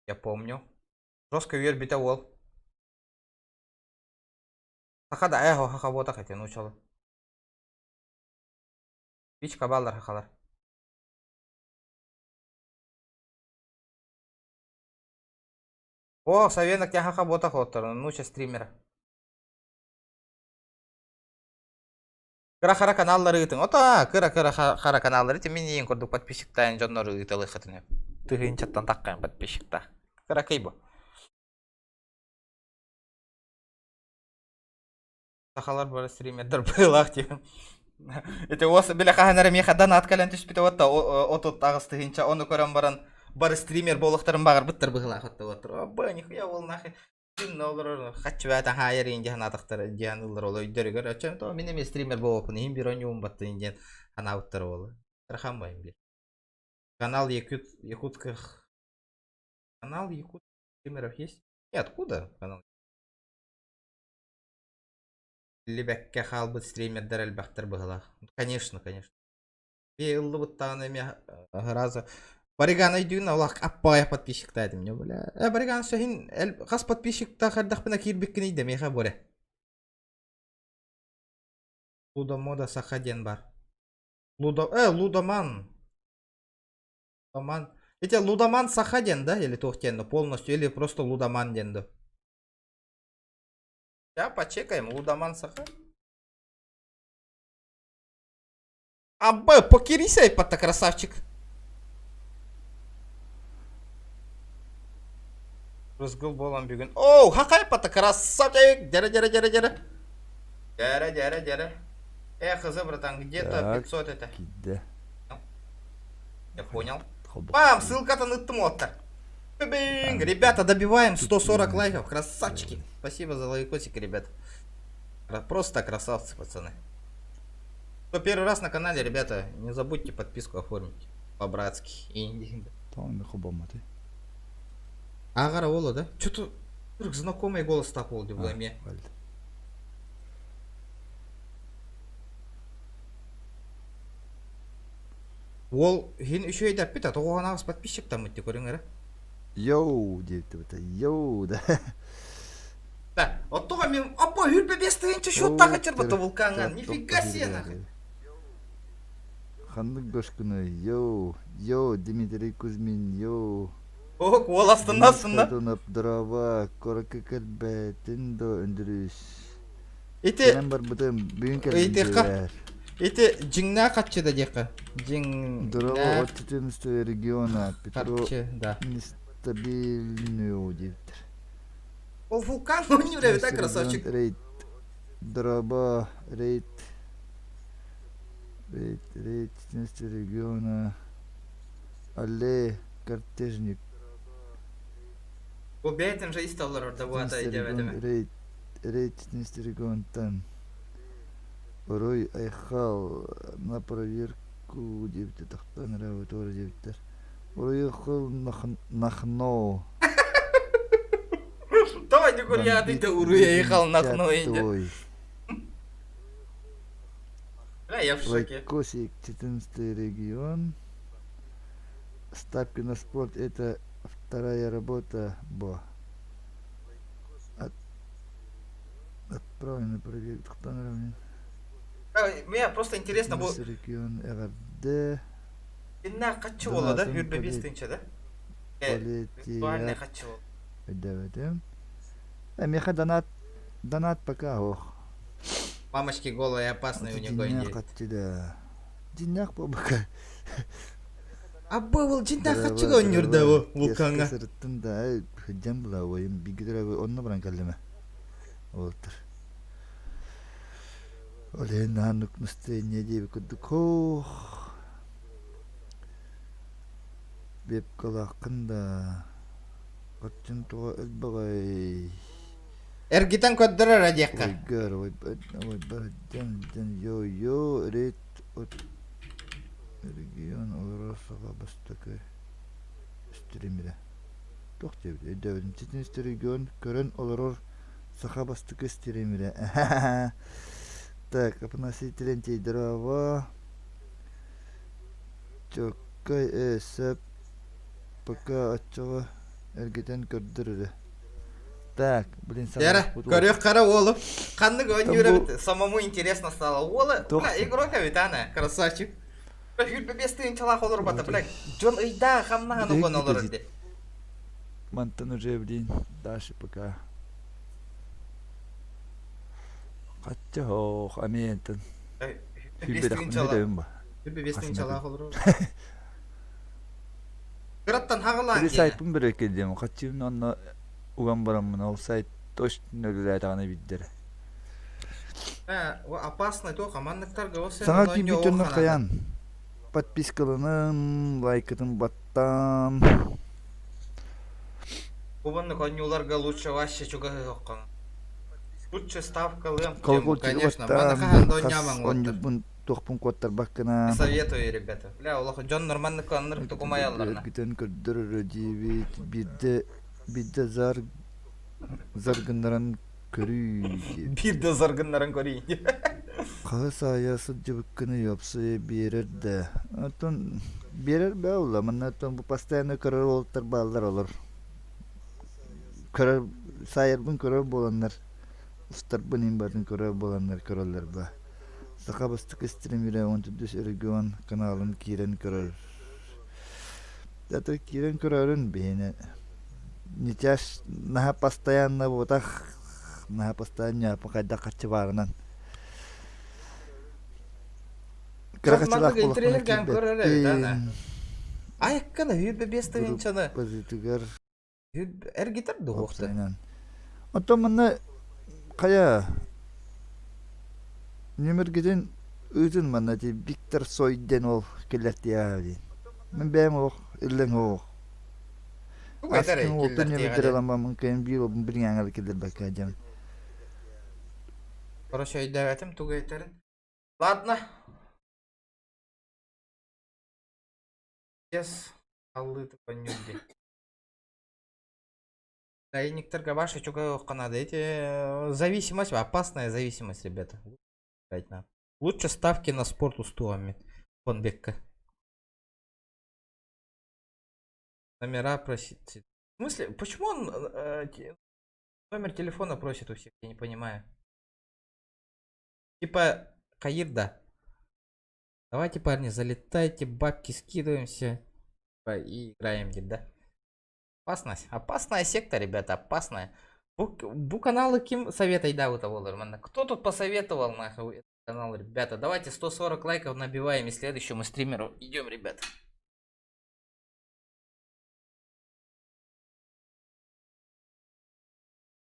Я помню. Жестко вербита ол. Хақада әйхо хақа бота қайтен ұшалы. Бичка балдар хақалар. О, совенок я хақа бота қоттыр. Нуча стримера. Кыра-қара каналлары ұйтын. Ота, кыра-қара каналлары ұйтын. Мен ең көрдік подписчиктайын жонлары ұйталы қытын. Тығын чаттан таққайын подписчикта. Кыра-кей бұл. Хақалар бары стримердер бұйлақ дейін. Это осы біле қағанары меқадан аткалан түспіті отта отут ағыстығынша оны көрін баран бары стример болықтарын бағыр бұттыр бұғылақ отта отыр. Бұ, нихуя ол нахи жүн олыр қатшы бәті хайыр еңден атықтыр диян ұлыр олы өйдері көр. Өтчен то мен еме стример болуқын ең бір оңы батты еңден қана ұттыр олы. Рахам байым бе. Канал якутских... Канал якутских стримеров есть? И откуда канал? Лебекке халбыт стримердер әлбәқтір бұғылақ. Конечно, конечно. Бейлы бұттағын әме ғыразы. Бариган айдуын олақ аппая подписчикта әдім. Не бөля. Бариган сөйін қас подписчикта қардақпына кирбеккін ейді меха бөре. Луда-мода сақаден бар. Лудаман. Эти Лудаман сақаден, да? Или тоқтенді полностью, или просто Лудаман денді. Я почекаем, Лудаман Саха. Абы, покирисай, пота красавчик. Рызгыл болам бүгін. Оу, хақай пота красавчик. Дәрі. Қызы, братан, где-то 500 это. Я понял. Бам, ссылка-то ныттым оттар. Ребята, добиваем 140 лайков, красавчики. Спасибо за лайкосик, ребят. Просто красавцы, пацаны. Кто первый раз на канале, ребята, не забудьте подписку оформить. По-братски. Агара Ола, да? Что-то знакомый голос такой в ламе. Ол, еще и допита, то он нас подписчик там идти, көріңер. Йоу, дейді бұта, йоу, да. Да, от тоға мен, апа, үрбе бестігінші шоттағы чырбыты вулканға, нифига сена. Хандық дошкыны, йоу, Дмитрий Кузьмин, йоу. О, ол астындасында. Қадонап дрова, коракы кәлбә, тіндо өндіріс. Ете, Кәлем бар бұтым, бүгін кәлбін жер. Ете, жingna қатчыда деқі. Дрова от 14 региона, Петро да. Нестабильную, диктор. О, вулкан, он не вряд, так, красавчик. Рейд, дроба, рейд, 14 региона, алле, картежник. Обейтен же исталар орда буата иде ведеме. Рейд, 14 регион, тан. Порой айхал на проверку ку дебте тахтан работор дебтер. Уехал нахно. Давай не куря, ты уехал на хной. Бля, я в шоке. Лайкосик, 14 регион. Ставки на спорт это вторая работа, бо. Отправлено проект, кто нравится. Мне просто интересно было. Регион РД. Инна качу боло да? Юрбе бестинче да? Виртуальный качу. Да. Меха донат пока ох. Мамочки голые и опасные у него есть. Динах побака. А был динах качу он юрдаву вулканга. Да, ходям была, им бигдравы он набран калима. Вот. Оле нанук настроение девик духо. Беп калакында. Качын туга элбагай. Эргитан коддора радиакка. Ой, бадjan йо рет от регион Оросага бастакы стримире. Тохтеп, эдевин четинчи регион көрөн олорор саха бастакы стримире. Так, относителен тейдрава. Чоккай эсеп пока отчого эргитен көрдүрү. Так, блин, Яра, корёк кара олу. Канны гонюры. Самому интересно стало. Олы, бля, игрок авитана, красавчик. Юрбе бестин чала холор бата, бля. Джон ыйда хамна ну гон олор де. Мантан уже, блин, дальше пока. Хотя, ох, аментан. Бестин чала. Юрбе бестин чала холор. Граттан хагылан. Ресайпын бір екедем, қатчым онна уган барамын, ол сайт точно өлілі айтағаны биддері. Опасный то, командықтарға осы... Саңа кибиттерні қаян. Подпискалының, лайкытын баттан. Кубанны конюларға лучше вообще чуга жоққан. Лучше ставкалым, конечно. Маны қаған доняман отыр. Тоқпын коттар баққына. Советую, ребята. Бля, олақы Джон нормальный конныр тұқымай алдарына. Гітен көрдір девет, бидді заргындарын көрүй. Бидді заргындарын көрей. Қағыс аясы жібіккіні өпсі берерді. Атын берер бә ола, мұнна атын бұл постоянно көрер олықтар балдар олар. Көрер, сайырбын көрер боландар. Ұстарбын имбардың көрер боландар көрерлер ба. Сақа бастық стримире 14 регион каналын кирен көрер. Даты кирен көрерін бейіне. Нетяш наха постоянно ботах, наха постоянно қайда қатшы барынан. Крақачылақ болықпына кебет. Айыққаны үйбе бестігін чаны. Позитігер. Әргетар доғықты. Ото мұны қая нөміргеден өзін мұны де Виктор Сойден ол келетті яғады. Мен бәйім оқ, үлін оқ. Аскын олты нөмірдер аламба мүмкін бір аңғалы келдер бәкі әдем. Хорошо, айдағатым туға етерін. Ладно. Сейчас аллыты понюдди. Никтерга ваша чуга канада. Эти зависимость, опасная зависимость, ребята. Лучше ставки на спорт устуами. Фонбекка. Номера просит. В смысле, почему он номер телефона просит у всех? Я не понимаю. Типа Каирда. Давайте, парни, залетайте, бабки скидываемся и играем, да? Опасность. Опасная секта, ребята, опасная. Бу каналы ким советай, да, у того Лермана. Кто тут посоветовал нахуй этот канал, ребята? Давайте 140 лайков набиваем и следующему стримеру идем, ребята.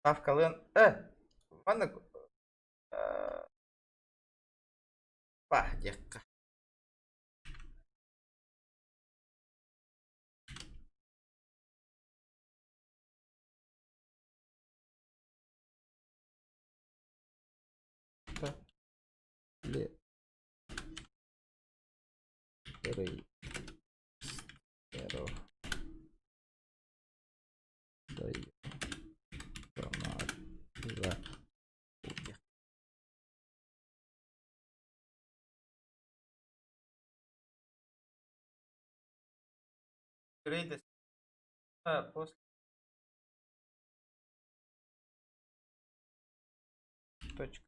Ставка Лен. Ванна. Декка. Рейды после точка.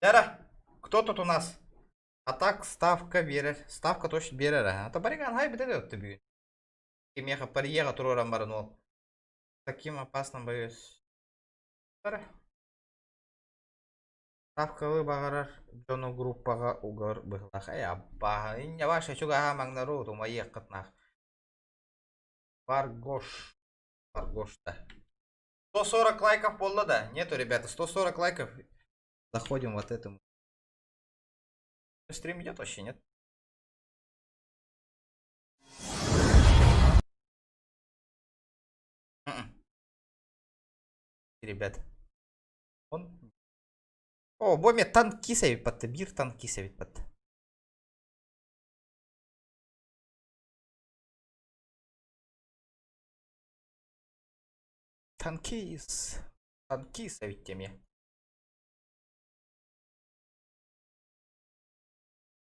Дара, кто тут у нас? А так ставка берер. Ставка точно берер. А то бариган хай бедет ты бью. И меха парьера турора марнул. Таким опасным боюсь. Дара. Ставкалы багарар жону группага угар быглах. Ай абба. Иння ваша чуга хамаг народу моих катнах. Баргош. Баргош-то. 140 лайков полно, да? Нету, ребята, 140 лайков. Заходим вот этому. Стрим идет вообще, нет? Ребят. Он. О, боме танки севит под бир танки севит под. Танкис. Танки севит теме.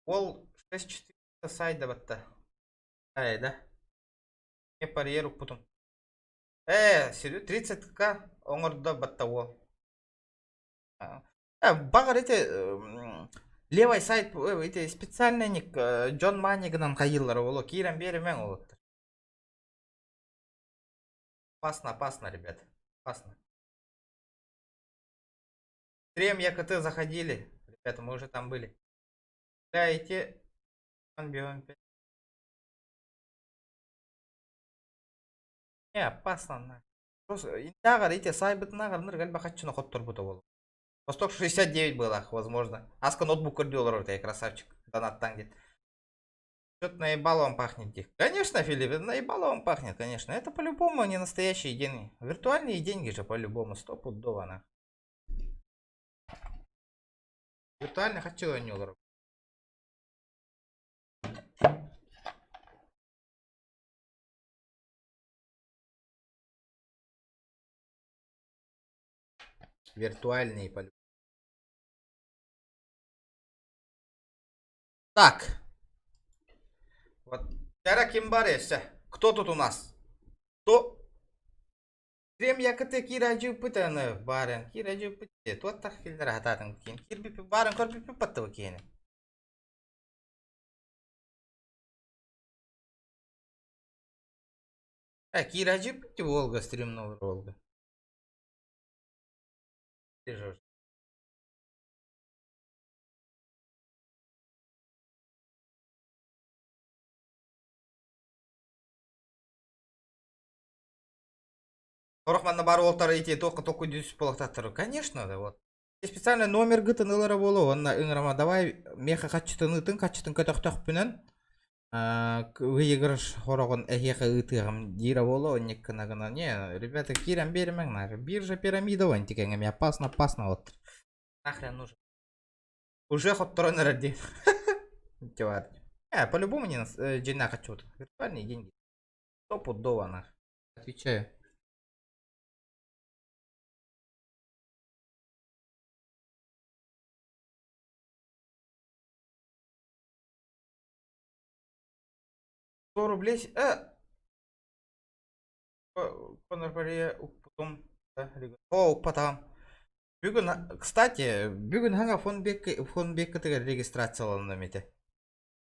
Ол 6400 сайда батта. Ай, да? Не парьеру потом. Серьезно? 30к оңорда батта ол. Багар эти левый сайт эти специальный ник Джон Маниган хайыллар оло кирен беремен ол. Опасно, опасно, ребят. Опасно. Стрем ЯКТ заходили. Ребята, мы уже там были. Дайте. Не, опасно. Интагар эти сайбытнагар ныргаль бахаччуна хоттор бута бол. По 169 было, возможно. Аска ноутбук курдилар вот я красавчик. Донаттан где. Что-то наебало вам пахнет их. Конечно, Филипп, наебало вам пахнет, конечно. Это по-любому не настоящие деньги. Виртуальные деньги же по-любому. 100 на. Виртуально хочу я не улару. Виртуальные по-любому. Так. Вот. Кто тут у нас? Кто? Стрем якыты кираджу пытаны барен. Кираджу пыты. Тот так хилдер хататын кен. Кирби барен корби пыттывы кені. Кираджу пыты Волга стримного Волга. Орохманна бар олтар эти только дюс полохтаттыру. Конечно, да вот. И специально номер гытын ылары болу. Онна ыңрама давай меха качтын көтөктөк пүнен. Выигрыш хорогон эхеха ытыгам дира болу. Оннеккана. Не, ребята, кирем беремен. Биржа пирамида вон тикенгами. Опасно вот. Нахрен нужен. Уже хотторон ради. По-любому не джина хочу. Виртуальные деньги. 100 на. Отвечаю. $100. Конор Пария потом. О, потом. Бүгін, кстати, бүгін ханга фонбеккетігі регистрацияланды мете.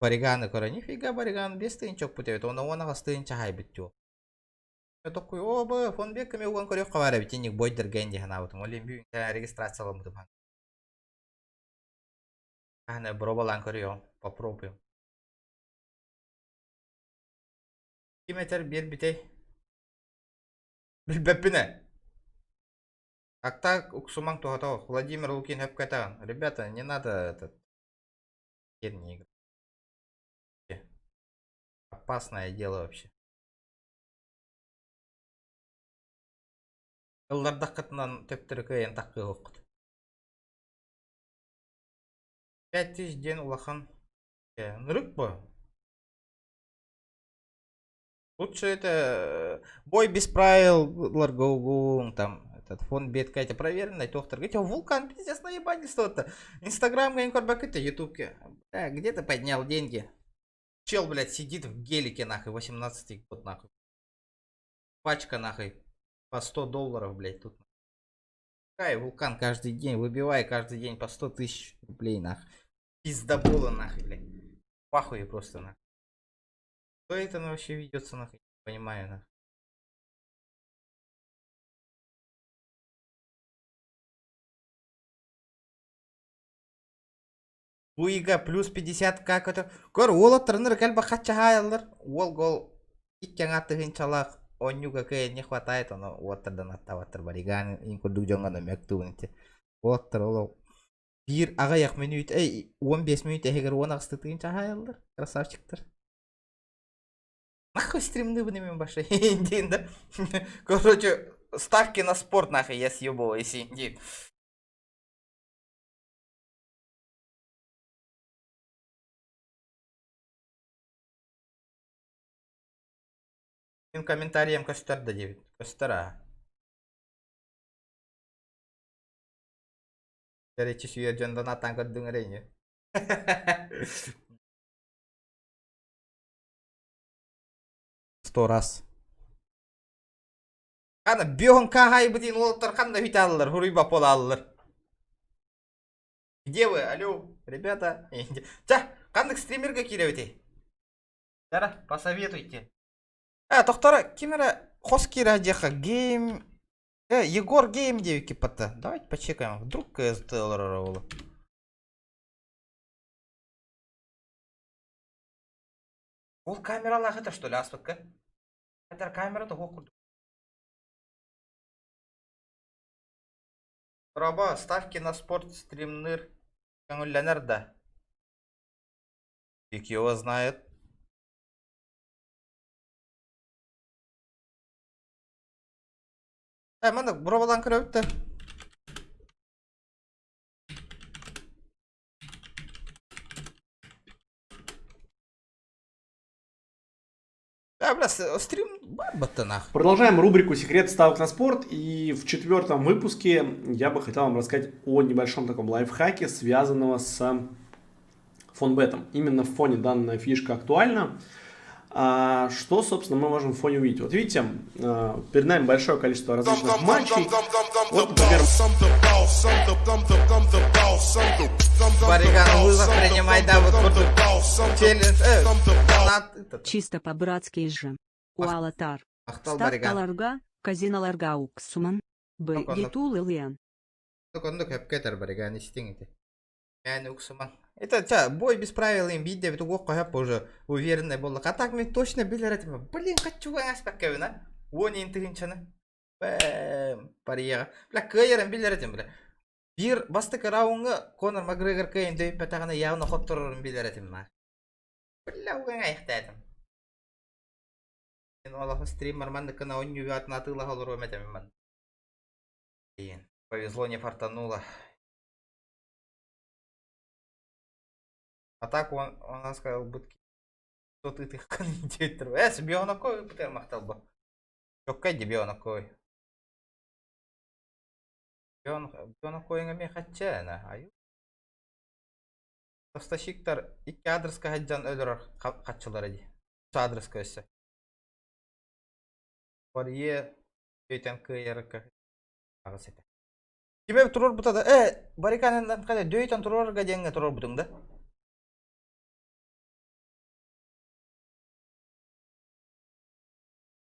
Бариганы көрі, нифига бариганы 5 тыйын чок бүтебет, оны онаға стыйын чахай бітті. Тоққой, о, бұл фонбеккеме оған көрек қавары бітенік бойдыр гэнди хана бұтым. Олен бүгін регистрацияланды бұтым. Хана бробалан көрі, попробуем. Ким етер бер бітей? Білбеппіне. Так, уксуман тухатау. Владимир Лукин хэпкатан. Ребята, не надо этот... не играть. опасное дело вообще. Ыллардах кытынан төптөрү көйен таккы окут. 5000 ден улахан. Нырык бо. Лучше это бой без правил, ларгоу, там, этот фон бетка, это проверенный доктор. Говорите, вулкан, пиздец, наебательство-то. Инстаграм, я не корбак, это ютубке. Где ты поднял деньги? Чел, блядь, сидит в гелике, нахуй, 18 год, нахуй. Пачка, нахуй, по $100, блядь, тут. Вулкан каждый день, выбивай каждый день по 100 000 рублей, нахуй. Пиздобола, нахуй, блядь. Пахуй просто, нахуй. Что это вообще ведется, нахуй? Не понимаю, нахуй. Буйга плюс 50 как это. Кор ол тренер кальба хачахайлар. Ол гол иккенга тыгынчалак. Онюга кэ не хватает, но вот тогда натаватыр бариган инкурду жонгана мектубунте. Вот троло. Бир ага як минут, 15 минут эгер 10 тыгынчахайлар. Красавчиктер. Нахуй стримны будем баши. Индин, да? Короче, ставки на спорт нахуй я съебал, если индин. Комментариям костер до 9. Костера. Dari Cisuya John Donatan kau dengerin ya. 100 раз. Ана бьён кахай бутин лотар канда виталлар, хуриба полаллар. Где вы? Алло, ребята. Ча, кандык стримерга киребете. Дара, посоветуйте. Тоқтара, кимера хоскира деха гейм. Егор гейм девики пота. Давайте почекаем. Вдруг КСТ ларараула. Ол камералах это что ли, аспектка? Это камера-то окурду. Раба, ставки на спорт стримнер. Кангулянер, да. Фиг его знает. Мана бровалан кіріпті. Стрим баттанах. Продолжаем рубрику «Секрет ставок на спорт». И в 4-м выпуске я бы хотел вам рассказать о небольшом таком лайфхаке, связанного с фонбетом. Именно в фоне данная фишка актуальна. Что, собственно, мы можем в фоне увидеть? Вот видите, перед нами большое количество различных матчей. Вот, например... Чисто по-братски же. Уалатар. Ставка ларга, казина ларга уксуман. Б. Етул Ильян. Это бой без правил имбидия, ведь угол кохя позже уверенный был. А так мне точно били этим. Блин, хочу аспект кевина. Вон интегринчана. Пария. Бля, кайерен били этим, бля. Бир басты караунга Конор Макгрегор кайен дөй петагана явно хоттор били этим на. Бля, уган айхтайтым. Мен олафа стример манды кана онью вят натыла халуро метем ман. Повезло, не фартануло. А так он сказал, будки. Что ты комментируешь? Себе он такой, потом махтал бы. Чокай тебе он такой. Он такой не хотя на. Аю. Поставщиктар iki адресқа хаджан өлөр катчылар эди. Şu адрес көсө. Барие өйтен кыйырка. Агысыта. Кибе турор бутада? Барикандан када дөйтен турорга денге турор бутуңда.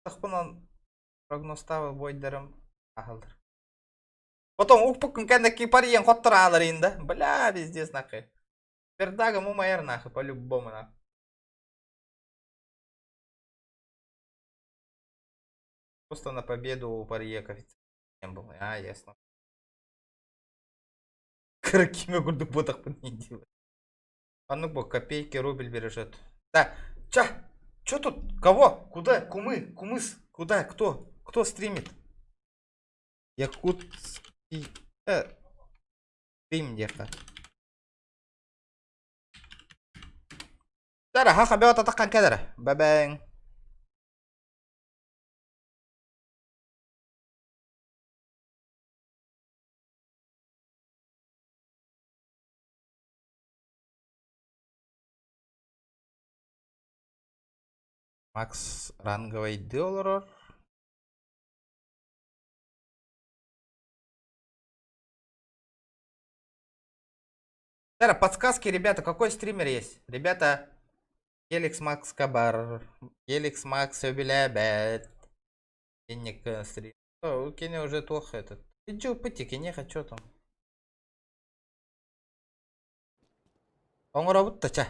Тахпынан прогностава бойдарым ахалдыр. Потом укпукун кенеки париен хоттыр алыр инде. Бля, пиздец нахуй. Пердага мумайер нахуй по-любому нахуй. Просто на победу у пария коэффициент был. Ясно. Какими гурду ботах не делать. А ну бо копейки рубль бережет. Да, ча! Чё тут? Кого? Куда? Кумы? Кумыс? Куда? Кто? Кто стримит? Якутский... Стрим где-то. Дара, хаха, беота такан кедара. Бабэнг. Макс ранговый доллар. Дара, подсказки, ребята, какой стример есть? Ребята, Еликс Макс Кабар. Еликс Макс Юбилябет. Денег стрим. О, у Кеня уже плохо этот. Иди упыти, Кеня, хочу там. Он работает, ча.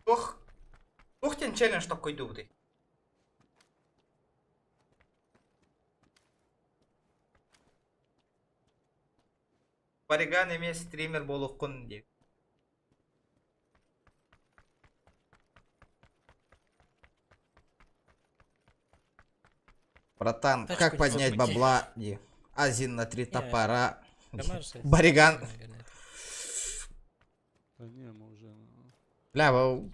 Ох. Тухтен челлендж такой дубный. Париган емес стример болуққын деп. Братан, Тачку как не поднять забудь. бабла? Азин на 3 топора. Бариган. Да не, мы уже... Бля,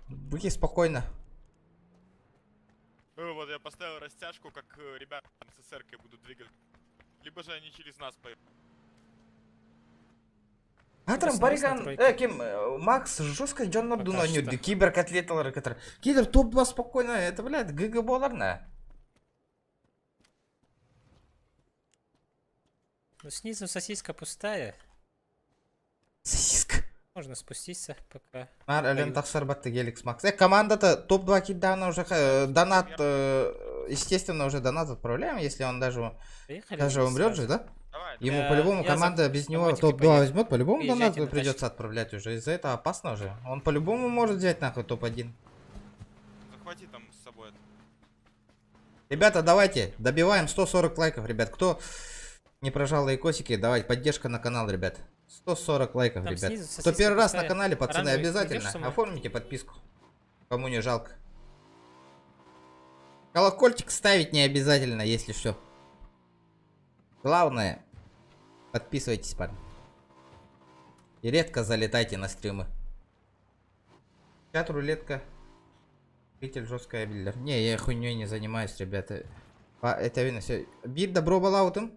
будьте спокойно. Вот я поставил растяжку, как ребята с СССРкой будут двигать. Либо же они через нас поедут. Атрам Бариган, Ким, Макс, жестко Джон Нордуна нюрди, кибер котлетлары, которые... Кидер топ-2 спокойно, это, блядь, ГГ боларна. Ну, снизу сосиска пустая. Сосиска. Можно спуститься пока. Ален Тахсар Батты Геликс Макс. Команда-то топ-2 кидана уже, донат, естественно, уже донат отправляем, если он даже умрет же, да? Ему по-любому команда без него топ-2 возьмет, по-любому донат придется отправлять уже. Из-за этого опасно уже. Он по-любому может взять нахуй топ-1. Захвати там с собой. Ребята, давайте, добиваем 140 лайков, ребят. Кто не прожал лайкосики, давайте, поддержка на канал, ребят. 140 лайков, Там ребят. снизу Кто первый раз на пустая. канале, пацаны, Ранговый, обязательно идёшь со мной? оформите подписку. Кому не жалко. Колокольчик ставить не обязательно, если что. Главное, подписывайтесь, парни. И редко залетайте на стримы. Чат рулетка. Зритель жесткая билдер. Не, я хуйней не занимаюсь, ребята. Это видно все. Бит добро балаутом.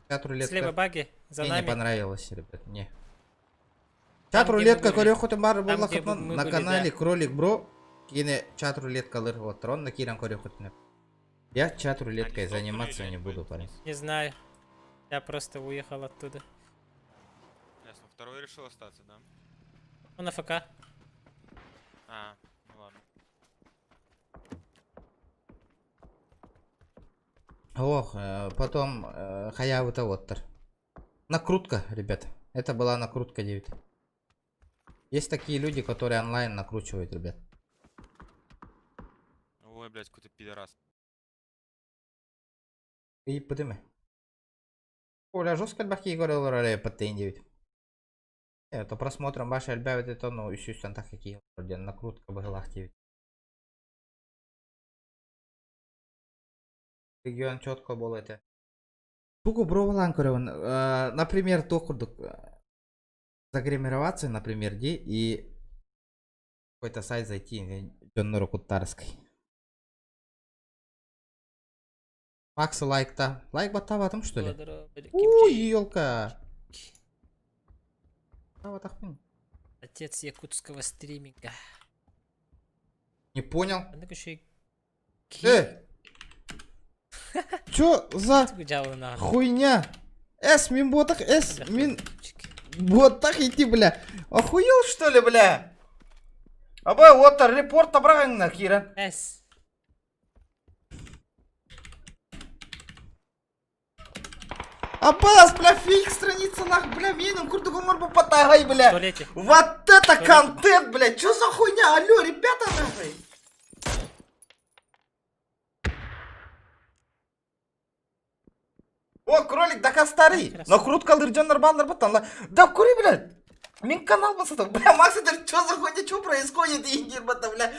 Чат рулетка. Слева баги, за Мне нами. не понравилось, ребят. Не. Там, Чат где рулетка мы были. корехотом бар Там, была где мы на были, канале да. Кролик Бро. Кине чат рулетка лыр вот трон на киран корехотом. Я чат рулеткой заниматься не буду, парень. Не знаю. Я просто уехал оттуда. Ясно, второй решил остаться, да? Он АФК. А, ну ладно. Ох, потом Хаявута Воттер. Накрутка, ребята. Это была накрутка 9. Есть такие люди, которые онлайн накручивают, ребят. Ой, блядь, какой-то пидорас. И подыми. Оля, жестко бахи говорил роле по 9. Это просмотром вашей альбавит это ну еще там так какие вроде накрутка была активит. Регион четко был это. Тугу бровалан например, только загримироваться, например, и какой-то сайт зайти, Джоннору Кутарской. Макс лайк-то. Лайк бота в этом что ли? Ой, елка. А вот охуенно. Отец якутского стриминга. Не понял. А еще и... Чё за хуйня? Мин ботах, мин ботах идти, бля. Охуел что ли, бля? Абай, вот репорт обраган на Кира. Абас, бля, фиг страница нах, бля, минум, круто гумор потагай, бля. Вот это контент, бля, чё за хуйня? Алло, ребята, нахуй. О, кролик, да старый. Но крут калдырджан нормально работал. Да кури, бля. Мин канал басата. Бля, Макс, это что за хуйня, что происходит, Индир, бля?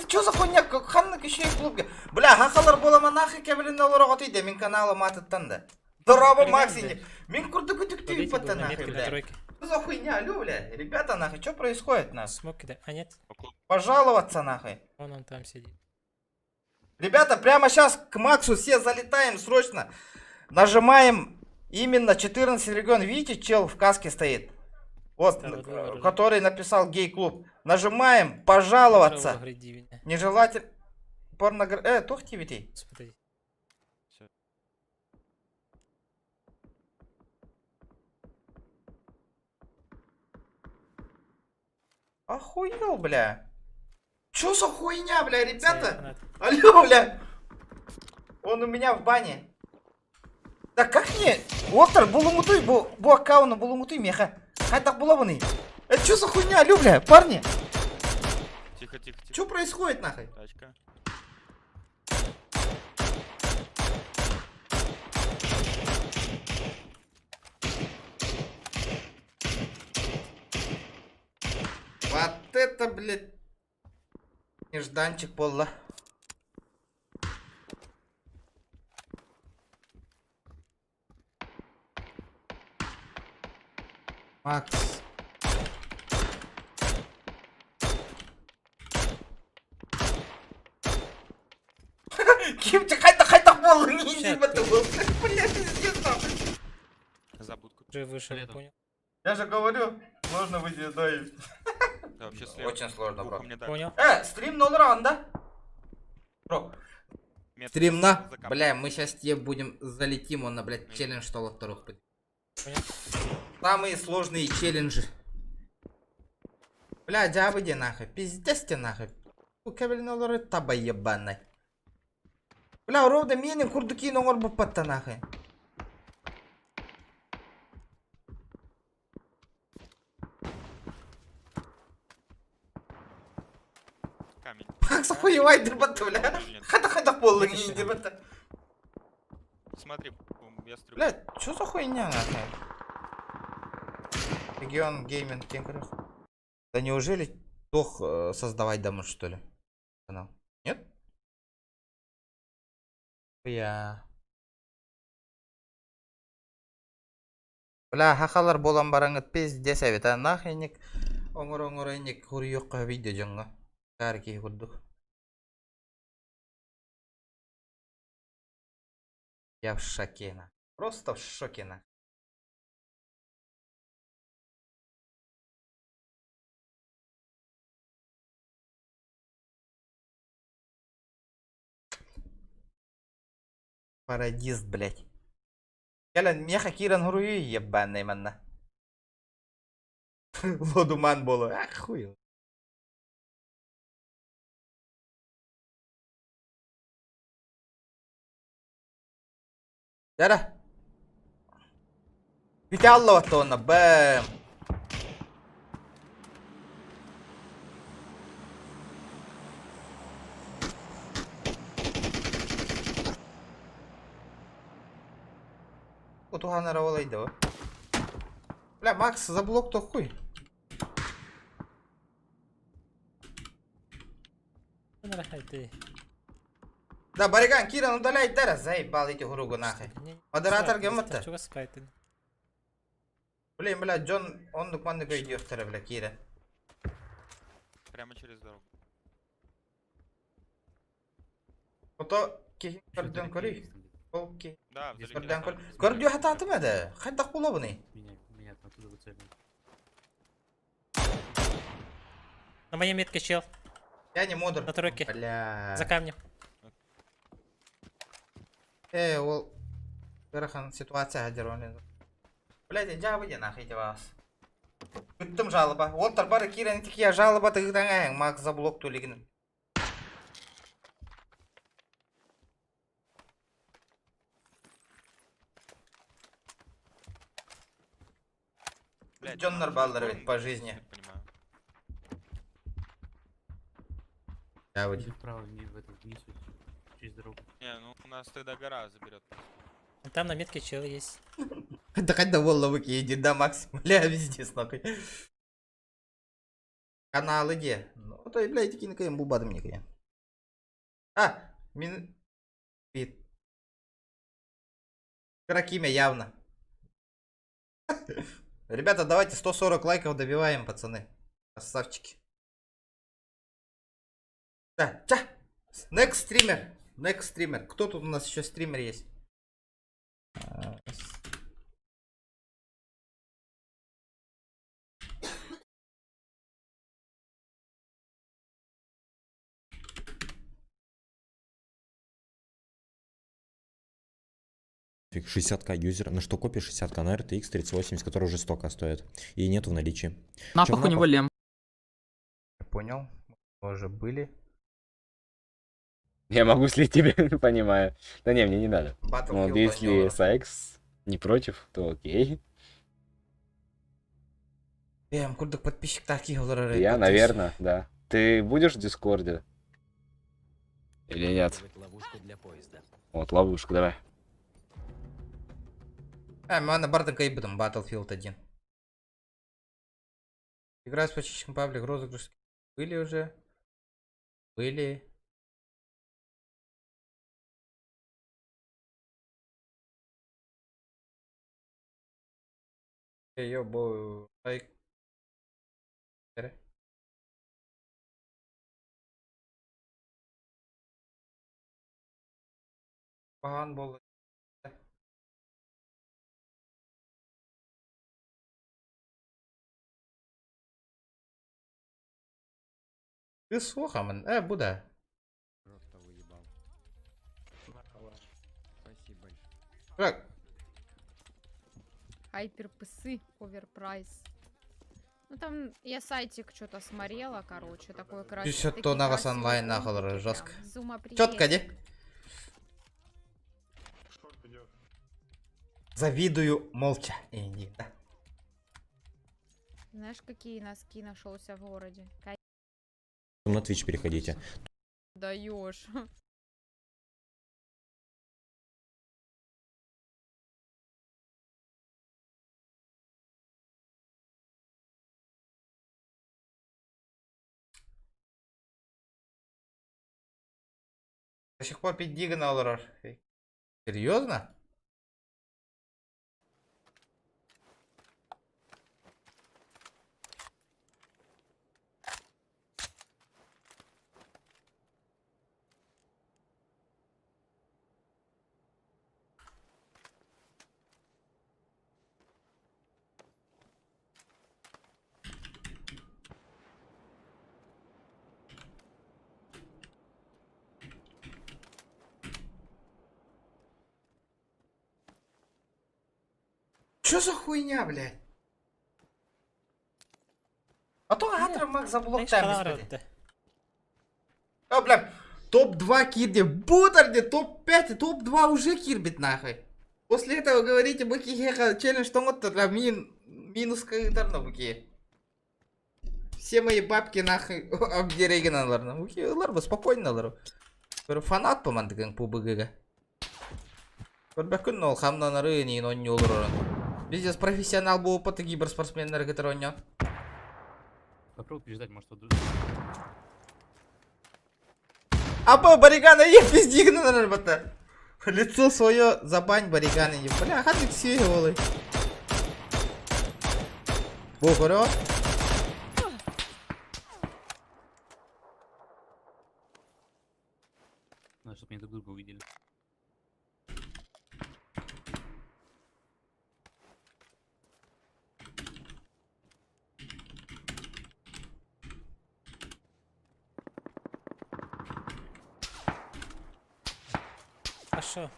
чё за хуйня? Ханнык еще и клубге. Бля, хахалар болама нахуй кебелин олорого тыйды. Мен каналым атыттан да. Здорово, Максин. Мен курды күтүктү иппатта нахуй, бля. Что за хуйня, алё, бля? Ребята, нахуй, что происходит, нахуй? Смог кидай. А нет? Пожаловаться, нахуй. Он там сидит. Ребята, прямо сейчас к Максу все залетаем срочно. Нажимаем именно 14 регион. Видите, чел в каске стоит? Вот, который написал гей-клуб. Нажимаем пожаловаться. Нежелательно. Порнография. Тухти ведь. Смотри. Охуел, бля. Чё за хуйня, бля, ребята? Алло, бля. Он у меня в бане. Да как мне? Уолтер, булумутуй, бу аккаунт булумутуй меха. Хай так было вон. Это чё за хуйня, алло, бля, парни? Тихо, тихо, тихо. Чё происходит, нахуй? Тачка. Вот это, блядь, нежданчик полла. Макс. Ким ты хайта полла, не иди в это был. Блядь, пиздец, нахуй. Забудку. Уже вышел, понял? Я же говорю, можно выйти доить. Да, вообще слева. Очень сложно, бро. Понял? Стрим 0 раунда. Бро. Стрим на. Бля, мы сейчас тебе будем залетим, он на, блядь, челлендж что во вторых. Самые сложные челленджи. Бля, дябыди нахуй. Пиздец тебе нахуй. Кабель нолары таба ебаный. Бля, ровда менин курдуки ногор бупатта нахуй. Макс охуевай, дербата, бля. Хата полы не дербата. Смотри, я стрелю. Бля, что за хуйня нахуй? Регион гейминг кенгуру. Да неужели тох создавать дома, что ли? Канал. Нет? Я. Бля, хахалар болан бараңыт пиздец әбет, а нахайник. Оңыр әйник хуриёққа видео жаңға. Карки курдук. Я в шоке, на. Просто в шоке, на. Парадист, блять. Келен, меха киран хуруй, ебаный манна. Лодуман было, ах хуй. Дара. Ведь Аллах то на бэм. Утухана равалайды, о. Бля, Макс, заблок то хуй. Да, Бариган, Киран, удаляй дара, заебал эти хуругу нахуй. Модератор геммота. Блин, бля, Джон, он документ идет вторая, бля, Кира. Прямо через дорогу. Ото, кихин карден кори. Окей. Да, карден кори. Карден хата атымады. Хайда кулабыны. Меня оттуда выцеливают. На моей метке чел. Я не модер. На тройке. Бля. За камнем. Ол. Берахан ситуация одервали. Блядь, я выйди нахуй вас. Күттім жалоба. Олтар бары Кираны тикия жалоба тыгдаңаң. Макс заблок төлігінің. Джоннар баллар ведь по жизни. Я выйди. Вправо, не в этом вниз, через дорогу. Не, ну у нас тогда гора заберет. Там на метке чел есть. Да хоть довольно выкиди, да, Макс? Бля, везде с нахуй. Каналы где? Ну, то и, блядь, такие накаем бубады мне, конечно. А, Вид. Игрок имя явно. Ребята, давайте 140 лайков добиваем, пацаны. Красавчики. Да, Next стример. Next стример. Кто тут у нас еще стример есть? Фиг, 60к юзер. На что копишь 60к? На RTX 3080, который уже столько стоит. И нету в наличии. Напах у него лем. Я понял. Мы уже были. Я могу слить тебе, понимаю. Да не, мне не надо. Вот если Сайкс не против, то окей. Курдук подписчик такие олар. Я, наверное, да. Ты будешь в Дискорде? Или нет? Вот, ловушку, давай. Мана Барденка и будем Battlefield 1. Игра с почтичком паблик, розыгрыш. Были уже? Были. Йо, лайк. Поган болды. Ты слухамен, Буда. Спасибо большое. Как? Хайперпсы, оверпрайс. Ну там я сайтик что-то смотрела, короче, такое красивое. Все то на вас онлайн нахуй жестко. Четко, не? Завидую молча. Да. Знаешь, какие носки нашелся в городе? На Twitch переходите. Даешь. До сих пор 5 гига на олар. Серьезно? Чё за хуйня, блядь? А то Атра Мак заблок там. А, блядь, топ-2 кирби. Бутерди, топ-5 и топ-2 уже кирбит нахуй. После этого говорите, быки хеха, челлендж там вот тогда минус каитарно быки. Все мои бабки нахуй обдерегеналарно. Быки, ларба, спокойно лару. Фанат по мандыган по быгыга. Көрбәкүн ол хамнанары нейін онне олар. Бизнес профессионал был опыты киберспортсменнер кетероньо. Попробуй переждать, может, тут. Апа, баригана ей пиздигна, наверное, лицо свое забань бариганы не. Бля, хатик все голый. Бухаро. Надо, чтобы они друг друга увидели. Хорошо.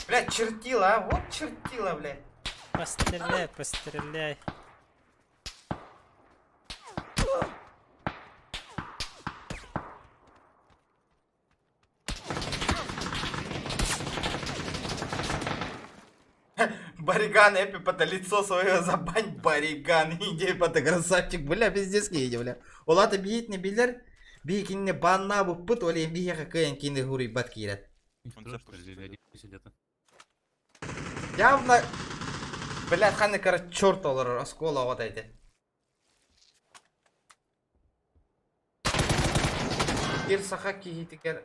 Блядь, чертила, а? Вот чертила, блядь. Постреляй, постреляй. Бариган, эпи, пота лицо свое забань, бариган, иди, пота красавчик, бля, пиздец, иди, бля. Олата бейт не билер, бейкинне банна бу пут, оле бейха каян кине гури бат кирет. Явно Блядь, ханы кара черт олар оскола вот эти. Ир сахаки хитикер.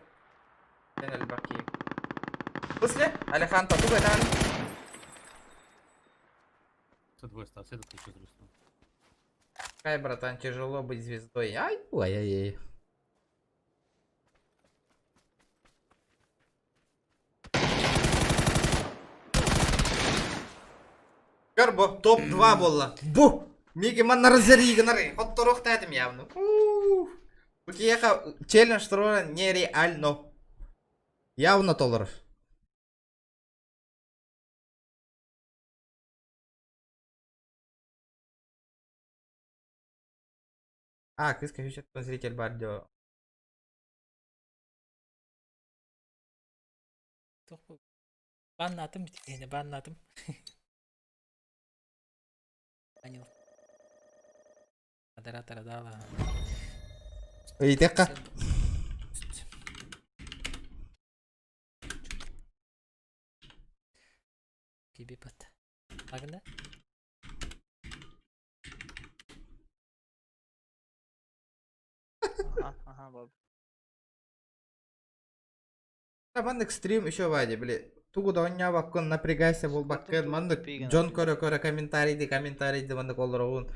Денел баки. После? Алихан тату бетан. С2 стал, с этой что зрустал. Кай, братан, тяжело быть звездой. Ай-ай-ай. Карбо, топ-2 болла. Бу! Миги манна разригнари. Хотторох тадим явно. Букиеха челлендж трора нереально. Явно толоров. Кыз кайфичет зритель бардио. Баннатым, баннатым. Понял. Модератора дала. Итека. Кибипат. Агна? Ага, баб. Мандык стрим еще вади, блин. Тугу да оння баккон напрягайся бол баккен. Мандык Джон көрө комментарийди мандык олорогун.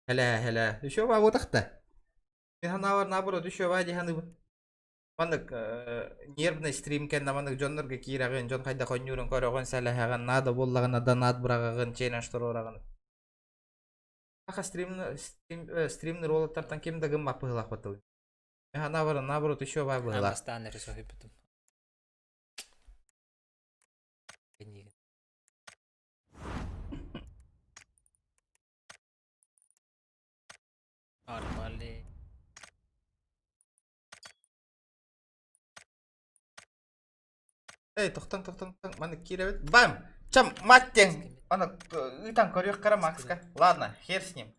Хеле. Еще ва отахта. Мен ханавар наоборот еще вади ханы. Мандык нервный стрим кенна мандык Джоннорга кирагын, Джон кайда конюрун көрөгөн салахаган, надо боллаган донат брагагын, челлендж турураган. Аха стримный роллаттартан кем дагым мапыгылак батыл. Мен наоборот еще ва была. Станер софи потом. Нормально. Эй, тоқтаң, маны киребет. Бам! Чам, маттен! Ана, итан көрек кара Макска. Ладно, хер с ним.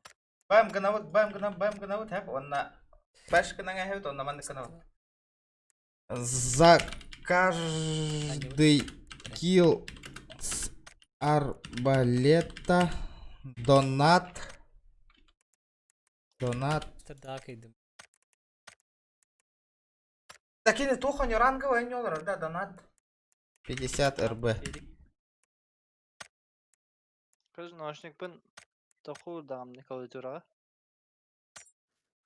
Бам, гнавут, хэп, онна... Баш гнага хэп, онна маны гнавут. За каждый килл с арбалета донат. Так и не тухо не ранговый не олар, да, донат. 50 РБ. Кыз наушник пен тоху дамны калытыра.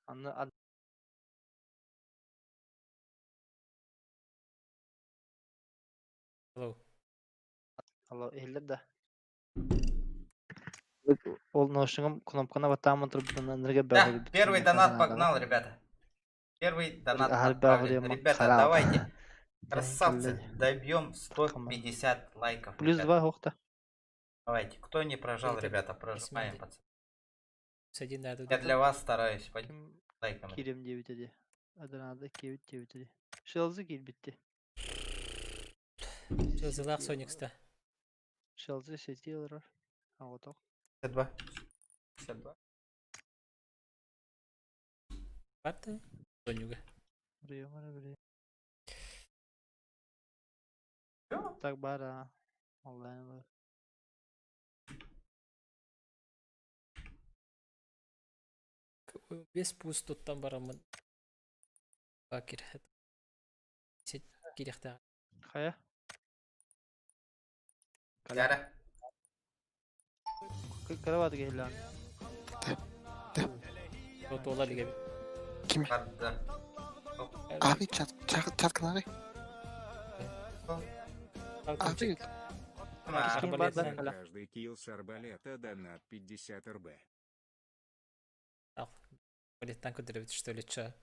Анны Алло, эллер да. Ол наушником кнопкана батамын тұрып энергия бәрі. Да, первый донат погнал, ребята. Первый донат отправлен. Ребята, давайте. Красавцы, добьем 150 лайков. Плюс 2 хохта. Давайте, кто не прожал, ребята, прожимаем, пацаны. Я для вас стараюсь. Лайком. Кирим 9 dedi. Adana'da 9 dedi. Шелзы кил битти. Шелзылак Соникста. Шелзы сетилер. А вот так. 52. Паты? Сонюга. Прием. Так бара. Онлайн бар. Без пустоттан барамын. Бакир. Сет керекте. Хая. Яра. Карават гейлан. Вот ола лиге. Ким? Abi çatkın abi. Abi. Каждый килл с арбалета донат 50 РБ. Балеттан көтеребит, что ли, чё?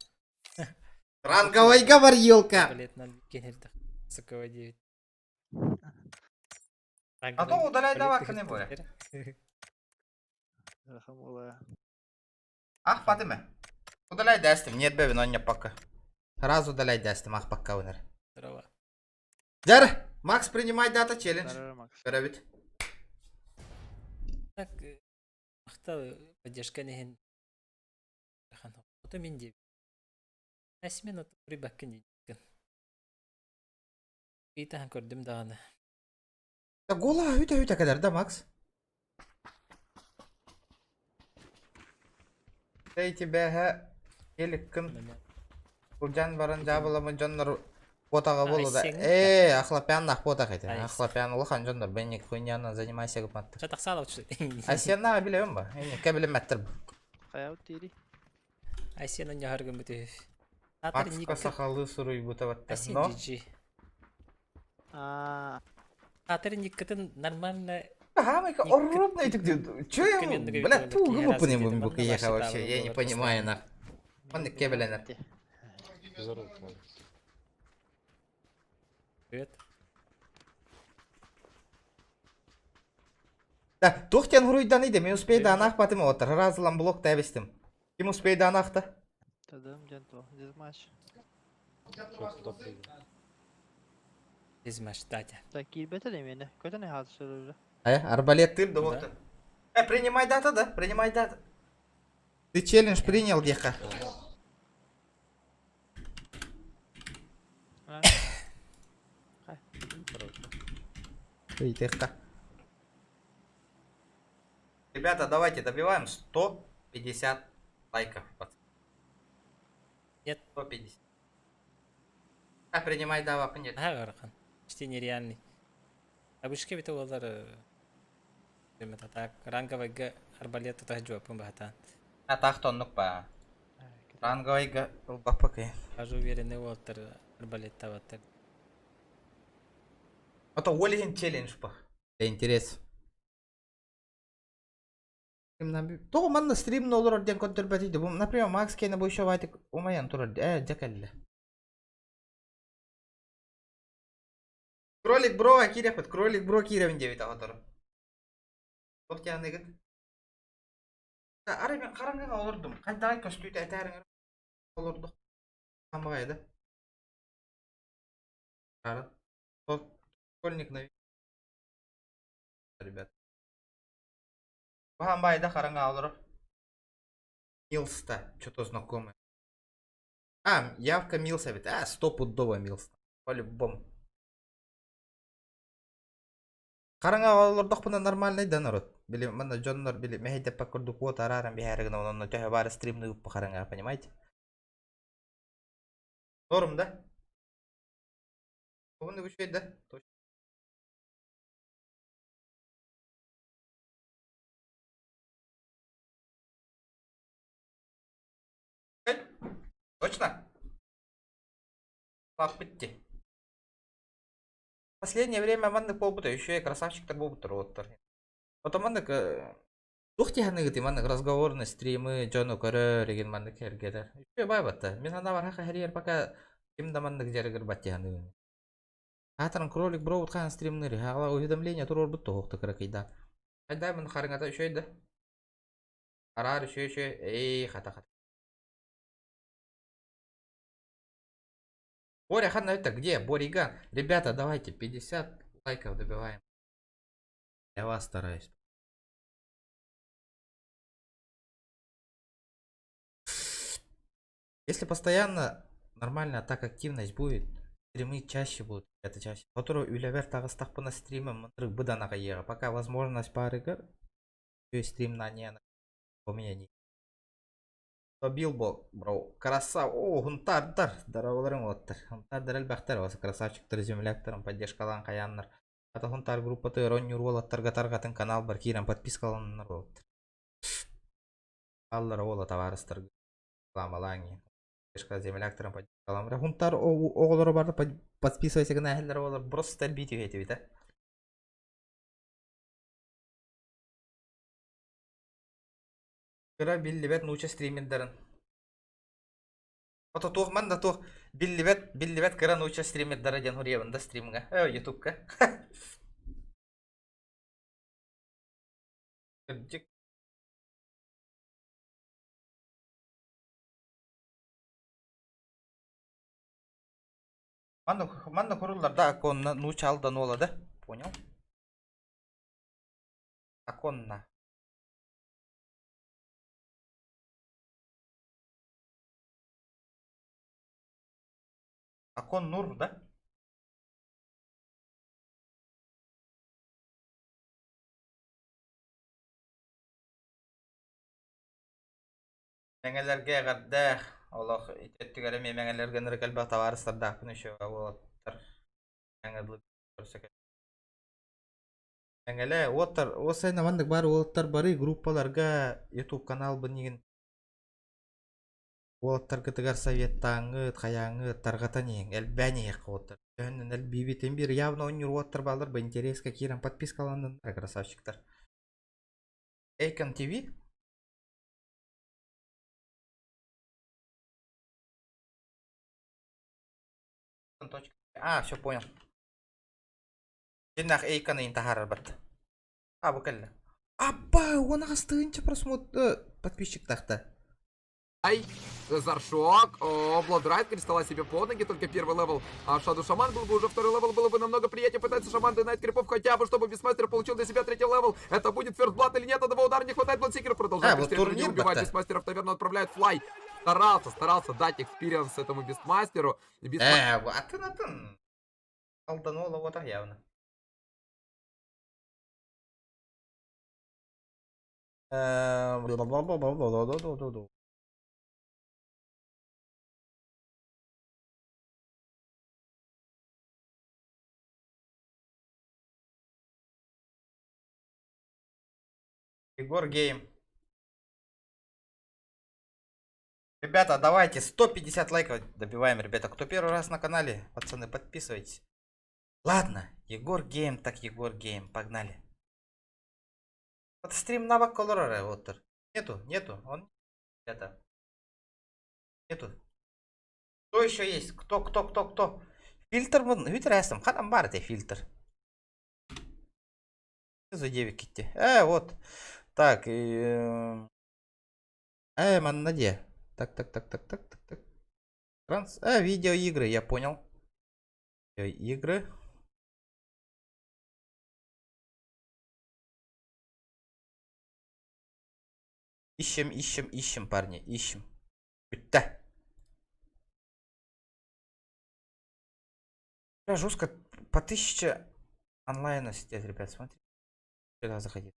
Ранговая говорилка! Балет на генеритах. Соковой 9. А то удаляй давай не будет. Ах, падиме. Удаляй дестим, нет беви, но не пока. Раз удаляй дестим, ах, пока унер. Здорово. Дяр, Макс, принимай дата челлендж. Перевит. Так, ахта поддержка нехен. Это минди. 5 минут прибаккин. Итахан көрдүм даганы. Гола үтө кадар да, Макс? Ей тебе еліккін. Бұл жан баран жабыламы жонлар ботаға болу да. Ахлапян нақ бота қайты. Ахлапян ұлыған жонлар. Бәнне көйняна занимайся көпматты. Жатақ сала ұтшы. Асеннаға білемін ба? Кәбілем мәттір бұл. Қаяу тири. Айсен он яғыргын бүті. Максқа сақалы сұруй бұта бәтті. Айсен жиджи. Атыр никкетін нормально. Хамайка орробный ты где? Чё я, блядь, ту глупый не буду ехать вообще, я не понимаю нах. Он кебеленер. Привет. Да, тухтен хуруйдан иде, мен успейді анақ батым отыр, разылан блок тәбістім. Ким успейді анақты? Тадам, джанто, дизмаш. Дизмаш, датя. Так, кирбета ли мені? Көті не хаты сұрыры? Арбалет тыр да вот. Принимай дата, да? Принимай дата. Ты челлендж принял, Деха. Ребята, давайте добиваем 150 лайков. Нет. 150. Принимай дава, нет. Гархан. Почти нереальный. Обычки бите олар так ранговый арбалет это жопа бахта. Тахтоннук ба. Ранговый бапаки. Кажу уверенный олтер арбалет таватер. Это Уоллин челлендж па. Интерес. То манна стрим на олар ден контрбатиде. Например, Макс Кейна бу еще вайтик умаян турар. Декалле. Кролик бро кирепет, кролик бро киревин девит аватар. Тоқтян негет. Ара мен қараңғыға олырдым. Қайдағай көстүйді әтәріңір олырды. Қамбағайды. Ара. Школьник на ребят. Қамбағайды қараңға олырып. Милста. Что-то знакомое. Явка Милса ведь. Стопудово Милста. По-любому. Қараңа олырдық бұна нормальный да народ. Били мана жоннор били мехейте пакурду квот арарам бихарыгына онно төһө бары стримны upp қараңа, понимаете? Норм да? Бұны күшейді да? Точно? Пак бітті. В последнее время мандык болбута, еще и красавчик-то болбутыр оттыр. Потом мандык тухтиханы гыты мандык разговорный стримы, жону көрөр деген мандык хергедер. Еще бай батта. Мен ана бар хака херер пока кимда мандык жарыгыр баттиханы. Атырын кролик броуд хан стримнери, ала уведомление турор бутты хоқты кыракайда. Айдай мын харыңата еще еді. Арар еще, хата. Боря, хана это где? Бориган. Ребята, давайте 50 лайков добиваем. Я вас стараюсь. Если постоянно нормальная так активность будет, стримы чаще будут. Это чаще. Который Юлявер тагыстак на стриме мынтрык быданаға ega. Пока возможность парыгыр. Стрим на не у меня не. Билбо, бро, красав, хунтар, дараваларың оттар. Хунтар дарал бақтар, осы красавчиктар, землякторын, поддержкалан қаяннар. Ата хунтар группаты роннюр олаттарға тарғатын канал бар, кейрен подпискаланнар болыптыр. Аллар ола таварыстар, ламалаңи. Поддержка землякторын, поддержкалан. Хунтар оғылары барды, подписывайся гына әлдер олар, просто битив еті бейті. Кыра биллибет нуча стримердерин. Ото тух манда тух биллибет кыра нуча стримердера ден хурьевында стримга. Ютубка. Манда курулларда аконна нуча алдан олады. Понял? Аконна. Акон Нур, да? Mengelerge gadda Allah itettигere mengelerge nırkel bata varıstarda bunu şu olatlar. Mengedli görsek. Mengele otar o sen amandık бар olatlar бары группаларга YouTube канал бынигин. Оттар кытыгар советтаңы, каяңы, таргатан ең, әлбәне оттар. Өннен әл бибитен бир явно оннюр оттар балар, бы интереска кирен подпискаландын, красавчиктар. Эйкон ТВ. А, все понял. Жинах Эйкона интахар бат. А, букалла. Апа, он астынча просмотр подписчик тахта. Ай, Заршок, Бладрайт, кристалла себе под ноги, только первый левел. А Шаду Шаман был бы уже второй левел, было бы намного приятнее. Пытается Шаман донать крипов хотя бы, чтобы Бисмастер получил для себя третий левел. Это будет ферстблат или нет, одного удара не хватает. Бладсикер продолжает быстрее не убивать. Бисмастера в таверну отправляет флай. Старался дать экспириенс этому Бисмастеру. Атын. Алданула вот так явно. Егор Гейм. Ребята, давайте 150 лайков добиваем, ребята. Кто первый раз на канале, пацаны, подписывайтесь. Ладно, Егор Гейм, так Егор Гейм, погнали. Вот стрим навык колора, вот. Нету, он это. Нету. Кто еще есть? Кто? Фильтр, фильтр, хадам бар, это фильтр. За 9 китти. Вот. Так, маннаде. Так. Видеоигры, я понял. Игры. Ищем, парни, ищем. Да. Жестко по 1000 онлайна сидят, ребят, смотрите. Сюда заходи.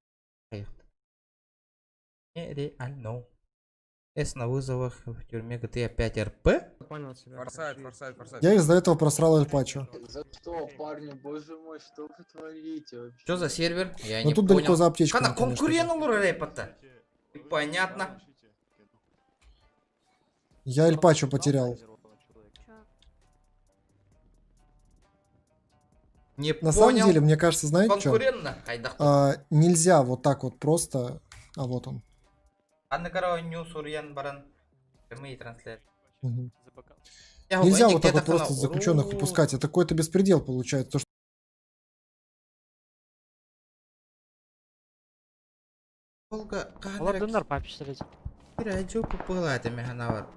Нереально. С на вызовах в тюрьме GTA 5 РП. Форсайт. Я из-за этого просрал Эль Пачо. За что, парни, боже мой, что вы творите вообще? Что за сервер? Я не тут понял. Далеко за аптечкой. Она конкуренту рэпа-то. Понятно. Я Эль Пачо потерял. Не На самом деле, мне кажется, знаете что? Нельзя вот так вот просто. А вот он. Нельзя вот так вот просто заключенных упускать. Это какой-то беспредел получается. То, что... Олар папиштырыйт. Радио попылады механавар.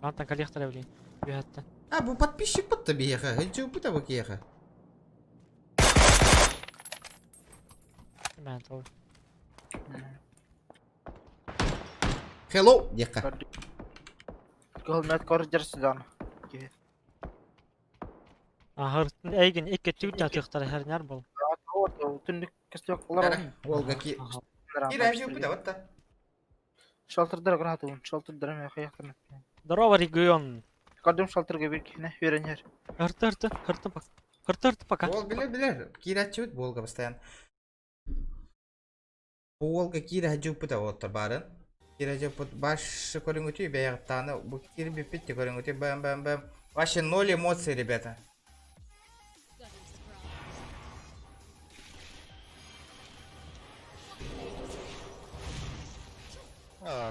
Антан коллектор блин. Бюхатта. А, бу подписчик под тебе еха. Радио пута вот еха. Hello, еха. Кылмет кордерсидан. Ахыртын эйген эке түгүтө тыктар хернер бол. Түндүк кестек кылар. Волга ки. Радио пута вот та. Шалтырдар гранатын, шалтырдар мен каяктан. Здорово, регион. Кадым шалтырга биркине веренер. Хырты пока. Вол биле. Кирачут Волга постоянно. Волга кирачут пута вот та барын. Кирачут баш көрүнгүтү бияктаны бу кирби питти көрүнгүтү бам. Вообще 0 эмоций, ребята.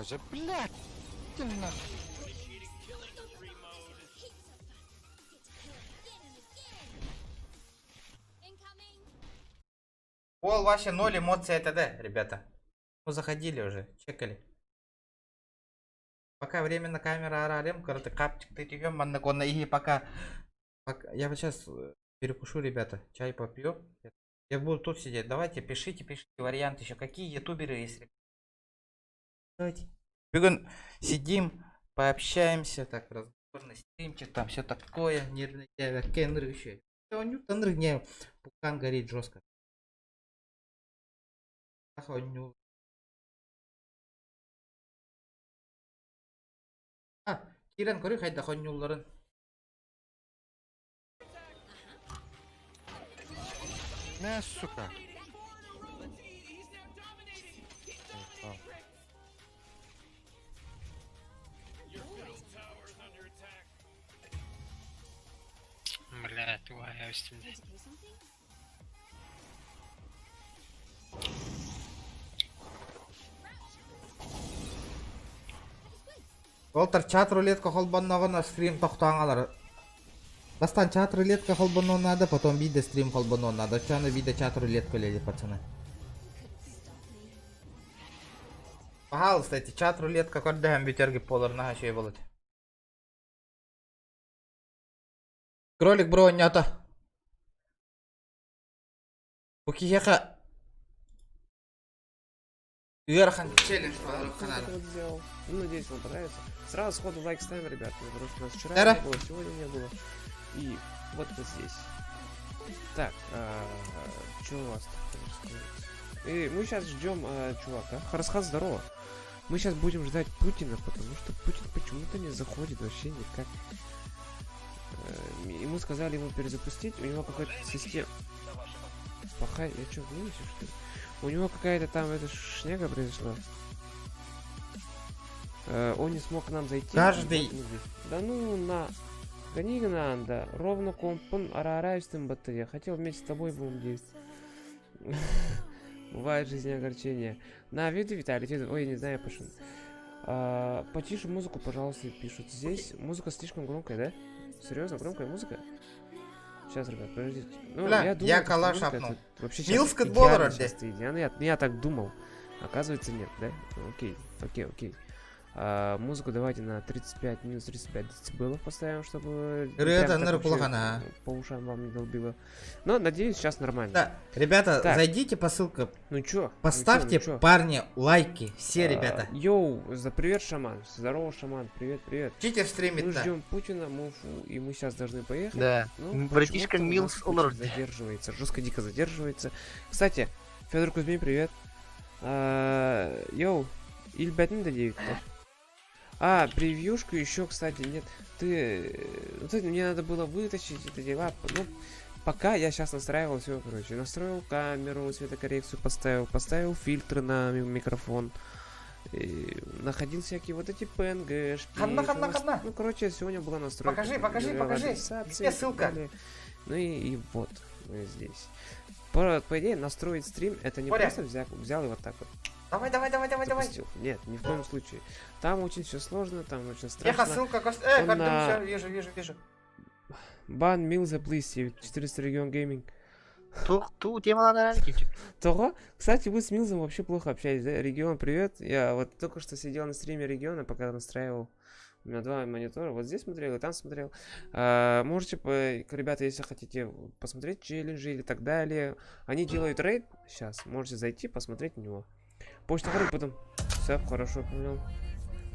Же, блядь, Пол вообще 0 эмоций это да, ребята. Ну заходили уже, чекали. Пока временно камера арарем, короче, капчик ты тюрем, маннаконна и пока. Я вот сейчас перекушу, ребята, чай попью. Я буду тут сидеть. Давайте пишите варианты еще. Какие ютуберы есть? Давайте. Бүгін сидим, пообщаемся, так, разговорный стримчик, там все такое, нервный кенры еще. Танры не, пукан горит жестко. Кирен көрі қайда хон юлларын. Не, сука. Блядь, твоя үстінде. Олтар чат рулетка холбаннағына стрим тоқтаңалар. Бастан чат рулетка холбанну надо, потом видео стрим холбанну надо. Чаны видео чат рулетка леди, пацаны. Пожалуйста, эти чат рулетка көрдәһәм битерги поларына şey болады. Кролик бронята. Букиеха. Верхан челлендж по каналу. Ну, надеюсь, вам понравится. Сразу сходу лайк ставим, ребят, потому что у нас вчера Эра. не было, сегодня не было. И вот здесь. Так, что у вас тут происходит? И мы сейчас ждем чувака. Харасхан, здорово. Мы сейчас будем ждать Путина, потому что Путин почему-то не заходит вообще никак. Ему сказали ему перезапустить, у него какая-то система. Пахай, я что, в минусе, что ли? У него какая-то там эта шняга произошла. Он не смог к нам зайти. Каждый. Да ну на. Гони надо. Ровно компон арарайстым батарея. Хотел вместе с тобой будем действовать. Бывает в жизни огорчения. На, виду, Виталий, виду. Ой, не знаю, пошел. Потише музыку, пожалуйста, пишут. Здесь музыка слишком громкая, да? Серьезно, громкая музыка? Сейчас, ребят, подождите. Ну, Бля, я думал, я что калаш музыка апнул. это вообще Мил сейчас скейтболер идеально где? сейчас стоит. Я так думал. Оказывается, нет, да? Окей, окей. Музыку давайте на 35, минус 35 децибелов поставим, чтобы Это прям так вообще наверное, по ушам вам не долбило. Но, надеюсь, сейчас нормально. Да, ребята, Так. зайдите по ссылке. Ну чё? Поставьте, ну чё? парни, лайки. Все, ребята. Йоу, за привет, шаман. Здорово, шаман. Привет. Читер стримит, Мы да. ждем Путина, Муфу, и мы сейчас должны поехать. Да. Ну, Братишка почему-то у Милс нас Путин Оллард. задерживается, жестко дико задерживается. Кстати, Федор Кузьмин, привет. Йоу, Ильбятин дадевик. Превьюшку еще, кстати, нет. Мне надо было вытащить это дела. Ну, пока я сейчас настраивал все, короче. Настроил камеру, цветокоррекцию поставил фильтры на микрофон. И находил всякие вот эти PNG-шки. Ханна. Ну, короче, сегодня была настройка. Покажи. Где ссылка? Ну и вот, мы здесь. По идее, настроить стрим, это не просто взял и вот так вот. Давай. Запустил. Нет, ни в коем случае. Там очень все сложно, там очень страшно. Еха, ссылка, вижу. Бан Милза, please, 400 регион гейминг. Ту тема надо кинчик. Того? Кстати, вы с Милзом вообще плохо общаетесь, да? Регион, привет. Я вот только что сидел на стриме Региона, пока настраивал. У меня два монитора. Вот здесь смотрел и там смотрел. Можете, ребята, если хотите посмотреть челленджи или так далее. Они делают рейд. Сейчас, можете зайти, посмотреть на него. Почта говорит потом. Все, хорошо, понял.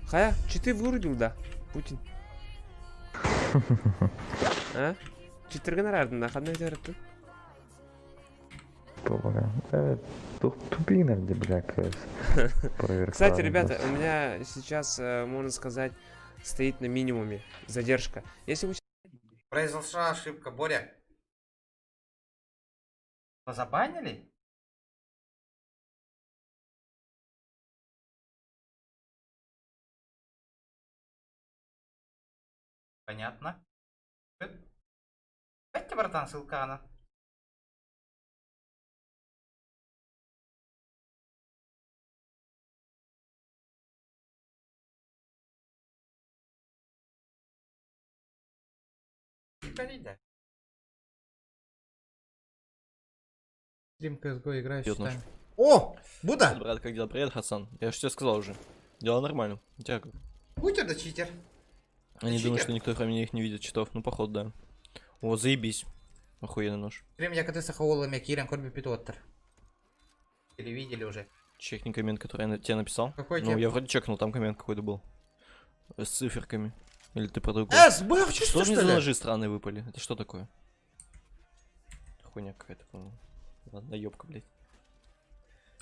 Хая, ты вырубил, да? Путин. Читер гонорар, находной дерты. Тупина, где, бля, Кстати, ребята, у меня сейчас, можно сказать, стоит на минимуме задержка. Если вы... Произошла ошибка, Боря. Позабанили? Понятно. Дайте, братан, ссылка она. Стрим CSGO играешь. О! Буда! Брат, как дела? Привет, Хасан. Я же тебе сказал уже. Дела нормально. У тебя как? Бутер да читер. Они думают, что никто кроме них не видит читов. Ну, походу, да. О, заебись. Охуенный нож. Время я когда сахаолами Кирен Корби Питоттер. Или видели уже? Чекни коммент, который я тебе написал. Какой Ну, тебе? я вроде чекнул, там коммент какой-то был. С циферками. Или ты про другой? СБ, Что мне за ножи странные выпали? Это что такое? Хуйня какая-то, по-моему. Ладно, ёбка, блядь.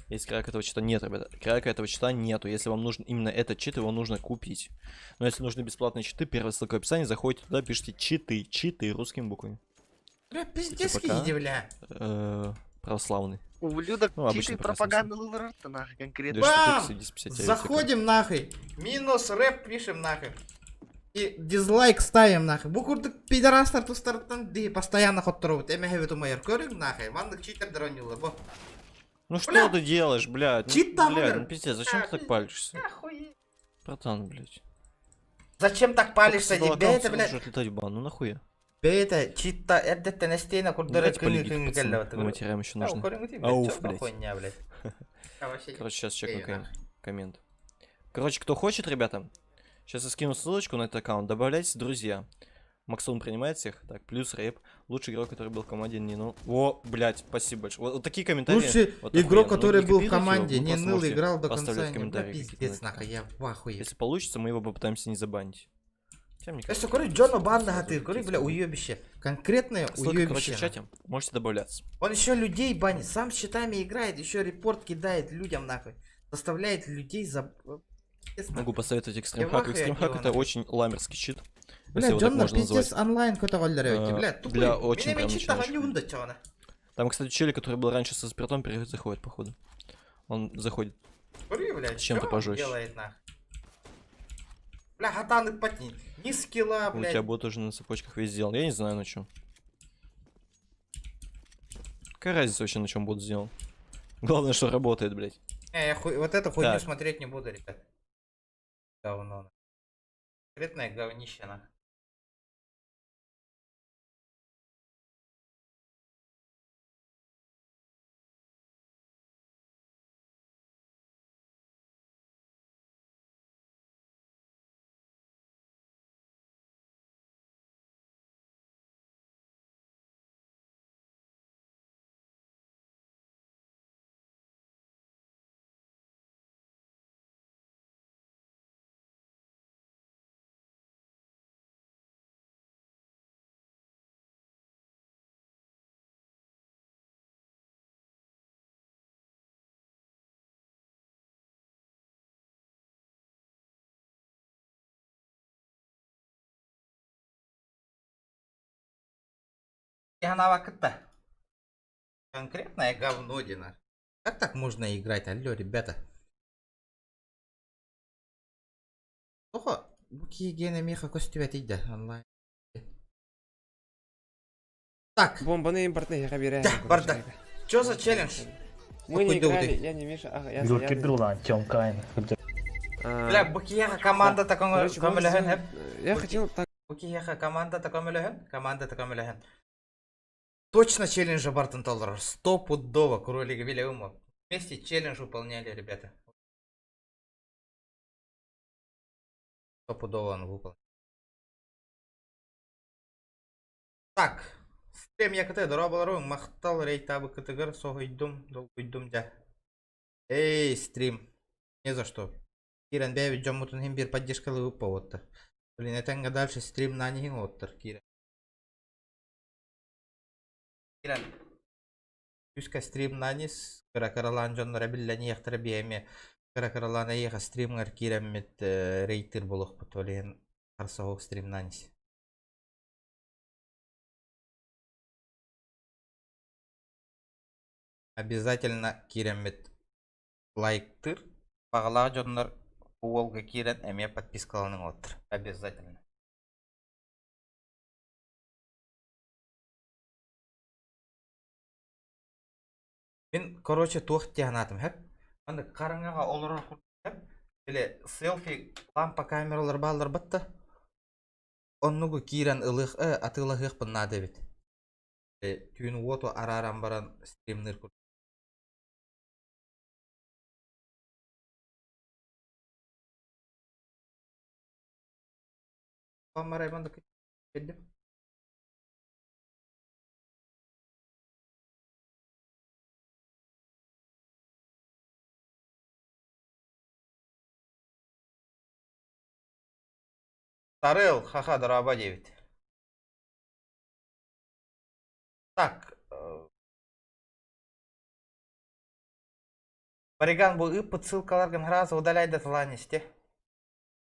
Есть крак этого чита. Нет, ребята. Крака этого чита нету. Если вам нужен именно этот чит, его нужно купить. Но если нужны бесплатные читы, первая ссылка в описании, заходите туда, пишите читы русскими буквами. Бля, пиздец, иди, бля. Православный. Ублюдок, Ну, обычно читы пропаганда Луларта, нахуй, конкретно. Бам! Заходим нахуй. Минус рэп пишем нахуй. И дизлайк ставим нахуй. Букурдык пидорастар тустартан ди постоянно хоттырут. Эмехевиту майор көрүң нахуй. Мандык читер дронилы бо. Ну что ты делаешь, блядь? Чит там, блядь, блядь. ну пиздец, зачем ты так палишься? Братан, блядь. Зачем так палишься, бейте, блядь? Летать в бан, ну нахуя? Бейте, читта, эрдетте нестейна курдырет Мы матерям еще нужно. Ауф, блядь. Короче, сейчас чекну коммент. Короче, кто хочет, ребята, сейчас я скину ссылочку на этот аккаунт. Добавляйтесь в друзья. Максон принимает всех. Так, плюс рэп. Лучший игрок, который был в команде, не ныл. О, блядь, спасибо большое. Вот такие комментарии. Лучший вот игрок, охуенно. который Ну, был в не команде, копируйте не его, вы ныл, просто играл до можете конца. оставлять комментарии Пиздец, какие-то. нахуй, я в ахуе. Если получится, мы его попытаемся не забанить. Чем мне Если курить Джона Банда гатыр, курить, бля, уебище. Конкретное ссылка, короче, в уебище. чате. Можете добавляться. Он еще людей банит, сам с щитами играет, еще репорт кидает людям нахуй. Заставляет людей за... Могу посоветовать экстримхак. Экстримхак это очень ламерский щит. Бля, Джонна пиздец онлайн какой-то валерёйте, бля, тупой. Для очень Меня прям читала начинающих. не унда, чё она. Там, кстати, челик, который был раньше со спиртом, заходит, походу. Он заходит. Кури, блядь, с чем-то чё он пожестче. делает, нахуй? Бля, хатаны потни. Ни скилла, У блядь. тебя бот уже на цепочках весь сделан. Я не знаю на чем. Какая разница вообще на чем бот сделан? Главное, что работает, блядь. Не, я вот эту хуйню Так. смотреть не буду, ребят. Говно. Конкретное говнище, нахуй. Она вакта. Конкретное говно, Динар. Как так можно играть? Алло, ребята. Ого, буки гены меха костювет иди онлайн. Так. Бомбаны импортные, хабиря. Да, барда. Чё за челлендж? Мы не играли, я не Миша, Бля, букиеха команда таком Я хотел так. Букиеха команда таком Точно челлендж Бартон Толлер. Стопудово, кролик Вильяума. Вместе челлендж выполняли, ребята. Стопудово он выполнил. Так. Стрем я кт дорабалару мақтал рейтабы ктгр согойдум долгойдум да. Эй, стрим. Не за что. Киран бәйбі жомутын хем бір поддержкалы выпа оттыр. Блин, это дальше стрим на них оттыр, Киран. Киран. Юска стрим на нис. Каракаралан жонлара билләни яқтыры бейме. Каракаралан айеға стримгар Киран мет рейтер болуқ бұт. Олен қарсауық стрим на нис. Обязательно Киран мет лайктыр. Бағалағы жонлар Уолга Киран әме подпискаланың оттыр. Обязательно. Мен, короче, туақ тияғанатым, хәп. Анда қарыңаға олырыр құртып, біле селфи лампа камералар балар бітті. Оннуғы Киран ылық, атылық еқпін нады бет. Түйін оту араран баран стримнер құртып. Марай банда кетті. Тарел, ха-ха, дораба 9. Так. Париган был и ссылкаларган раза удаляй до таланисте.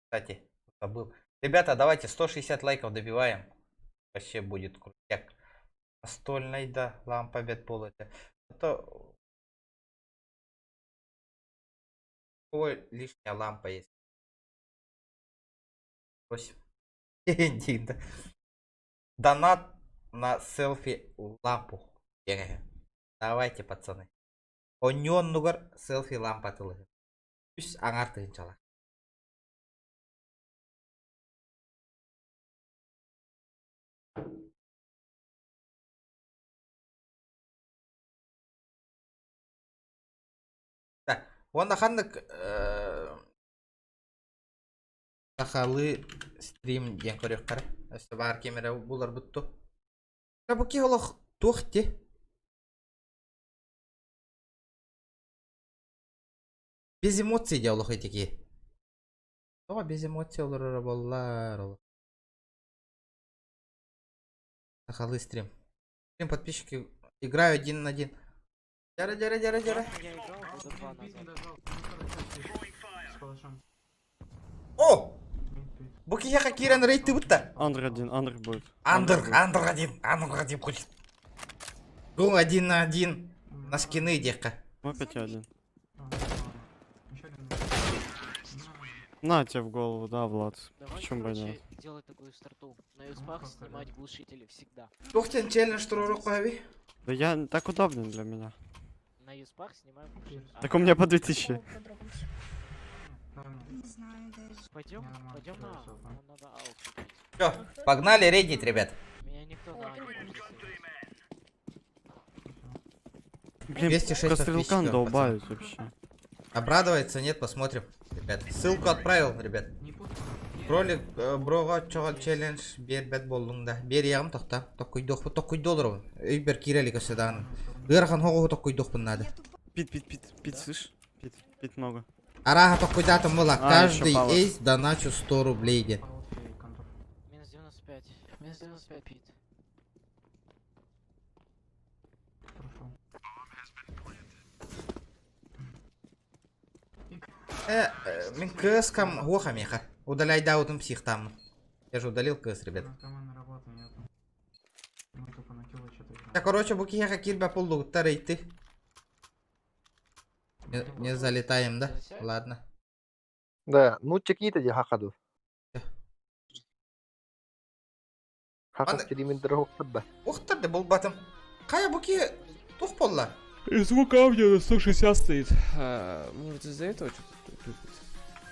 Кстати, забыл. Ребята, давайте 160 лайков добиваем. Вообще будет крутяк. Настольная, да, лампа бедпола. Это... Ой, лишняя лампа есть. Просим. Донат на селфи лампу. Давайте, пацаны. Оньон нугар селфи лампа тылы. Үс аңар тыгынчалар. Онда хандык сахалы стрим ден көрек кара. Өсті бар кемері бұлар бұтты. Бұ ке олық тоқты. Без эмоций де олық етеке. Оға без эмоций олар болар. Сахалы стрим. Стрим подписчики играю 1 на 1. Дяра. О! Буки я хакиран рейты будто. Андер будет. Андер один будет. Гол 1 на 1. На скины дека. Опять один. На тебе в голову, да, Влад. Почему бы нет? Делать такую старту. На юспах снимать глушители всегда. Тухтен челлендж турурок появи. Да я так удобнее для меня. На юспах снимаем глушители. Так у меня по 2000. Пойдем на надо аут. Все, погнали рейдить, ребят. Меня никто на аут не может. Блин, 206 стрелкан долбают вообще. Обрадуется, нет, посмотрим, ребят. Ссылку отправил, ребят. Кролик брога чогал челлендж бербет болдуңда. Бер ягым тохта. Токуй долларов. Үйбер кирелика седан. Гырхан хогу токуй дохпун надо. Пит, слышь? Пит много. Араха токуй датым была. Каждый эйс доначу 100 рублей ден. Минус 95. Минус 95 пит. Мен кс кам гоха меха. Удаляй даутым психтам. Я же удалил кс, ребят. Так, короче, буки яха кирба пулду тарейты. Не залетаем, да? Ладно. Да, ну чеките де хакаду. Хакад стримин дорог подба. Ухтар де болбатым. Кая буки тух полла. Звук аудио на 160 стоит. Может из-за этого что-то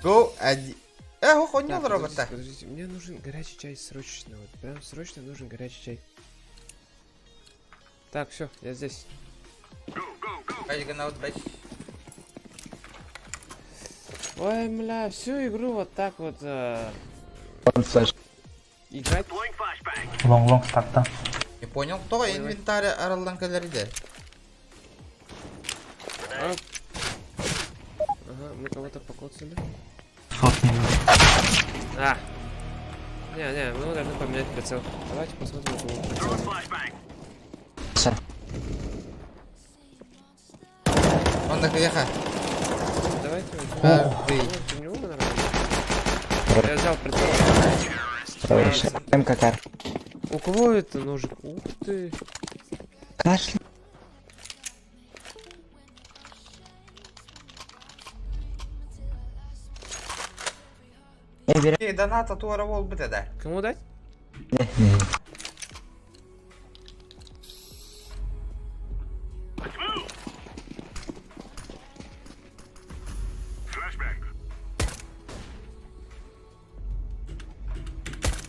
Go один. Охотнил робота. Подождите, мне нужен горячий чай срочно. Вот прям срочно нужен горячий чай. Так, все, я здесь. Ой, бля, всю игру вот так вот играть. Лонг старта. Не понял, кто инвентарь аралдан калериде. Ага, мы кого-то покоцали. Сотни. Не, мы должны поменять прицел. Давайте посмотрим, кого прицел. Он так ехал. Давайте возьмем. У него нормально. Я взял прицел. МКК. У кого это ножик? Ух ты. Кашель. Ей, доната туара вол бите, да. Кому дать?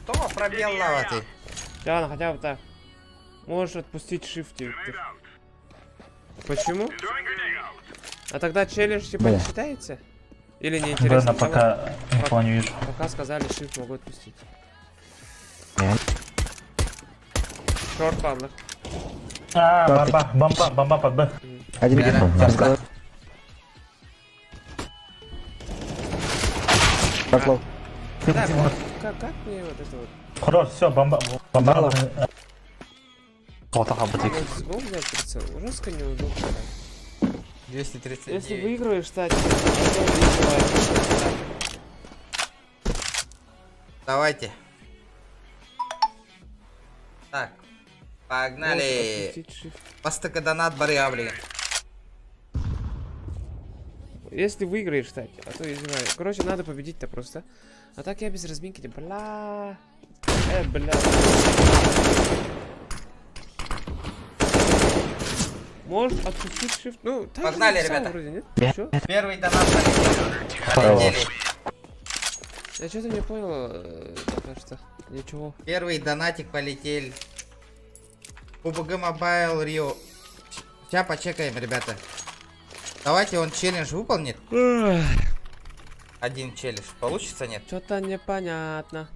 Кто пробел лава ты? Ладно, хотя бы так. Можешь отпустить shift. Почему? А тогда челлендж типа не считается? Или не интересно? Пока никого не вижу. Пока сказали shift, могу отпустить. Шорт падла. Бомба под Б. Один Поклов. Как мне вот это вот? Хорош, все, бомба. Вот так вот. Взять прицел. Жестко неудобно. 230. Если выиграешь, кстати, Давайте. Так. Погнали. Постыка донат барыга, блин. Если выиграешь, кстати, а то я не знаю. Короче, надо победить-то просто. А так я без разминки, бля. Бля. Может отпустить shift? Ну, так погнали, же ребята. Вроде, нет? Чё? Первый донат полетели. Я что-то не понял, кажется. Ничего. Первый донатик полетел. PUBG Mobile Rio. Сейчас почекаем, ребята. Давайте он челлендж выполнит. Один челлендж. Получится, нет? Что-то непонятно.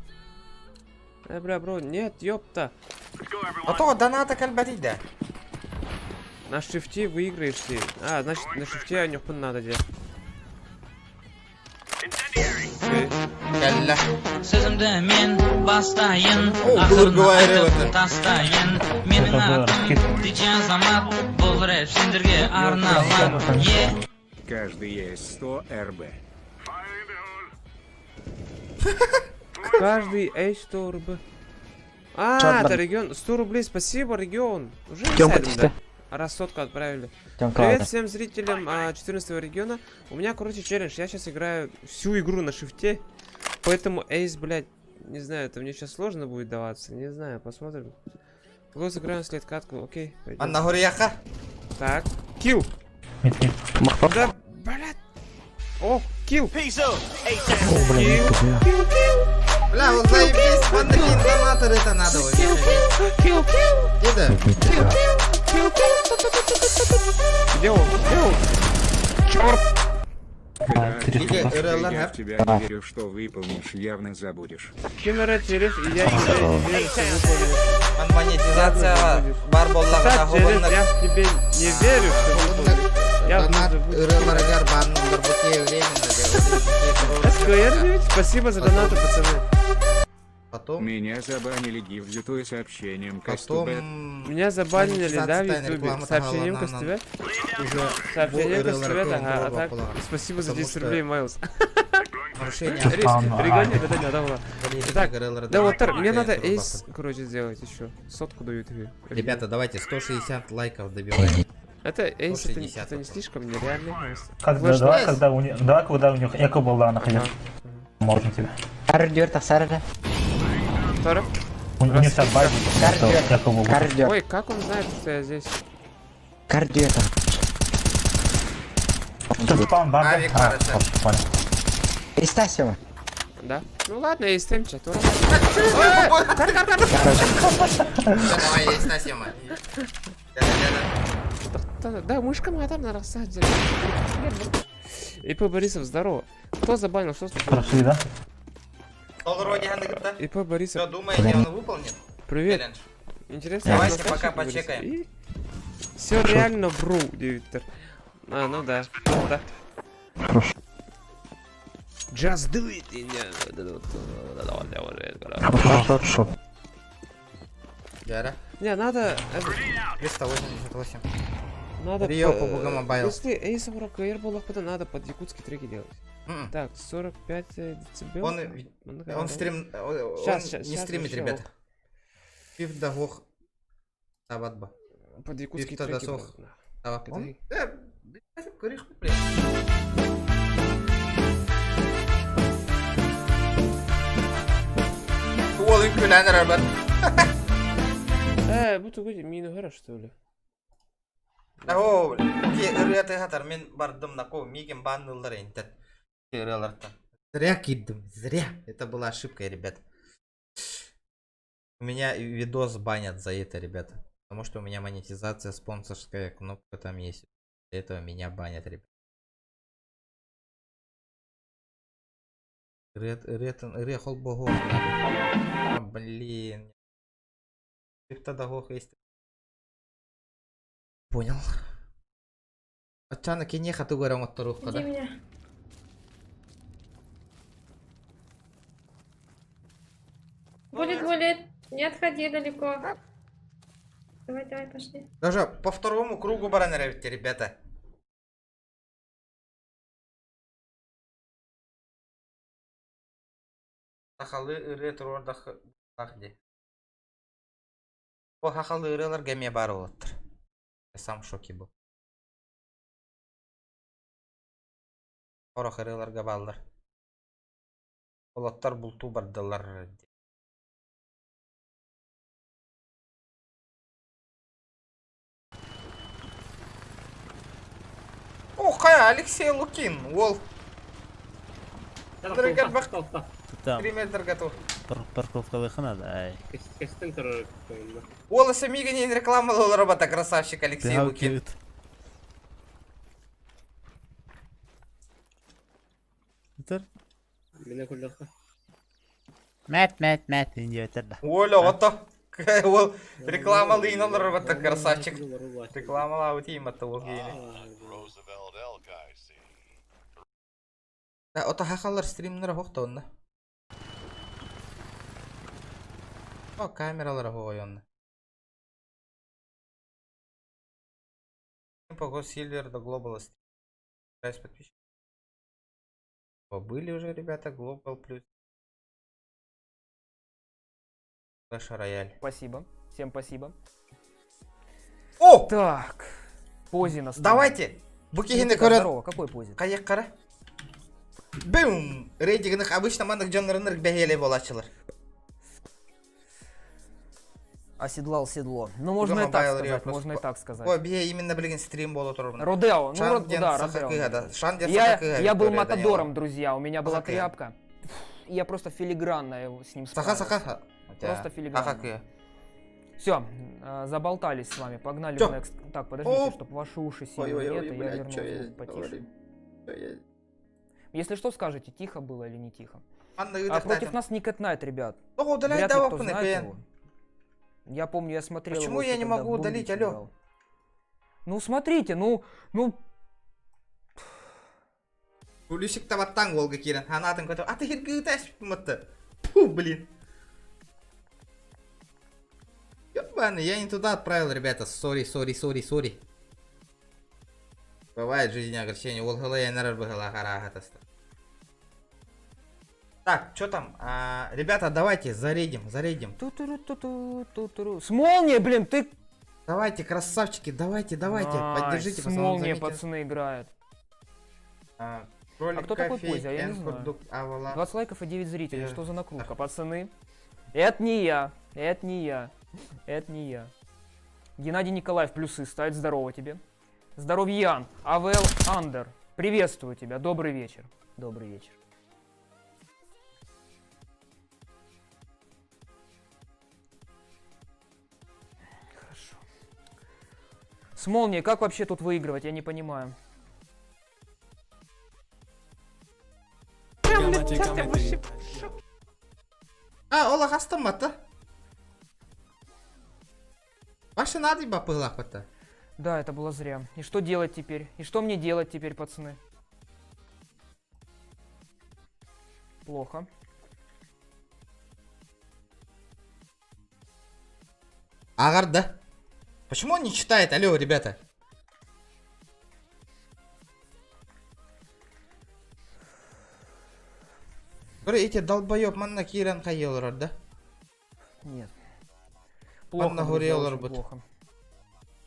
Бля, бро, нет, ёпта. А то доната кальбатить, да. На шифте выиграешь ты. А, значит, на шифте нюхпун надо делать. Sözümde men bastayın, tastayın. Mening adım Dijan Zamat, bu rap sindirge arnalan. Каждый есть 100 РБ. Каждый H100 РБ. А, это регион. 100 рублей, спасибо, регион. Уже сядем, да? Раз сотку отправили. Привет всем зрителям 14 региона. У меня, короче, челлендж. Я сейчас играю всю игру на шифте. Поэтому эйс, блядь, не знаю, это мне сейчас сложно будет даваться. Не знаю, посмотрим. Вот сыграем след катку, окей. Пойдем. Так, килл. Да, блядь. О, килл. Бля, вот заебись, пандакин это надо вообще. Где он? Черт! Я в тебя не верю, что выполнишь, явно забудешь. Кемера через, и я не верю, что выполнишь. Монетизация барболлага. Я в тебе не верю, что выполнишь. Я в спасибо за донаты, пацаны. Потом... Меня забанили гифзиту и сообщением Потом... Меня забанили, да, в ютубе? Сообщением Костюбе? Сообщением Костюбе, ага, а так, спасибо за 10 рублей, Майлз. Регионе это не надо было. Итак, да вот, мне надо эйс, короче, сделать еще. Сотку дают. Ребята, давайте 160 лайков добиваем. Это эйс, это не слишком нереально. Давай, когда у них эко была находится. Можно тебе. Второй. У них вся база. Ой, как он знает, что я здесь? Кардиота. Авик, хорошо. Истасио. Да? Ну ладно, я истемча. Давай, я Истасио. Да, мышка матом на рассаде. ИП Борисов, здорово. Кто забанил, что случилось? Прошли, да? ИП Борисов. Что, думаете, он выполнит? Привет. Челлендж. Интересно. Давайте пока почекаем. Все реально вру, Виктор. А, ну да. Да. Just do it. Хорошо. Яра. Не, надо... 388. Надо Рио PUBG Mobile. Если эйсом РКР было, то надо под якутские треки делать. Так, 45 децибел. Он стрим... Сейчас, не стримит, ребята. Пив дагох. Табатба. Под якутские треки. Олың күләнер арбат. Бұты көде мені ғара, что ли? О, ырыяты хатар, мен бардым на кого, мигем баннылдар энтет. Зря киддым, зря. Это была ошибка, ребят. У меня видос банят за это, ребята. Потому что у меня монетизация, спонсорская кнопка там есть. Для этого меня банят, ребят. Рехол богов. Блин. Тогда гох есть. Понял. Отчана кинеха ты говорил от вторых, да? Будет. Не отходи далеко. Давай, пошли. Даже по второму кругу баранерите, ребята. Хахалы ыры турорда хахди. О хахалы ырылар геме бар олаттыр. Я сам в шоке был. Орох ырыларга балдар. Олаттар булту бардылар. Ох, Алексей Лукин, Вол. Драгер бак. 3 метр готов. Парковка надо, ай. Волосы Мига не рекламировал робота, красавчик Алексей Лукин. Мәт, инде өтерді. Оля, вот то. Ол рекламалы инон робота, красавчик. Рекламала утим это Волгейни. Ото хахалар стримнер хохта онна. О, камералар хойонна. Пого Silver до Global. Подписчик. Были уже, ребята, Global плюс. Clash Royale. Спасибо. Всем спасибо. О! Так. Позина. Давайте. Букигины корот. Здорово, какой позин? Каяк кара. Бум! Рейтингных обычно манных джонрыныр бегелей болачылар. Оседлал седло. Ну, можно и так сказать, можно и так сказать. Ой, бе именно, блин, стрим был оторван. Родео, ну, да, Родео. Я был матадором, друзья, у меня была тряпка. Я просто филигранно с ним справился. Саха. Просто филигранно. Все, заболтались с вами, погнали в next. Так, подождите, чтобы ваши уши сильно нет, и я верну потише. Если что, скажете, тихо было или не тихо. А против нас Никет Найт, ребят. Вряд ли кто знает его. Я помню, я смотрел. Почему я не могу удалить, алё? Ну смотрите, ну. Улюсик таваттан голга кирен. Ханатын коту. А ты хиргыташ мыты. Фу, блин. Ёбаный, я не туда отправил, ребята. Сори. Бывает в жизни огорчение. Волгала я на рыбыгала харахатаста. Так, что там? Ребята, давайте зарядим. С молнией, блин, ты... Давайте, красавчики, давайте. Поддержите, с молнией пацаны играют. А кто такой Позя? Я не знаю. 20 лайков и 9 зрителей. Что за накрутка, пацаны? Это не я. Геннадий Николаев плюсы ставит. Здорово тебе. Здоровьян. АВЛ Андер. Приветствую тебя. Добрый вечер. Хорошо. С молнией как вообще тут выигрывать? Я не понимаю. Ола хастамата. Ваши надо бапылахота. Да, это было зря. И что делать теперь? И что мне делать теперь, пацаны? Плохо. Агарда. Почему он не читает? Алло, ребята. Эти долбоёб манна кирен хаелрар, да? Нет. Плохо, плохо.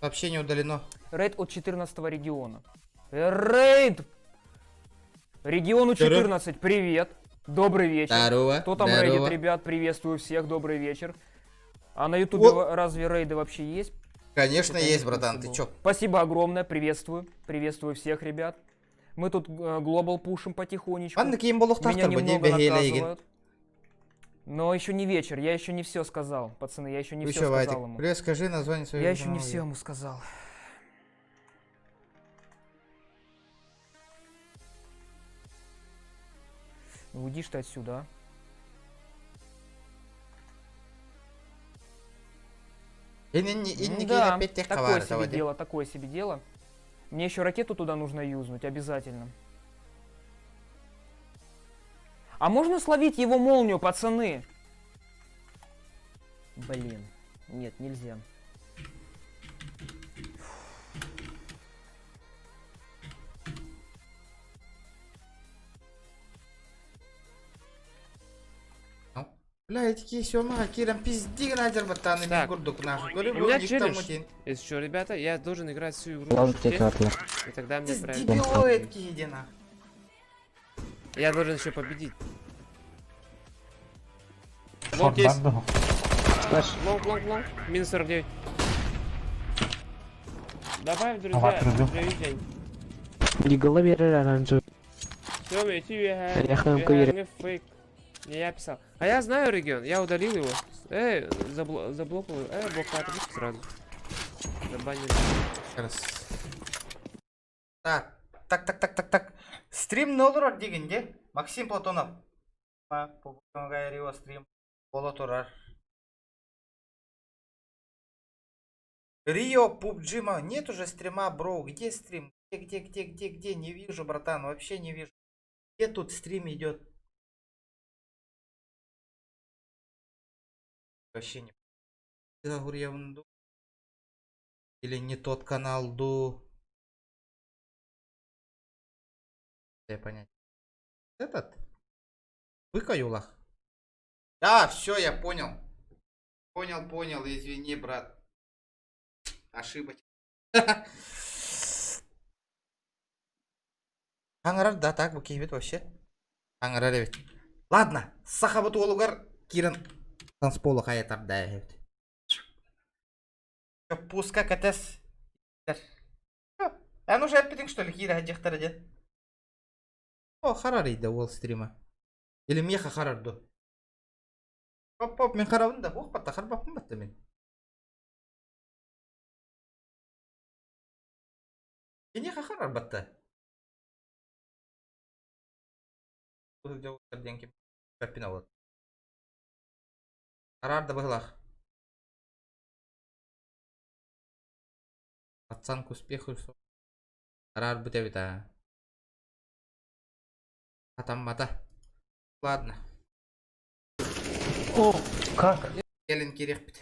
Сообщение удалено. Рейд от 14 региона. Рейд! Региону 14, привет. Добрый вечер. Здорово. Кто там рейдит, ребят? Приветствую всех, добрый вечер. А на ютубе разве рейды вообще есть? Конечно есть, братан, ты чё? Спасибо огромное, приветствую. Приветствую всех, ребят. Мы тут глобал пушим потихонечку. Меня немного наказывают. Но еще не вечер, я еще не все сказал, пацаны, я еще не все сказал ему. Привет, скажи название своего. Я еще не все ему сказал. Ну уйди ты отсюда, а. Да, такое себе дело. Мне еще ракету туда нужно юзнуть, обязательно. А можно словить его молнию, пацаны? Блин, нет, нельзя. Блядь, Сёма, Киром пизди градер батаны не курдук нахуй. У меня челлендж. Если что, ребята, я должен играть всю игру в шифте, и тогда мне правильно. Я должен еще победить. Лонг есть. Лонг. Минус 49. Добавь, друзья, живите. Di голове раньше. Все, Я хам кури. фейк. Не я писал. А я знаю регион, я удалил его. Заблокал. Блокатор сразу. Забанили. Так. Стрим не olur дегенде. Максим Платонов. Стрим бола турар. Рио Пубджима. Нет уже стрима, бро. Где стрим? Где? Не вижу, братан. Вообще не вижу. Где тут стрим идет? Вообще не. Или не тот канал ду. Я понять. Этот? Выкаюлах. Да, все, я понял. Понял, извини, брат. Ошибочка. Аңырар, да, так, бұл кейбет вообще. Аңырар evet. Ладно, сахабыт олугар кирен танцполу хаятар да evet. Пуска катес. Ан уже әппетің, что ли, кира хаджихтар де? О, харар иді ол стрима. Или меха харарду. Поп, мен харауында, оқ батта, харбапын батта мен. Енеха харар батта. Харарды бұғылақ. Пацан к успеху. Харар бұте біта. Мата. Ладно. О, как? Келін керек біт.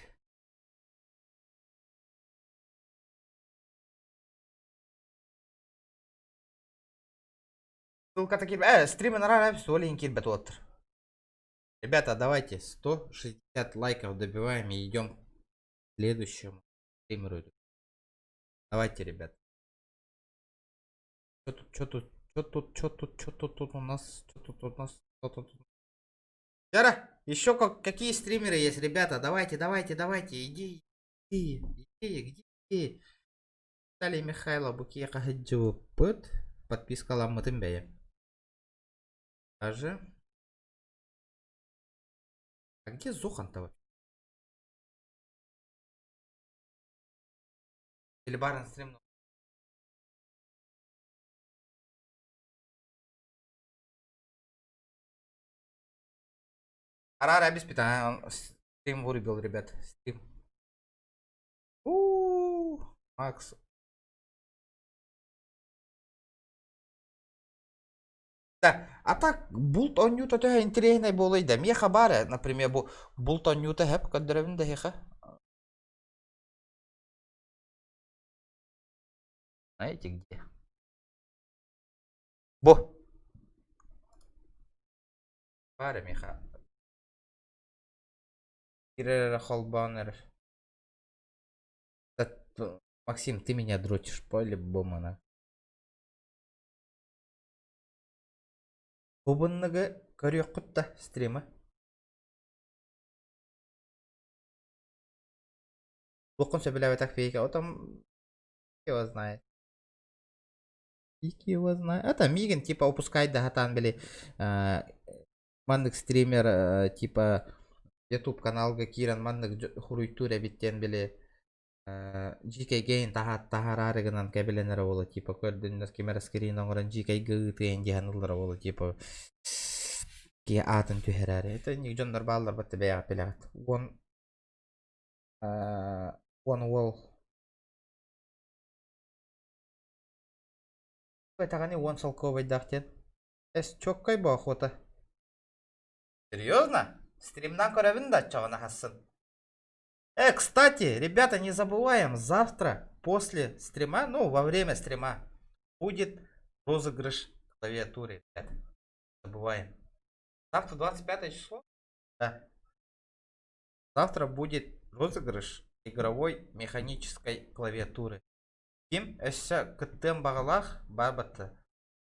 Ссылка такие. Стримы на Олень кирбет отр. Ребята, давайте 160 лайков добиваем и идем к следующему стримеру. Давайте, ребят. Что тут у нас? Яра, еще какие стримеры есть, ребята? Давайте. Иди. Где? Виталий Михайлов, Букия Хаджу. Подписка ламытым бәйе. Даже. А где Зохан-то вообще? Или Барн стрим? Арара обеспит, он стрим вырубил, ребят. Стрим. Макс. Да, а так булт он нюта то интересный болой да. Мне хабары, например, булт он нюта хэп, кадревин да хеха. Знаете где? Бо. Бары меха. Кирера холбанер. Максим, ты меня дрочишь по-любому на. Бубынныгы көрек құтта стримі. Бұқын сөбіләві так фейка. Отам его знает. Его знает. Это Миган типа упускает да хатан били. Мандык стример типа YouTube каналга киран мандык хуруйтура биттен били. GK gain тахарарыгынан кабеленер болу типа көрдүннөр кемер скрин оңорон GK гытын жаһанылар болу типа ки атын түһәрәре это ник жондар баллар бат бәя пеләгат one wall таганы one солковый дахтен эс чоккай бу охота. Серьезно? Стримнан көрәбин да чагына хассын. Кстати, ребята, не забываем, завтра после стрима, ну, во время стрима, будет розыгрыш клавиатуры, ребята. Забываем. Завтра 25 число? Да. Завтра будет розыгрыш игровой механической клавиатуры. Ким эшся кыттым бағалах барбатты.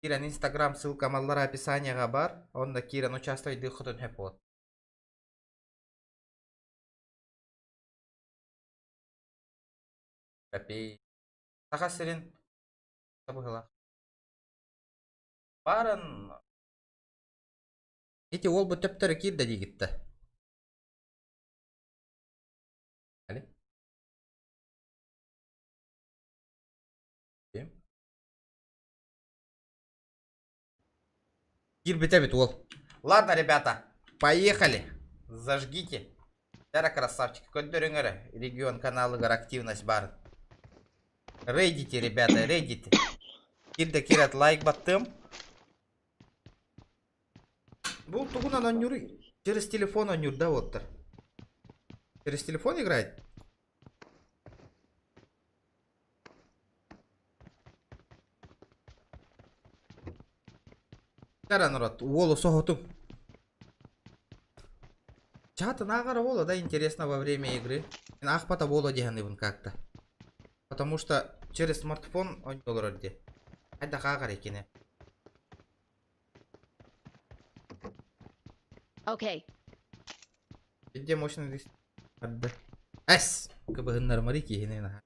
Кирен инстаграм ссылка маллар описанияға бар. Онда Кирен участвуйды құтын хеп болады. Капей. Сақа сирен. Барын. Эти ол бұл төптері келді дегітті. Әлі? Кир бітәбіт ол. Ладно, ребята, поехали. Зажгите. Тәрі красавчик. Көндеріңірі. Регион каналығыр активность бар. Рейдите, ребята, рейдите. Кирді керет лайк баттым. Бұл тұғынан онюры. Через телефон онюрда оттыр. Через телефон играет? Кара народ, волу соғытым. Чаты нағара волу, да, интересно во время игры. Ақпата волу дегенівін как-то. Потому что через смартфон он не олырды. Айда қағар екені. Окей. Где мощный диск? Адда. Әс! Кыбығынлар мари кейінен.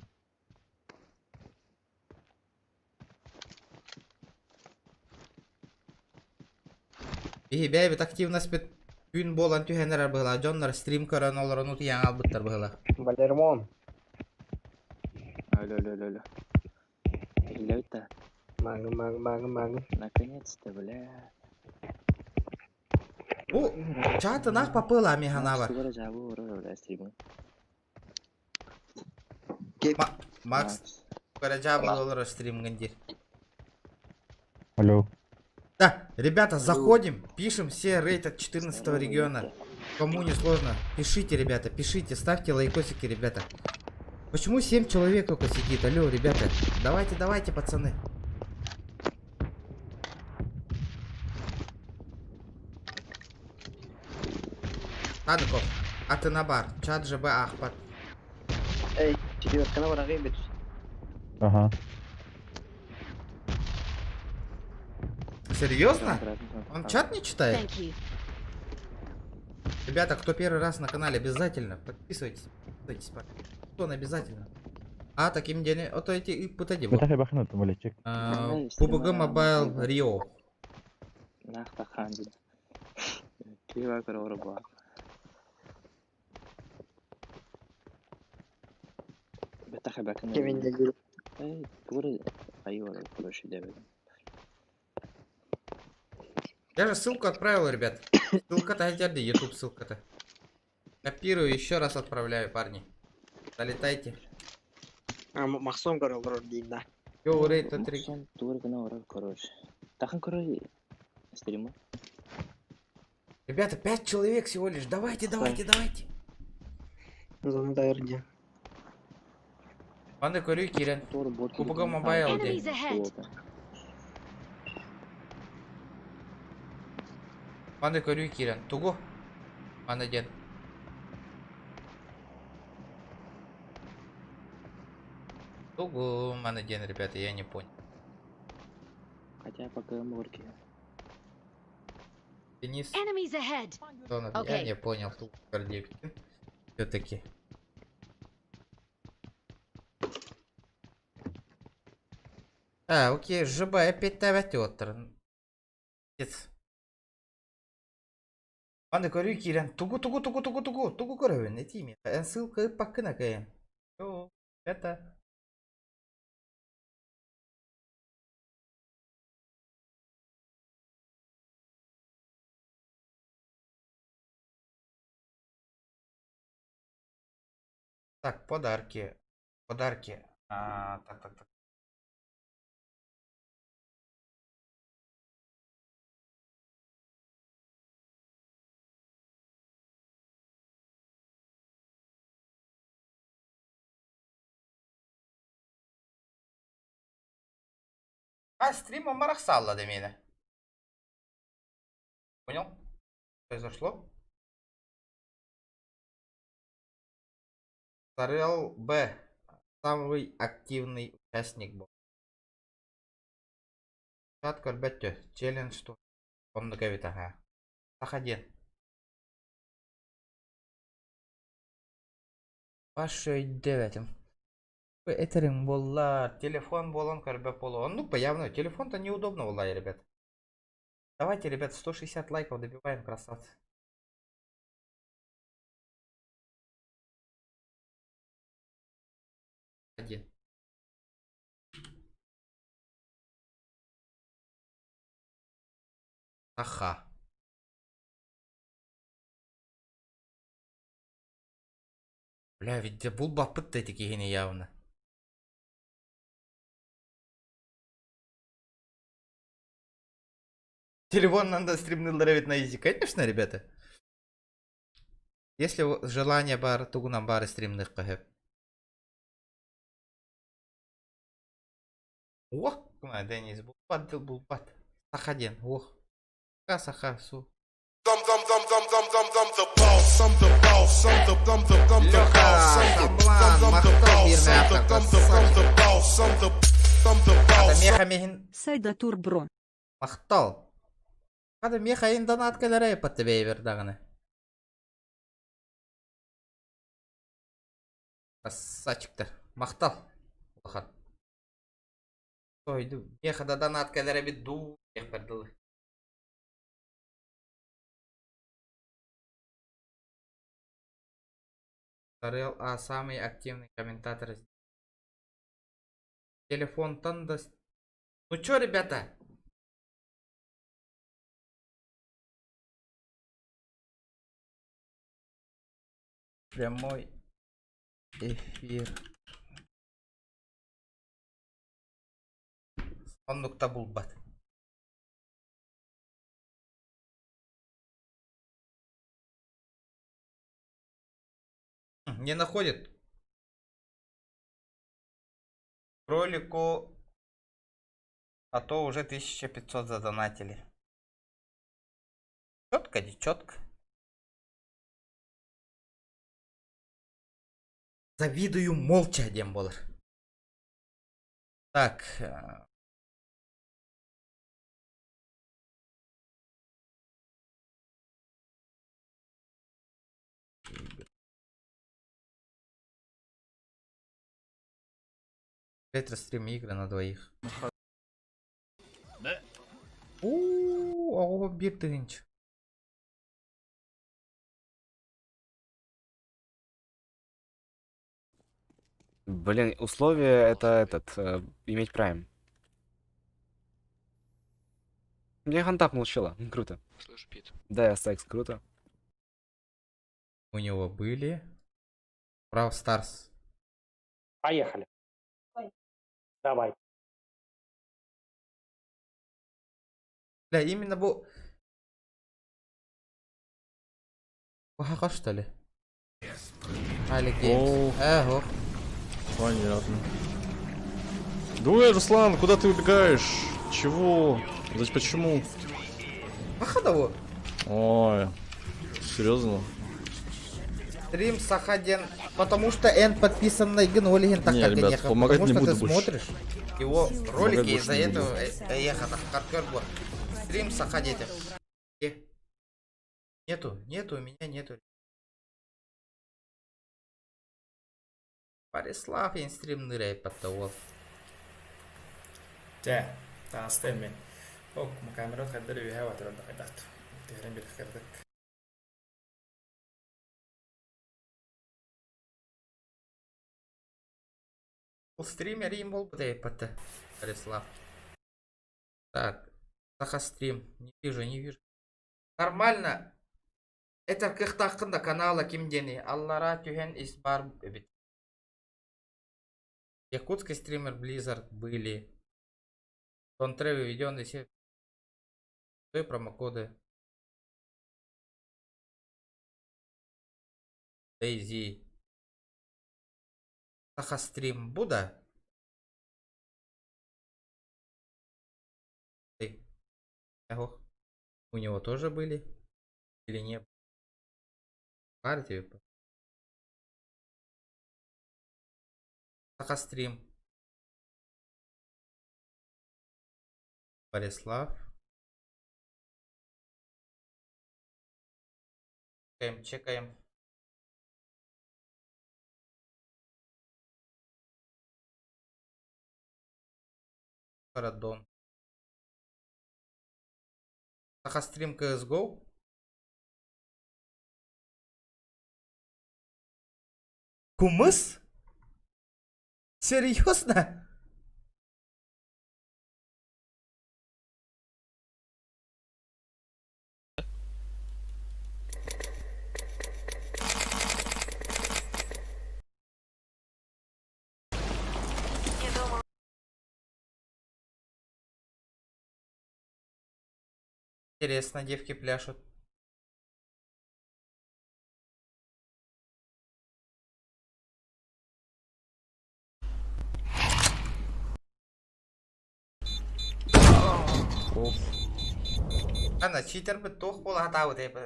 Бәйбет активность бет күн болан түйенер бұғыла. Джоннар стрим көрін оларын ұты яң албыттар бұғыла. Валермон. Алло. Илеута. Магы. Наконец-то, бля. О, чаты нақ папыла механа бар. Макс, жабы олары стрим гендер. Алло. Да, ребята, заходим, пишем все рейд от 14 региона. Кому не сложно, пишите, ребята, пишите, ставьте лайкосики, ребята. Почему 7 человек только сидит? Алло, ребята, давайте, пацаны. Адыков, а ты на бар, чат ЖБ Ахпат. Эй, четвертка на врага ебет. Ага. Серьезно? Он чат не читает? Ребята, кто первый раз на канале, обязательно подписывайтесь. Он обязательно. А таким деле, вот эти и путади. PUBG Mobile Rio. Я же ссылку отправил, ребят. Ссылка-то отдельно, YouTube ссылка-то. Копирую, еще раз отправляю, парни. Залетайте. Махсум говорил, вроде, да. Йоу, рейд от Ребята, 5 человек всего лишь. Давайте. Зандарди. Панды Корю Кирен. PUBG Mobile. Панды Корю Кирен. Туго? Панды дед. Туго, мана ден, ребята, я не понял. Хотя пока морки. Денис. Я не понял, тут все-таки. А, окей, ЖБ опять тавятётр. Панды Корю Кирен. Тугу коровин, эти имя. Ссылка пакына каен. Это. Так, подарки. Так. А, стрима Марахсалла до меня. Понял? Произошло? Сарел Б. Самый активный участник был. Чат көрбәтті. Челлендж что? Онды кәбет аға. Сахаден. Вашу идею. Этеринг болла. Телефон болон көрбәт болу. Ну, появно. Телефон-то неудобно, валлай, ребят. Давайте, ребят, 160 лайков добиваем, красавцы. Один. Аха. Бля, ведь бұл бапыт эти кигени явно. Телефон надо стримный ловить на изи, конечно, ребята. Если желание бар, тугунан бары стримных кахеп. Ох, Денис, булбат. Сахаден, ох. Саха, су. Сайда Турбро. Мақтал. Hadi Mihay'ın donatkalara yapatı beyver dağını. Красавчик-то. Мақтал. Сойду. Мехада донаткалары бит ду. Сарел А. Самый активный комментатор. Телефон танда. Ну чё, ребята? Прямой эфир. Сондукта булбат. Не находит. Кролику. А то уже 1500 задонатили. Четко, четко. Завидую молча, Демболар. Так. Ретро-стрим игры на двоих. Да. О, биртынч. Блин, условие это иметь прайм. Мне хантак молчала. Круто. Слышь, Пит. Да, секс, круто. У него были Brawl Stars. Поехали. Давай. Бля, именно был... Ага, что ли? Али Геймс. Ого. Понятно. Дуй, Руслан, куда ты убегаешь? Чего? Значит, почему? Походово. Ой, серьезно? Стрим Сахаден, потому что Н подписан на Игнолиген, так не, как ребят, помогать потому не что буду ты больше. смотришь его ролики, из-за не этого ехать хардкор. Стрим Сахаден. Нету, у меня нету. Парислав стрим ныряет под того. جاء تعستمي حكم كاميرات خدري بها وترد قدرت تهرم بتخردك У стримера им был под Парислав. Так, Сахастрим. Не вижу. Нормально. Это как-то на канала Кимдени. Аллара тюхен из бар. Якутский стример Blizzard были. Контревы введенные все промокоды. Дейзи. Сахастрим Буда. Ого. У него тоже были? Или не? Партию. Сахастрим. Борислав. Чекаем, чекаем. Парадон. Сахастрим CSGO. Кумыс? Серьезно? Интересно, девки пляшут. Ана читер бы тох пол хатау деп.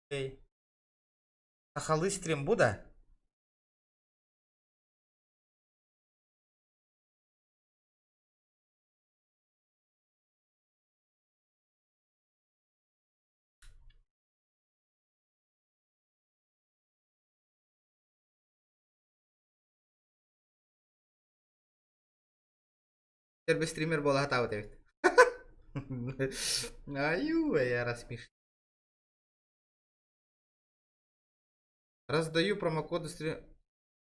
Эй. Ахалы стрим буда? Теперь бы стример был хатау деп. Аю, я рассмешил. Раздаю промокоды стрим.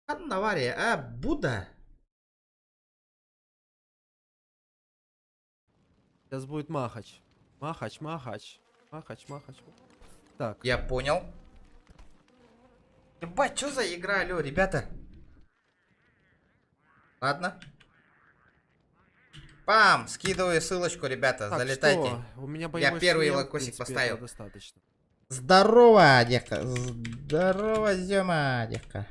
Авария, а Буда? Сейчас будет махач. Махач. Так. Я понял. Ебать, что за игра, алё, ребята? Ладно. Пам! Скидываю ссылочку, ребята, Так, залетайте. что? У меня Я первый шлем, лайкосик в принципе, поставил. этого достаточно. Здорово, девка. Здорово, Зёма, девка.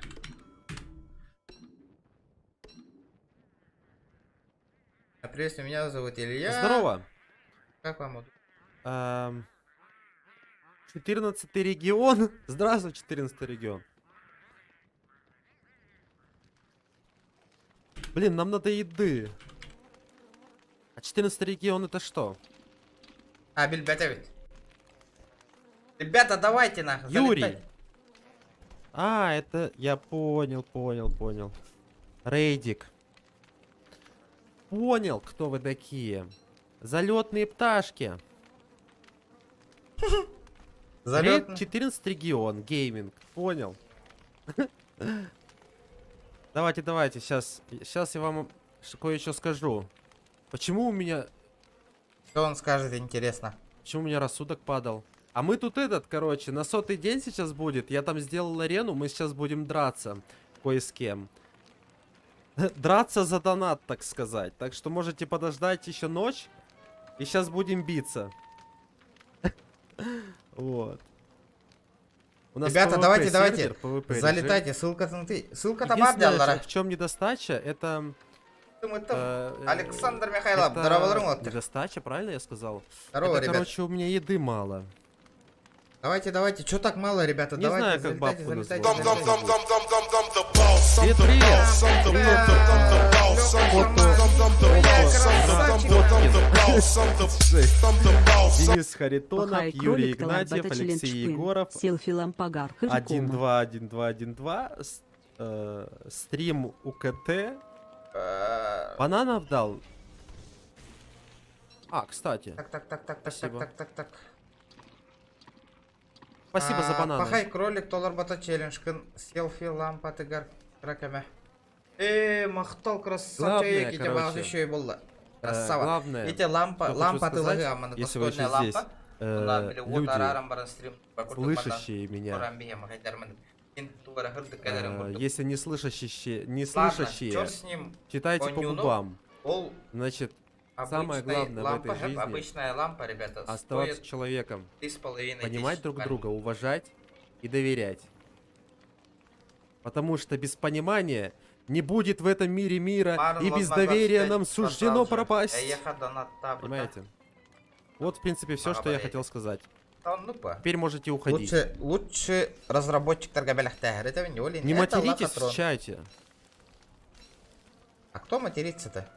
Приветствую, меня зовут Илья. Здорово. Как вам? 14-й регион. Здравствуй, 14-й регион. Блин, нам надо еды. А 14-й регион это что? Ребята, давайте нахуй. Юрий. Залетай. А, это... Я понял. Рейдик. Понял, кто вы такие. Залетные пташки. Залетные. 14 регион, гейминг. Понял. Давайте, сейчас я вам кое-что скажу. Почему у меня... Что он скажет, интересно? Почему у меня рассудок падал? А мы тут короче, на 100-й день сейчас будет. Я там сделал арену, мы сейчас будем драться кое с кем. Драться за донат, так сказать. Так что можете подождать еще ночь. И сейчас будем биться. Вот. Ребята, давайте. Залетайте, ссылка там отдала. В чем недостача, это... Александр Михайлов, здорово, недостача, правильно я сказал? Здорово, это, ребят. короче, у меня еды мало. Давайте, что так мало, ребята? Не давайте, знаю, как бабку назвать. Денис Харитонов, Юрий Игнатьев, Алексей Егоров. 1-2. Стрим УКТ. Бананов дал. А, кстати. Так. Спасибо за бананы. Пахай кролик, толарбата челлендж, селфи, лампа, тыгар, раками. Махтал красавчик, эти багаж еще и было. Красава. Главное, эти лампа ты лаги, а если вы еще здесь, люди, слышащие меня, если не слышащие, читайте по губам. Значит, самое главное в этой жизни обычная лампа, ребята, оставаться человеком, понимать друг друга, уважать и доверять. Потому что без понимания не будет в этом мире мира, и без доверия нам суждено пропасть. Понимаете? Вот, в принципе, все, что я хотел сказать. Ну-ка. Теперь можете уходить. Лучше разработчиктарга беляхтахер. Это не олин. Не материтесь в чате. А кто матерится-то?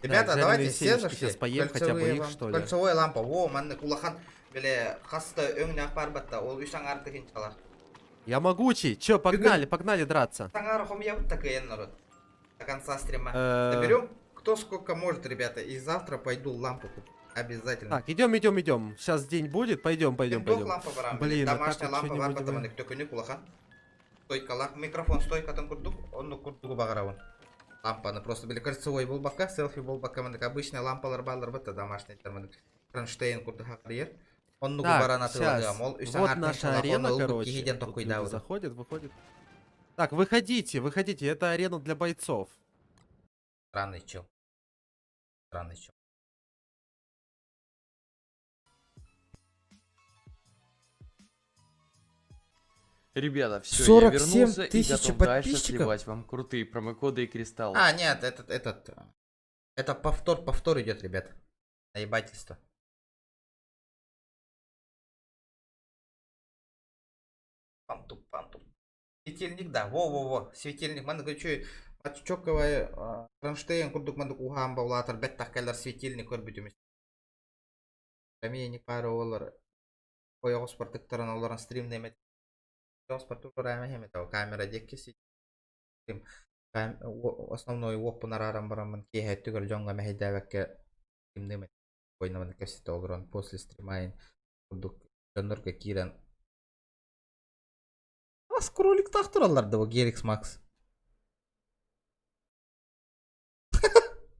Ребята, давайте все зашли. Сейчас поем хотя бы их, что ли. Кольцевая лампа. Во, манны кулахан. Беле, хаста өңнях бар батта. Ол үш аңарды кенчалар. Я могучий. Чё, погнали драться. Аңархом я вот такая народ. До конца стрима. Доберем кто сколько может, ребята. И завтра пойду лампу куплю. Обязательно. Так, идем. Сейчас день будет. Пойдем. Блин, домашняя лампа бар батта. Төкөне кулахан. Стойкалак. Микрофон стойкатын курдук. Онну курдугу багарауын. Лампаны просто были кольцевой был бока, селфи был бока, обычная лампалар баллар быта домашний термин. Кронштейн курдук хакриер. Он ну барана тылагам. Вот наша арена, короче. Заходит, выходит. Так, выходите. Это арена для бойцов. Странный чел. Ребята, все, 47 я вернулся и тысяч готов дальше подписчиков? сливать вам крутые промокоды и кристаллы. А, нет, это повтор идет, ребят. Наебательство. Панту. Светильник, да, во, светильник. Мана говорю, чоковая Кронштейн, курдук мандук ухам баулатар, беттах калар светильник көрбүтүмүз. Камейник пары олар. Коя спортыктаран оларын стримде эмет. Камера декки стрим. Основной опу нарарам барамын кеhe түгел жонга мехидавакке стримде эмет. Койнамын кесите олгрон после стримайын. Курдук жонорга кирен. Скролик тахтыралар да во Герикс Макс.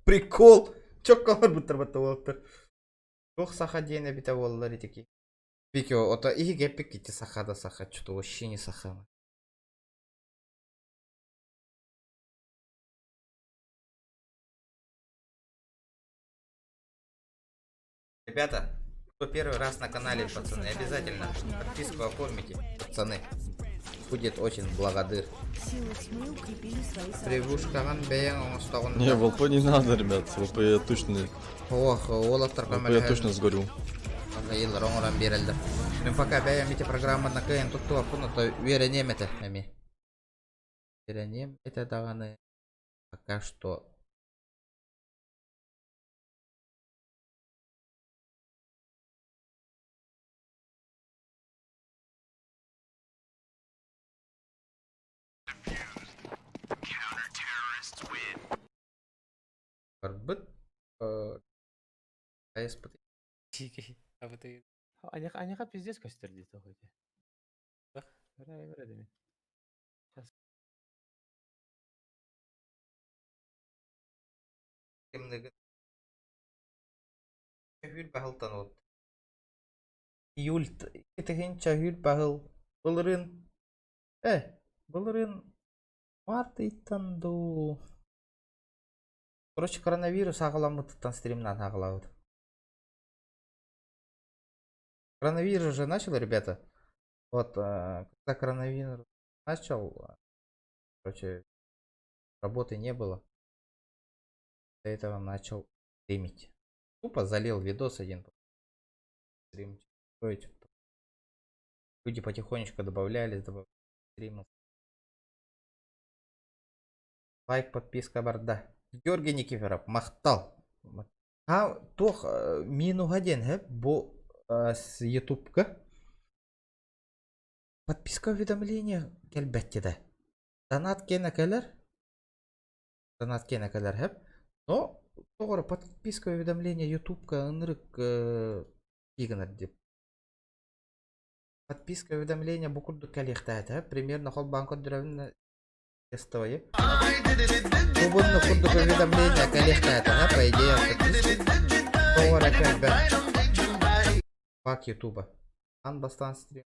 Прикол. Чоккалар бутар болуптур. Жок саха дейне бите боллар этики. Пики ото и гепик кити сахада саха, что-то вообще не саха. Ребята, кто первый раз на канале, пацаны, обязательно подписку оформите, пацаны. Будет очень благодарен. Не, ВЛП не надо, ребят. ВЛП я точно... Ох, ВЛП я точно сгорю. Пока бәйәмите программаны кайын тұтты вапуны, то веренем это, әми. Веренем это дағаны пока что. Барбыт. АСПТ. А вот и... Аняха пиздец костер дейді ғой. Береді. Кімдегі чахүл бағыл танылды. Июль кетеген чахүл бағыл. Бұлырын март иттанду. Короче, коронавирус ағыламыттан стримнан ағылауды. Коронавирус же начал, ребята. Вот, когда коронавирус начал, короче, работы не было. До этого начал стримить. Тупо залил видос один. Стримить. Люди потихонечку добавлялись, стримил. Лайк, подписка, барда. Георгий Никифоров, мақтал. А, тох, мину гаден, бо с ютубка. Подписка уведомления келбетте да. Донат кене келер. Но тоғыр подписка уведомления ютубка ынырык кигенер деп. Подписка уведомления букурду келехтает, примерно хол банк отдыревін тестовые. Букурду курдук уведомления келехтает, по идее подписка. Тоғыр келбет. Пак ютуба. Анбастан стрим.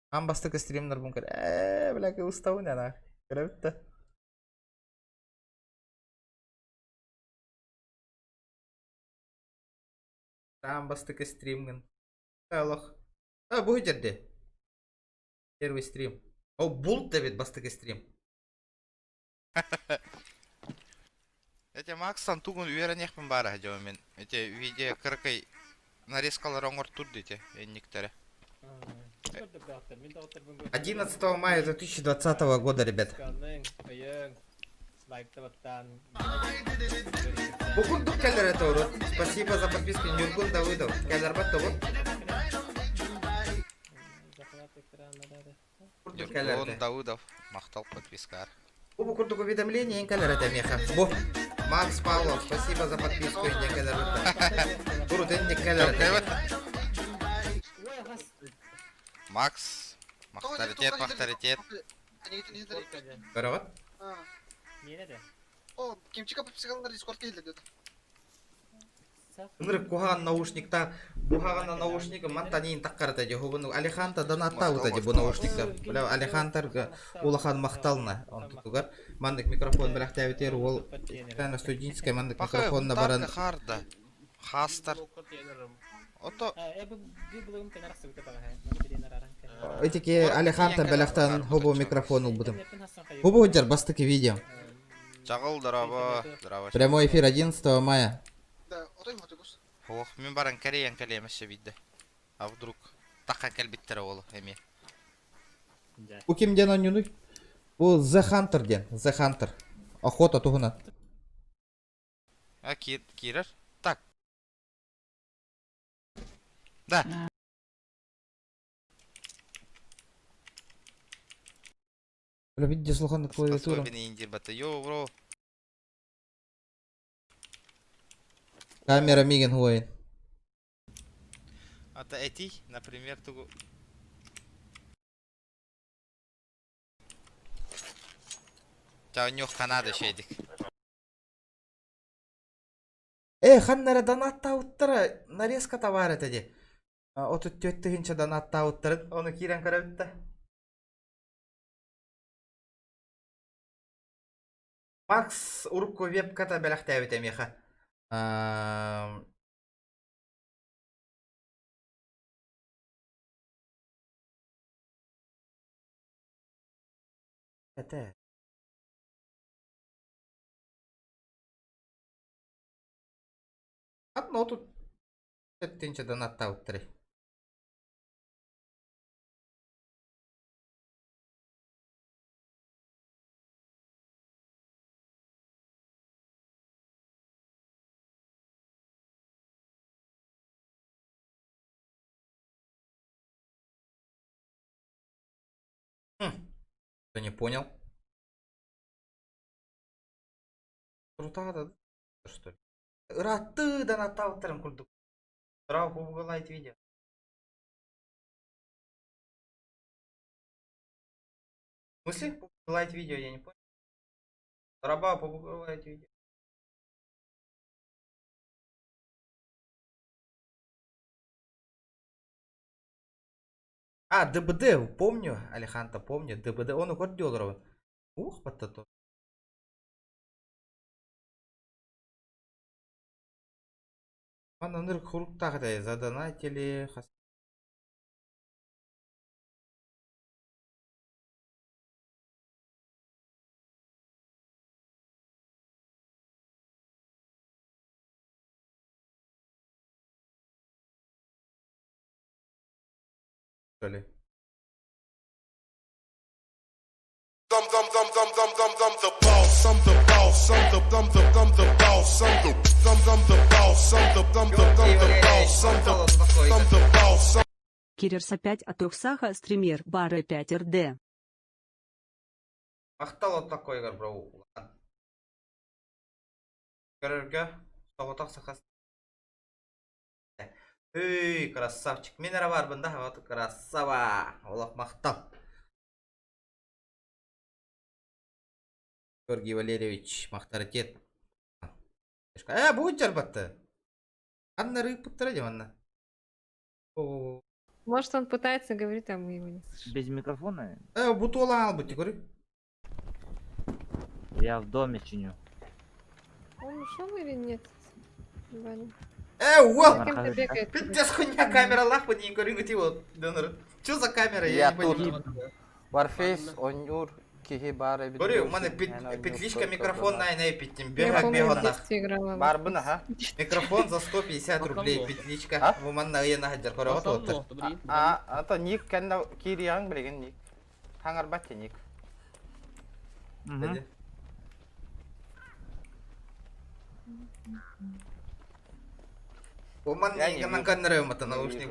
Анбастык стримнер бункер. Бляки уставын ана. Көрөбүттө. Анбастык стримген. Аллах. Бу жерде. Первый стрим. О, бул да бит бастык стрим. Эти Макстан тугун үйренекпін бары жауы мен. Эти видео кыркай нарезкалар оңыр тур дейте, еннектері. 11 мая 2020 года, ребят. Букундук кәлер это урод. Спасибо за подписку, Нюргун Давыдов. Кәлер бат тобу. Нюргун Давыдов. Мақтал подпискар. Бу курдук уведомление, кәлер это меха. Бу. Макс Павлов, спасибо за подписку, не кәлер бат. Урод, не кәлер это. Макс. Мақтаритет. Көрі О, кемчика подписалар Discord келді деді. Нырык кухан наушникта, бухагана наушнигы мантанин таккарта же. Хубуну Алиханта донаттаута же бу наушникта. Бля Алихантар улахан мактална. Он тугар мандык микрофон беләк тәвитер ол тана студенческая мандык микрофонна баран. Харда. Хастар. Ото Этики Алиханта беләктән хубу микрофон ул будым. Хубу җар бастыки видео. Чагыл драба. Прямой эфир 11 мая. Да, отойма төгіс. Ох, мен баран кореян кәлемеші бидді. А вдруг таққан кәлбеттері олы, әме. У кимден он юнуй? У The Hunter ден, The Hunter. Охота туғына. А кирер? Так. Да. Бля, видите, слуханды клавиатура. Бені индир бата. Йо, бро. Камера миген хуайын. Это эти, например, тугу. Чау нюх Канада шейдик. Ханнара донатта уттара нарезка товар это де. Оту төттігінші донатта уттарын, оны кирен қарабытта. Макс урукку веб-ката бәліқті әбіт әмеха. Это. Одно тут. Төттінші донатта уттары. Кто не понял? Круто, да? Что ли? Раты да наталтером культу. Браво, уголайт видео. В смысле? Уголайт видео, я не понял. Раба, уголайт видео. А, ДБД, помню, Алиханта, помню, ДБД, он уход Дёлорова. Ух, патато. Ана нырк хуруктагыдай задонатили. Что ли? Кирерс опять от Оксаха, стример, бары 5РД. Мақтал от такой игр, бро. Көрерге, соғытақ сақас. Эй, красавчик. Менера бар бында, вот красава. Олақ мақтал. Георгий Валерьевич, мақтаритет. Будет жарбатты. Анна рыб подтрадим, Анна. Может, он пытается говорить, а мы его не слышим. Без микрофона? Бутула албути, говори. Я в доме чиню. Он ушел или нет? Ваня. Вот! За кем-то бегает. Пиздец, хуйня камера лах, под ней говорит его. Чё за камера? Я тут. Warface, Онюр, Кеге бары бит. Говорю, у мене петличка микрофон на підтім. Бігать. Бар бына, ха? Микрофон за 150 рублей, петличка. У мене є нагадер, корот отыр. Ата ник кенда кирияң билген ник. Хаңар батте ник. У мене ігнан каннеры мата наушник.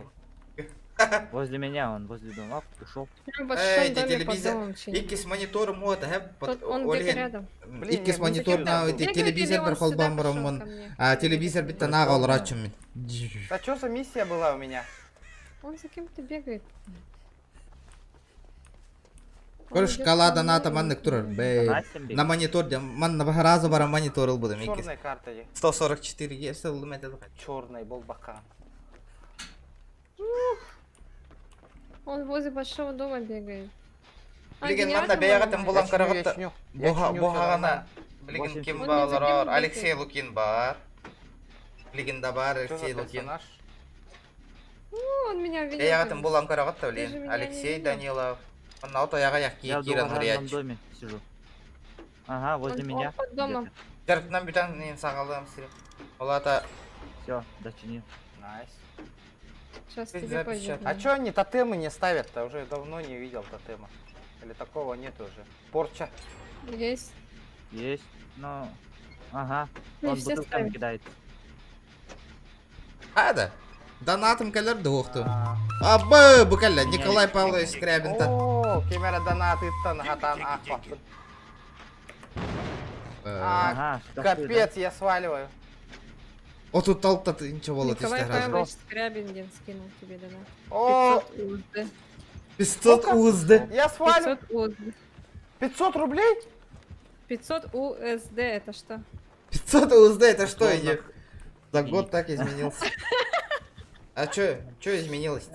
Возле меня он, возле дома, ушел. Телевизор. Иккис монитор мода, Он где-то рядом. Иккис монитор на телевизор бір холбан барамын. А телевизор бітті наға олар ачым мен. А что за миссия была у меня? Он за кем-то бегает. Көрі шкалада ната маннык тұрар. На мониторде, манна разы бара монитор ыл бұдым. Черная карта. 144 есі ұлды мәтеді. Черный был бака. Он возле большого дома бегает. Білген манда бейағатын болан қарағытты. Бұғағана. Білген кем бағалар. Алексей Лукин бар. Білген да бар Алексей Лукин. Он меня видел. Бейағатын болан қарағытты білген. Алексей Данилов. Он на ауто яға яқ Я в Киран доме сижу. Ага, возле меня. Под домом. Жаркынан бүтін нен сағалдым сірі. Олата. Все, дочинил. Найс. Сейчас тебе пойдет. А чё они тотемы не ставят-то? Уже давно не видел тотема. Или такого нет уже? Порча. Есть. Есть, но... Ага, Не он все бутылками ставят. кидает. Hadi. Donatım kadar da yoktu. Abı bu kadar. Николай Павлович Скрябин-то. О, кемера донаты-то хатан ахпахтын. Ага, Капец, я сваливаю. O тут толк-то ничего вот Николай из раза. Павлович Скрябин скинул тебе донат. О, 500 USD. 500 узды. я сваливаю. 500 USD. 500 рублей? 500 USD это что? 500 узды, это что, иди? За год так изменился. А чё изменилось?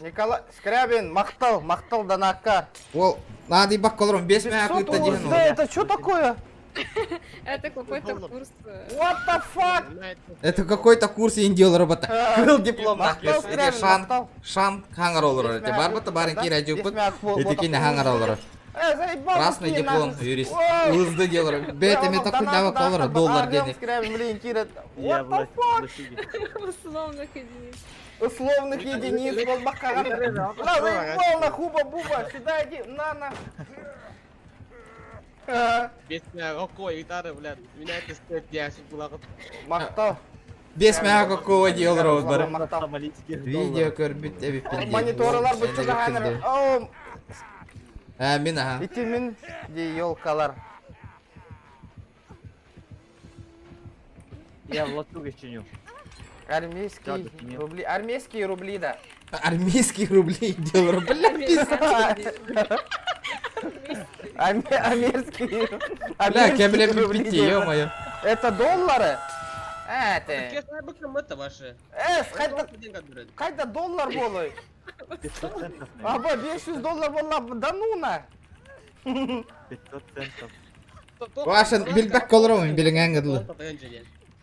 Николай Скрябин, мақтал донатка. Ол, надо ебак колором, без меня 500 какой-то USD, день. это что такое? Это какой-то курс. What the fuck? Это какой-то курс индиол робота. Был диплом нахуй. Скрябин, мақтал. Шан хангар олар. Эти барбата барынки радио пыт. Эти кине хангар олар. Заебал. Красный диплом, юрист. Узды делар. Бетами такой давак олар, доллар денег. Скрябин, блин, Кира. Я What the fuck? Условных единиц. Условных единиц, вот бака. На, заебал на хуба-буба, сюда иди, на. Без меня рукой гитары, блядь. Меня это стоит 10 булаков. Мақтал. Без меня какого дела роз бары. Мақтал. Видео көрбіт әбі пенде. Мониторлар бұтчы жағаныр. Оу, Мен аға. итимин де елкалар. Я в латуге чиню. Армейские рубли, да. Армейские рубли делар. Бля, пизда. Армейские. Бля, кемле рубли, ё-моё. Это доллары? Это. Это ваши. Қайда доллар болой? 500 центов. Аба, 500 доллар болла, да ну на. 500 центов. Вашын билбек колором билің әңгідлі.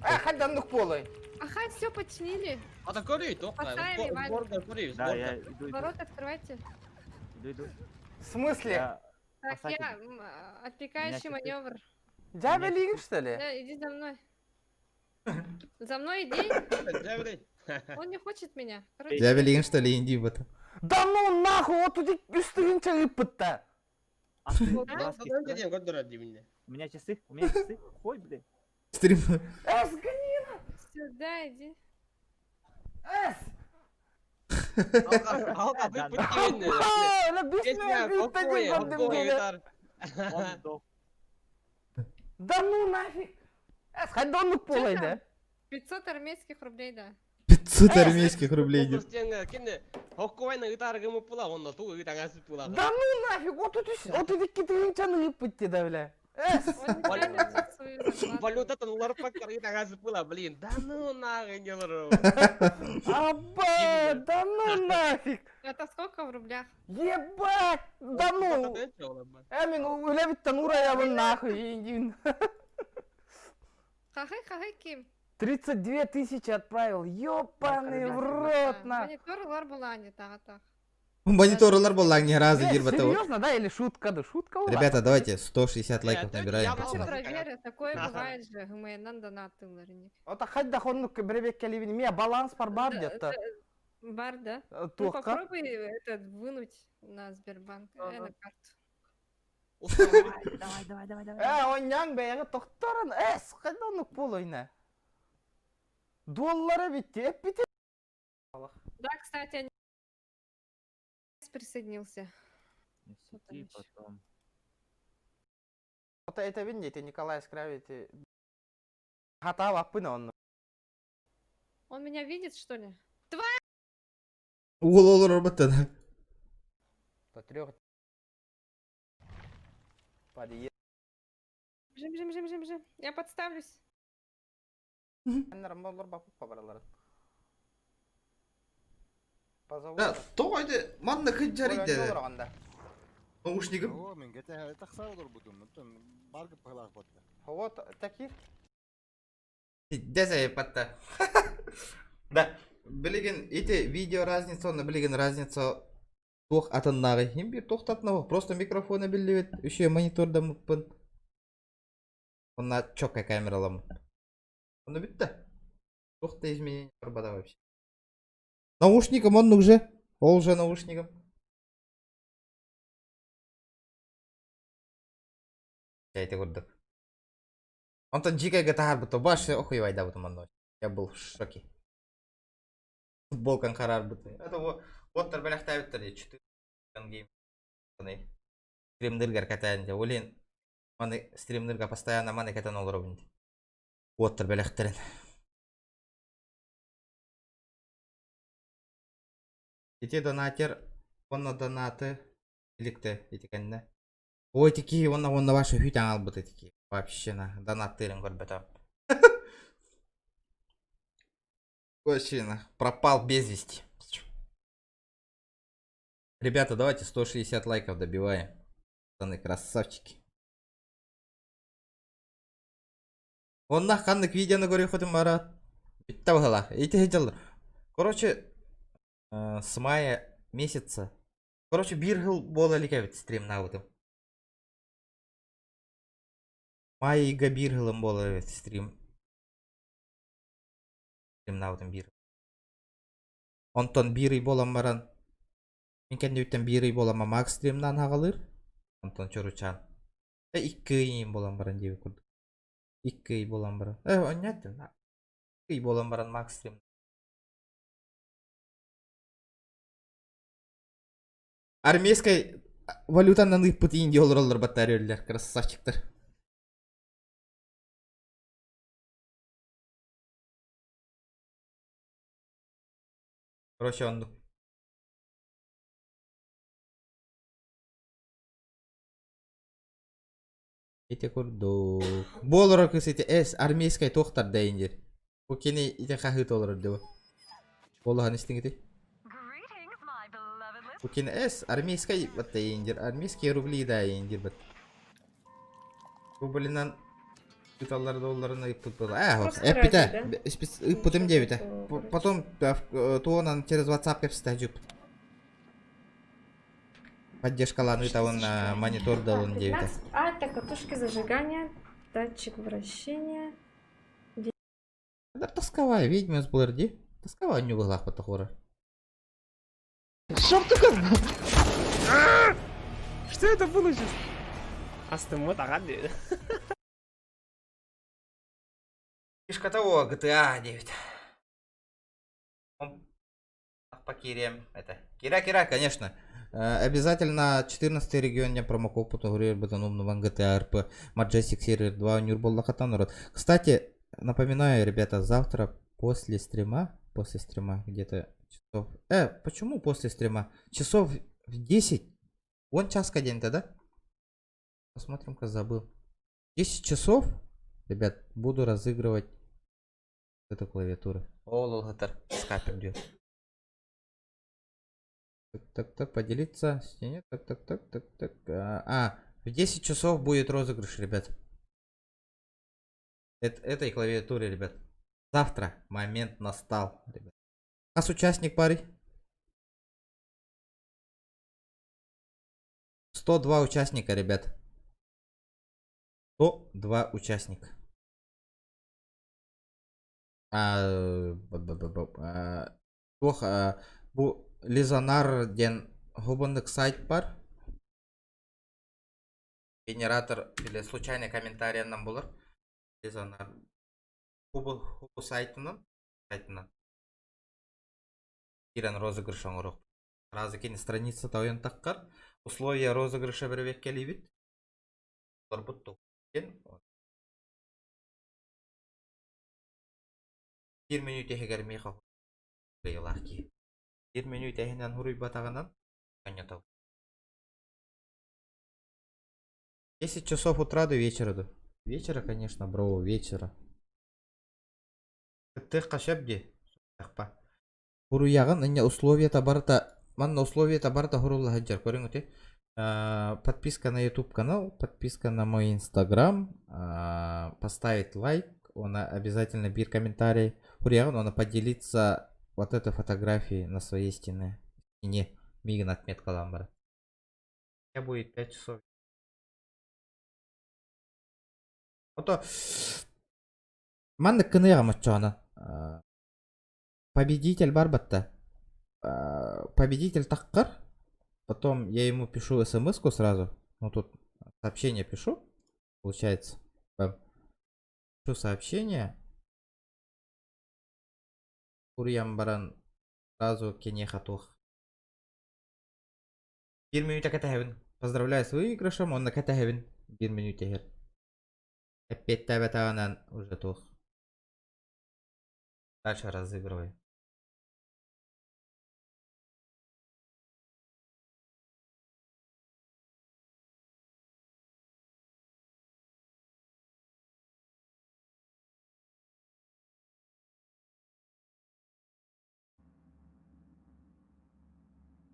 Қайда нұқ болой? Ага, все починили. А так кори, то. Поставили, Ваня. Да, я иду. Ворот открывайте. Иду. В смысле? Так, я отвлекающий маневр. Дябя лигин, что ли? Да, иди за мной. За мной иди. Он не хочет меня. Короче, Я білген, что ли, инди бұты. Да ну нахуй, вот тут үстігін чағыппытта. А ты У меня часы, у меня часы. Ой, блин. Стрим. Сгонила. сюда иди. Алка, вы потерянные. Песня «Покоя», гитар. Он сдох. Да ну нафиг. Хайдонлық болайды. 500 армейских рублей, да. 500 армейских рублей идет. Покойно гитара кому пула, он на ту гитара пула. Да ну нафиг, вот тут кетеген чаны ыппытте да, бля. Он неправильно взял свою зарплату. Валюта лар пакар гитара пула, блин. Да ну нахуй не лару. Аба, да ну нафиг. Это сколько в рублях? Ебать, да ну. Эмин, үләбіттен ұрайабын нахуй. Хахай, Ким. 32 тысячи отправил, ёбаный в рот, на. Монитор лар была не так. Мониторлар боллаң не разы гирбата. Серьезно, да, или шутка, да, шутка? Ребята, давайте 160 лайков набираем. Проверь, такое бывает же. ГМН донаты ларник. Ота хать да хонну бребек келивин. Меня баланс бар где-то. Бар, да? Ну Туха. попробуй этот вынуть на Сбербанк, на карту. Давай. Ойняң бәяңі тоқтарын. Скайда оны пол ойна. Доллары битте, битте. Да, кстати, они присоединился. Потом. Вот это видите, Николай Скравите. Хата апына он. Он меня видит, что ли? Угололар орбатта да. По трех. Подъезд. Бежим. Я подставлюсь. Да, тойды, манна хыджарик деді. Наушнигім. Вот таких. Дезай патта. Да, білеген, эти видео разница, оны білеген разница тоқ атыннағы. Хем бір тоқтатынығы, просто микрофоны білдебет, үші мониторда мұтпын. Онна чокка камералам. Оны бітті. Тоқта изменение барбада вообще. Наушником он уже. Он уже наушником. Я это вот. Он-то дикая гитара, будто баш, охуевай, да, вот он. Я был в шоке. Футбол канхарар будто. Это вот торбелях тавит тоди 4 гейм. Стримныргар катаянде. Олин. Маны стримнырга постоянно маны катан ол ровнит. Вот торбелях терен. Эти донатер, онна донаты, иликте, эти кенне. Ой, такие, онна ваши хютян албыты такие. Вообще на донатырен горбетам. Вообще на пропал без вести. Ребята, давайте 160 лайков добиваем. Пацаны, красавчики. Он на ханнык видео на горе ходим марат. Короче, с мая месяца. Короче, биргл бола ликавит стрим на вот. Майя и габирглом бола стрим. Стрим на вот бир. Онтон бирый болам маран. Мен кенде үттен бирый болам макс стримнан хагалыр. Онтон чоручан. Икки болам баран деп көрдүк. Икки болам баран. Оннаттын. Икки болам баран макс стрим. Армейской валютанан ыппыт инди олор батареялар, красавчиктар. Короче, он. Ите курду. Болор кысыте армейской тохтар дейиндер. Букени ите хахыт олор деп. Болохан истиңити. Букени армейской вот дейиндер. Армейские рубли дейиндер бат. Рублинан $1 долларына ыппыт было. Эппите. Ыппытым дебите. Потом туонан через WhatsApp кепсте жуп. Поддержка ланыта он на монитор дал он 9. Это катушки зажигания, датчик вращения. Да тосковая, ведьма с блэрди. Тосковая не в углах потохора. Что такое? Что это было сейчас? Астемот агади. Фишка того, GTA 9. По Кире. Это. Кира, конечно. Обязательно 14 регион не промокод потогрер батаном на GTA RP Majestic Server 2 Нюрболла Хатан. Кстати, напоминаю, ребята, завтра после стрима где-то часов... почему после стрима? Часов в 10. Вон час кадента, да? Посмотрим-ка, забыл. 10 часов, ребят, буду разыгрывать эту клавиатуру. О, лолгатар, скапер идет. Так, поделиться. Нет, так. В 10 часов будет розыгрыш, ребят. Этой клавиатуре, ребят. Завтра момент настал, ребят. У нас участник пары. 102 участника, ребят. 102 участника. Бу Лизонар ден губындык сайт бар. Генератор или случайный комментариянан болар. Лизонар. Хубу сайтынан. Кирен розыгрыш оңырық. Разы кені страница тауын таққар. Условия розыгрыша бір век келейбіт. Олар бұтту. 1 минут егер меха лаки. 1 минут егенен хуруй батағынан конятау. 10 часов утра до вечера. Вечера, конечно, бро, вечера. Ты қашабде? Хуруяғын, инне условия табарта, манна условия табарта хурулла хаджар. Көрің өте? Подписка на YouTube канал, подписка на мой Instagram, поставить лайк, он обязательно бир комментарий. Хуруяғын, он поделиться вот этой фотографией на своей стене. Миган отметка ламбара. Я будет 5 часов. Ото манны кыныга мачана. Победитель барбатта. Победитель таккар. Потом я ему пишу смс-ку сразу. Ну тут сообщение пишу. Получается. Пишу сообщение. Курьям баран сразу кене хатух. 1 минута катахевин. Поздравляю с выигрышем. Он на катахевин. 1 минута хер. Опять табатанан уже тух. Дальше разыгрывай.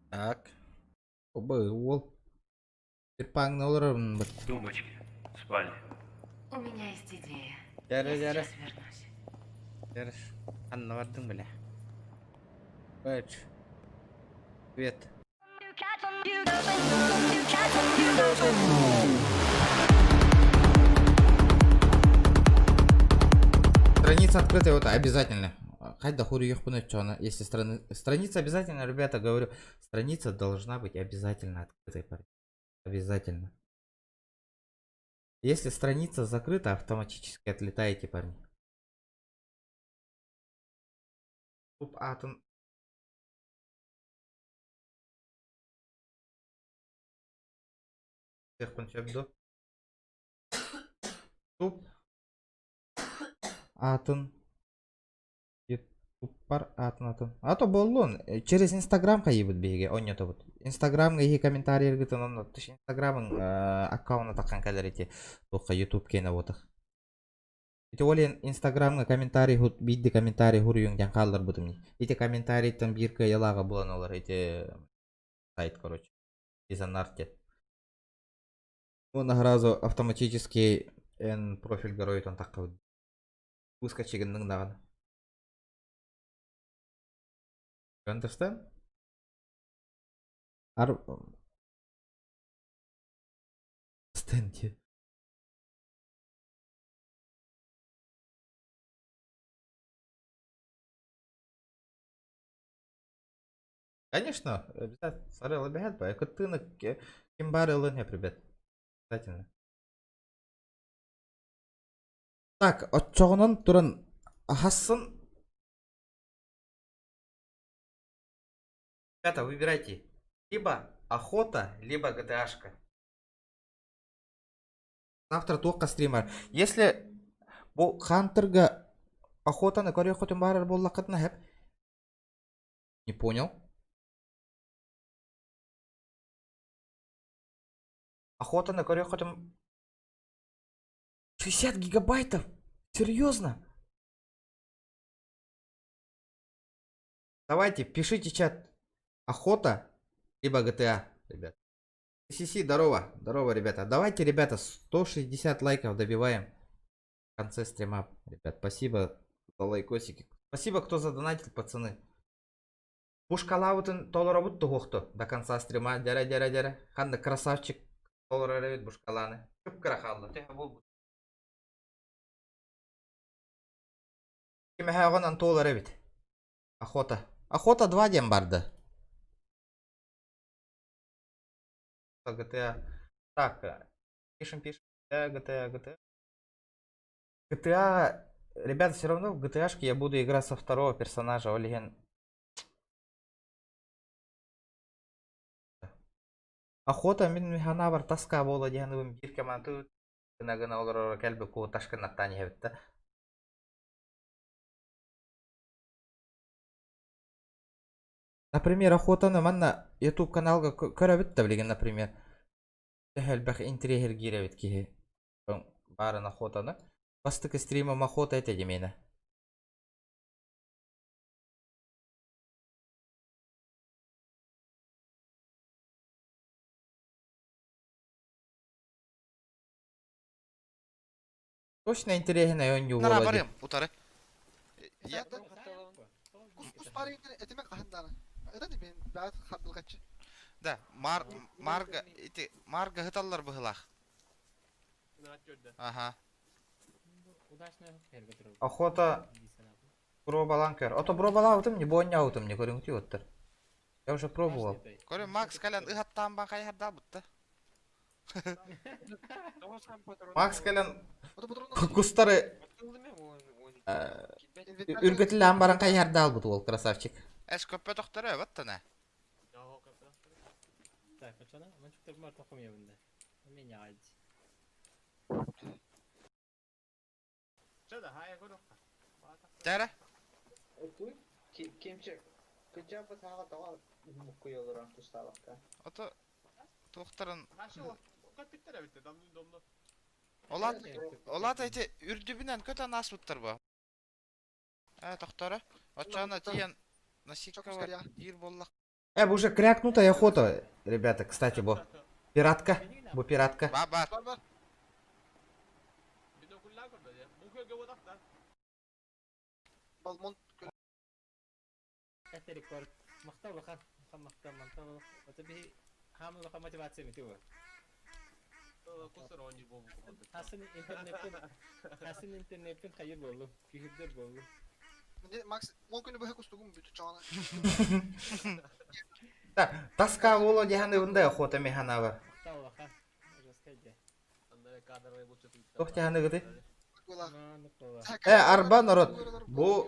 Так. Оба уол. Терпанг на уровень. Тумбочки. Спальня. У меня есть идея. Сейчас вернусь. Сейчас. Анна вардың біле. Бэч. Привет. Страница открытая, вот обязательно. Хайда хури ехпунет чона. Если страница обязательно, ребята, говорю, страница должна быть обязательно открытой, парень. Обязательно. Если страница закрыта, автоматически отлетаете, парни. Туп атон. Туп атон. Бар атон. Ато боллун. Через Инстаграм кайыбыт беге. Оньято бут. Инстаграмга ии комментарий эргитен онно. Тыш Инстаграмын аккаунта таккан кадерити. Тоққа YouTube кена ботах. Ити олен Инстаграмга комментарий хут бидди комментарий хуруюң жан калдыр бутумни. Ити комментарийтен бирке ялага булан олар. Ити сайт, короче. Дизайнарте. Он сразу автоматически профиль героит он такка. Выскочигеннің даган. You understand? Understand. Конечно, обязательно. Сарел обязательно. Пока ты на кимбаре лыне, ребят. Обязательно. Так, от чоғынан туран ахасын. Ребята, выбирайте. Либо охота, либо GTA-шка. Завтра только стример. Если бу Хантерга охота на коре охоту барар болла катна хеп. Не понял. Охота на коре охоту 60 гигабайтов. Серьезно? Давайте, пишите чат. Охота, либо GTA, ребят. CC, здорово. Здорово, ребята. Давайте, ребята, 160 лайков добиваем в конце стрима. Ребят, спасибо за лайкосики. Спасибо, кто задонатил, пацаны. Бушкалаутын толоробут тухохту до конца стрима. Дяра. Ханды красавчик толорабит бушкаланы. Көп крахаллы. Теха бул. Кеме хагонан толорабит. Охота. Охота 2 дем барды. GTA. Так, пишем. GTA. GTA, ребята, все равно в GTA-шке я буду играть со второго персонажа, Олеген. Охота мен механа бар таска бола дегенім бирке манту гына олар кәлбі ку ташкын аттан ебітті. Например, охотаны манна YouTube каналга көрәбітті білген, например. Әлбәқ интерьер гирәбіт кейі. Барын охотаны. Бастықы стримам охота әтеді мені. Точно интересно, я не уволодил. Барым, утары. Я кус парень этими кахандана. Это не бен, бәт хабдылгачы. Да, Марга гыталлар быгылах. Ага. Охота пробаланкер. Ото пробалаутым, не бойняутым, не көрүңтү оттыр. Я уже пробовал. Көрүм Макс кален ыгаттан бан кайярда бутта. Макс кален кустары үргөтүлө амбаран кайярда албыт ол красавчик. Эш көппө доктор баттана. Так, пацаны, мен чуктар бар токум ебинде. Меня айди. Чада, хая горокка. Тара? Кемчек. Кыча патага тага мукуяларан тусталакка. Ото докторун Капиттер битте, домну. Олат айты үрдүбүнөн көтөн асбыттыр бу. Доктору. Очана тиен насикка бар. Ир боллак. Бу уже крякнутая охота, ребята, кстати, бу. Пиратка. Бу пиратка. Бар. Балмон. Это рекорд. Мактал лахан, мактал. Это би хамыл лахан мотивация митива. Hasan internetten hayır bollu. Kühürder bollu. Макс, мүмкін бөхе кустугум бүтү чана. Таска боло дегенде ундай охота механа бар. Таллаха. Раскайда. Андай кадрлар болчу. Тохтяны гыды. Арба народ. Бу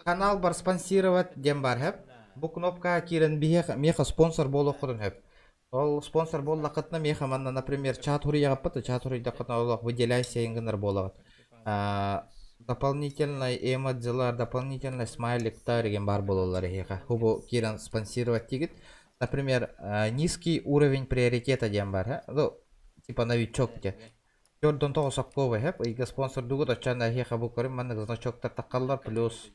канал бар спонсировать дем бар хеп. Бу кнопка кирен меха спонсор боло ходун хеп. Ол спонсор бол лақытна меха манна, например, чатури ягаппыты, чатури дақытна олақ выделяйся енгінер болағыт. Дополнительный эмодзилар, дополнительный смайликтар еген бар бололар ехе. Хубу кирен спонсировать тигит. Например, низкий уровень приоритета дем бар. Типа новичок те. Jordan того сакковый хеп. Ига спонсор дугут очана ехе бу корим манна значоктар тақаллар плюс.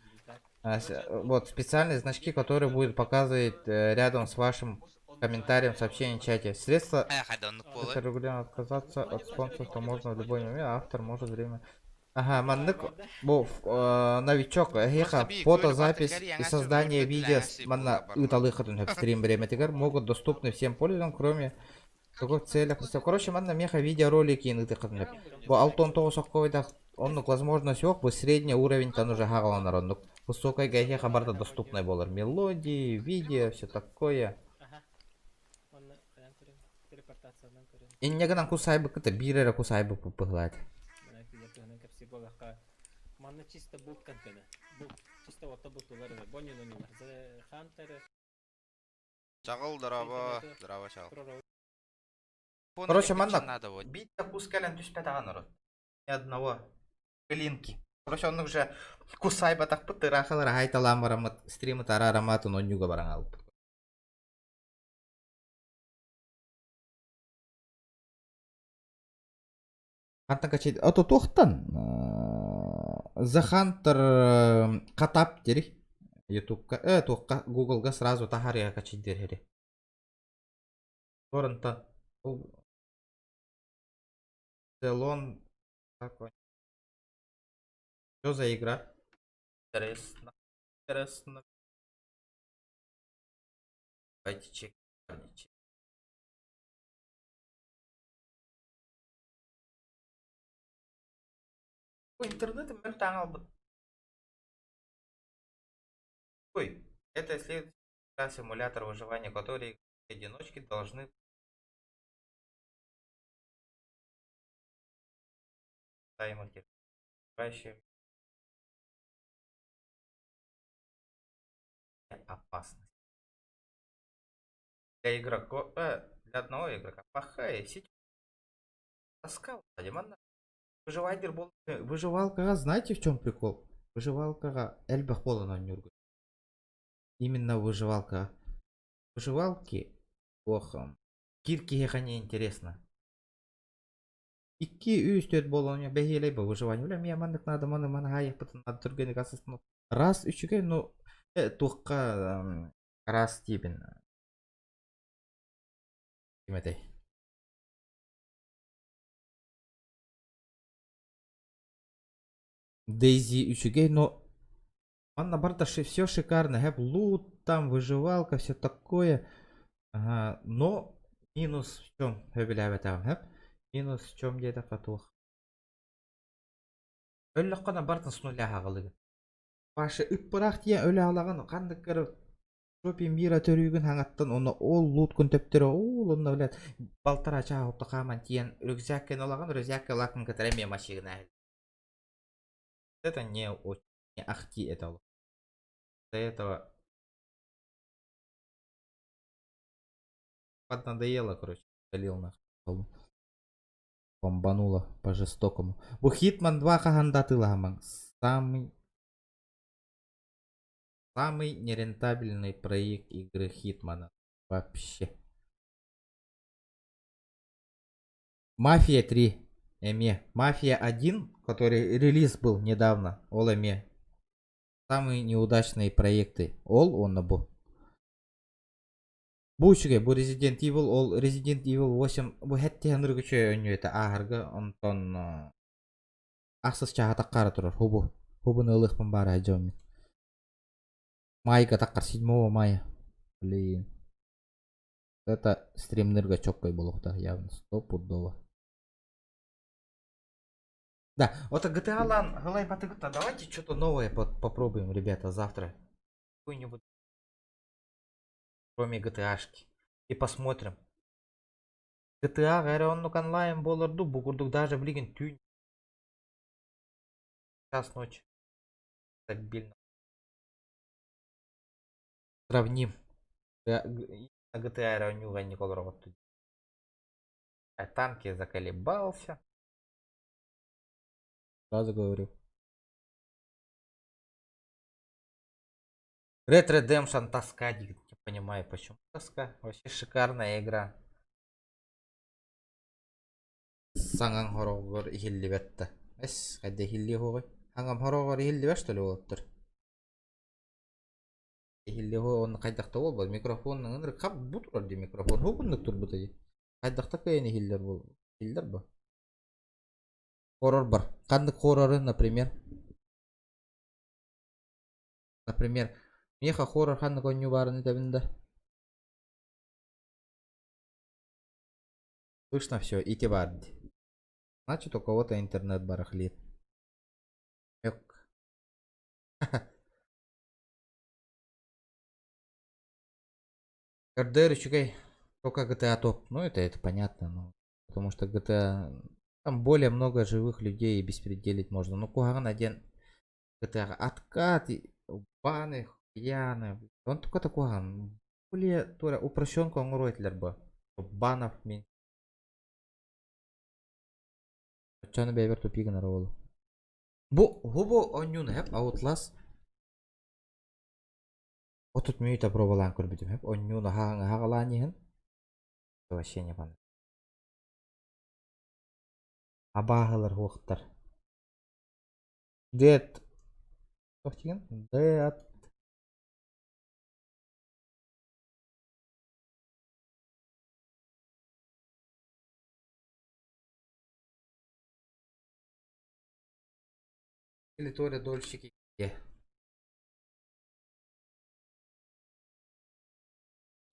Вот специальные значки, которые будут показывать рядом с вашим комментарием, сообщением, чате. Средства регулярно отказаться от спонсорства можно в любой момент, а автор может время. Ага, маннык, новичок, фотозапись и создание видео манна уталыхатун стрим времетигар могут доступны всем пользователям, кроме каких целях. Короче, манна меха видеоролики и нытыхатун. Бо алтон того сокковайда оннук возможность yok, бо средний уровень там уже хагаланар оннук. Высокая гайхе хабарда доступная болар. Мелодии, видео, все такое. Иннегенан кусайбы кыта бирера кусайбы пыгылат. Манна чисто бук контена. Бук чисто вот бутулар. Бонни номер. Хантер. Чагыл драва чагыл. Короче, манна битта кускален түспетаган народ. Ни одного клинки. Короче, он уже кусайба так пытырахалар айталамарамат стримы тарарамат он нюга баран алып. Хантан качайды. Ото тоқтан. The Hunter катап дери. Ютубка. Тоққа Гуглга сразу тахария качайды дери. Торрентан. Делон. Что за игра? Интересно. Давайте чек. Интернетом мен таң албыт. Ой, это следующий симулятор выживания, который одиночки должны таймер опасность. Для игроков, для одного игрока плохая сеть. Тоска, Диман. Выживайдер был. Выживалка, знаете в чем прикол? Выживалка Эльба Холлана Нюрга. Именно выживалка. Выживалки плохо. Кирки не интересно. Икки үстөт болоня бехелей по выживанию. Бля, мне мандык надо маны хаяк бутын надо түргені касысын. Раз үчіге, ну, туққа раз тибін. Кеметей. Дейзи үчіге, но Анна Барта все шикарно. Хэп лут, там выживалка, все такое. Ага, но минус в чем? Хэп? Минус в чем где-то потух. Өлі қана бартын с нуля хағылығы. Башы үппырақ тия өлі алаған қанды кірі жопи мира төрігін хаңаттан оны ол лут күн төптері ол онына білет. Балтара чаға ұпты қаман тиен рюкзаккен олаған рюкзакке лақын кітіреме машығын әйл. Это не ахти это. До этого поднадоело, короче, залил нахуй. Бомбануло по-жестокому. Бу Hitman 2 хагандаты ламан. Самый нерентабельный проект игры Хитмана. Вообще. Мафия 3. Эме. Мафия 1, который релиз был недавно. Ол эме. Самые неудачные проекты. Ол он набу. Бучуге, бу Resident Evil, ол Resident Evil 8, бу хетте ханыргы чөй өнөйті ағырғы, онтон ақсыз чаға таққары тұрар, хубын ылықпын бары әжаумен. Майға таққар, 7 мая. Блин. Это стримнырға чоккой болуқта, явно, 100%. Да, вот GTA Lan, Галай Батыгыта, давайте что-то новое попробуем, ребята, завтра. Какой-нибудь. Кроме GTA-шки. И посмотрим. GTA гарионнук онлайн болырду, бугурдук даже блин тюнь. Час ночи. Стабильно. Сравним. GTA гарионнуга Никол Робот. А танки заколебался. Сразу говорю. Red Redemption тоска, не понимаю почему тоска. Вообще шикарная игра. Саңан хорогор ихилли бетта. Эс, кайда ихилли хогой. Хангам хорогор ихилли беш төлі болыптыр. Ихилли хогой, оны кайдақта бол, микрофонның ыныры қап бұтыр де микрофон. Хогынлық тұр бұты де. Кайдақта кайын ихиллер бол. Ихиллер ба? Хоррор бар. Қандық хорроры, например. Меха хоррор ханны коню барын этебинде. Слышно все, идти барди. Значит, у кого-то интернет барахлит. Ёк. РДР чукай. Только GTA топ. Ну это понятно, но потому что GTA там более много живых людей и беспределить можно. Ну куган один GTA откат, баны, яны. Он только такой более тура упрощенку он роитлер бы. Банов мен. Чаны бейбер тупига на ролу. Бу губо онюн хеп Outlast. Вот тут мюйта пробалан көрбүтүм хеп онюн хагаланихын. Вообще не понятно. Абағылар уақыттар. Дед. Тоқтеген? Дед. Или Толя дольщики.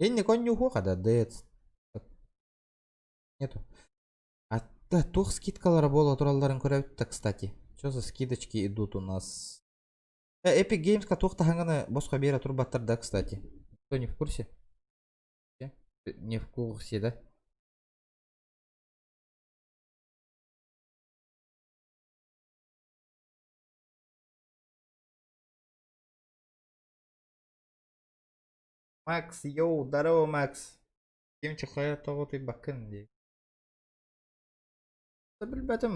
Энни конюху када дэц. Нету. А тух скидкалары боло туралларын көрөбүттө, кстати. Что за скидочки идут у нас? Epic Games тух таханганы боско бери турбаттар, да, кстати. Кто не в курсе? Не в курсе, да? Макс, йоу, здорово, Макс. Кем чихая того ты бакынди? Да билбетим,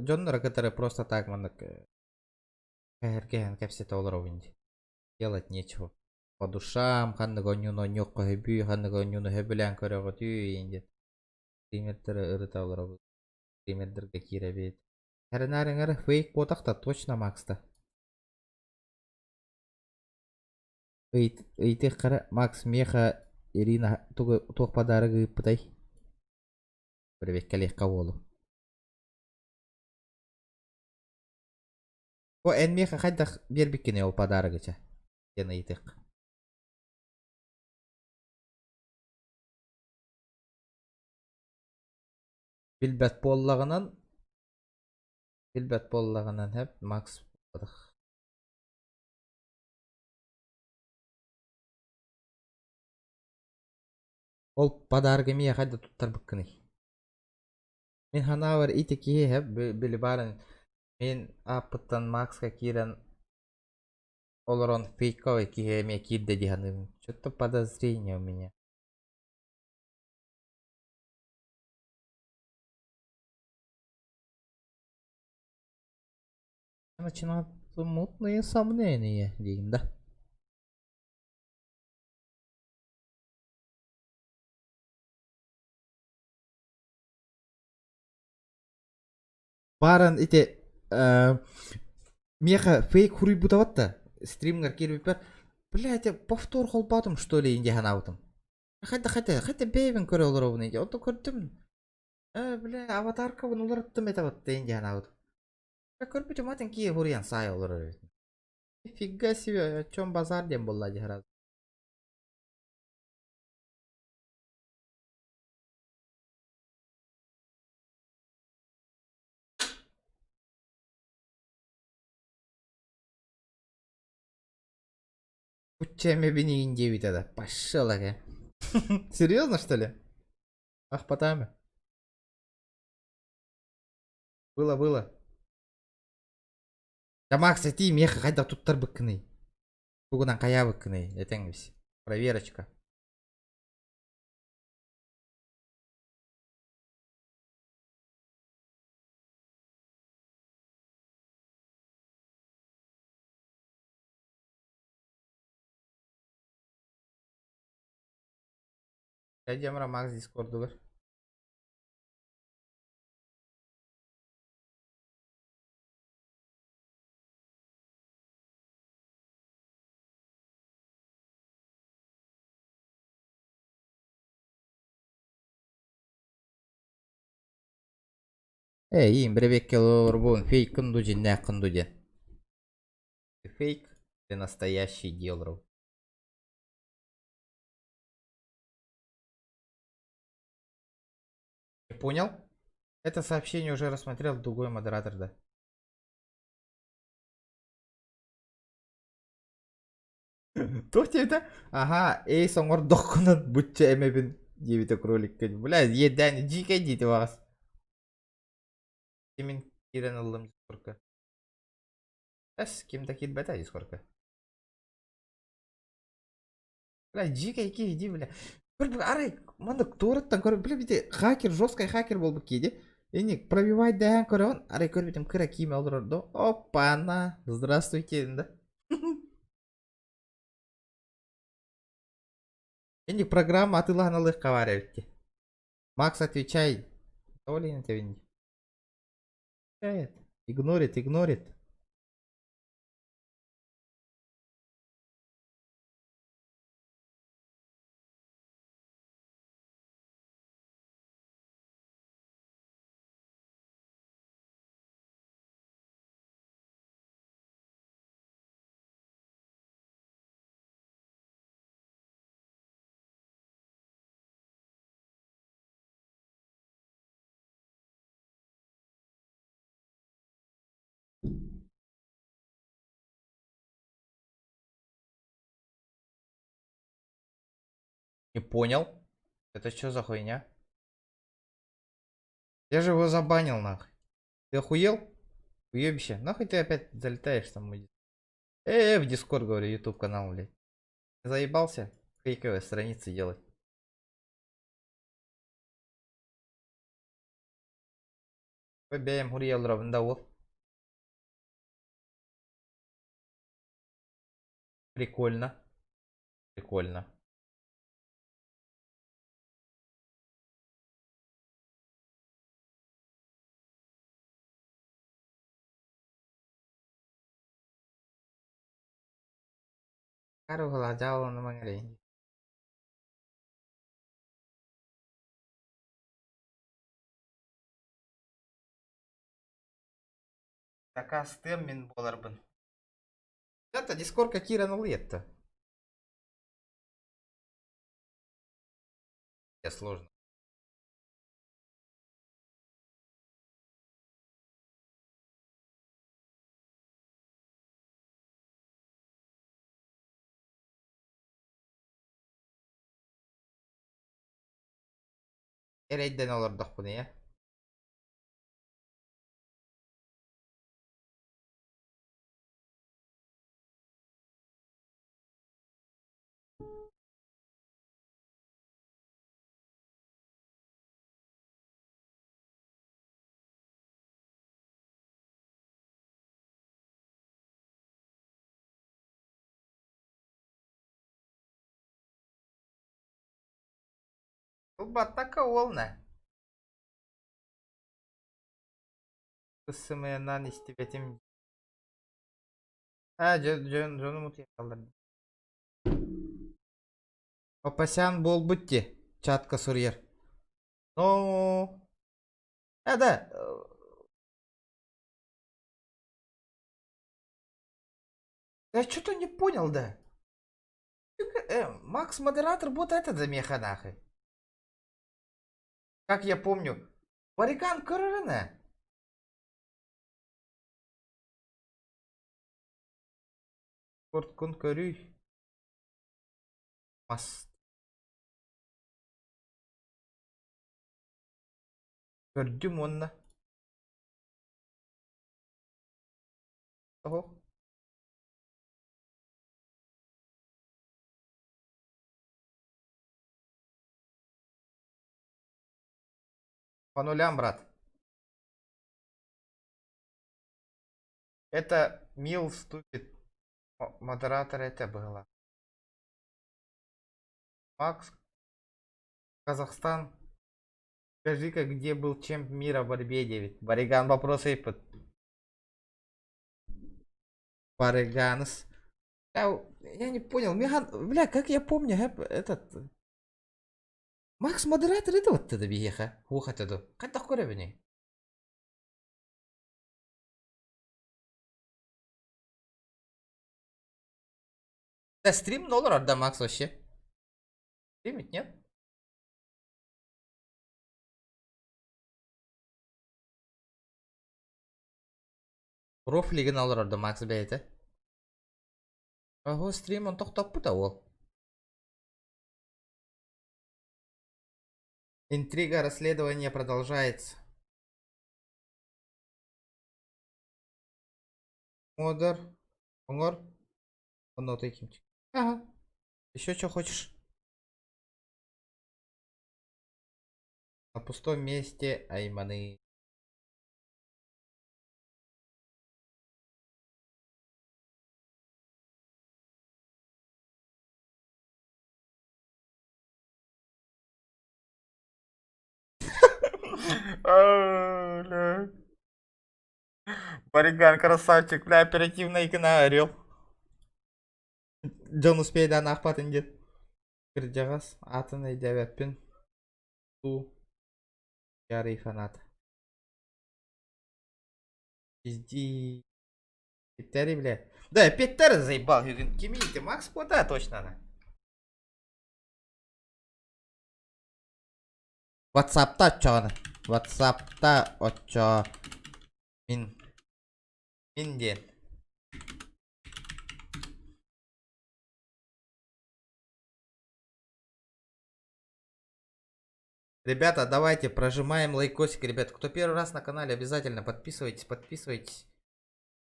жоннора которые просто так мандык кэрген кепсе толоровинди. Делать нечего. По душам, ханны гонюно нёкко хэбүй, ханны гонюно хэбилен көрөгө түйүнди. Стримердер ырыта олоробу. Стримердерге киребет. Әрінәріңір фейк ботақта точно Макста. Ыйты қыры Макс Меха Ирина тоқ падары ғыппытай. Бірбек кәлек қауылу. О, ән Меха қайдақ бербеккене ол падары ғыча. Ен ыйтық. Билбәт боллағынан әп Макс бұдық. Ол падарғы мия қайда тұттар бұққыны. Мен ханавар иті кие әп білі барын. Мен апыттан Максқа кирен оларон фейковый кие ме кирді диханым. Что-то подозрение у меня. Начинают мутные сомнения, дейін, да? Барын ите меха фейк хуруй бутаватта. Стримгар келіп бар. Блядь, я повтор холпатым, что ли, инде ханаватым. Хотя бейбін көре олар инде. Ото көрдім. Бля, аватарка бұны олар ұттым етаватты инде ханаватым. Көрпүтім атын кие хуриян сай олар. Фига себе, о чем базар дем болла жахраз. Учеме бини инде битада. Пошел, ага. Серьезно, что ли? Ах, потами. Было. Ja Макс, эти меха қайда туттар бүккіні. Бүгінен қая бүккіні. Етеңіз. Проверочка. Қайдеміра Макс дискорду бар. Ей, бребекке лорбун фейк кындуди, не кындуди. Фейк, ты настоящий делру. Понял? Это сообщение уже рассмотрел другой модератор, да? Тухтевда? Ага, эй, соңор докунат бутча эмебин дебита кролик. Бля, едани джикай дите вас. Кимин кирен аллым дискорка. Ким такие бета дискорка. Бля, джикай ки иди, бля. Арай, мандык туураттан көрүп, бля, бите хакер, жесткий хакер болуп кейди. Эни пробивать даган көрөбүн. Арай көрбүтүм кыра кийим алдырды. Опа-на. Здравствуйте, да. Эни программа атыланалык кабарыбытти. Макс, отвечай. Олин тебе. Игнорит. Не понял. Это что за хуйня? Я же его забанил, нахуй. Ты охуел? Уебище. Нахуй ты опять залетаешь там? В Дискорд, говорю, YouTube канал, блядь. Заебался фейковые страницы делать. Побеем Гуриел Равндавол. Прикольно. Прикольно. Кару гладиала на мангаре. Така стем мен боларбын. Это Дискорд какие ранулет-то? Сложно. Эрейден олардық бұны, я? Бұл баттака олна. Кысымынан истебетим. Жон ұмыт қалдырды. Папасян бол бұтте. Чатка сурьер. Ну... Да. Я что-то не понял, да. Макс модератор вот этот замеха нахуй. Как я помню. Бариган Корона. Спорт конкурю. Мас. Көрдім онна. Ого. По нулям, брат. Это Мил вступит. Модератор это было. Макс. Казахстан. Скажи-ка, где был чемп мира в борьбе 9? Бариган вопрос и под. Бариганс. Я не понял. Механ. Бля, как я помню, этот. Макс модератор это вот это биеха. Ухо это. Как так коревни? Да стрим $0 да Макс вообще. Стримить нет? Профлиген $0 Макс бейті. Ого, стрим он тоқтап бұта ол. Интрига расследования продолжается. Модер. Оңор. Он таким. Ага. Еще что хочешь? На пустом месте Айманы. Бариган красавчик, бля, оперативная игна орел. Джон успей да нахпат индет. Кірдеғас атын әйдәвәппен су ярый фанат. Пизди. Петтери, бля. Да, Петтери заебал. Кимите, Макс, да, точно она. Ватсапта чоны. Ватсапта очо. Минден. Ребята, давайте прожимаем лайкосик, ребят. Кто первый раз на канале, обязательно подписывайтесь.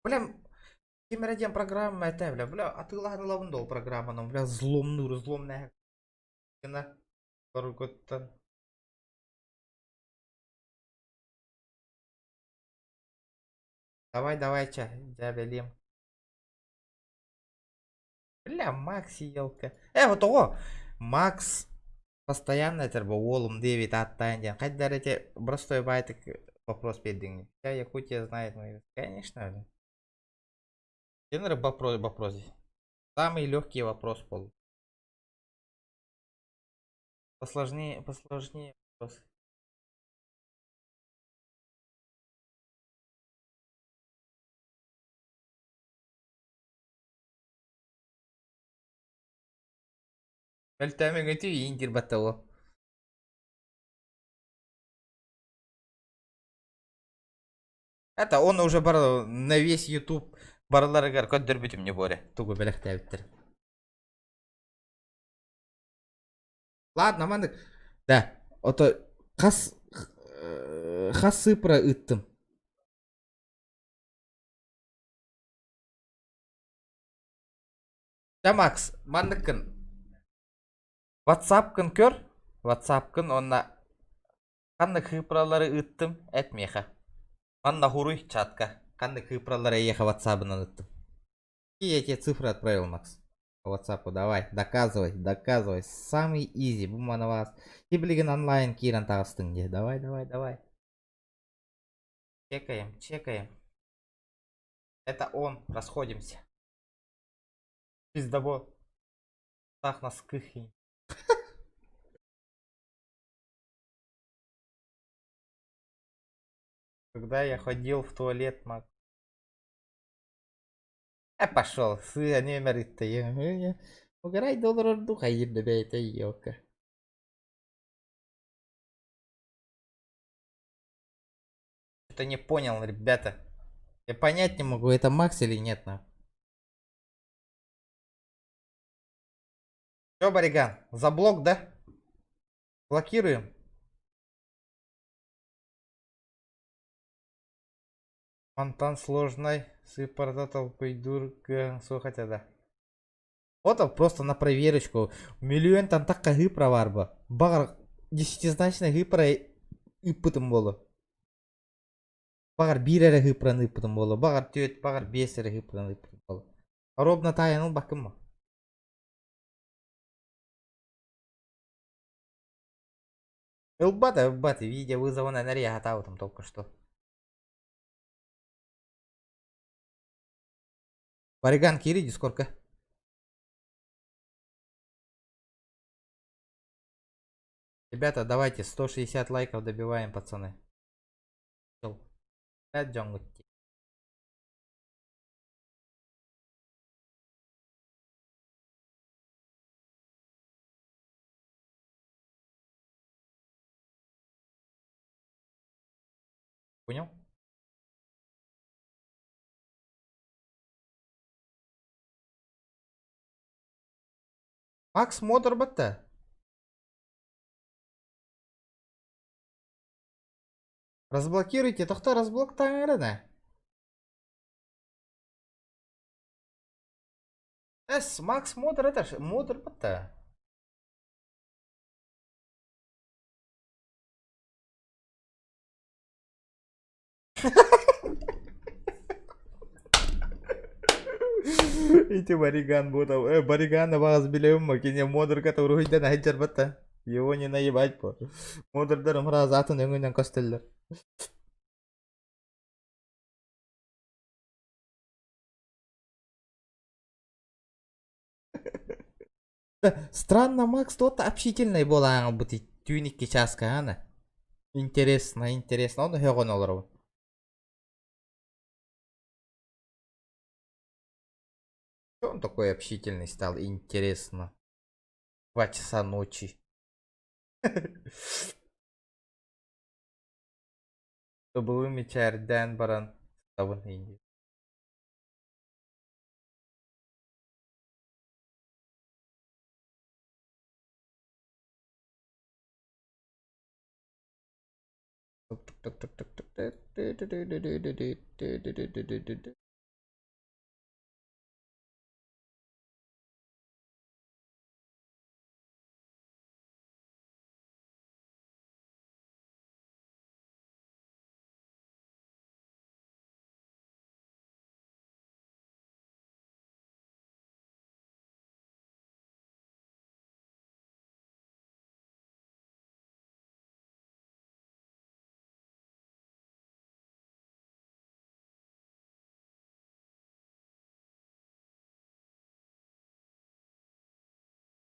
Бля, Кемераден программа это, бля, а ты ладно лавндол программа, но, бля, зломная. Давай, ча, дябелим. Бля, Макс елка. Вот того. Макс постоянно это Уоллум Дэвид Аттанден. Хотя эти простой байтик вопрос перед вся Якутия знает мы. Конечно. Генер вопрос. Самый легкий вопрос пол. Посложнее вопрос. Эльтамин эти индир батало. Это он уже бар на весь YouTube барларыгар көндөрбүтүм не боре. Тугу белектебиттер. Ладно, мандык. Да, ото хасыпра ыттым. Да, Макс, мандыкын. WhatsApp-кын көр. WhatsApp-кын онна канды хыпралары ыттым этмеха. Манна хуруй чатка. Канды хыпралары еха WhatsApp-ынан ыттым. И я тебе цифры отправил, Макс. По WhatsApp-у давай, доказывай. Самый изи, бума на вас. И блин онлайн киран тагыстың. Давай. Чекаем. Это он, расходимся. Пиздобо. Так нас кыхи. Когда я ходил в туалет, Макс. Пошел, сы, не мерит-то. Угорай доллар духа, ебдебе, это елка. Что-то не понял, ребята. Я понять не могу, это Макс или нет, на. Чё, Бариган, за блок, да? Блокируем. Антон сложный, сыпартатал придурка, что хотя да. Вот просто на проверочку. Миллион там так гипра варба. Багар десятизначный гипра и пытым было. Багар бирере гипраны пытым было. Багар тет, багар бесере гипраны пытым было. Робно таянул бакыма. Элбата, видео вызова на нария там только что. Бариган, Кири, дискорка. Ребята, давайте 160 лайков добиваем, пацаны. Понял? Макс модер бата. Разблокируйте, то кто разблок таңырына. Макс модер это ж модер бата. Эти бариган ботов. Баригана вас билем, макине модер который уйдет на хеджер бата. Его не наебать по. Модер даром раз атын өңінен костеллер. Странно, Макс, тот общительный был, а он будет тюники часка, ана. Интересно, он хегон олар. Он такой общительный стал, интересно. 2 часа ночи. Был мечар Дан Баран.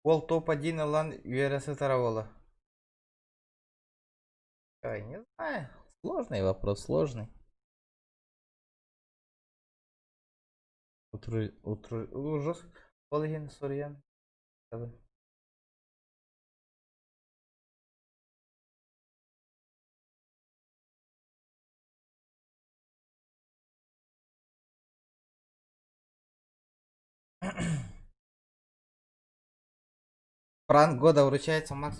Ол топ-1 лан URS Таравола. Ой, не знаю. Сложный вопрос, сложный. Ужас. Полген Сурьян. Пранк года вручается Макс.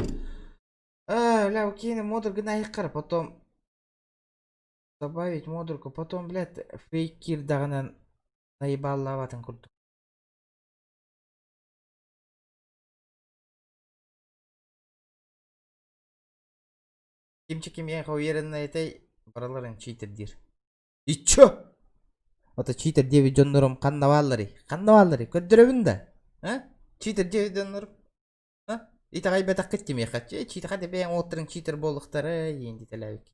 Бля, укинь модульку на икар, потом добавить модульку, потом, блядь, фейкир дагана наебаллаватын курдук. Кимчи я уверенно этой бараларын читер дир. И чё? Это читер 9 жоннорум каннаваллары. Каннаваллары көддөрөбүн да. А? Читер 9 жоннорум. А? Итагай бетак кеттим я хат. Читер хат бен отрын читер болуктары енді телебик.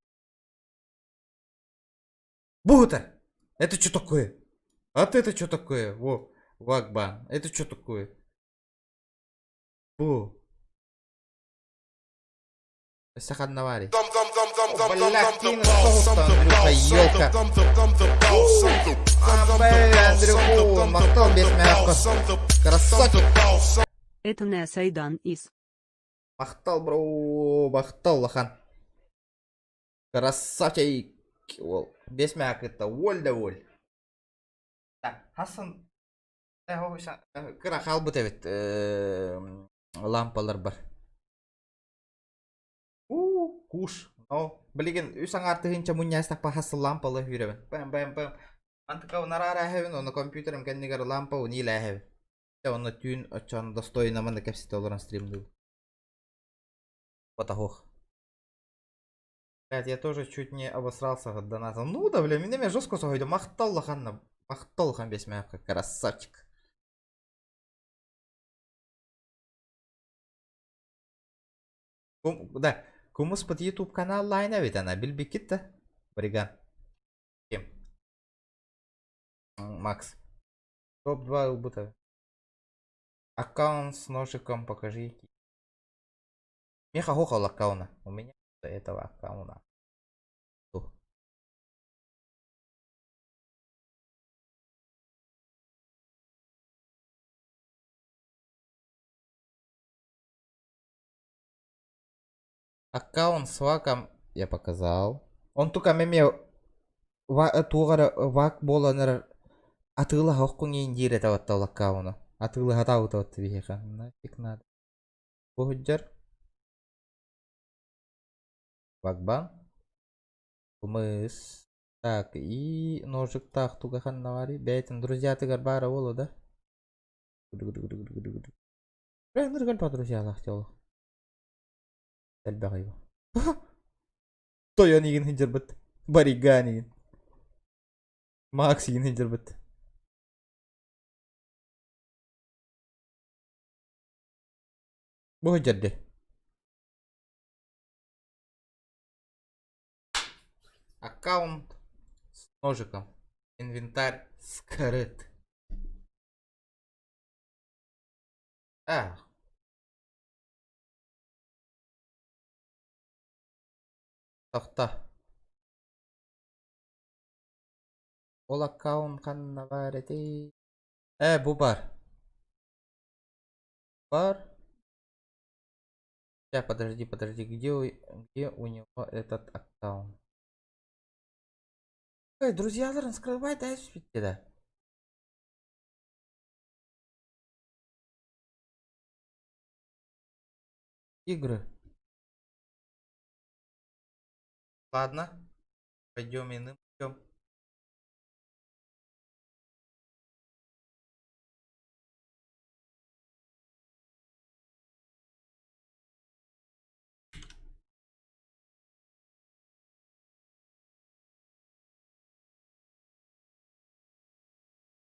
Бутер. Это что такое? А это что такое? Во, Вагбан. Это что такое? Бу. Сахан навари. Блядь, кинь соусом, Андрюха, ёлка. Андрюху, махтал без мяса. Красавчик. Это не Сайдан из. Махтал, бро, махтал, лохан. Красавчик. Без мяка это воль да воль. Так, Хасан. Кыра халбыт эбит. Лампалар бар. Куш. Но, блин, үсаң артыгынча муньястак пахасы лампалы хүребен. Бэм. Антыкау нарара хэвен, оны компьютерым кеннигер лампа унила хэвен. Оны тюн очан достойно манда кепсите олоран стримду. Потахох. Блядь, я тоже чуть не обосрался от доната. Ну да, бля, меня жестко согойду. Махтал хан без мяка. Красавчик. Да. Кумус под YouTube канал лайна ведь она бильбикит-то. Бриган. Кем? Макс. Топ-2 убыта. Аккаунт с ножиком покажи. Меха хохал аккаунта. У меня до этого аккаунта. Аккаунт с ваком я показал. Он только меме тугара вак боланыр атыла хоккун индир это вот аккаунта. Атыла хатау тот веха. Нафиг надо. Бухуджар. Вакбан. Мыс. Так, и ножик так тугахан навари. Бейтен, друзья, ты гарбара воло, да? Прям нырган друзья лахтел. Тэлбагайба. Той анигин хинжербет. Бариганигин. Максигин хинжербет. Бухуджарде. Аккаунт с ножиком. Инвентарь скрыт. Тахта. Ол аккаунт канна бар эти. Бу бар. Бар. Подожди, где у него этот аккаунт? Эй, друзья, раскрывай, дай спите, да. Игры. Ладно. Пойдем иным путем.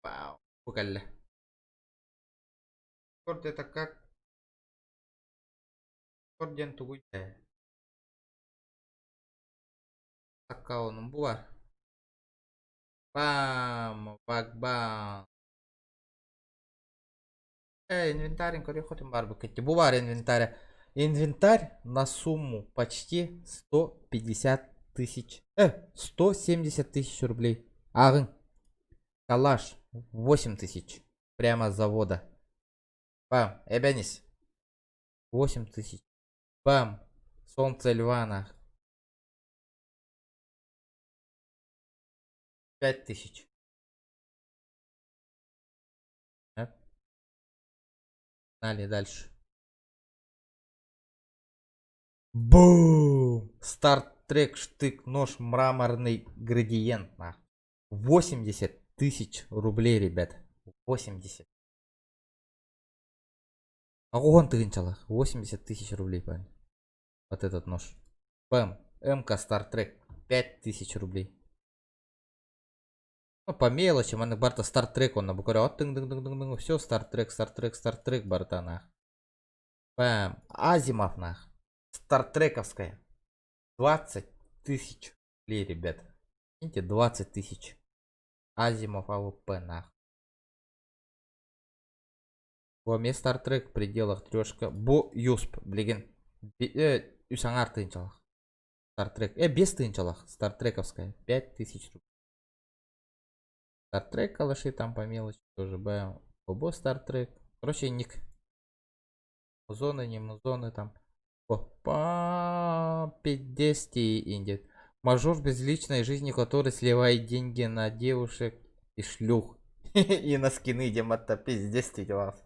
Вау. Пугали. Корд это как? Корден тугуйте. Аккаунum bu var. Бам, бак, бам. Инвентарь, короче, хотим барбекать. Bu var инвентарь. Инвентарь на сумму почти 150 тысяч. 170 тысяч рублей. Ағын. Калаш 8 тысяч. Прямо с завода. Бам. Эбенис. 8 тысяч. Бам. Солнце Львана. 5 тысяч. Далее дальше. Бум! Стартрек, штык, нож, мраморный градиент. 80 тысяч рублей, ребят. 80. А он тынчалах. 80 тысяч рублей, парень. Вот этот нож. Бэм. МК Стартрек. 5 тысяч рублей. Ну, по мелочи, мене барта Стартрек, он на букваре. Все, Стартрек, барта, нах. Бэм. Азимов, нах. Стартрековская. 20 тысяч рублей, ребят. Видите, 20 тысяч. Азимов АВП, нах. Во мне Стартрек в пределах трешка. Бу юсп, блин. Үсаңар тынчалах. Стартрек. Без тынчалах. Стартрековская. 5 тысяч рублей. Стартрек калаши там по мелочи тоже. Бэм. Бо Стартрек. Короче, ник. Музоны, не музоны там. По 50 индит. Мажор без личной жизни, который сливает деньги на девушек и шлюх. И на скины, идем от пиздец вас.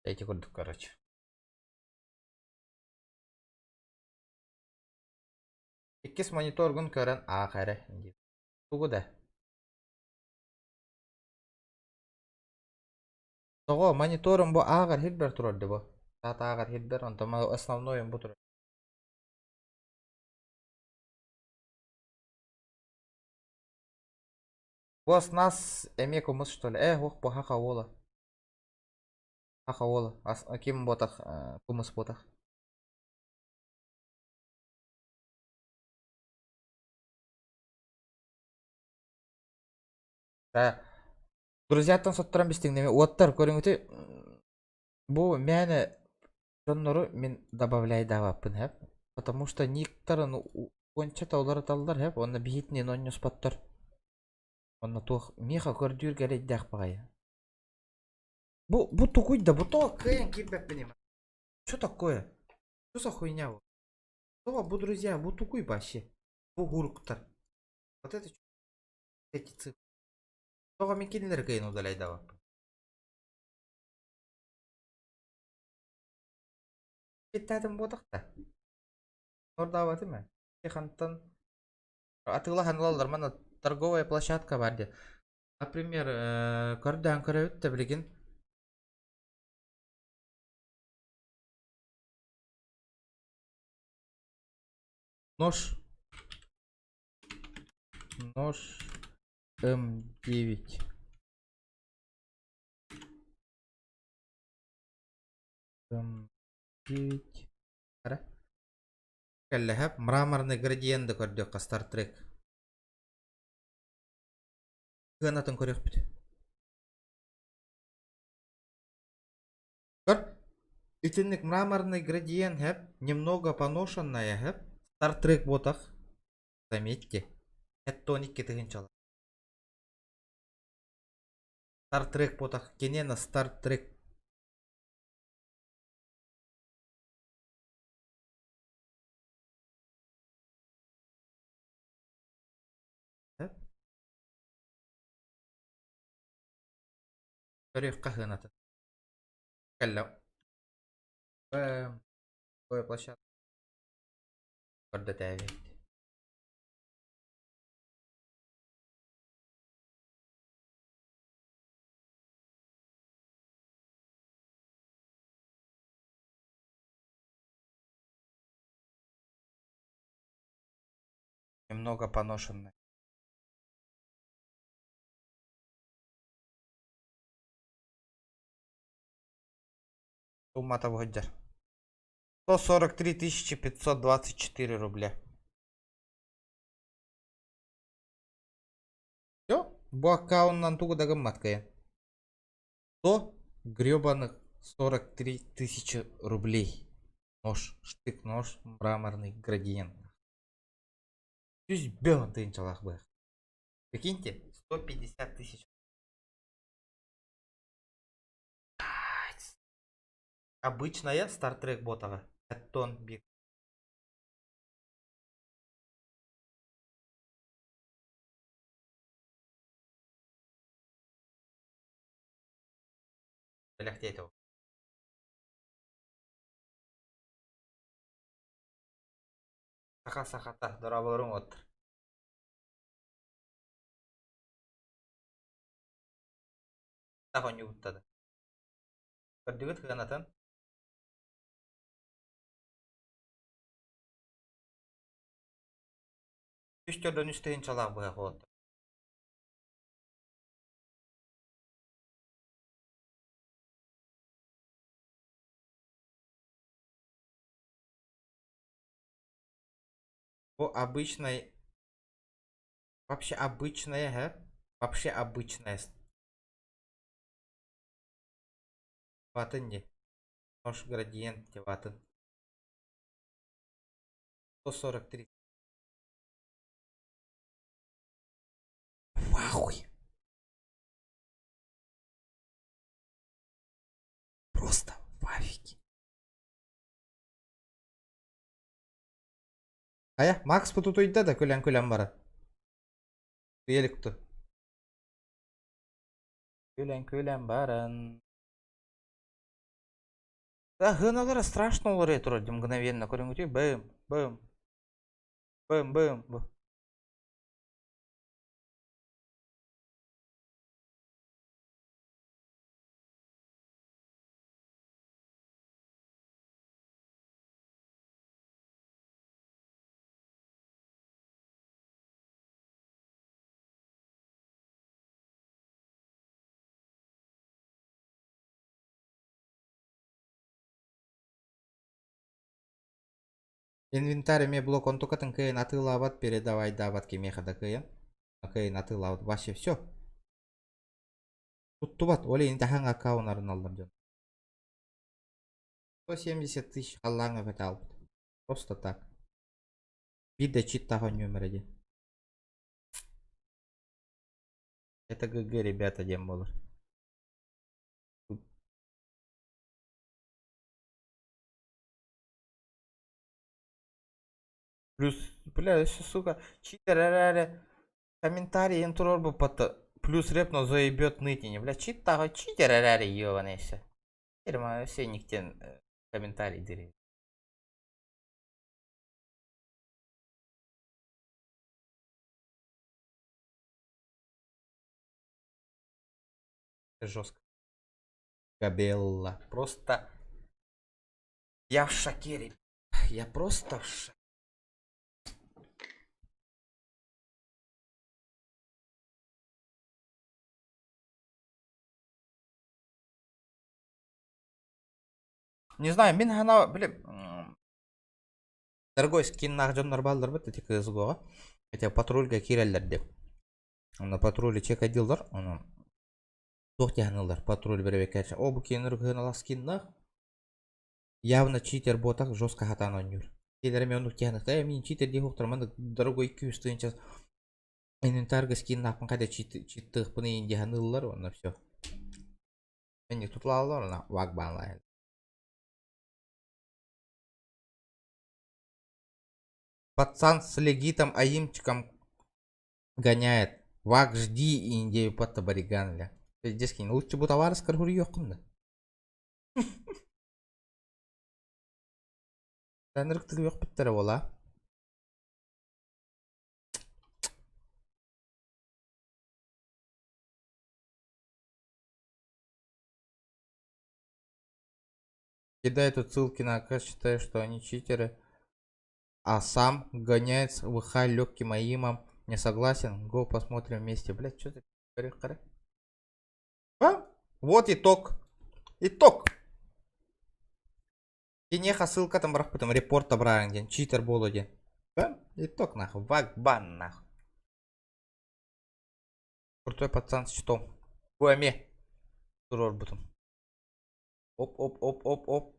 Эти годы, короче. Иккис мониторгун көрөн ақары. Тугуда. Того мониторым бу ағыр хитбер турарды бу. Сат ағыр хитбер, он там основной бу турады. Бос нас эмекумыз что ли? Ох, бу хака ола. Хака ола. Ким ботах, кумыз ботах. Друзья, соттаран бестеңдеме. Оттар көріңіті. Бұл мәні жоннору мен добавляй даваппын, хэп. Потому что никтарын онча таулары талдар, хэп. Онна бейітінен онню спаттар. Онна тоқ меха көрдүйір кәрет дәқ бағай. Бұл тұқуй да, бұл тоқ кайын кирбәп бінем. Что такое? Что за хуйня бұл? Тоға бұл, друзья, бұл тұқуй баши. Бұл гурктар. Вот это что? Эти цифры. Тоға мен келілер кайын удалай давап. Беттәдім бодық та. Орда аваты ма? Хантан. Атыла ханлалдар, мана торговая площадка бар де. Например, көрден көрі өтті білген. Нож М9. М9. Кәлләһәп мраморный градиенты көрдек Стартрек. Гынатын көрек бит. Көр. Итинник мраморный градиент хэп немного поношенная хэп. Стартрек ботах. Заметьте. Эттоник кетеген Стартрек ботах. Кенена Стартрек. Тарих кахынаты. Калла. Ой, площадка. Горда тәвет. Немного поношенный. Сумма того годя. 143 524 рубля. Все? Bu аккаунтнан тугуда гамматкая. 100 гребаных 43 тысячи рублей. Нож, штык, нож, мраморный градиент. Жүз бен тыйынчалах бы. Прикиньте, 150 тысяч. Обычная Star Trek ботова. Тон биг. Лягтеть. Саха-сахата, дорабылырың отыр. Тағын юғыттады. Көрдігіт қиғанатын. Үштөрден үстейін чалақ бұға қоғыты. Обычная, вообще обычная, вообще обычная. Ватын не. Нож градиент ватын. 143. Вахуй. Просто в афиге. Ая, Макс bu tutuydu da kölen bara. Üyelik kutu. Kölen баран. Да, гыналары страшно olur ет вроде мгновенно. Көріңгіте, бэм, бэм. Бэм, бэм, бэм. Инвентарь блок он только там кэйн атылават передавай дават кемеха кэйн. Кэйн атылават вообще все. Тут тубат оле интахан аккаунарын алдым. 170 тысяч халлаңа фатал. Просто так. Вида чит тахан нөмірі. Это ГГ, ребята, дем болыр. Плюс, бля, сука, читер, комментарий интрор бы плюс репно заебет нытине, бля, читер, ёваный все. Теперь все никтен комментарий деревья. Жестко. Габелла. Просто... Я в шоке. Я просто в шоке. Не знаю, мен ана, блин, дорогой скин нахджоннар балдар бит, эти КСГО. Хотя патрульга киреллер деп. На патруле чек адилдар, аны тоқтяғанылар, патруль беребек кәчі. О, бұл кенір ғынала скиннах. Явно читер ботақ жестко хатан ойныр. Келеріме ондық тяғанықта, мен читер де хоқтырманды, дорогой 200 тыынчас инвентарга скиннахпын қайда читтық бұны ендеғанылар, оны все. Мен не тұтлалылар, оны вагбанлайын. Пацан с легитом аимчиком гоняет. Вак, жди, и индею под табариганля. Дескин, лучше bu товарищ кыргыры yoqында. Сәнірік тілі yok біттері ола. Кидай тут ссылки на АК, считаю, что они читеры. А сам гоняется ВХ легким аимом. Не согласен? Го посмотрим вместе. Блять, что ты говоришь? А? Вот итог. Итог. Кенеха ссылка там брах, потом репорт обран, читер болоди. Итог нахуй. Вагбан нахуй. Крутой пацан с читом. Гуаме. Турор бутом. Оп.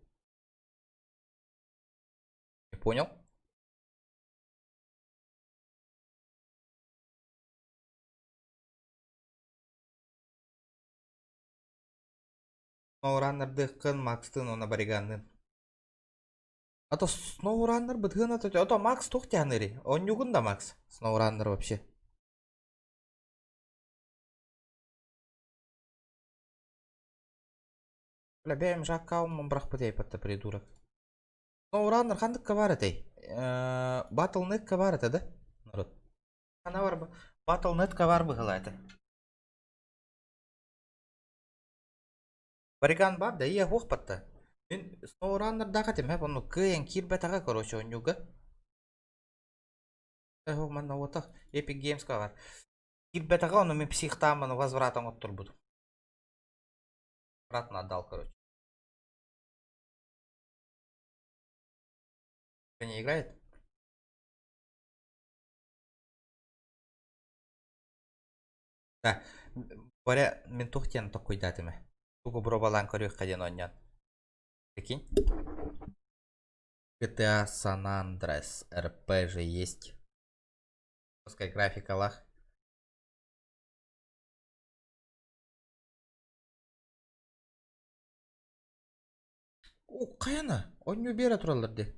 Не понял? SnowRunner кын Макстын она бариганын. А то SnowRunner бытгын а то Макс тухтянери. Он югында Макс. SnowRunner вообще. Бля, бәйім жаққауымын бірақ бітей патта придурок. SnowRunner қандыққа бар әтей? Battle.net'қа бар әті, да? Народ. Қана бар ба? Battle.net'қа бар бұғыла әті. Бариган бар да, ия хоқ патта. Мен SnowRunner'да қатым, әп оны күйен кирбәтаға, короче, он юғы. Хоқ, мәнна отақ, Epic Games'қа бар. Кирбәтаға оны мен психтамын возвратом оттыр буду. Обратно отдал, короче. Не играет? Да. Говоря, ментухтен такой датыми. Тугу бробалан корюх каден оннян. Прикинь? GTA San Andreas RP же есть. Пускай графика лах. О, Каяна, он не уберет роллерди.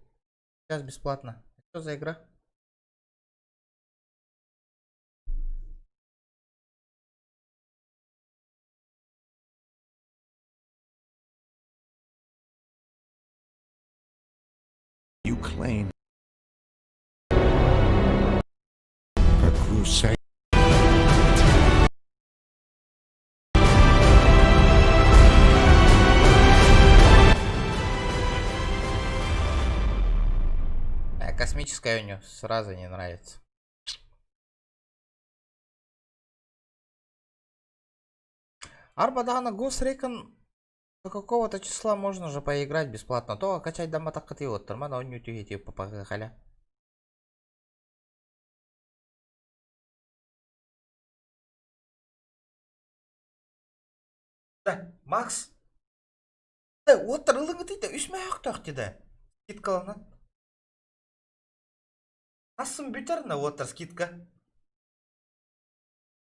Сейчас бесплатно. Что за игра? You claim a crusade. Космическая у нее сразу не нравится. Арбадана Госрекон до какого-то числа можно же поиграть бесплатно. То качать дома так и вот тормана он не тюгите попахаля. Да, Макс. Да, вот рылыңы дейді, үсмә ақтақ деді. Скидкалана. Асын бүтеріне отыр скидка.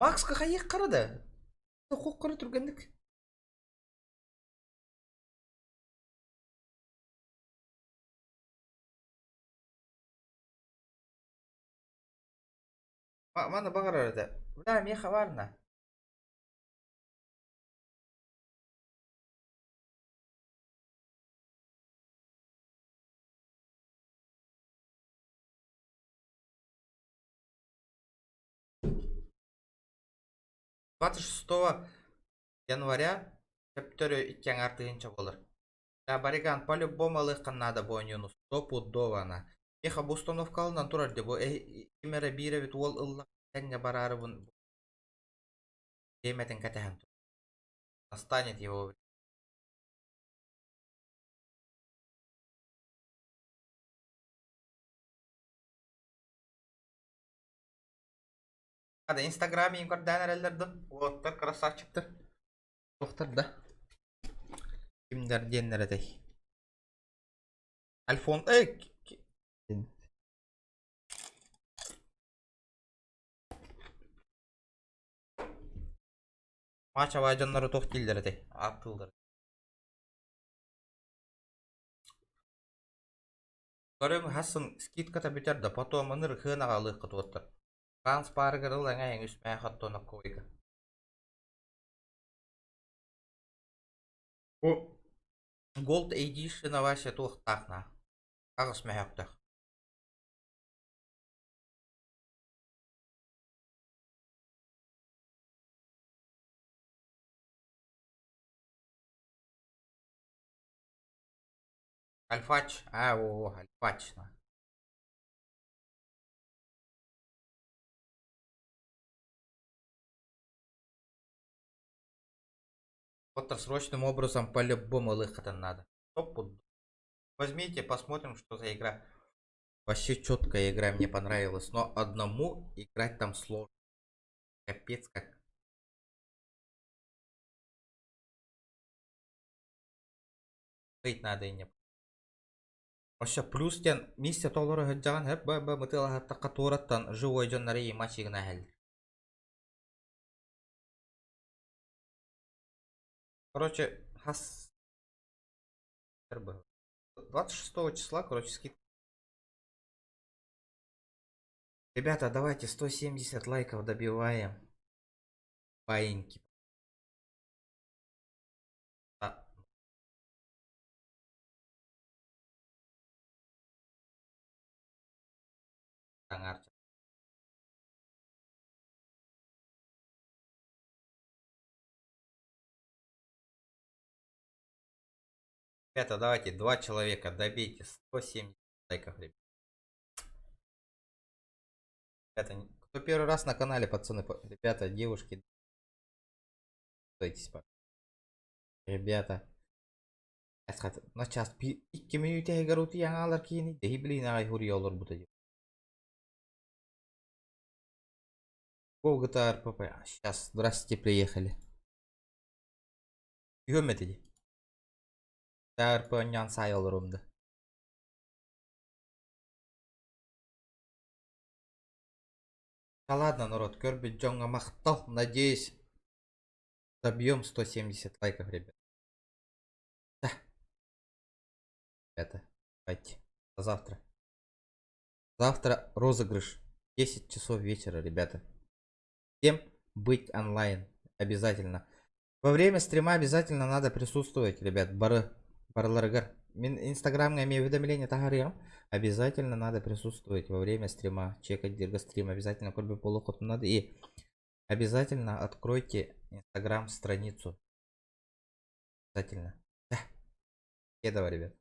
Максқа қайық қарады. Қоқ қыры түргендік. Мана бағар өрді. Бля, меха барына. января чаптөрү иккен артыгынча болор. Бариган по-любому лыхкан надо бойнюну стопудована. Меха бу установкалынан турар де бу имере биребит ол ылла тенге барарыбын деметин катахан. Настанет его. Ada Instagram yukarıdan herhalde. Oğuzlar krasavчиктер. Доктор да. Kimler diyenlere de. Alfon ek. Maç havacanları toh değilleri de. Atıldır. Görüm hasın skidkata biter de потом ыныр хынаға лықты тоттыр. Франс паргырыл аңа ең үсмәй хаттона койга. О, Gold Edition вообще тухтахна. Как смеяктах. Альфач, альфач. Вот срочным образом по-любому выхода надо. Возьмите, посмотрим, что за игра. Вообще четкая игра, мне понравилась. Но одному играть там сложно. Капец как. Быть надо и не. Вообще плюс тен миссия толора хаджаган хэп ба мытыла хатта катураттан живой жоннары и матчи гына хэл. Короче, 26 числа, короче, скидка. Ребята, давайте 170 лайков добиваем. Баиньки. Ребята, давайте 2 человека добейте 170 лайков, ребят. Ребята, кто первый раз на канале, пацаны, ребята, девушки, стойтесь, ребята. Но сейчас 2 минуты гарути yang алар кини дебли на хури олар бутади. Гол РПП. Сейчас, здрасте, приехали. Görmedi. РП нян сай оларымды. Да ладно, народ, Керби Джонга махтал. Надеюсь, добьем 170 лайков, ребят. Да. Это, давайте, до завтра. Завтра розыгрыш. 10 часов вечера, ребята. Всем быть онлайн. Обязательно. Во время стрима обязательно надо присутствовать, ребят. Барларгар. Инстаграмное уведомление тахарим. Обязательно надо присутствовать во время стрима. Чекать диргострим. Обязательно корби полуход надо. И обязательно откройте инстаграм страницу. Обязательно. Да. Кедово, ребят.